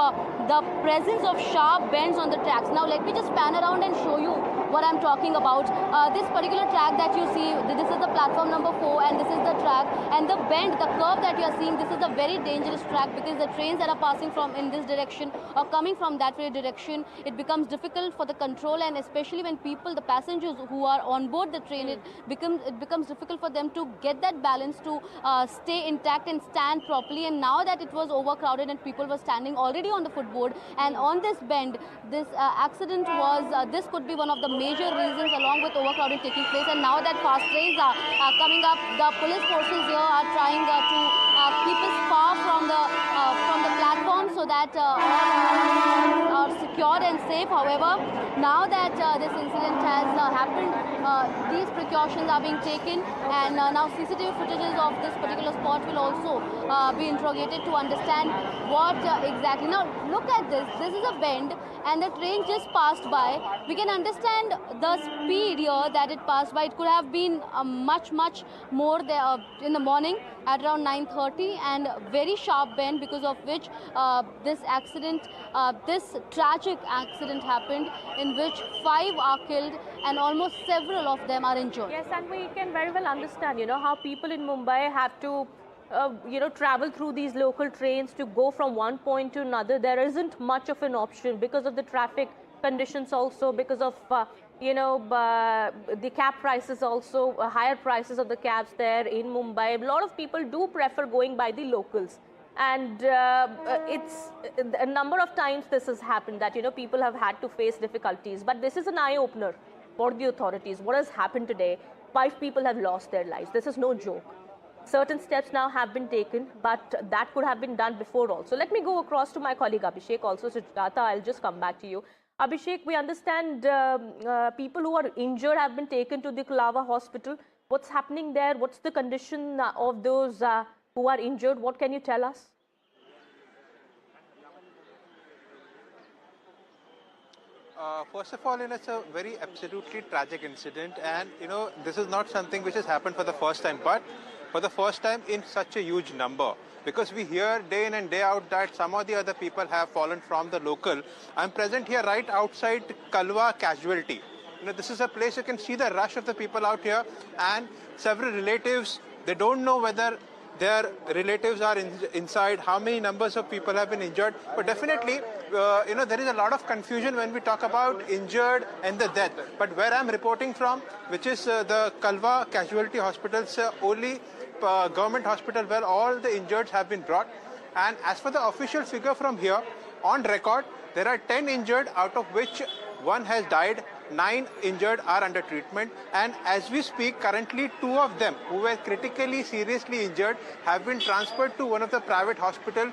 the presence of sharp bends on the tracks. Now let me just pan around and show you what I'm talking about. This particular track that you see, this is the platform number 4 and this is the track, and the bend, the curve that you are seeing, this is a very dangerous track because the trains that are passing from in this direction or coming from that very direction, it becomes difficult for the control, and especially when people, the passengers who are on board the train, it becomes difficult for them to get that balance to stay intact and stand properly. And now that it was overcrowded and people were standing already on the footboard, and on this bend, this accident was, this could be one of the major reasons along with overcrowding taking place. And now that fast trains are coming up, the police forces here are trying to keep us far from the platform so that all are secured and safe. However, now that this incident has happened, these precautions are being taken, and now CCTV footages of this particular spot will also be interrogated to understand what exactly. Now look at this. This is a bend and the train just passed by. We can understand the speed here that it passed by. It could have been much more there in the morning at around 9:30, and very sharp bend because of which this accident, this tragic accident happened, in which 5 are killed and almost several of them are injured. Yes, and we can very well understand, how people in Mumbai have to travel through these local trains to go from one point to another. There isn't much of an option because of the traffic conditions, also because of the cab prices, also higher prices of the cabs there in Mumbai. A lot of people do prefer going by the locals, and it's a number of times this has happened that people have had to face difficulties. But this is an eye-opener for the authorities. What has happened today? 5 people have lost their lives. This is no joke. Certain steps now have been taken, but that could have been done before also. Let me go across to my colleague Abhishek also. Sujata, I'll just come back to you. Abhishek, we understand people who are injured have been taken to the Kulava hospital. What's happening there? What's the condition of those who are injured? What can you tell us? First of all, it's a very absolutely tragic incident, and this is not something which has happened for the first time, but for the first time in such a huge number. Because we hear day in and day out that some of the other people have fallen from the local. I'm present here right outside Kalwa casualty. This is a place you can see the rush of the people out here, and several relatives, they don't know whether their relatives are inside, how many numbers of people have been injured. But definitely, there is a lot of confusion when we talk about injured and the death. But where I'm reporting from, which is the Kalwa Casualty Hospital's only government hospital where all the injured have been brought. And as for the official figure from here, on record, there are 10 injured, out of which 1 has died. 9 injured are under treatment, and as we speak, currently 2 of them who were critically seriously injured have been transferred to one of the private hospitals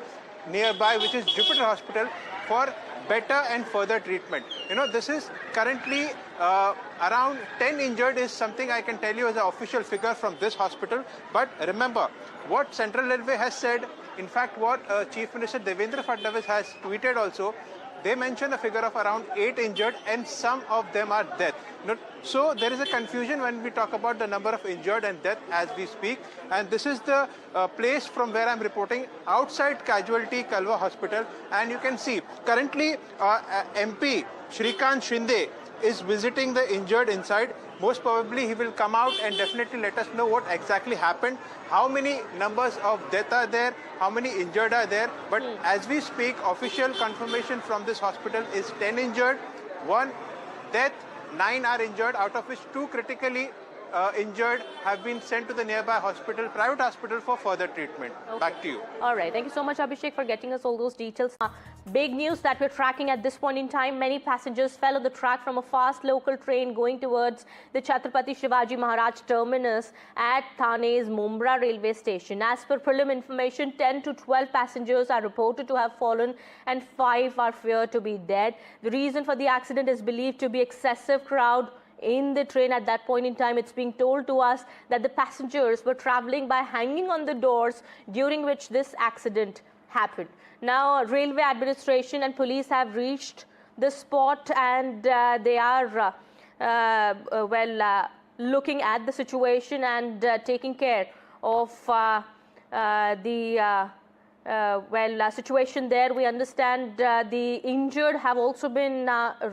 nearby, which is Geppetto Hospital, for better and further treatment. This is currently around 10 injured is something I can tell you as an official figure from this hospital. But remember, what Central Railway has said, in fact what Chief Minister Devendra Fadnavis has tweeted also, they mention a figure of around 8 injured and some of them are dead. So there is a confusion when we talk about the number of injured and death as we speak. And this is the place from where I'm reporting outside Casualty Kalwa Hospital. And you can see currently MP Shrikant Shinde is visiting the injured inside. Most probably he will come out and definitely let us know what exactly happened, how many numbers of death are there, how many injured are there. But as we speak, official confirmation from this hospital is 10 injured, 1 death, 9 are injured, out of which 2 critically injured have been sent to the nearby hospital, private hospital, for further treatment. Okay. Back to you. All right. Thank you so much, Abhishek, for getting us all those details. Big news that we're tracking at this point in time. Many passengers fell on the track from a fast local train going towards the Chhatrapati Shivaji Maharaj terminus at Thane's Mumra railway station. As per prelim information, 10 to 12 passengers are reported to have fallen and 5 are feared to be dead. The reason for the accident is believed to be excessive crowd in the train at that point in time. It's being told to us that the passengers were traveling by hanging on the doors, during which this accident happened. Now, railway administration and police have reached the spot and they are looking at the situation and taking care of the situation there. We understand the injured have also been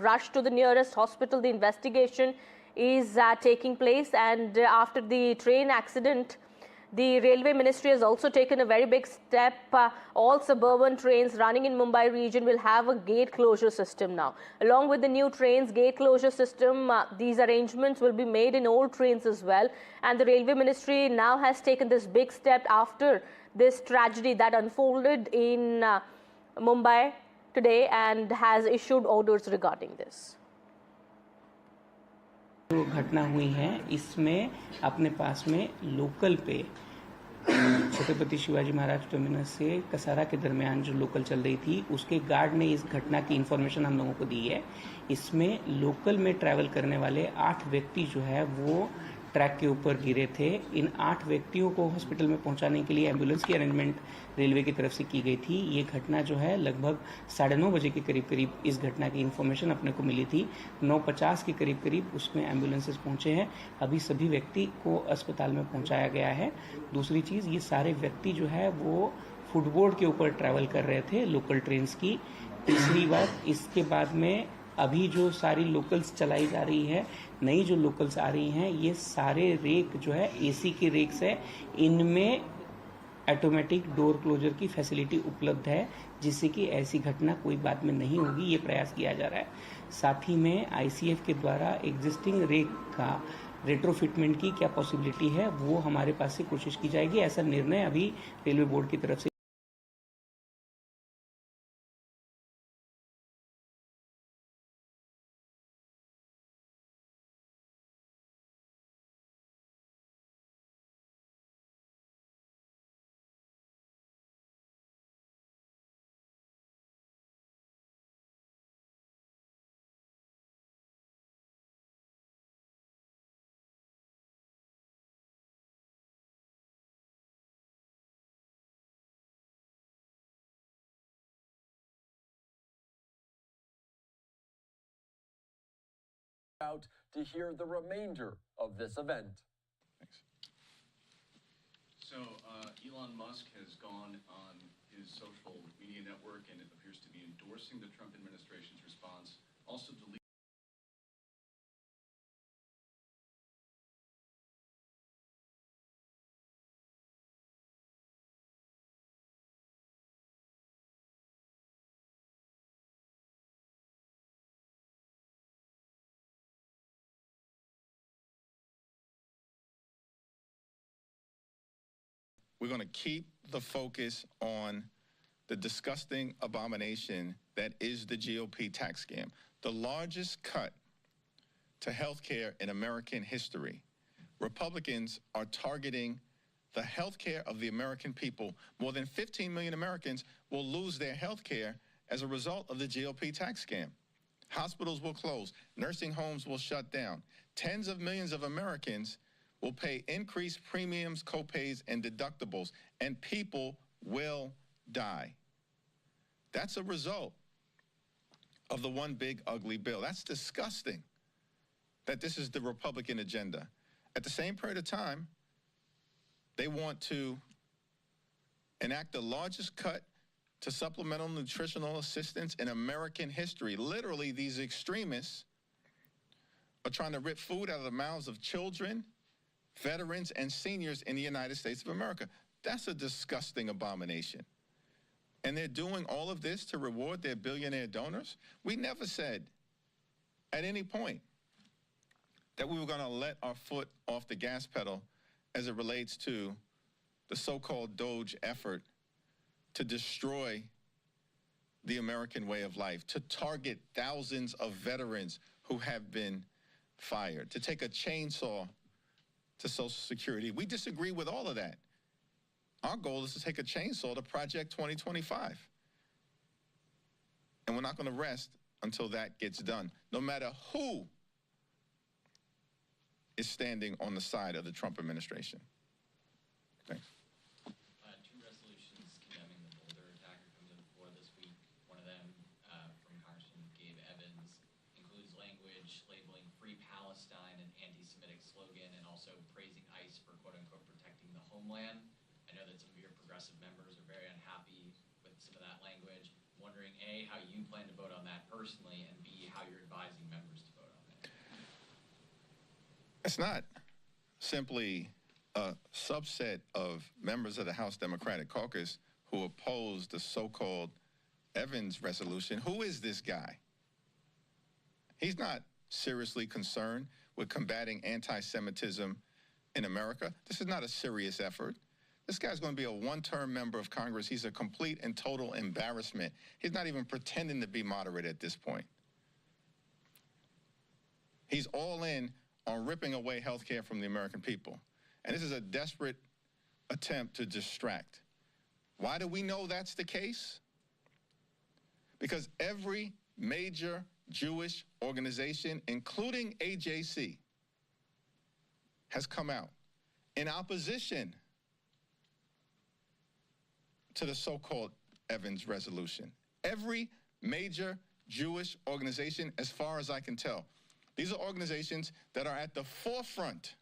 rushed to the nearest hospital. The investigation is taking place, and after the train accident, the Railway Ministry has also taken a very big step. All suburban trains running in Mumbai region will have a gate closure system now. Along with the new trains gate closure system, these arrangements will be made in old trains as well. And the Railway Ministry now has taken this big step after this tragedy that unfolded in Mumbai today and has issued orders regarding this. जो घटना हुई है इसमें अपने पास में local पे Chhatrapati Shivaji Maharaj terminus से कसारा के दरमियान जो लोकल चल रही थी उसके गार्ड ने इस घटना की इन्फॉर्मेशन हम लोगों को दी है। इसमें लोकल में ट्रैवल करने वाले 8 व्यक्ति जो है वो ट्रैक के ऊपर गिरे थे। इन 8 व्यक्तियों को हॉस्पिटल में पहुंचाने के लिए एम्बुलेंस की अरेंजमेंट रेलवे की तरफ से की गई थी। ये घटना जो है लगभग 9:30 बजे के करीब इस घटना की इन्फॉर्मेशन अपने को मिली थी। 9:50 के करीब उसमें एम्बुलेंसेस पहुंचे हैं। अभी सभी व्यक्ति को अस्पताल में पहुंचाया गया है। दूसरी चीज़, ये सारे व्यक्ति जो है वो फुटबोर्ड के ऊपर ट्रैवल कर रहे थे लोकल ट्रेन्स की। तीसरी बात, इसके बाद में अभी जो सारी लोकल्स चलाई जा रही है, नई जो लोकल्स आ रही हैं, ये सारे रेक जो है एसी के रेक्स है। इनमें ऑटोमेटिक डोर क्लोजर की फैसिलिटी उपलब्ध है, जिससे कि ऐसी घटना कोई बाद में नहीं होगी, ये प्रयास किया जा रहा है। साथ ही में आईसीएफ के द्वारा एग्जिस्टिंग रेक का रेट्रोफिटमेंट की क्या पॉसिबिलिटी है वो हमारे पास से कोशिश की जाएगी। ऐसा निर्णय अभी रेलवे बोर्ड की तरफ से out to hear the remainder of this event. Thanks. So Elon Musk has gone on his social media network and it appears to be endorsing the Trump administration's response, also deleting We're going to keep the focus on the disgusting abomination that is the GOP tax scam, the largest cut to health care in American history. Republicans are targeting the health care of the American people. More than 15 million Americans will lose their health care as a result of the GOP tax scam. Hospitals will close. Nursing homes will shut down. Tens of millions of Americans will pay increased premiums, copays, and deductibles, and people will die. That's a result of the one big ugly bill. That's disgusting that this is the Republican agenda. At the same period of time, they want to enact the largest cut to supplemental nutritional assistance in American history. Literally, these extremists are trying to rip food out of the mouths of children, veterans, and seniors in the United States of America. That's a disgusting abomination. And they're doing all of this to reward their billionaire donors? We never said at any point that we were going to let our foot off the gas pedal as it relates to the so-called Doge effort to destroy the American way of life, to target thousands of veterans who have been fired, to take a chainsaw to Social Security. We disagree with all of that. Our goal is to take a chainsaw to Project 2025. And we're not going to rest until that gets done, no matter who is standing on the side of the Trump administration. Thanks. Two resolutions condemning the Boulder attack are coming to the floor this week. One of them from Congressman Gabe Evans includes language labeling Free Palestine an anti-Semitic slogan and also praising ICE for quote-unquote protecting the homeland. I know that some of your progressive members are very unhappy with some of that language. Wondering, A, how you plan to vote on that personally, and B, how you're advising members to vote on it. It's not simply a subset of members of the House Democratic Caucus who oppose the so-called Evans resolution. Who is this guy? He's not seriously concerned with combating anti-Semitism in America. This is not a serious effort. This guy's going to be a one-term member of Congress. He's a complete and total embarrassment. He's not even pretending to be moderate at this point. He's all in on ripping away health care from the American people. And this is a desperate attempt to distract. Why do we know that's the case? Because every major Jewish organization, including AJC, has come out in opposition to the so-called Evans resolution. Every major Jewish organization, as far as I can tell. These are organizations that are at the forefront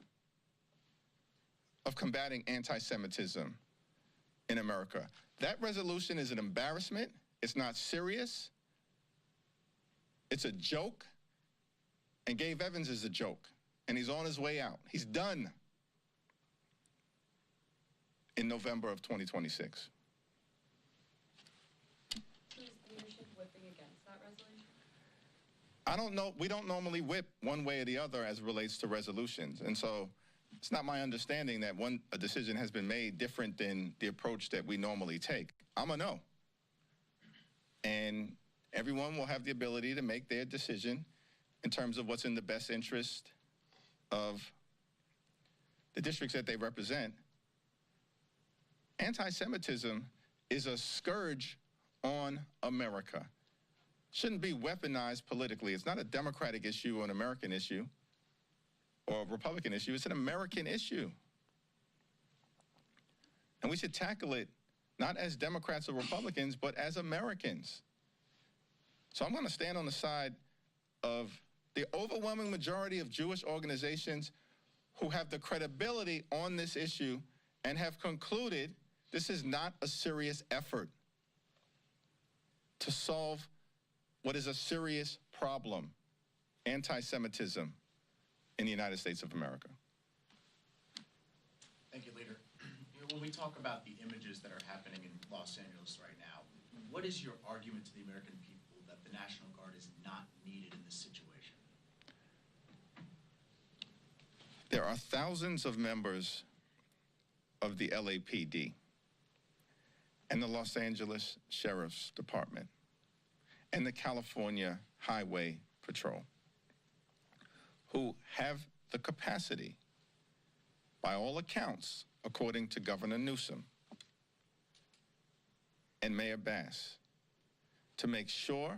of combating anti-Semitism in America. That resolution is an embarrassment. It's not serious. It's a joke. And Gabe Evans is a joke. And he's on his way out. He's done in November of 2026. I don't know. We don't normally whip one way or the other as it relates to resolutions. And so it's not my understanding that a decision has been made different than the approach that we normally take. I'm a no. And everyone will have the ability to make their decision in terms of what's in the best interest of the districts that they represent. Anti-Semitism is a scourge on America. Shouldn't be weaponized politically. It's not a Democratic issue or an American issue or a Republican issue. It's an American issue. And we should tackle it not as Democrats or Republicans, but as Americans. So I'm going to stand on the side of the overwhelming majority of Jewish organizations who have the credibility on this issue and have concluded this is not a serious effort to solve what is a serious problem, anti-Semitism in the United States of America. Thank you, Leader. When we talk about the images that are happening in Los Angeles right now, what is your argument to the American people that the National Guard is not needed in this situation? There are thousands of members of the LAPD and the Los Angeles Sheriff's Department and the California Highway Patrol who have the capacity, by all accounts, according to Governor Newsom and Mayor Bass, to make sure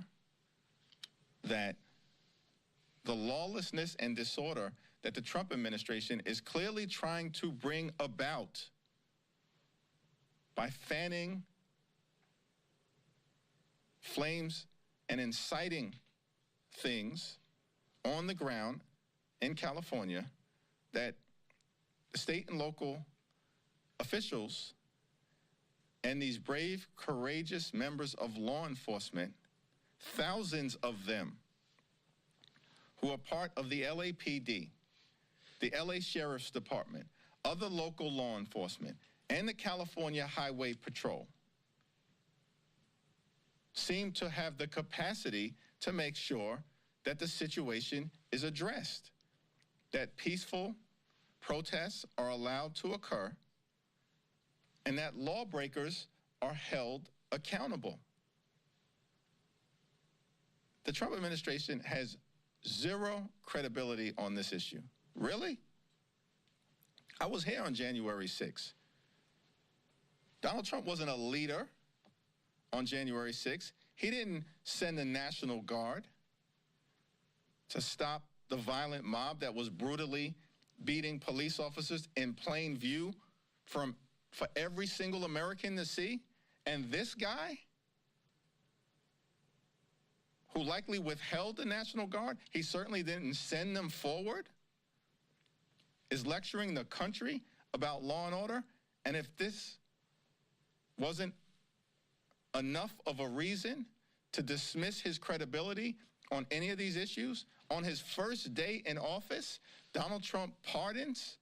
that the lawlessness and disorder that the Trump administration is clearly trying to bring about by fanning flames and inciting things on the ground in California that the state and local officials and these brave, courageous members of law enforcement, thousands of them who are part of the LAPD, the LA Sheriff's Department, other local law enforcement, and the California Highway Patrol, seem to have the capacity to make sure that the situation is addressed, that peaceful protests are allowed to occur, and that lawbreakers are held accountable. The Trump administration has zero credibility on this issue. Really? I was here on January 6th. Donald Trump wasn't a leader on January 6th. He didn't send the National Guard to stop the violent mob that was brutally beating police officers in plain view for every single American to see. And this guy, who likely withheld the National Guard, he certainly didn't send them forward, is lecturing the country about law and order. And if this wasn't enough of a reason to dismiss his credibility on any of these issues, on his first day in office, Donald Trump pardons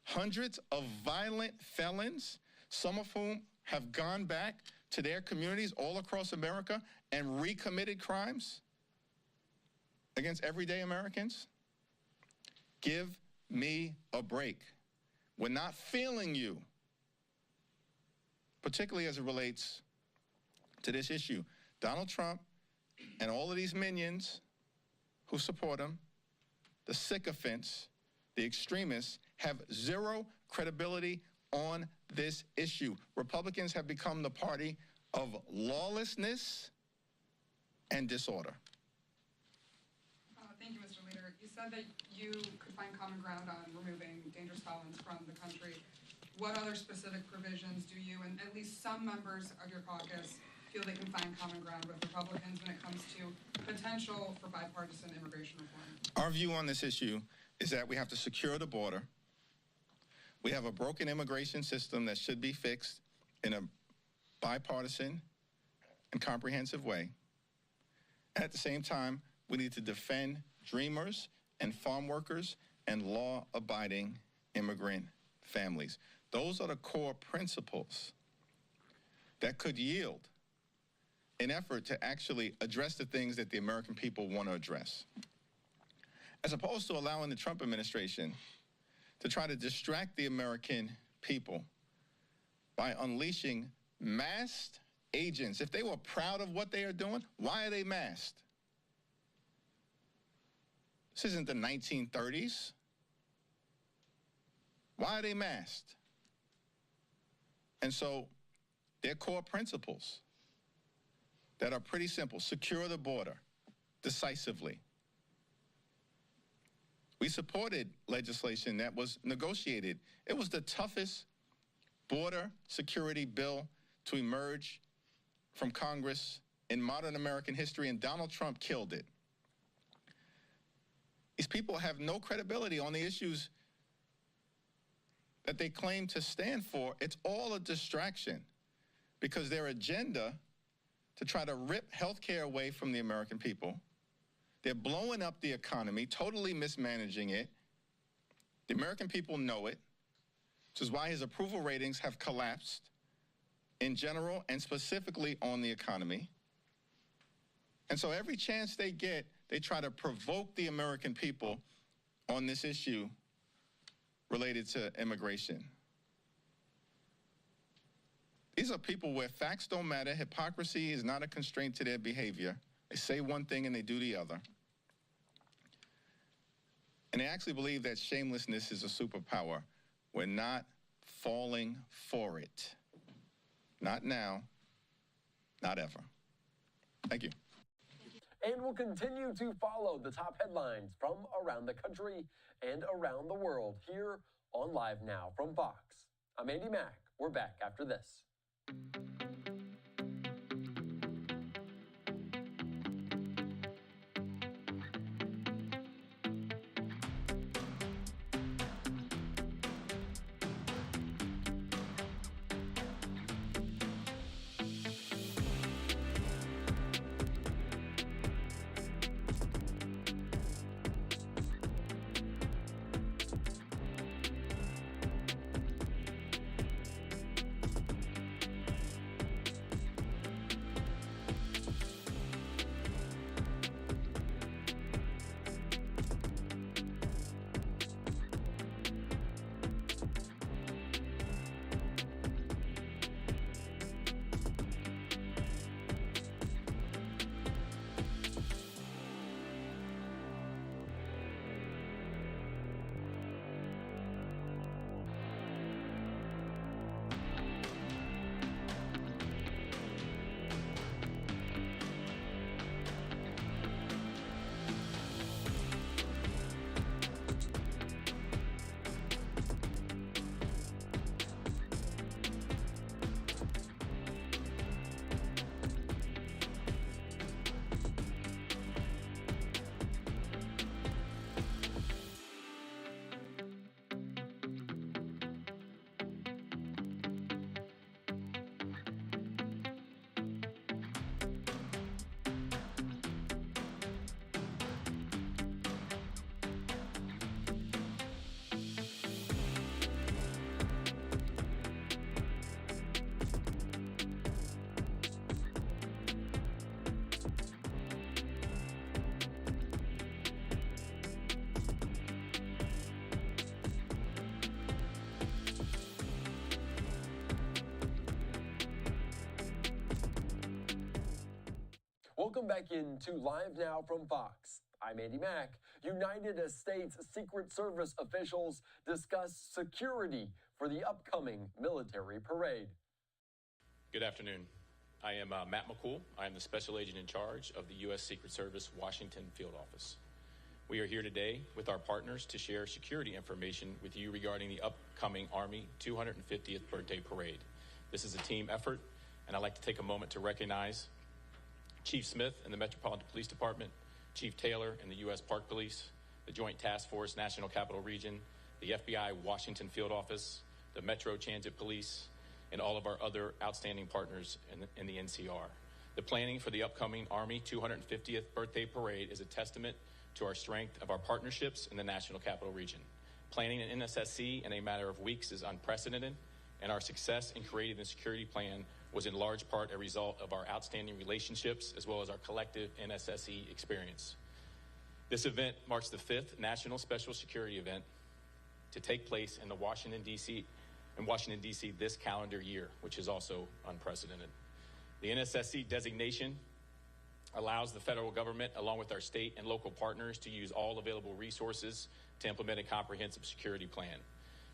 hundreds of violent felons, some of whom have gone back to their communities all across America and recommitted crimes against everyday Americans. Give me a break. We're not feeling you, particularly as it relates to this issue. Donald Trump and all of these minions who support him, the sycophants, the extremists, have zero credibility on this issue. Republicans have become the party of lawlessness and disorder. Thank you, Mr. Leader. You said that you could find common ground on removing dangerous felons from the country. What other specific provisions do you and at least some members of your caucus feel they can find common ground with Republicans when it comes to potential for bipartisan immigration reform? Our view on this issue is that we have to secure the border. We have a broken immigration system that should be fixed in a bipartisan and comprehensive way. And at the same time, we need to defend dreamers and farm workers and law-abiding immigrant families. Those are the core principles that could yield an effort to actually address the things that the American people want to address, as opposed to allowing the Trump administration to try to distract the American people by unleashing masked agents. If they were proud of what they are doing, why are they masked? This isn't the 1930s. Why are they masked? And so their core principles that are pretty simple: secure the border decisively. We supported legislation that was negotiated. It was the toughest border security bill to emerge from Congress in modern American history, and Donald Trump killed it. These people have no credibility on the issues that they claim to stand for. It's all a distraction, because their agenda to try to rip health care away from the American people, they're blowing up the economy, totally mismanaging it. The American people know it, which is why his approval ratings have collapsed in general and specifically on the economy. And so every chance they get, they try to provoke the American people on this issue related to immigration. These are people where facts don't matter. Hypocrisy is not a constraint to their behavior. They say one thing and they do the other. And they actually believe that shamelessness is a superpower. We're not falling for it. Not now, not ever. Thank you. And we'll continue to follow the top headlines from around the country and around the world here on Live Now from Fox. I'm Andy Mack. We're back after this. back into Live Now from Fox. I'm Andy Mack. United States Secret Service officials discuss security for the upcoming military parade. Good afternoon. I am Matt McCool. I am the Special Agent in charge of the U.S. Secret Service Washington Field Office. We are here today with our partners to share security information with you regarding the upcoming Army 250th birthday parade. This is a team effort, and I'd like to take a moment to recognize Chief Smith in the Metropolitan Police Department, Chief Taylor in the U.S. Park Police, the Joint Task Force National Capital Region, the FBI Washington Field Office, the Metro Transit Police, and all of our other outstanding partners in the NCR. The planning for the upcoming Army 250th birthday parade is a testament to our strength of our partnerships in the National Capital Region. Planning an NSSC in a matter of weeks is unprecedented, and our success in creating the security plan was in large part a result of our outstanding relationships as well as our collective NSSE experience. This event marks the 5th National Special Security event to take place in Washington, D.C. this calendar year, which is also unprecedented. The NSSC designation allows the federal government, along with our state and local partners, to use all available resources to implement a comprehensive security plan.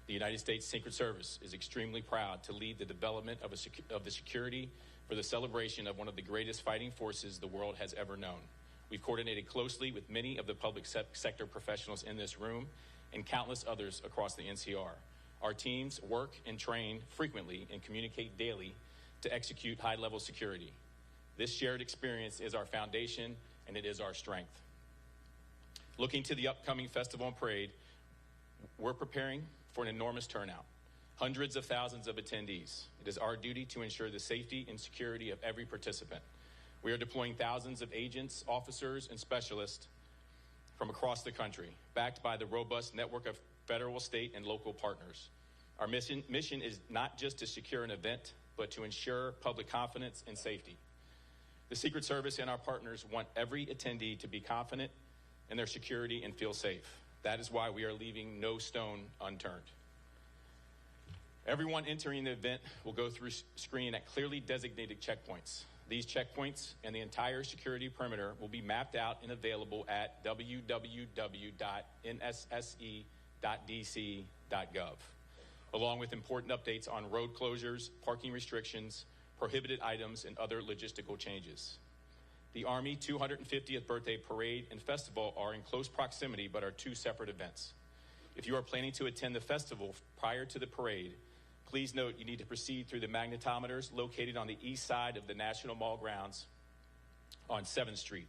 The United States Secret Service is extremely proud to lead the development of the security for the celebration of one of the greatest fighting forces the world has ever known. We've coordinated closely with many of the public sector professionals in this room and countless others across the NCR. Our teams work and train frequently and communicate daily to execute high-level security. This shared experience is our foundation, and it is our strength. Looking to the upcoming festival and parade, we're preparing for an enormous turnout, hundreds of thousands of attendees. It is our duty to ensure the safety and security of every participant. We are deploying thousands of agents, officers, and specialists from across the country, backed by the robust network of federal, state, and local partners. Our mission is not just to secure an event, but to ensure public confidence and safety. The Secret Service and our partners want every attendee to be confident in their security and feel safe. That is why we are leaving no stone unturned. Everyone entering the event will go through screening at clearly designated checkpoints. These checkpoints and the entire security perimeter will be mapped out and available at www.nsse.dc.gov, along with important updates on road closures, parking restrictions, prohibited items, and other logistical changes. The Army 250th Birthday Parade and Festival are in close proximity but are two separate events. If you are planning to attend the festival prior to the parade, please note you need to proceed through the magnetometers located on the east side of the National Mall grounds on 7th Street.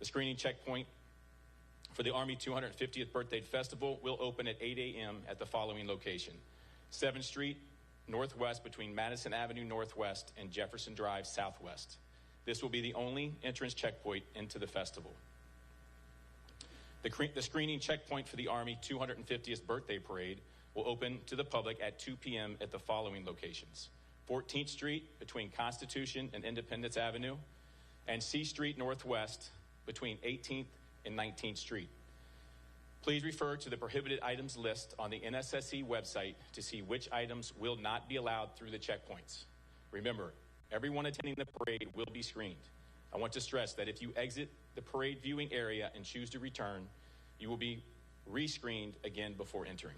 The screening checkpoint for the Army 250th Birthday Festival will open at 8 a.m. at the following location: 7th Street Northwest between Madison Avenue Northwest and Jefferson Drive Southwest. This will be the only entrance checkpoint into the festival. The screening checkpoint for the Army 250th Birthday Parade will open to the public at 2 p.m. at the following locations: 14th Street between Constitution and Independence Avenue, and C Street Northwest between 18th and 19th Street. Please refer to the prohibited items list on the NSSE website to see which items will not be allowed through the checkpoints. Remember, everyone attending the parade will be screened. I want to stress that if you exit the parade viewing area and choose to return, you will be re-screened again before entering.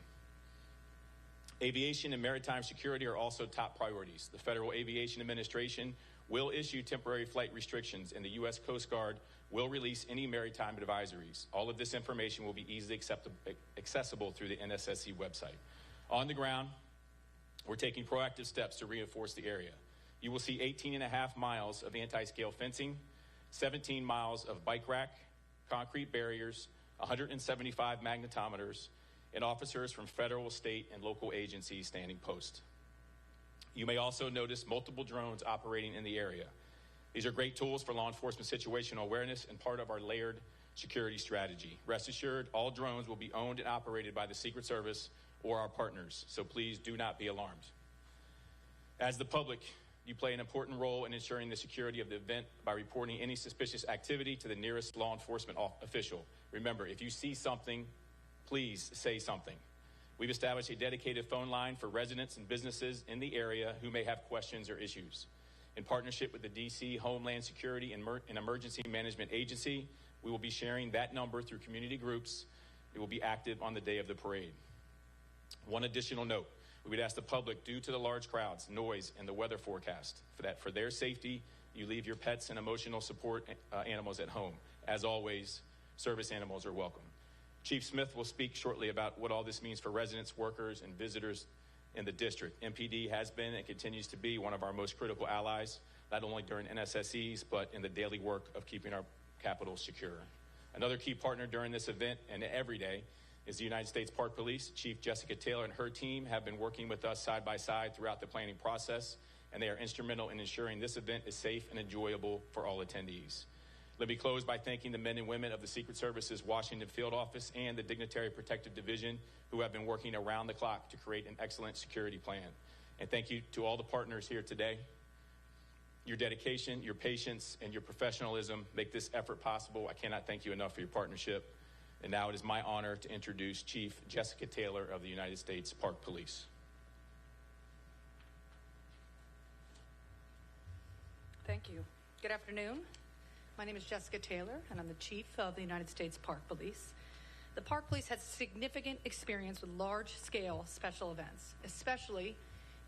Aviation and maritime security are also top priorities. The Federal Aviation Administration will issue temporary flight restrictions, and the U.S. Coast Guard will release any maritime advisories. All of this information will be easily accessible through the NSSC website. On the ground, we're taking proactive steps to reinforce the area. You will see 18.5 miles of anti-scale fencing, 17 miles of bike rack, concrete barriers, 175 magnetometers, and officers from federal, state, and local agencies standing post. You may also notice multiple drones operating in the area. These are great tools for law enforcement situational awareness and part of our layered security strategy. Rest assured, all drones will be owned and operated by the Secret Service or our partners, so please do not be alarmed. As the public, you play an important role in ensuring the security of the event by reporting any suspicious activity to the nearest law enforcement official. Remember, if you see something, please say something. We've established a dedicated phone line for residents and businesses in the area who may have questions or issues. In partnership with the D.C. Homeland Security and Emergency Management Agency, we will be sharing that number through community groups. It will be active on the day of the parade. One additional note, we would ask the public, due to the large crowds, noise, and the weather forecast, for their safety, you leave your pets and emotional support animals at home. As always, service animals are welcome. Chief Smith will speak shortly about what all this means for residents, workers, and visitors in the district. MPD has been and continues to be one of our most critical allies, not only during NSSEs, but in the daily work of keeping our capital secure. Another key partner during this event and every day is the United States Park Police. Chief Jessica Taylor and her team have been working with us side by side throughout the planning process, and they are instrumental in ensuring this event is safe and enjoyable for all attendees. Let me close by thanking the men and women of the Secret Service's Washington Field Office and the Dignitary Protective Division who have been working around the clock to create an excellent security plan. And thank you to all the partners here today. Your dedication, your patience, and your professionalism make this effort possible. I cannot thank you enough for your partnership. And now it is my honor to introduce Chief Jessica Taylor of the United States Park Police. Thank you. Good afternoon. My name is Jessica Taylor, and I'm the Chief of the United States Park Police. The Park Police has significant experience with large-scale special events, especially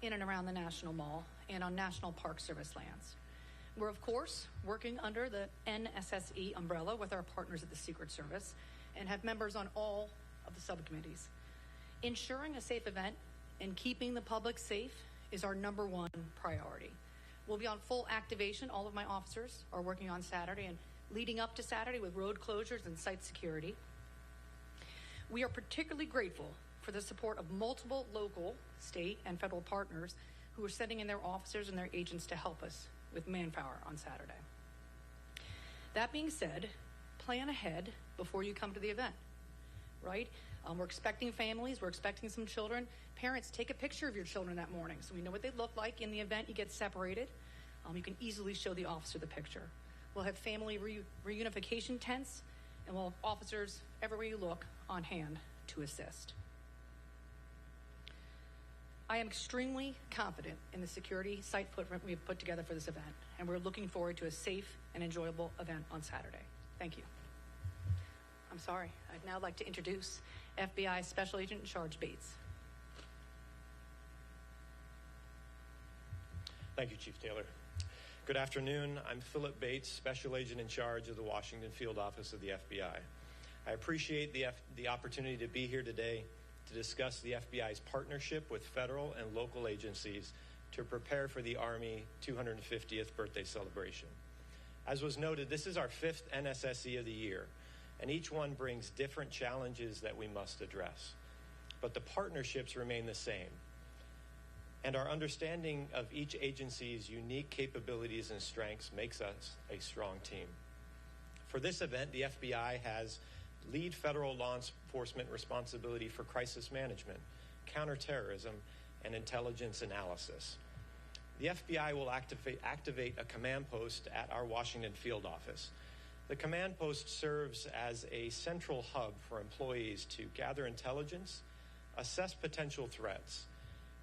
in and around the National Mall and on National Park Service lands. We're, of course, working under the NSSE umbrella with our partners at the Secret Service and have members on all of the subcommittees. Ensuring a safe event and keeping the public safe is our #1 priority. We'll be on full activation. All of my officers are working on Saturday and leading up to Saturday with road closures and site security. We are particularly grateful for the support of multiple local, state, and federal partners who are sending in their officers and their agents to help us with manpower on Saturday. That being said, plan ahead before you come to the event, right? We're expecting families, we're expecting some children. Parents, take a picture of your children that morning so we know what they look like. In the event you get separated, you can easily show the officer the picture. We'll have family reunification tents, and we'll have officers everywhere you look on hand to assist. I am extremely confident in the security site footprint we've put together for this event, and we're looking forward to a safe and enjoyable event on Saturday. Thank you. I'm sorry. I'd now like to introduce FBI Special Agent in Charge Bates. Thank you, Chief Taylor. Good afternoon. I'm Philip Bates, Special Agent in Charge of the Washington Field Office of the FBI. I appreciate the opportunity to be here today to discuss the FBI's partnership with federal and local agencies to prepare for the Army 250th birthday celebration. As was noted, this is our 5th NSSE of the year, and each one brings different challenges that we must address. But the partnerships remain the same, and our understanding of each agency's unique capabilities and strengths makes us a strong team. For this event, the FBI has lead federal law enforcement responsibility for crisis management, counterterrorism, and intelligence analysis. The FBI will activate a command post at our Washington Field Office. The command post serves as a central hub for employees to gather intelligence, assess potential threats,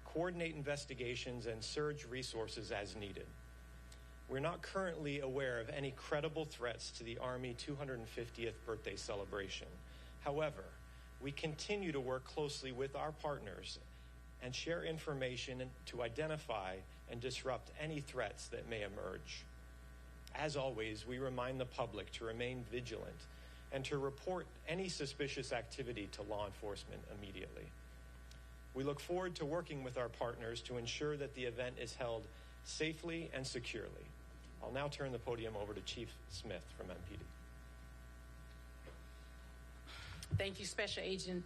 coordinate investigations, and surge resources as needed. We're not currently aware of any credible threats to the Army 250th birthday celebration. However, we continue to work closely with our partners and share information to identify and disrupt any threats that may emerge. As always, we remind the public to remain vigilant and to report any suspicious activity to law enforcement immediately. We look forward to working with our partners to ensure that the event is held safely and securely. I'll now turn the podium over to Chief Smith from MPD. Thank you, Special Agent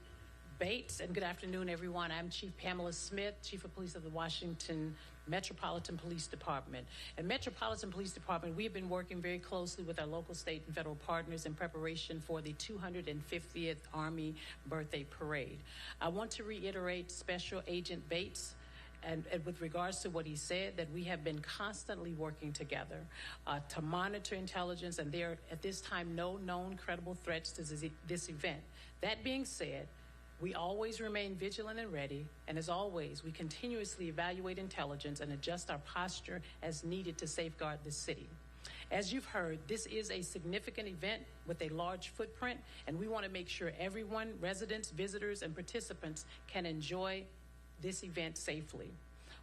Bates, and good afternoon, everyone. I'm Chief Pamela Smith, Chief of Police of the Washington Metropolitan Police Department. At Metropolitan Police Department, we have been working very closely with our local, state, and federal partners in preparation for the 250th Army Birthday Parade. I want to reiterate Special Agent Bates and with regards to what he said, that we have been constantly working together to monitor intelligence, and there are at this time no known credible threats to this event. That being said, We always remain vigilant and ready, and as always, we continuously evaluate intelligence and adjust our posture as needed to safeguard the city. As you've heard, this is a significant event with a large footprint, and we want to make sure everyone, residents, visitors, and participants can enjoy this event safely.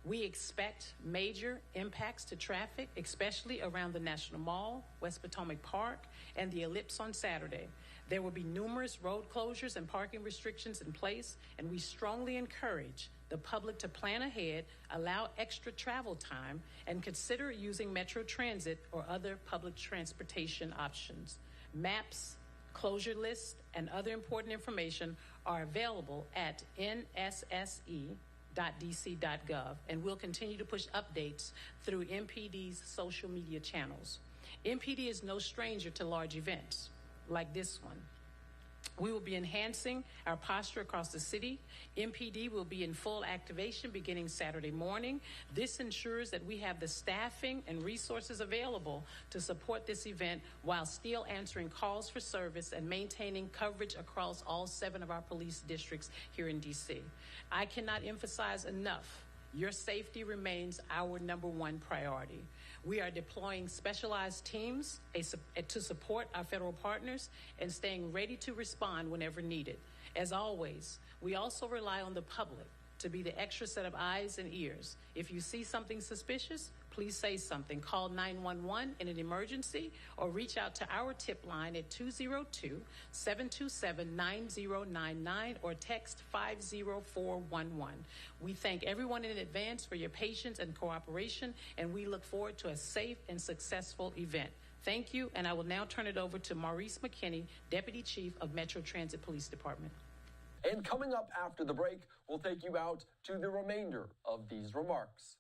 We expect major impacts to traffic, especially around the National Mall, West Potomac Park, and the Ellipse on Saturday. There will be numerous road closures and parking restrictions in place, and we strongly encourage the public to plan ahead, allow extra travel time, and consider using Metro Transit or other public transportation options. Maps, closure lists, and other important information are available at nsse.dc.gov, and we'll continue to push updates through MPD's social media channels. MPD is no stranger to large events like this one. We will be enhancing our posture across the city. MPD will be in full activation beginning Saturday morning. This ensures that we have the staffing and resources available to support this event while still answering calls for service and maintaining coverage across all 7 of our police districts here in DC. I cannot emphasize enough, your safety remains our #1 priority. We are deploying specialized teams to support our federal partners and staying ready to respond whenever needed. As always, we also rely on the public to be the extra set of eyes and ears. If you see something suspicious, please say something. Call 911 in an emergency or reach out to our tip line at 202-727-9099 or text 50411. We thank everyone in advance for your patience and cooperation, and we look forward to a safe and successful event. Thank you, and I will now turn it over to Maurice McKinney, Deputy Chief of Metro Transit Police Department. And coming up after the break, we'll take you out to the remainder of these remarks.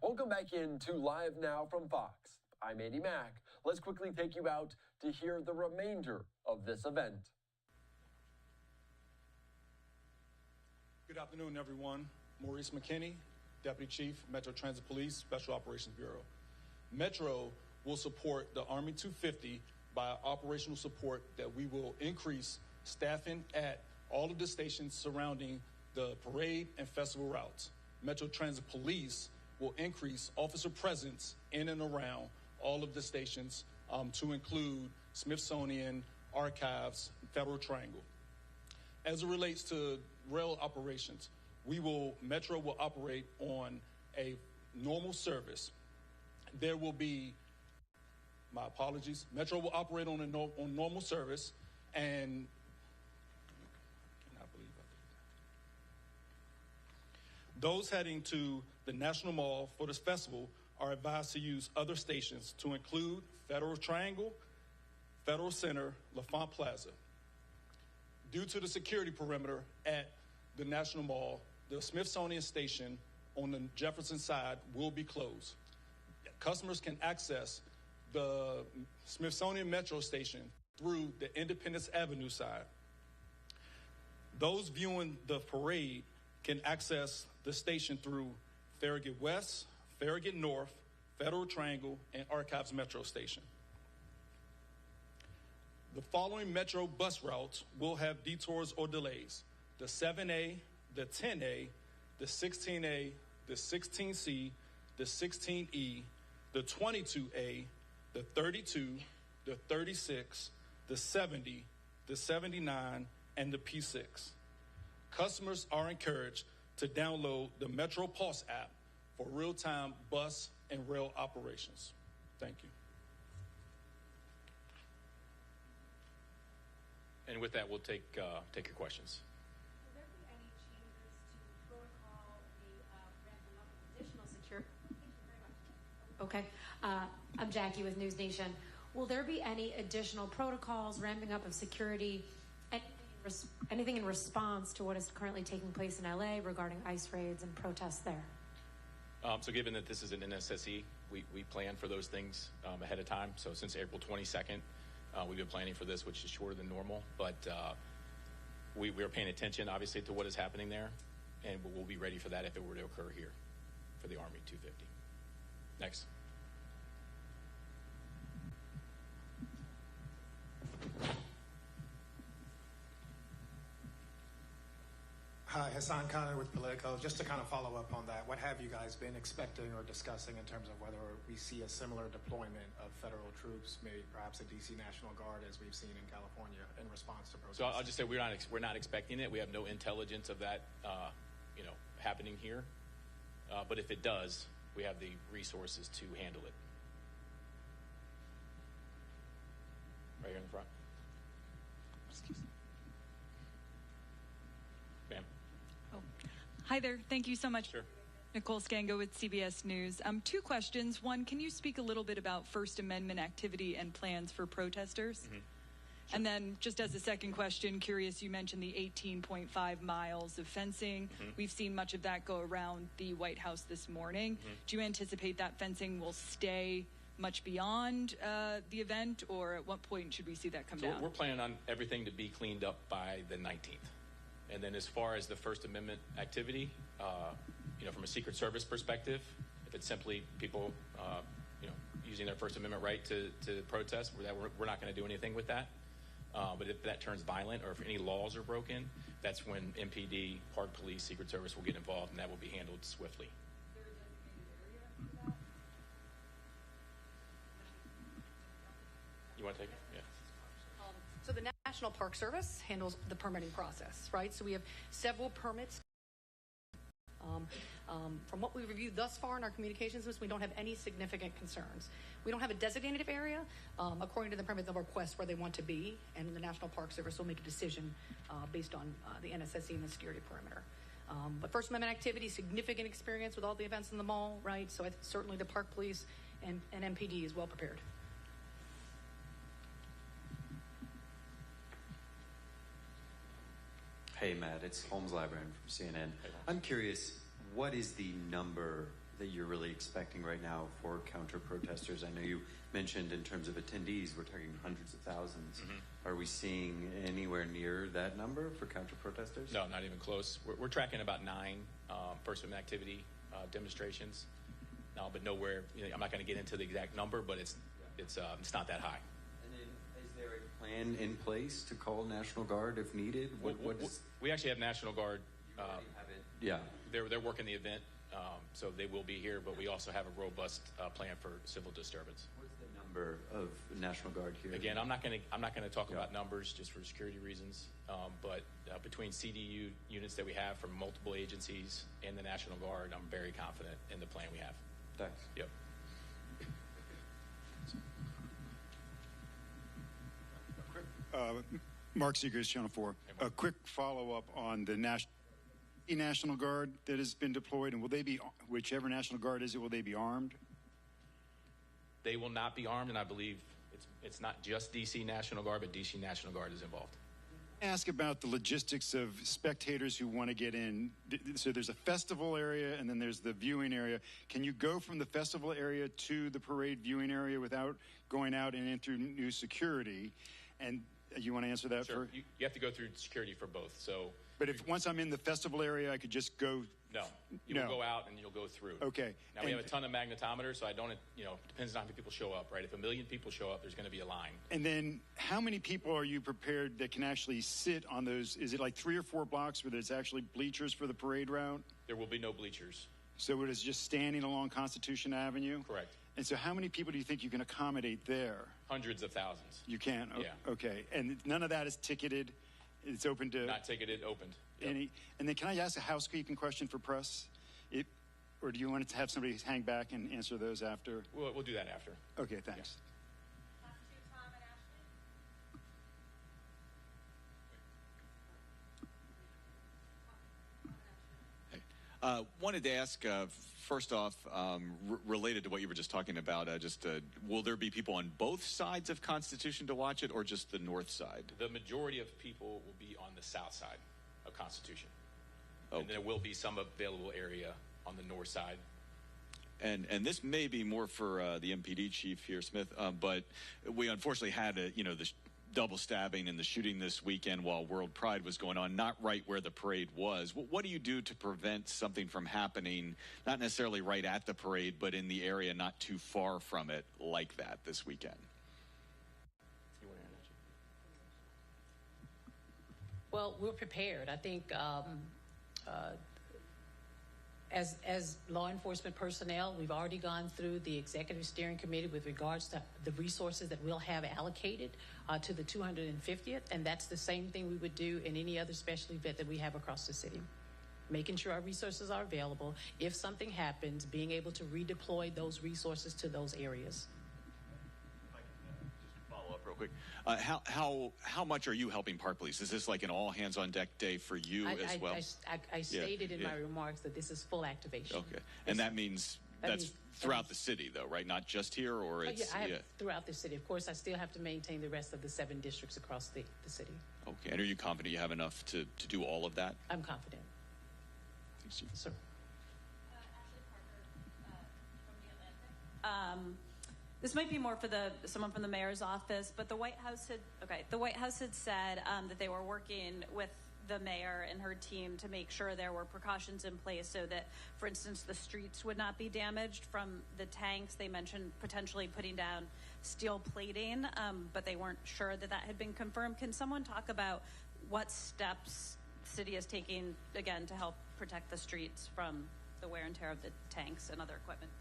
Welcome back into Live Now from Fox. I'm Andy Mack. Let's quickly take you out to hear the remainder of this event. Good afternoon, everyone. Maurice McKinney, Deputy Chief, Metro Transit Police, Special Operations Bureau. Metro will support the Army 250 by operational support that we will increase staffing at all of the stations surrounding the parade and festival routes. Metro Transit Police will increase officer presence in and around all of the stations to include Smithsonian, Archives, Federal Triangle. As it relates to rail operations, Metro will operate on a normal service. There will be My apologies. Metro will operate on normal service, and those heading to the National Mall for this festival are advised to use other stations to include Federal Triangle, Federal Center, LaFont Plaza. Due to the security perimeter at the National Mall, the Smithsonian station on the Jefferson side will be closed. Customers can access the Smithsonian Metro station through the Independence Avenue side. Those viewing the parade can access the station through Farragut West, Farragut North, Federal Triangle, and Archives Metro Station. The following Metro bus routes will have detours or delays: the 7A, the 10A, the 16A, the 16C, the 16E, the 22A, the 32, the 36, the 70, the 79, and the P6. Customers are encouraged to download the Metro Pulse app for real-time bus and rail operations. Thank you. And with that, we'll take your questions. Will there be any changes to protocol, ramping up additional security? Okay. I'm Jackie with News Nation. Will there be any additional protocols, ramping up of security, anything in response to what is currently taking place in LA regarding ICE raids and protests there? So given that this is an NSSE, we plan for those things ahead of time. So since April 22nd, we've been planning for this, which is shorter than normal. But we are paying attention, obviously, to what is happening there. And we'll be ready for that if it were to occur here for the Army 250. Next. Hi, Hassan Khan with Politico. Just to kind of follow up on that, what have you guys been expecting or discussing in terms of whether we see a similar deployment of federal troops, maybe perhaps a DC National Guard as we've seen in California in response to protests? So I'll just say we're not expecting it. We have no intelligence of that, happening here. But if it does, we have the resources to handle it. Right here in the front. Excuse me. Ma'am. Hi there. Thank you so much. Sure. Nicole Scango with CBS News. Two questions. One, can you speak a little bit about First Amendment activity and plans for protesters? Mm-hmm. Sure. And then just as a second question, curious, you mentioned the 18.5 miles of fencing. Mm-hmm. We've seen much of that go around the White House this morning. Mm-hmm. Do you anticipate that fencing will stay much beyond the event, or at what point should we see that come down? We're planning on everything to be cleaned up by the 19th. And then as far as the First Amendment activity, from a Secret Service perspective, if it's simply people, using their First Amendment right to protest, we're not going to do anything with that. But if that turns violent or if any laws are broken, that's when MPD, Park Police, Secret Service will get involved, and that will be handled swiftly. You want to take it? Yeah. So the National Park Service handles the permitting process, right? So we have several permits. From what we reviewed thus far in our communications list, we don't have any significant concerns. We don't have a designated area. According to the permit, they'll request where they want to be, and the National Park Service will make a decision based on the NSSE and the security perimeter. But First Amendment activity, significant experience with all the events in the mall, right? So certainly the Park Police and MPD is well prepared. Hey, Matt, it's Holmes Labyrinth from CNN. I'm curious, what is the number that you're really expecting right now for counter-protesters? I know you mentioned in terms of attendees, we're talking hundreds of thousands. Mm-hmm. Are we seeing anywhere near that number for counter-protesters? No, not even close. We're tracking about 9 First Amendment activity demonstrations. No, but nowhere, I'm not going to get into the exact number, but it's not that high. Is there a plan in place to call National Guard if needed? We actually have National Guard. Yeah. They're working the event, so they will be here, but we also have a robust plan for civil disturbance. What's the number of National Guard here? Again, I'm not going to talk about numbers just for security reasons, but between CDU units that we have from multiple agencies and the National Guard, I'm very confident in the plan we have. Thanks. Yep. Mark Seegers, Channel 4. A quick follow-up on the National Guard that has been deployed, and will they be, whichever National Guard is it, will they be armed? They will not be armed, and I believe it's not just D.C. National Guard, but D.C. National Guard is involved. Ask about the logistics of spectators who want to get in. So there's a festival area and then there's the viewing area. Can you go from the festival area to the parade viewing area without going out and in through new security? And you want to answer that? Sure. You have to go through security for both. So, but if once I'm in the festival area, I could just go. No, you'll go out and you'll go through. Okay. Now we have a ton of magnetometers, so I don't. Depends on how many people show up, right? If 1 million people show up, there's going to be a line. And then, how many people are you prepared that can actually sit on those? Is it like 3 or 4 blocks where there's actually bleachers for the parade route? There will be no bleachers. So it is just standing along Constitution Avenue? Correct. And so, how many people do you think you can accommodate there? Hundreds of thousands. You can. Yeah. Okay. And none of that is ticketed. It's open to. Not ticketed. Opened. Yep. And then, can I ask a housekeeping question for press? Or do you want to have somebody hang back and answer those after? We'll do that after. Okay, thanks. Wanted to ask, first off, related to what you were just talking about, will there be people on both sides of Constitution to watch it, or just the north side? The majority of people will be on the south side of Constitution. Okay. And there will be some available area on the north side. And this may be more for the MPD chief here, Smith, but we unfortunately had the double stabbing and the shooting this weekend while World Pride was going on, not right where the parade was. What do you do to prevent something from happening, not necessarily right at the parade, but in the area not too far from it like that this weekend? Well, we're prepared. I think as law enforcement personnel, we've already gone through the executive steering committee with regards to the resources that we'll have allocated to the 250th, and that's the same thing we would do in any other special event that we have across the city. Making sure our resources are available. If something happens, being able to redeploy those resources to those areas. Follow up real quick. How much are you helping Park Police? Is this like an all hands on deck day for you as well? I stated in my remarks that this is full activation. Okay, and that means that's throughout the city, though, right? Not just here, or it's throughout the city. Of course, I still have to maintain the rest of the 7 districts across the city. Okay, and are you confident you have enough to do all of that? I'm confident. Thanks, Chief. Sir. This might be more for someone from the mayor's office, but the White House had said that they were working with the mayor and her team to make sure there were precautions in place so that, for instance, the streets would not be damaged from the tanks. They mentioned potentially putting down steel plating, but they weren't sure that had been confirmed. Can someone talk about what steps the city is taking, again, to help protect the streets from the wear and tear of the tanks and other equipment?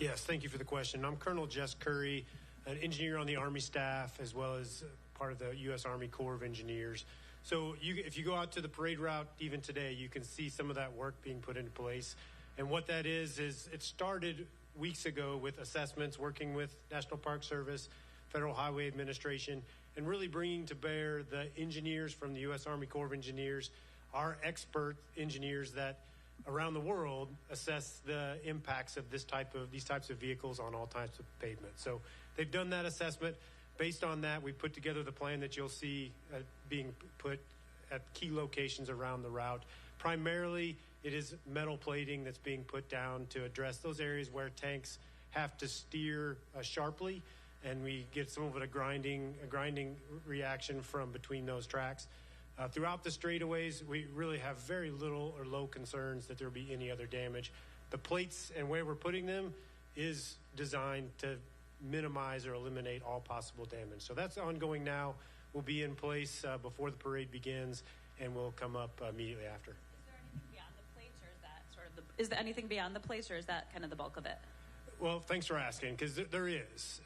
Yes, thank you for the question. I'm Colonel Jess Curry, an engineer on the Army staff, as well as part of the U.S. Army Corps of Engineers. So if you go out to the parade route, even today, you can see some of that work being put into place. And what that is it started weeks ago with assessments, working with National Park Service, Federal Highway Administration, and really bringing to bear the engineers from the U.S. Army Corps of Engineers, our expert engineers that around the world assess the impacts of these types of vehicles on all types of pavement. So they've done that assessment. Based on that, we put together the plan that you'll see being put at key locations around the route. Primarily, it is metal plating that's being put down to address those areas where tanks have to steer sharply, and we get some of it a grinding reaction from between those tracks. Throughout the straightaways, we really have very little or low concerns that there will be any other damage. The plates and where we're putting them is designed to minimize or eliminate all possible damage. So that's ongoing now. Will be in place before the parade begins, and will come up immediately after. Is there anything beyond the plates, or is that kind of the bulk of it? Well, thanks for asking, because there is.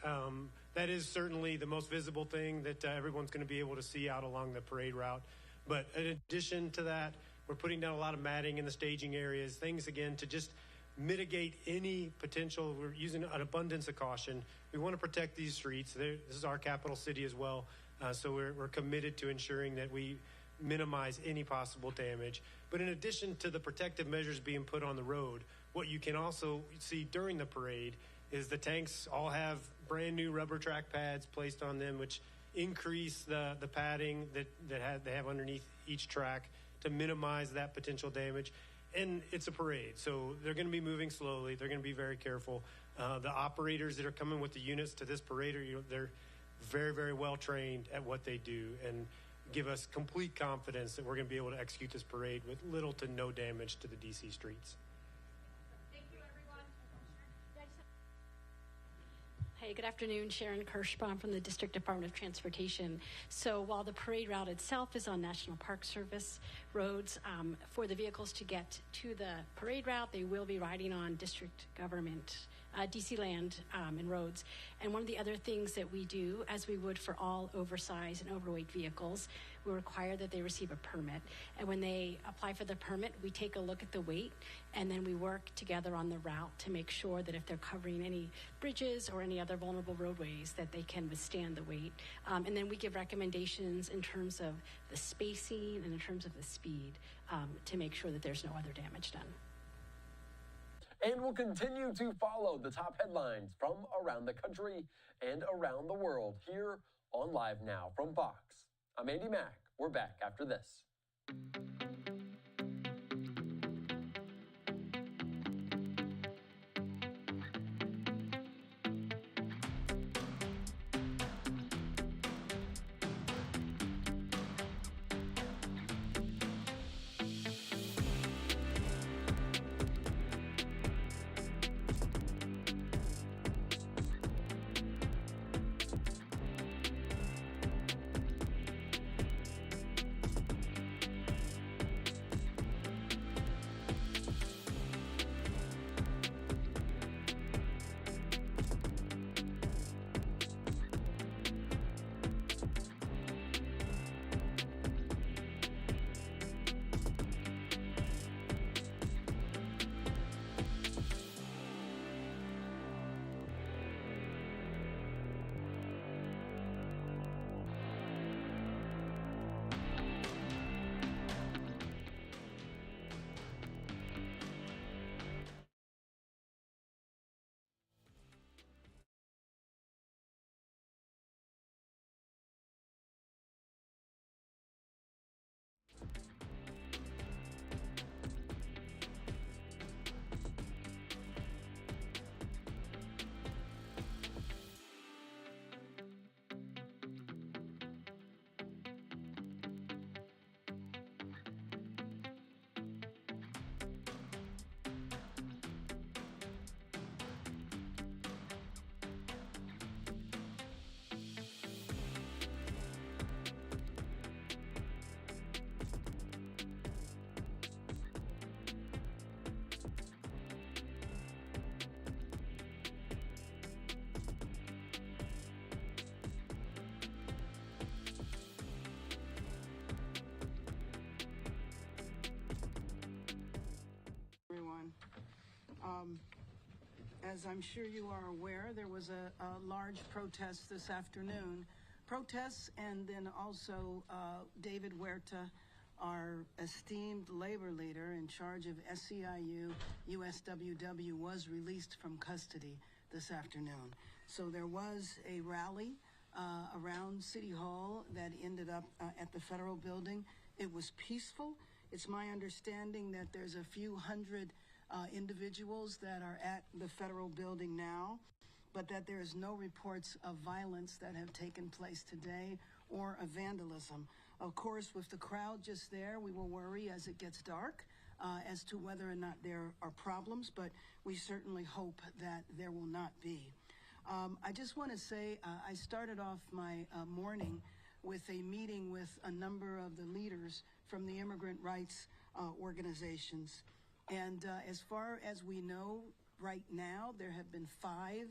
That is certainly the most visible thing that everyone's going to be able to see out along the parade route. But in addition to that, we're putting down a lot of matting in the staging areas, things, again, to just mitigate any potential. We're using an abundance of caution. We want to protect these streets. This is our capital city as well. So we're committed to ensuring that we minimize any possible damage. But in addition to the protective measures being put on the road, what you can also see during the parade is the tanks all have brand new rubber track pads placed on them, which increase the padding that they have underneath each track to minimize that potential damage. And it's a parade, so they're going to be moving slowly. They're going to be very careful. The operators that are coming with the units to this parade they're very, very well trained at what they do, and give us complete confidence that we're going to be able to execute this parade with little to no damage to the DC streets. Thank you, everyone. Hey, good afternoon. Sharon Kirschbaum from the District Department of Transportation. So while the parade route itself is on National Park Service roads, for the vehicles to get to the parade route, they will be riding on district government DC land and roads. And one of the other things that we do, as we would for all oversized and overweight vehicles, we require that they receive a permit. And when they apply for the permit, we take a look at the weight, and then we work together on the route to make sure that if they're covering any bridges or any other vulnerable roadways, that they can withstand the weight. And then we give recommendations in terms of the spacing and in terms of the speed to make sure that there's no other damage done. And we'll continue to follow the top headlines from around the country and around the world here on Live Now from Fox. I'm Andy Mack. We're back after this. As I'm sure you are aware, there was a large protest this afternoon. Protests, and then also David Huerta, our esteemed labor leader in charge of SEIU, USWW, was released from custody this afternoon. So there was a rally around City Hall that ended up at the Federal Building. It was peaceful. It's my understanding that there's a few hundred individuals that are at the Federal Building now, but that there is no reports of violence that have taken place today or of vandalism. Of course, with the crowd just there, we will worry as it gets dark as to whether or not there are problems, but we certainly hope that there will not be. I just want to say I started off my morning with a meeting with a number of the leaders from the immigrant rights organizations. And as far as we know right now, there have been 5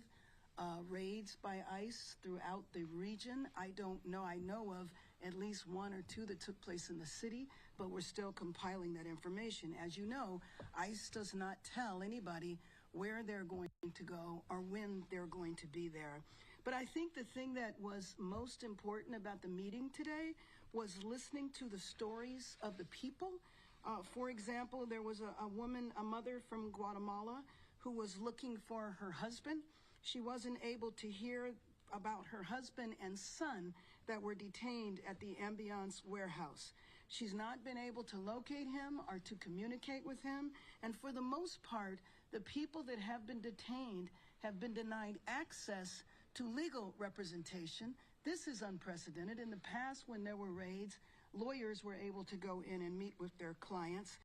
raids by ICE throughout the region. I don't know. I know of at least 1 or 2 that took place in the city, but we're still compiling that information. As you know, ICE does not tell anybody where they're going to go or when they're going to be there. But I think the thing that was most important about the meeting today was listening to the stories of the people. For example, there was a woman, a mother from Guatemala, who was looking for her husband. She wasn't able to hear about her husband and son that were detained at the Ambiance warehouse. She's not been able to locate him or to communicate with him. And for the most part, the people that have been detained have been denied access to legal representation. This is unprecedented. In the past, when there were raids, lawyers were able to go in and meet with their clients.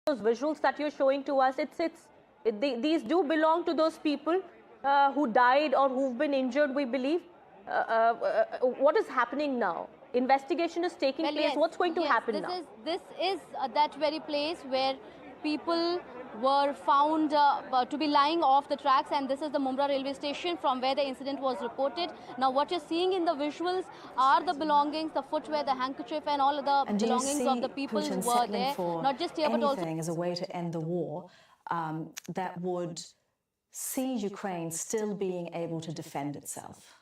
Those visuals that you're showing to us, these do belong to those people who died or who've been injured, we believe. What is happening now? Investigation is taking place. Yes, what's going to happen now? This is that very place where people were found to be lying off the tracks, and this is the Mumra railway station from where the incident was reported. Now what you're seeing in the visuals are the belongings, the footwear, the handkerchief, and all of the belongings of the people who were there, not just here but also as a way to end the war that would see Ukraine still being able to defend itself.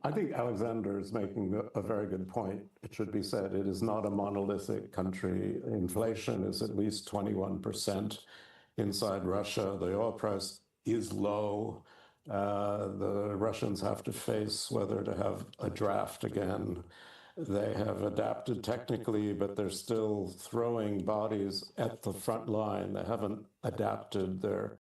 I think Alexander is making a very good point. It should be said, it is not a monolithic country. Inflation is at least 21% inside Russia. The oil price is low. The Russians have to face whether to have a draft again. They have adapted technically, but they're still throwing bodies at the front line. They haven't adapted their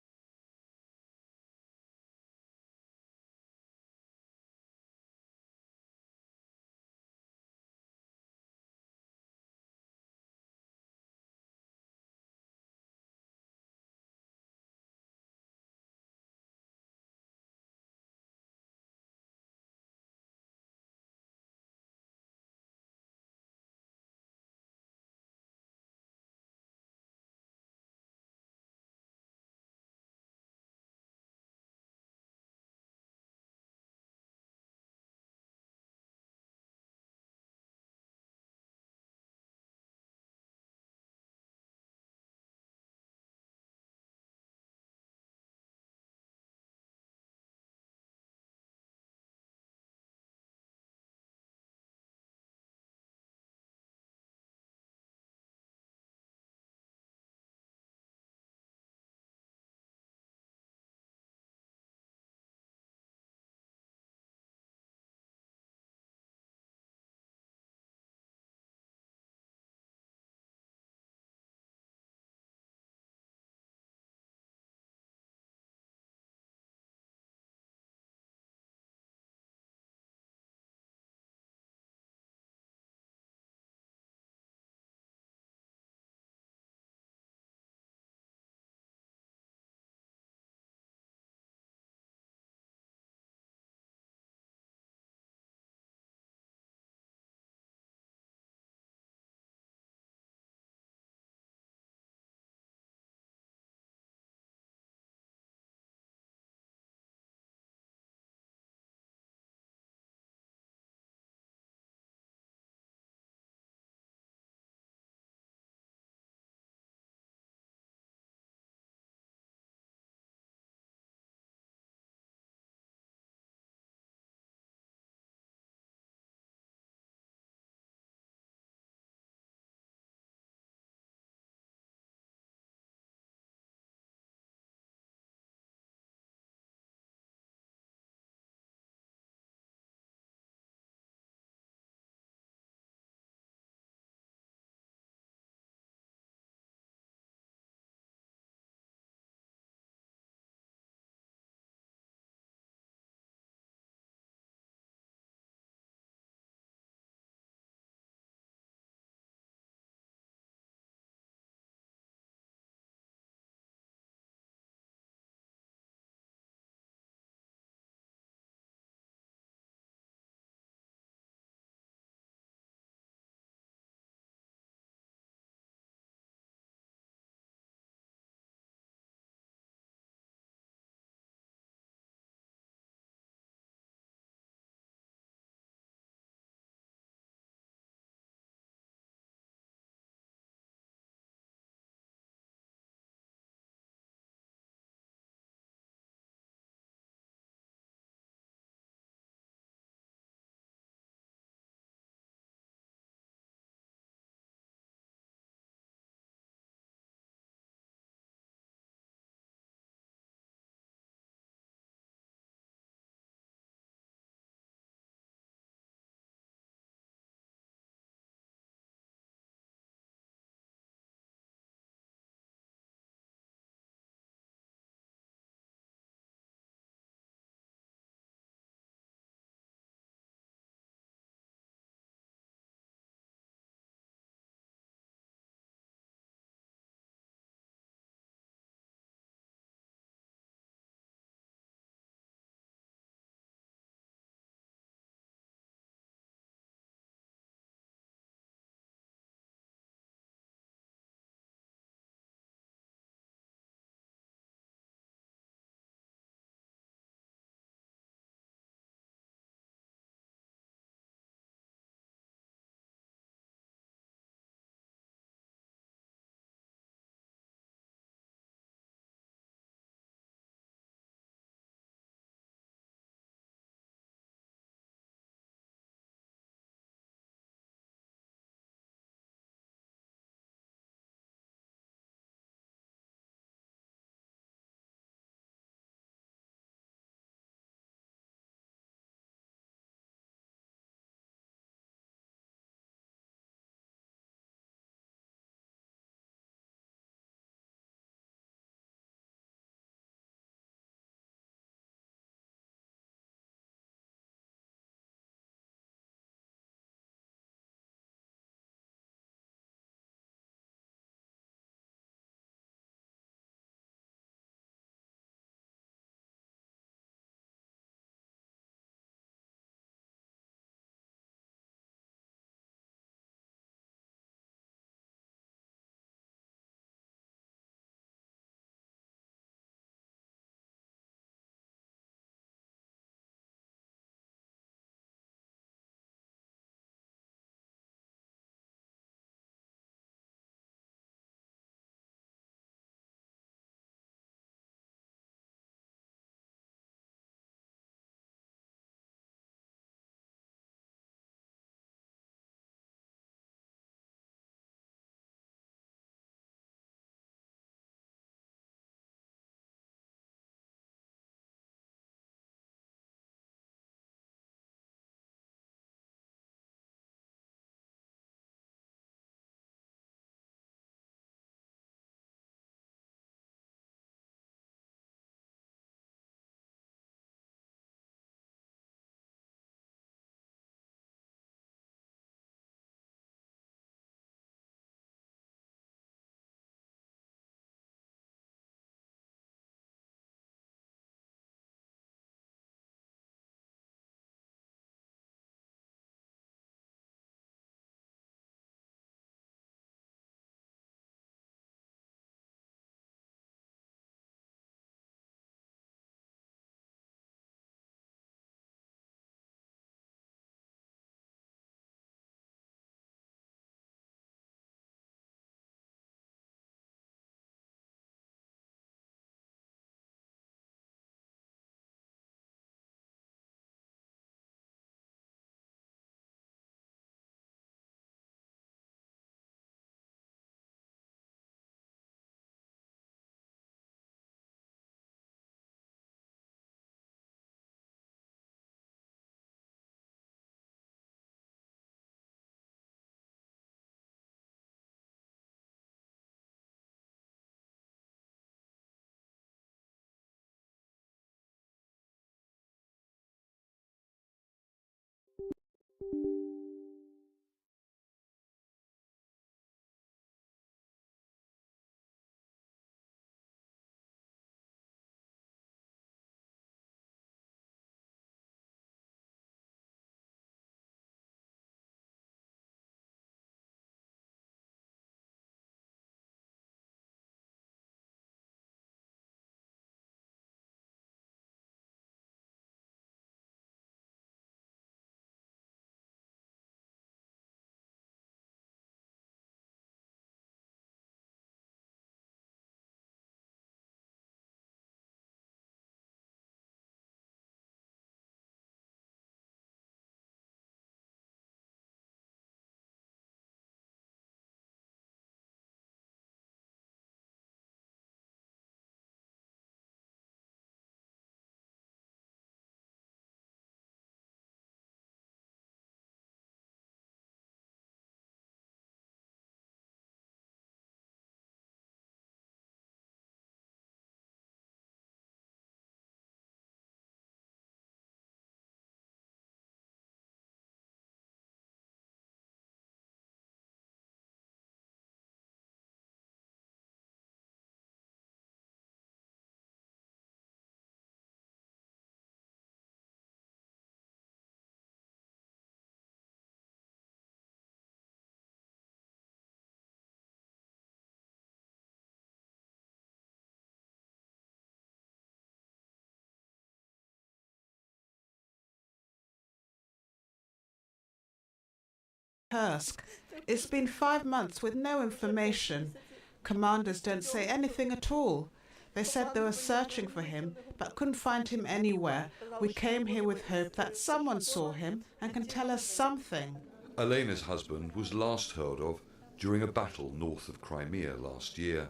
Kursk. It's been 5 months with no information. Commanders don't say anything at all. They said they were searching for him, but couldn't find him anywhere. We came here with hope that someone saw him and can tell us something. Elena's husband was last heard of during a battle north of Crimea last year.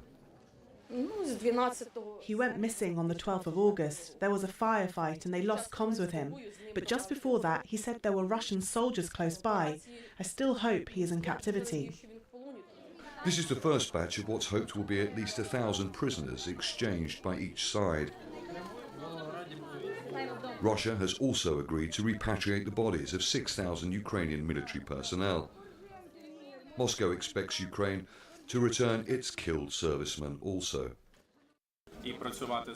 He went missing on the 12th of August. There was a firefight and they lost comms with him. But just before that, he said there were Russian soldiers close by. I still hope he is in captivity. This is the first batch of what's hoped will be at least 1,000 prisoners exchanged by each side. Russia has also agreed to repatriate the bodies of 6,000 Ukrainian military personnel. Moscow expects Ukraine to return its killed servicemen also.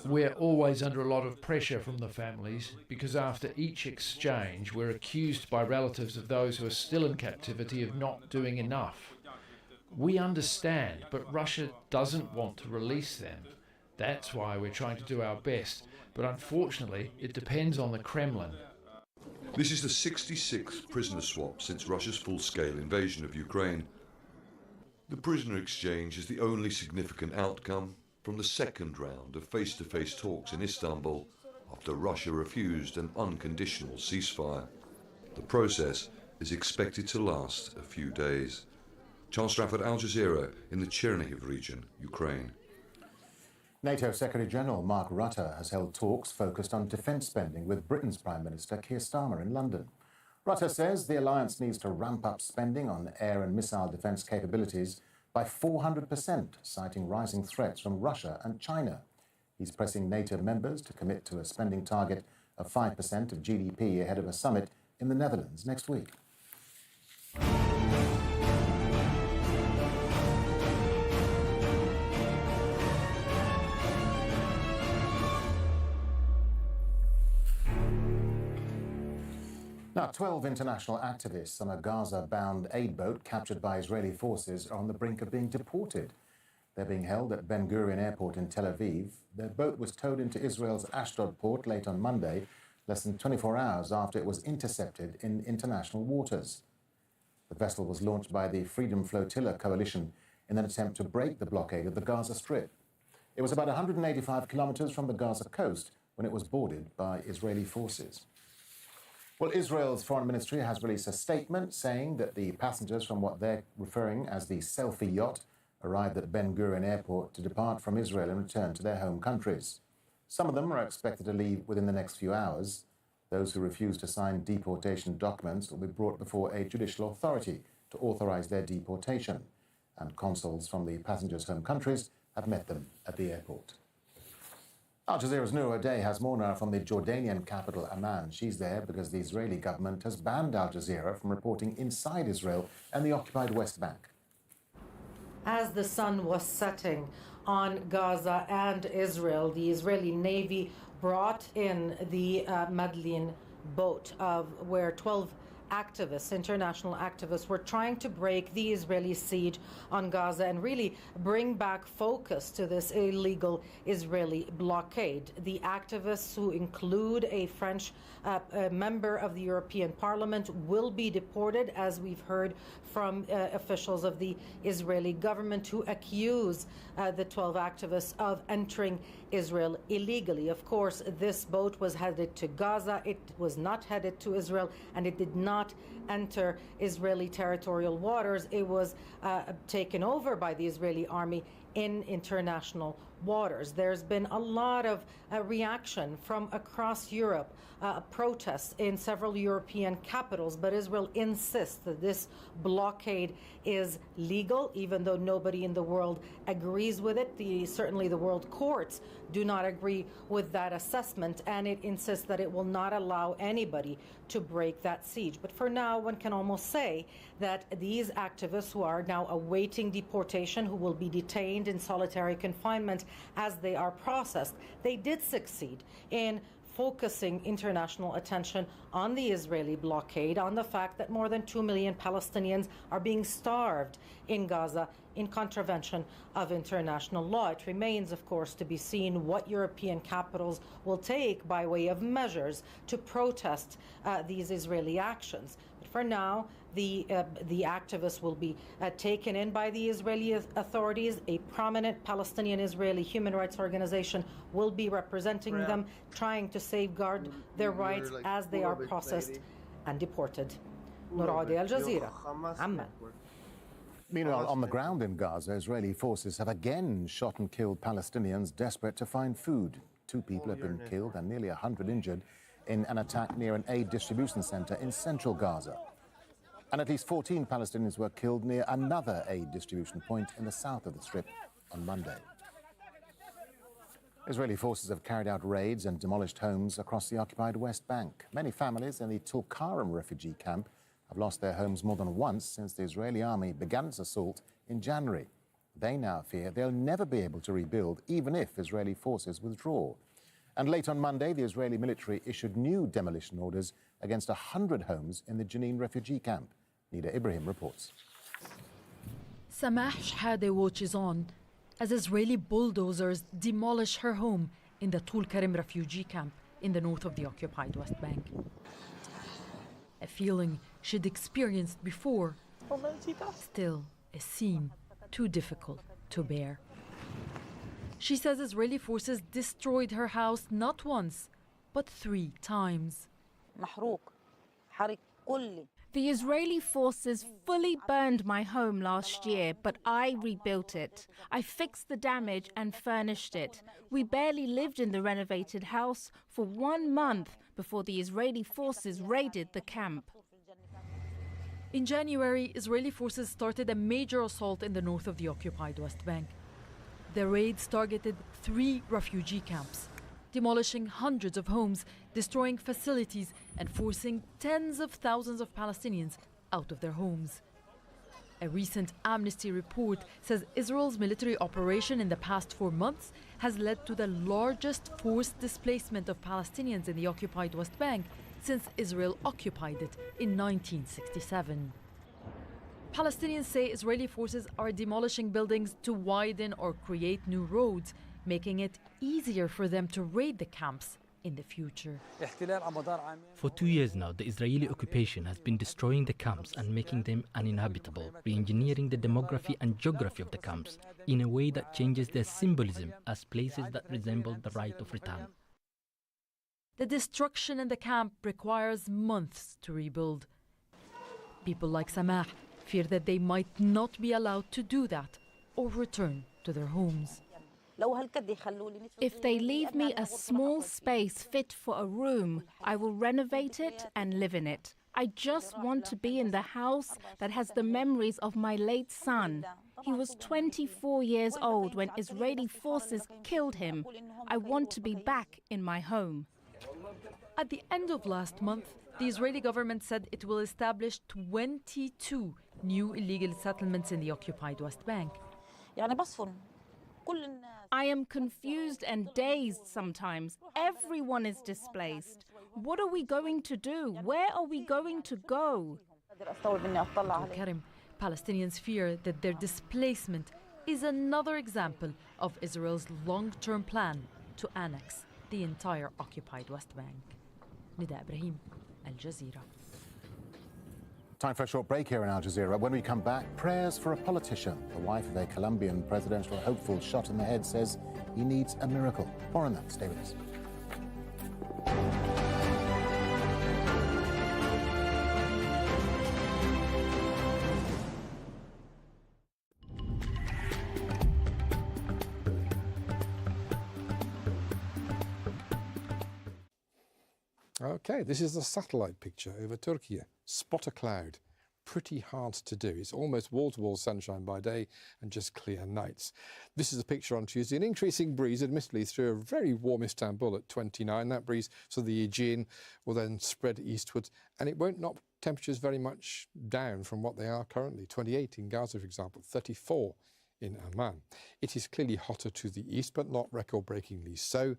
We're always under a lot of pressure from the families because after each exchange we're accused by relatives of those who are still in captivity of not doing enough. We understand, but Russia doesn't want to release them. That's why we're trying to do our best, but unfortunately it depends on the Kremlin. This is the 66th prisoner swap since Russia's full-scale invasion of Ukraine. The prisoner exchange is the only significant outcome from the second round of face-to-face talks in Istanbul after Russia refused an unconditional ceasefire. The process is expected to last a few days. Charles Strafford, Al Jazeera, in the Chernihiv region, Ukraine. NATO Secretary-General Mark Rutte has held talks focused on defence spending with Britain's Prime Minister Keir Starmer in London. Rutte says the alliance needs to ramp up spending on air and missile defence capabilities by 400%, citing rising threats from Russia and China. He's pressing NATO members to commit to a spending target of 5% of GDP ahead of a summit in the Netherlands next week. Now, 12 international activists on a Gaza-bound aid boat captured by Israeli forces are on the brink of being deported. They're being held at Ben Gurion Airport in Tel Aviv. Their boat was towed into Israel's Ashdod port late on Monday, less than 24 hours after it was intercepted in international waters. The vessel was launched by the Freedom Flotilla coalition in an attempt to break the blockade of the Gaza Strip. It was about 185 kilometers from the Gaza coast when it was boarded by Israeli forces. Well, Israel's foreign ministry has released a statement saying that the passengers from what they're referring as the selfie yacht arrived at Ben Gurion Airport to depart from Israel and return to their home countries. Some of them are expected to leave within the next few hours. Those who refuse to sign deportation documents will be brought before a judicial authority to authorize their deportation, and consuls from the passengers' home countries have met them at the airport. Al Jazeera's Noor O'Day has more now from the Jordanian capital, Amman. She's there because the Israeli government has banned Al Jazeera from reporting inside Israel and the occupied West Bank. As the sun was setting on Gaza and Israel, the Israeli Navy brought in the Madlin boat where 12 activists, international activists, were trying to break the Israeli siege on Gaza and really bring back focus to this illegal Israeli blockade. The activists, who include a French member of the European Parliament, will be deported, as we've heard from officials of the Israeli government, who accuse the 12 activists of entering Israel illegally. Of course, this boat was headed to Gaza. It was not headed to Israel, and it did not enter Israeli territorial waters. It was taken over by the Israeli army in international waters. There's been a lot of reaction from across Europe, protests in several European capitals, but Israel insists that this blockade is legal, even though nobody in the world agrees with it. Certainly the world courts do not agree with that assessment, and it insists that it will not allow anybody to break that siege. But for now, one can almost say that these activists, who are now awaiting deportation, who will be detained in solitary confinement as they are processed, they did succeed in focusing international attention on the Israeli blockade, on the fact that more than 2 million Palestinians are being starved in Gaza in contravention of international law. It remains, of course, to be seen what European capitals will take by way of measures to protest these Israeli actions. But for now, the activists will be taken in by the Israeli authorities. A prominent Palestinian-Israeli human rights organization will be representing them, trying to safeguard their rights as they are processed and deported. Noor O'Day, Al Jazeera, Amman. Meanwhile, on the ground in Gaza, Israeli forces have again shot and killed Palestinians desperate to find food. 2 people have been killed and nearly 100 injured in an attack near an aid distribution center in central Gaza. And at least 14 Palestinians were killed near another aid distribution point in the south of the Strip on Monday. Israeli forces have carried out raids and demolished homes across the occupied West Bank. Many families in the Tulkarem refugee camp have lost their homes more than once since the Israeli army began its assault in January. They now fear they'll never be able to rebuild, even if Israeli forces withdraw. And late on Monday, the Israeli military issued new demolition orders against 100 homes in the Jenin refugee camp. Nida Ibrahim reports. Samah Shhade watches on as Israeli bulldozers demolish her home in the Tulkarem refugee camp in the north of the occupied West Bank. A feeling she'd experienced before, still a scene too difficult to bear. She says Israeli forces destroyed her house not once, but 3 times. The Israeli forces fully burned my home last year, but I rebuilt it. I fixed the damage and furnished it. We barely lived in the renovated house for 1 month before the Israeli forces raided the camp. In January, Israeli forces started a major assault in the north of the occupied West Bank. The raids targeted 3 refugee camps, demolishing hundreds of homes, destroying facilities, and forcing tens of thousands of Palestinians out of their homes. A recent Amnesty report says Israel's military operation in the past 4 months has led to the largest forced displacement of Palestinians in the occupied West Bank since Israel occupied it in 1967. Palestinians say Israeli forces are demolishing buildings to widen or create new roads, making it easier for them to raid the camps in the future. For 2 years now, the Israeli occupation has been destroying the camps and making them uninhabitable, re-engineering the demography and geography of the camps in a way that changes their symbolism as places that resemble the right of return. The destruction in the camp requires months to rebuild. People like Samah fear that they might not be allowed to do that or return to their homes. If they leave me a small space fit for a room, I will renovate it and live in it. I just want to be in the house that has the memories of my late son. He was 24 years old when Israeli forces killed him. I want to be back in my home. At the end of last month, the Israeli government said it will establish 22 new illegal settlements in the occupied West Bank. I am confused and dazed sometimes. Everyone is displaced. What are we going to do? Where are we going to go? Karim, Palestinians fear that their displacement is another example of Israel's long-term plan to annex the entire occupied West Bank. Nida Ibrahim, Al Jazeera. Time for a short break here in Al Jazeera. When we come back, prayers for a politician. The wife of a Colombian presidential hopeful shot in the head says he needs a miracle. More on that. Stay with us. Okay, this is a satellite picture over Turkey. Spot a cloud. Pretty hard to do. It's almost wall-to-wall sunshine by day and just clear nights. This is a picture on Tuesday. An increasing breeze, admittedly, through a very warm Istanbul at 29. That breeze, so the Aegean, will then spread eastwards, and it won't knock temperatures very much down from what they are currently. 28 in Gaza, for example, 34 in Amman. It is clearly hotter to the east, but not record-breakingly so.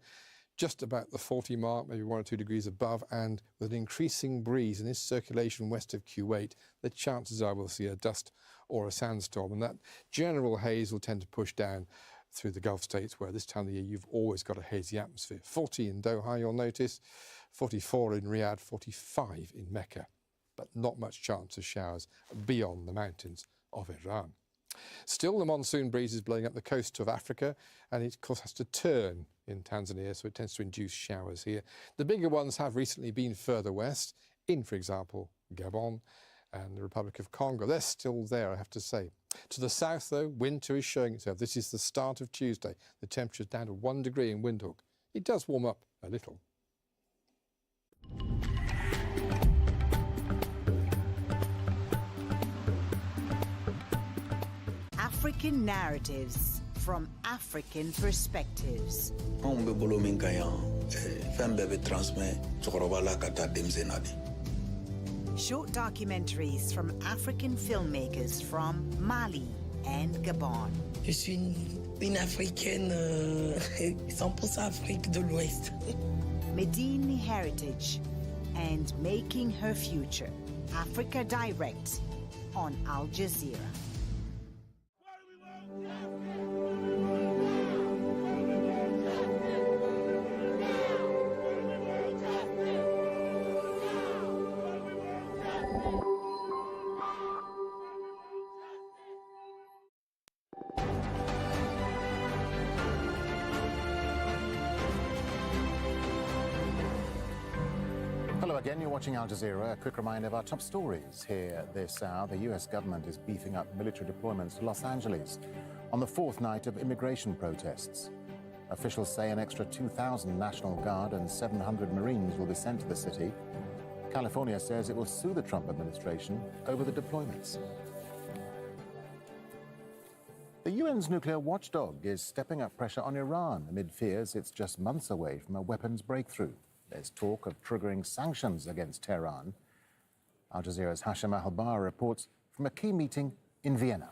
Just about the 40 mark, maybe 1 or 2 degrees above, and with an increasing breeze in this circulation west of Kuwait, the chances are we'll see a dust or a sandstorm, and that general haze will tend to push down through the Gulf states, where this time of the year you've always got a hazy atmosphere. 40 in Doha, you'll notice, 44 in Riyadh, 45 in Mecca, but not much chance of showers beyond the mountains of Iran. Still, the monsoon breeze is blowing up the coast of Africa, and it, of course, has to turn in Tanzania, so it tends to induce showers here. The bigger ones have recently been further west, in, for example, Gabon and the Republic of Congo. They're still there, I have to say. To the south, though, winter is showing itself. This is the start of Tuesday. The temperature's down to 1 degree in Windhoek. It does warm up a little. African narratives from African perspectives. Short documentaries from African filmmakers from Mali and Gabon. Je suis une Africaine 100% Afrique de l'Ouest. Medini heritage and making her future. Africa Direct on Al Jazeera. Hello again, you're watching Al Jazeera. A quick reminder of our top stories here this hour. The US government is beefing up military deployments to Los Angeles on the fourth night of immigration protests. Officials say an extra 2,000 National Guard and 700 Marines will be sent to the city. California says it will sue the Trump administration over the deployments. The UN's nuclear watchdog is stepping up pressure on Iran amid fears it's just months away from a weapons breakthrough. There's talk of triggering sanctions against Tehran. Al Jazeera's Hashim Al-Bar reports from a key meeting in Vienna.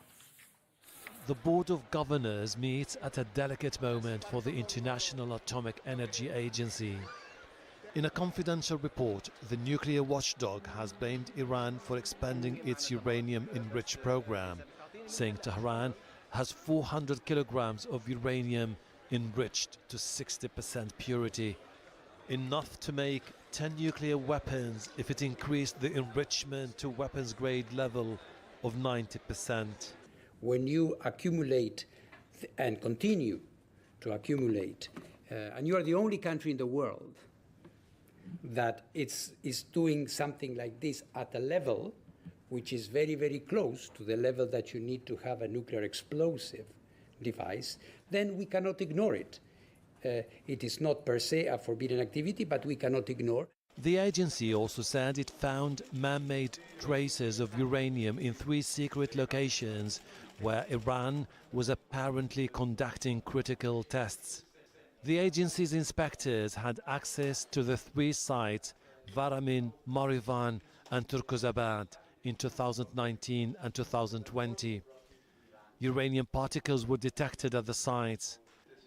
The Board of Governors meets at a delicate moment for the International Atomic Energy Agency. In a confidential report, the nuclear watchdog has blamed Iran for expanding its uranium-enriched program, saying Tehran has 400 kilograms of uranium enriched to 60% purity, enough to make 10 nuclear weapons if it increased the enrichment to weapons-grade level of 90%. When you accumulate and continue to accumulate, and you are the only country in the world that is doing something like this at a level which is very, very close to the level that you need to have a nuclear explosive device, then we cannot ignore it. It is not per se a forbidden activity, but we cannot ignore. The agency also said it found man-made traces of uranium in 3 secret locations where Iran was apparently conducting critical tests. The agency's inspectors had access to the 3 sites, Varamin, Marivan and Turkuzabad, in 2019 and 2020. Uranium particles were detected at the sites.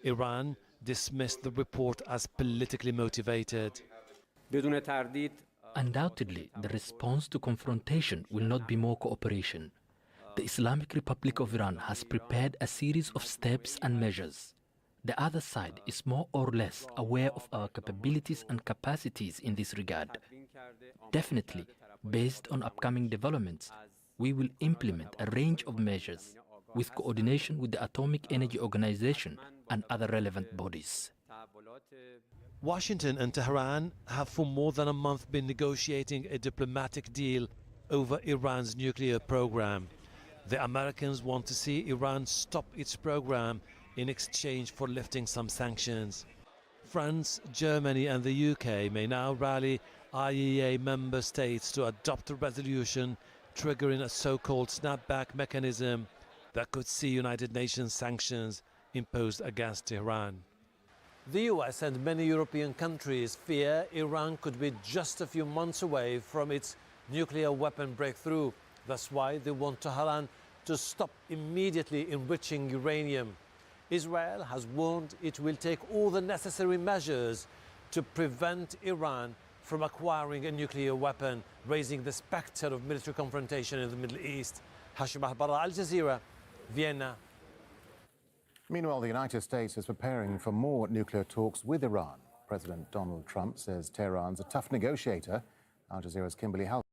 Iran dismissed the report as politically motivated. Undoubtedly, the response to confrontation will not be more cooperation. The Islamic Republic of Iran has prepared a series of steps and measures. The other side is more or less aware of our capabilities and capacities in this regard. Definitely, based on upcoming developments, we will implement a range of measures with coordination with the Atomic Energy Organization and other relevant bodies. Washington and Tehran have for more than a month been negotiating a diplomatic deal over Iran's nuclear program. The Americans want to see Iran stop its program in exchange for lifting some sanctions. France, Germany and the UK may now rally IAEA member states to adopt a resolution triggering a so-called snapback mechanism that could see United Nations sanctions imposed against Iran. The US and many European countries fear Iran could be just a few months away from its nuclear weapon breakthrough. That's why they want Tehran to stop immediately enriching uranium. Israel has warned it will take all the necessary measures to prevent Iran from acquiring a nuclear weapon, raising the specter of military confrontation in the Middle East. Hashim Ahbara, Al Jazeera, Vienna. Meanwhile, the United States is preparing for more nuclear talks with Iran. President Donald Trump says Tehran's a tough negotiator. Al Jazeera's Kimberly Halpern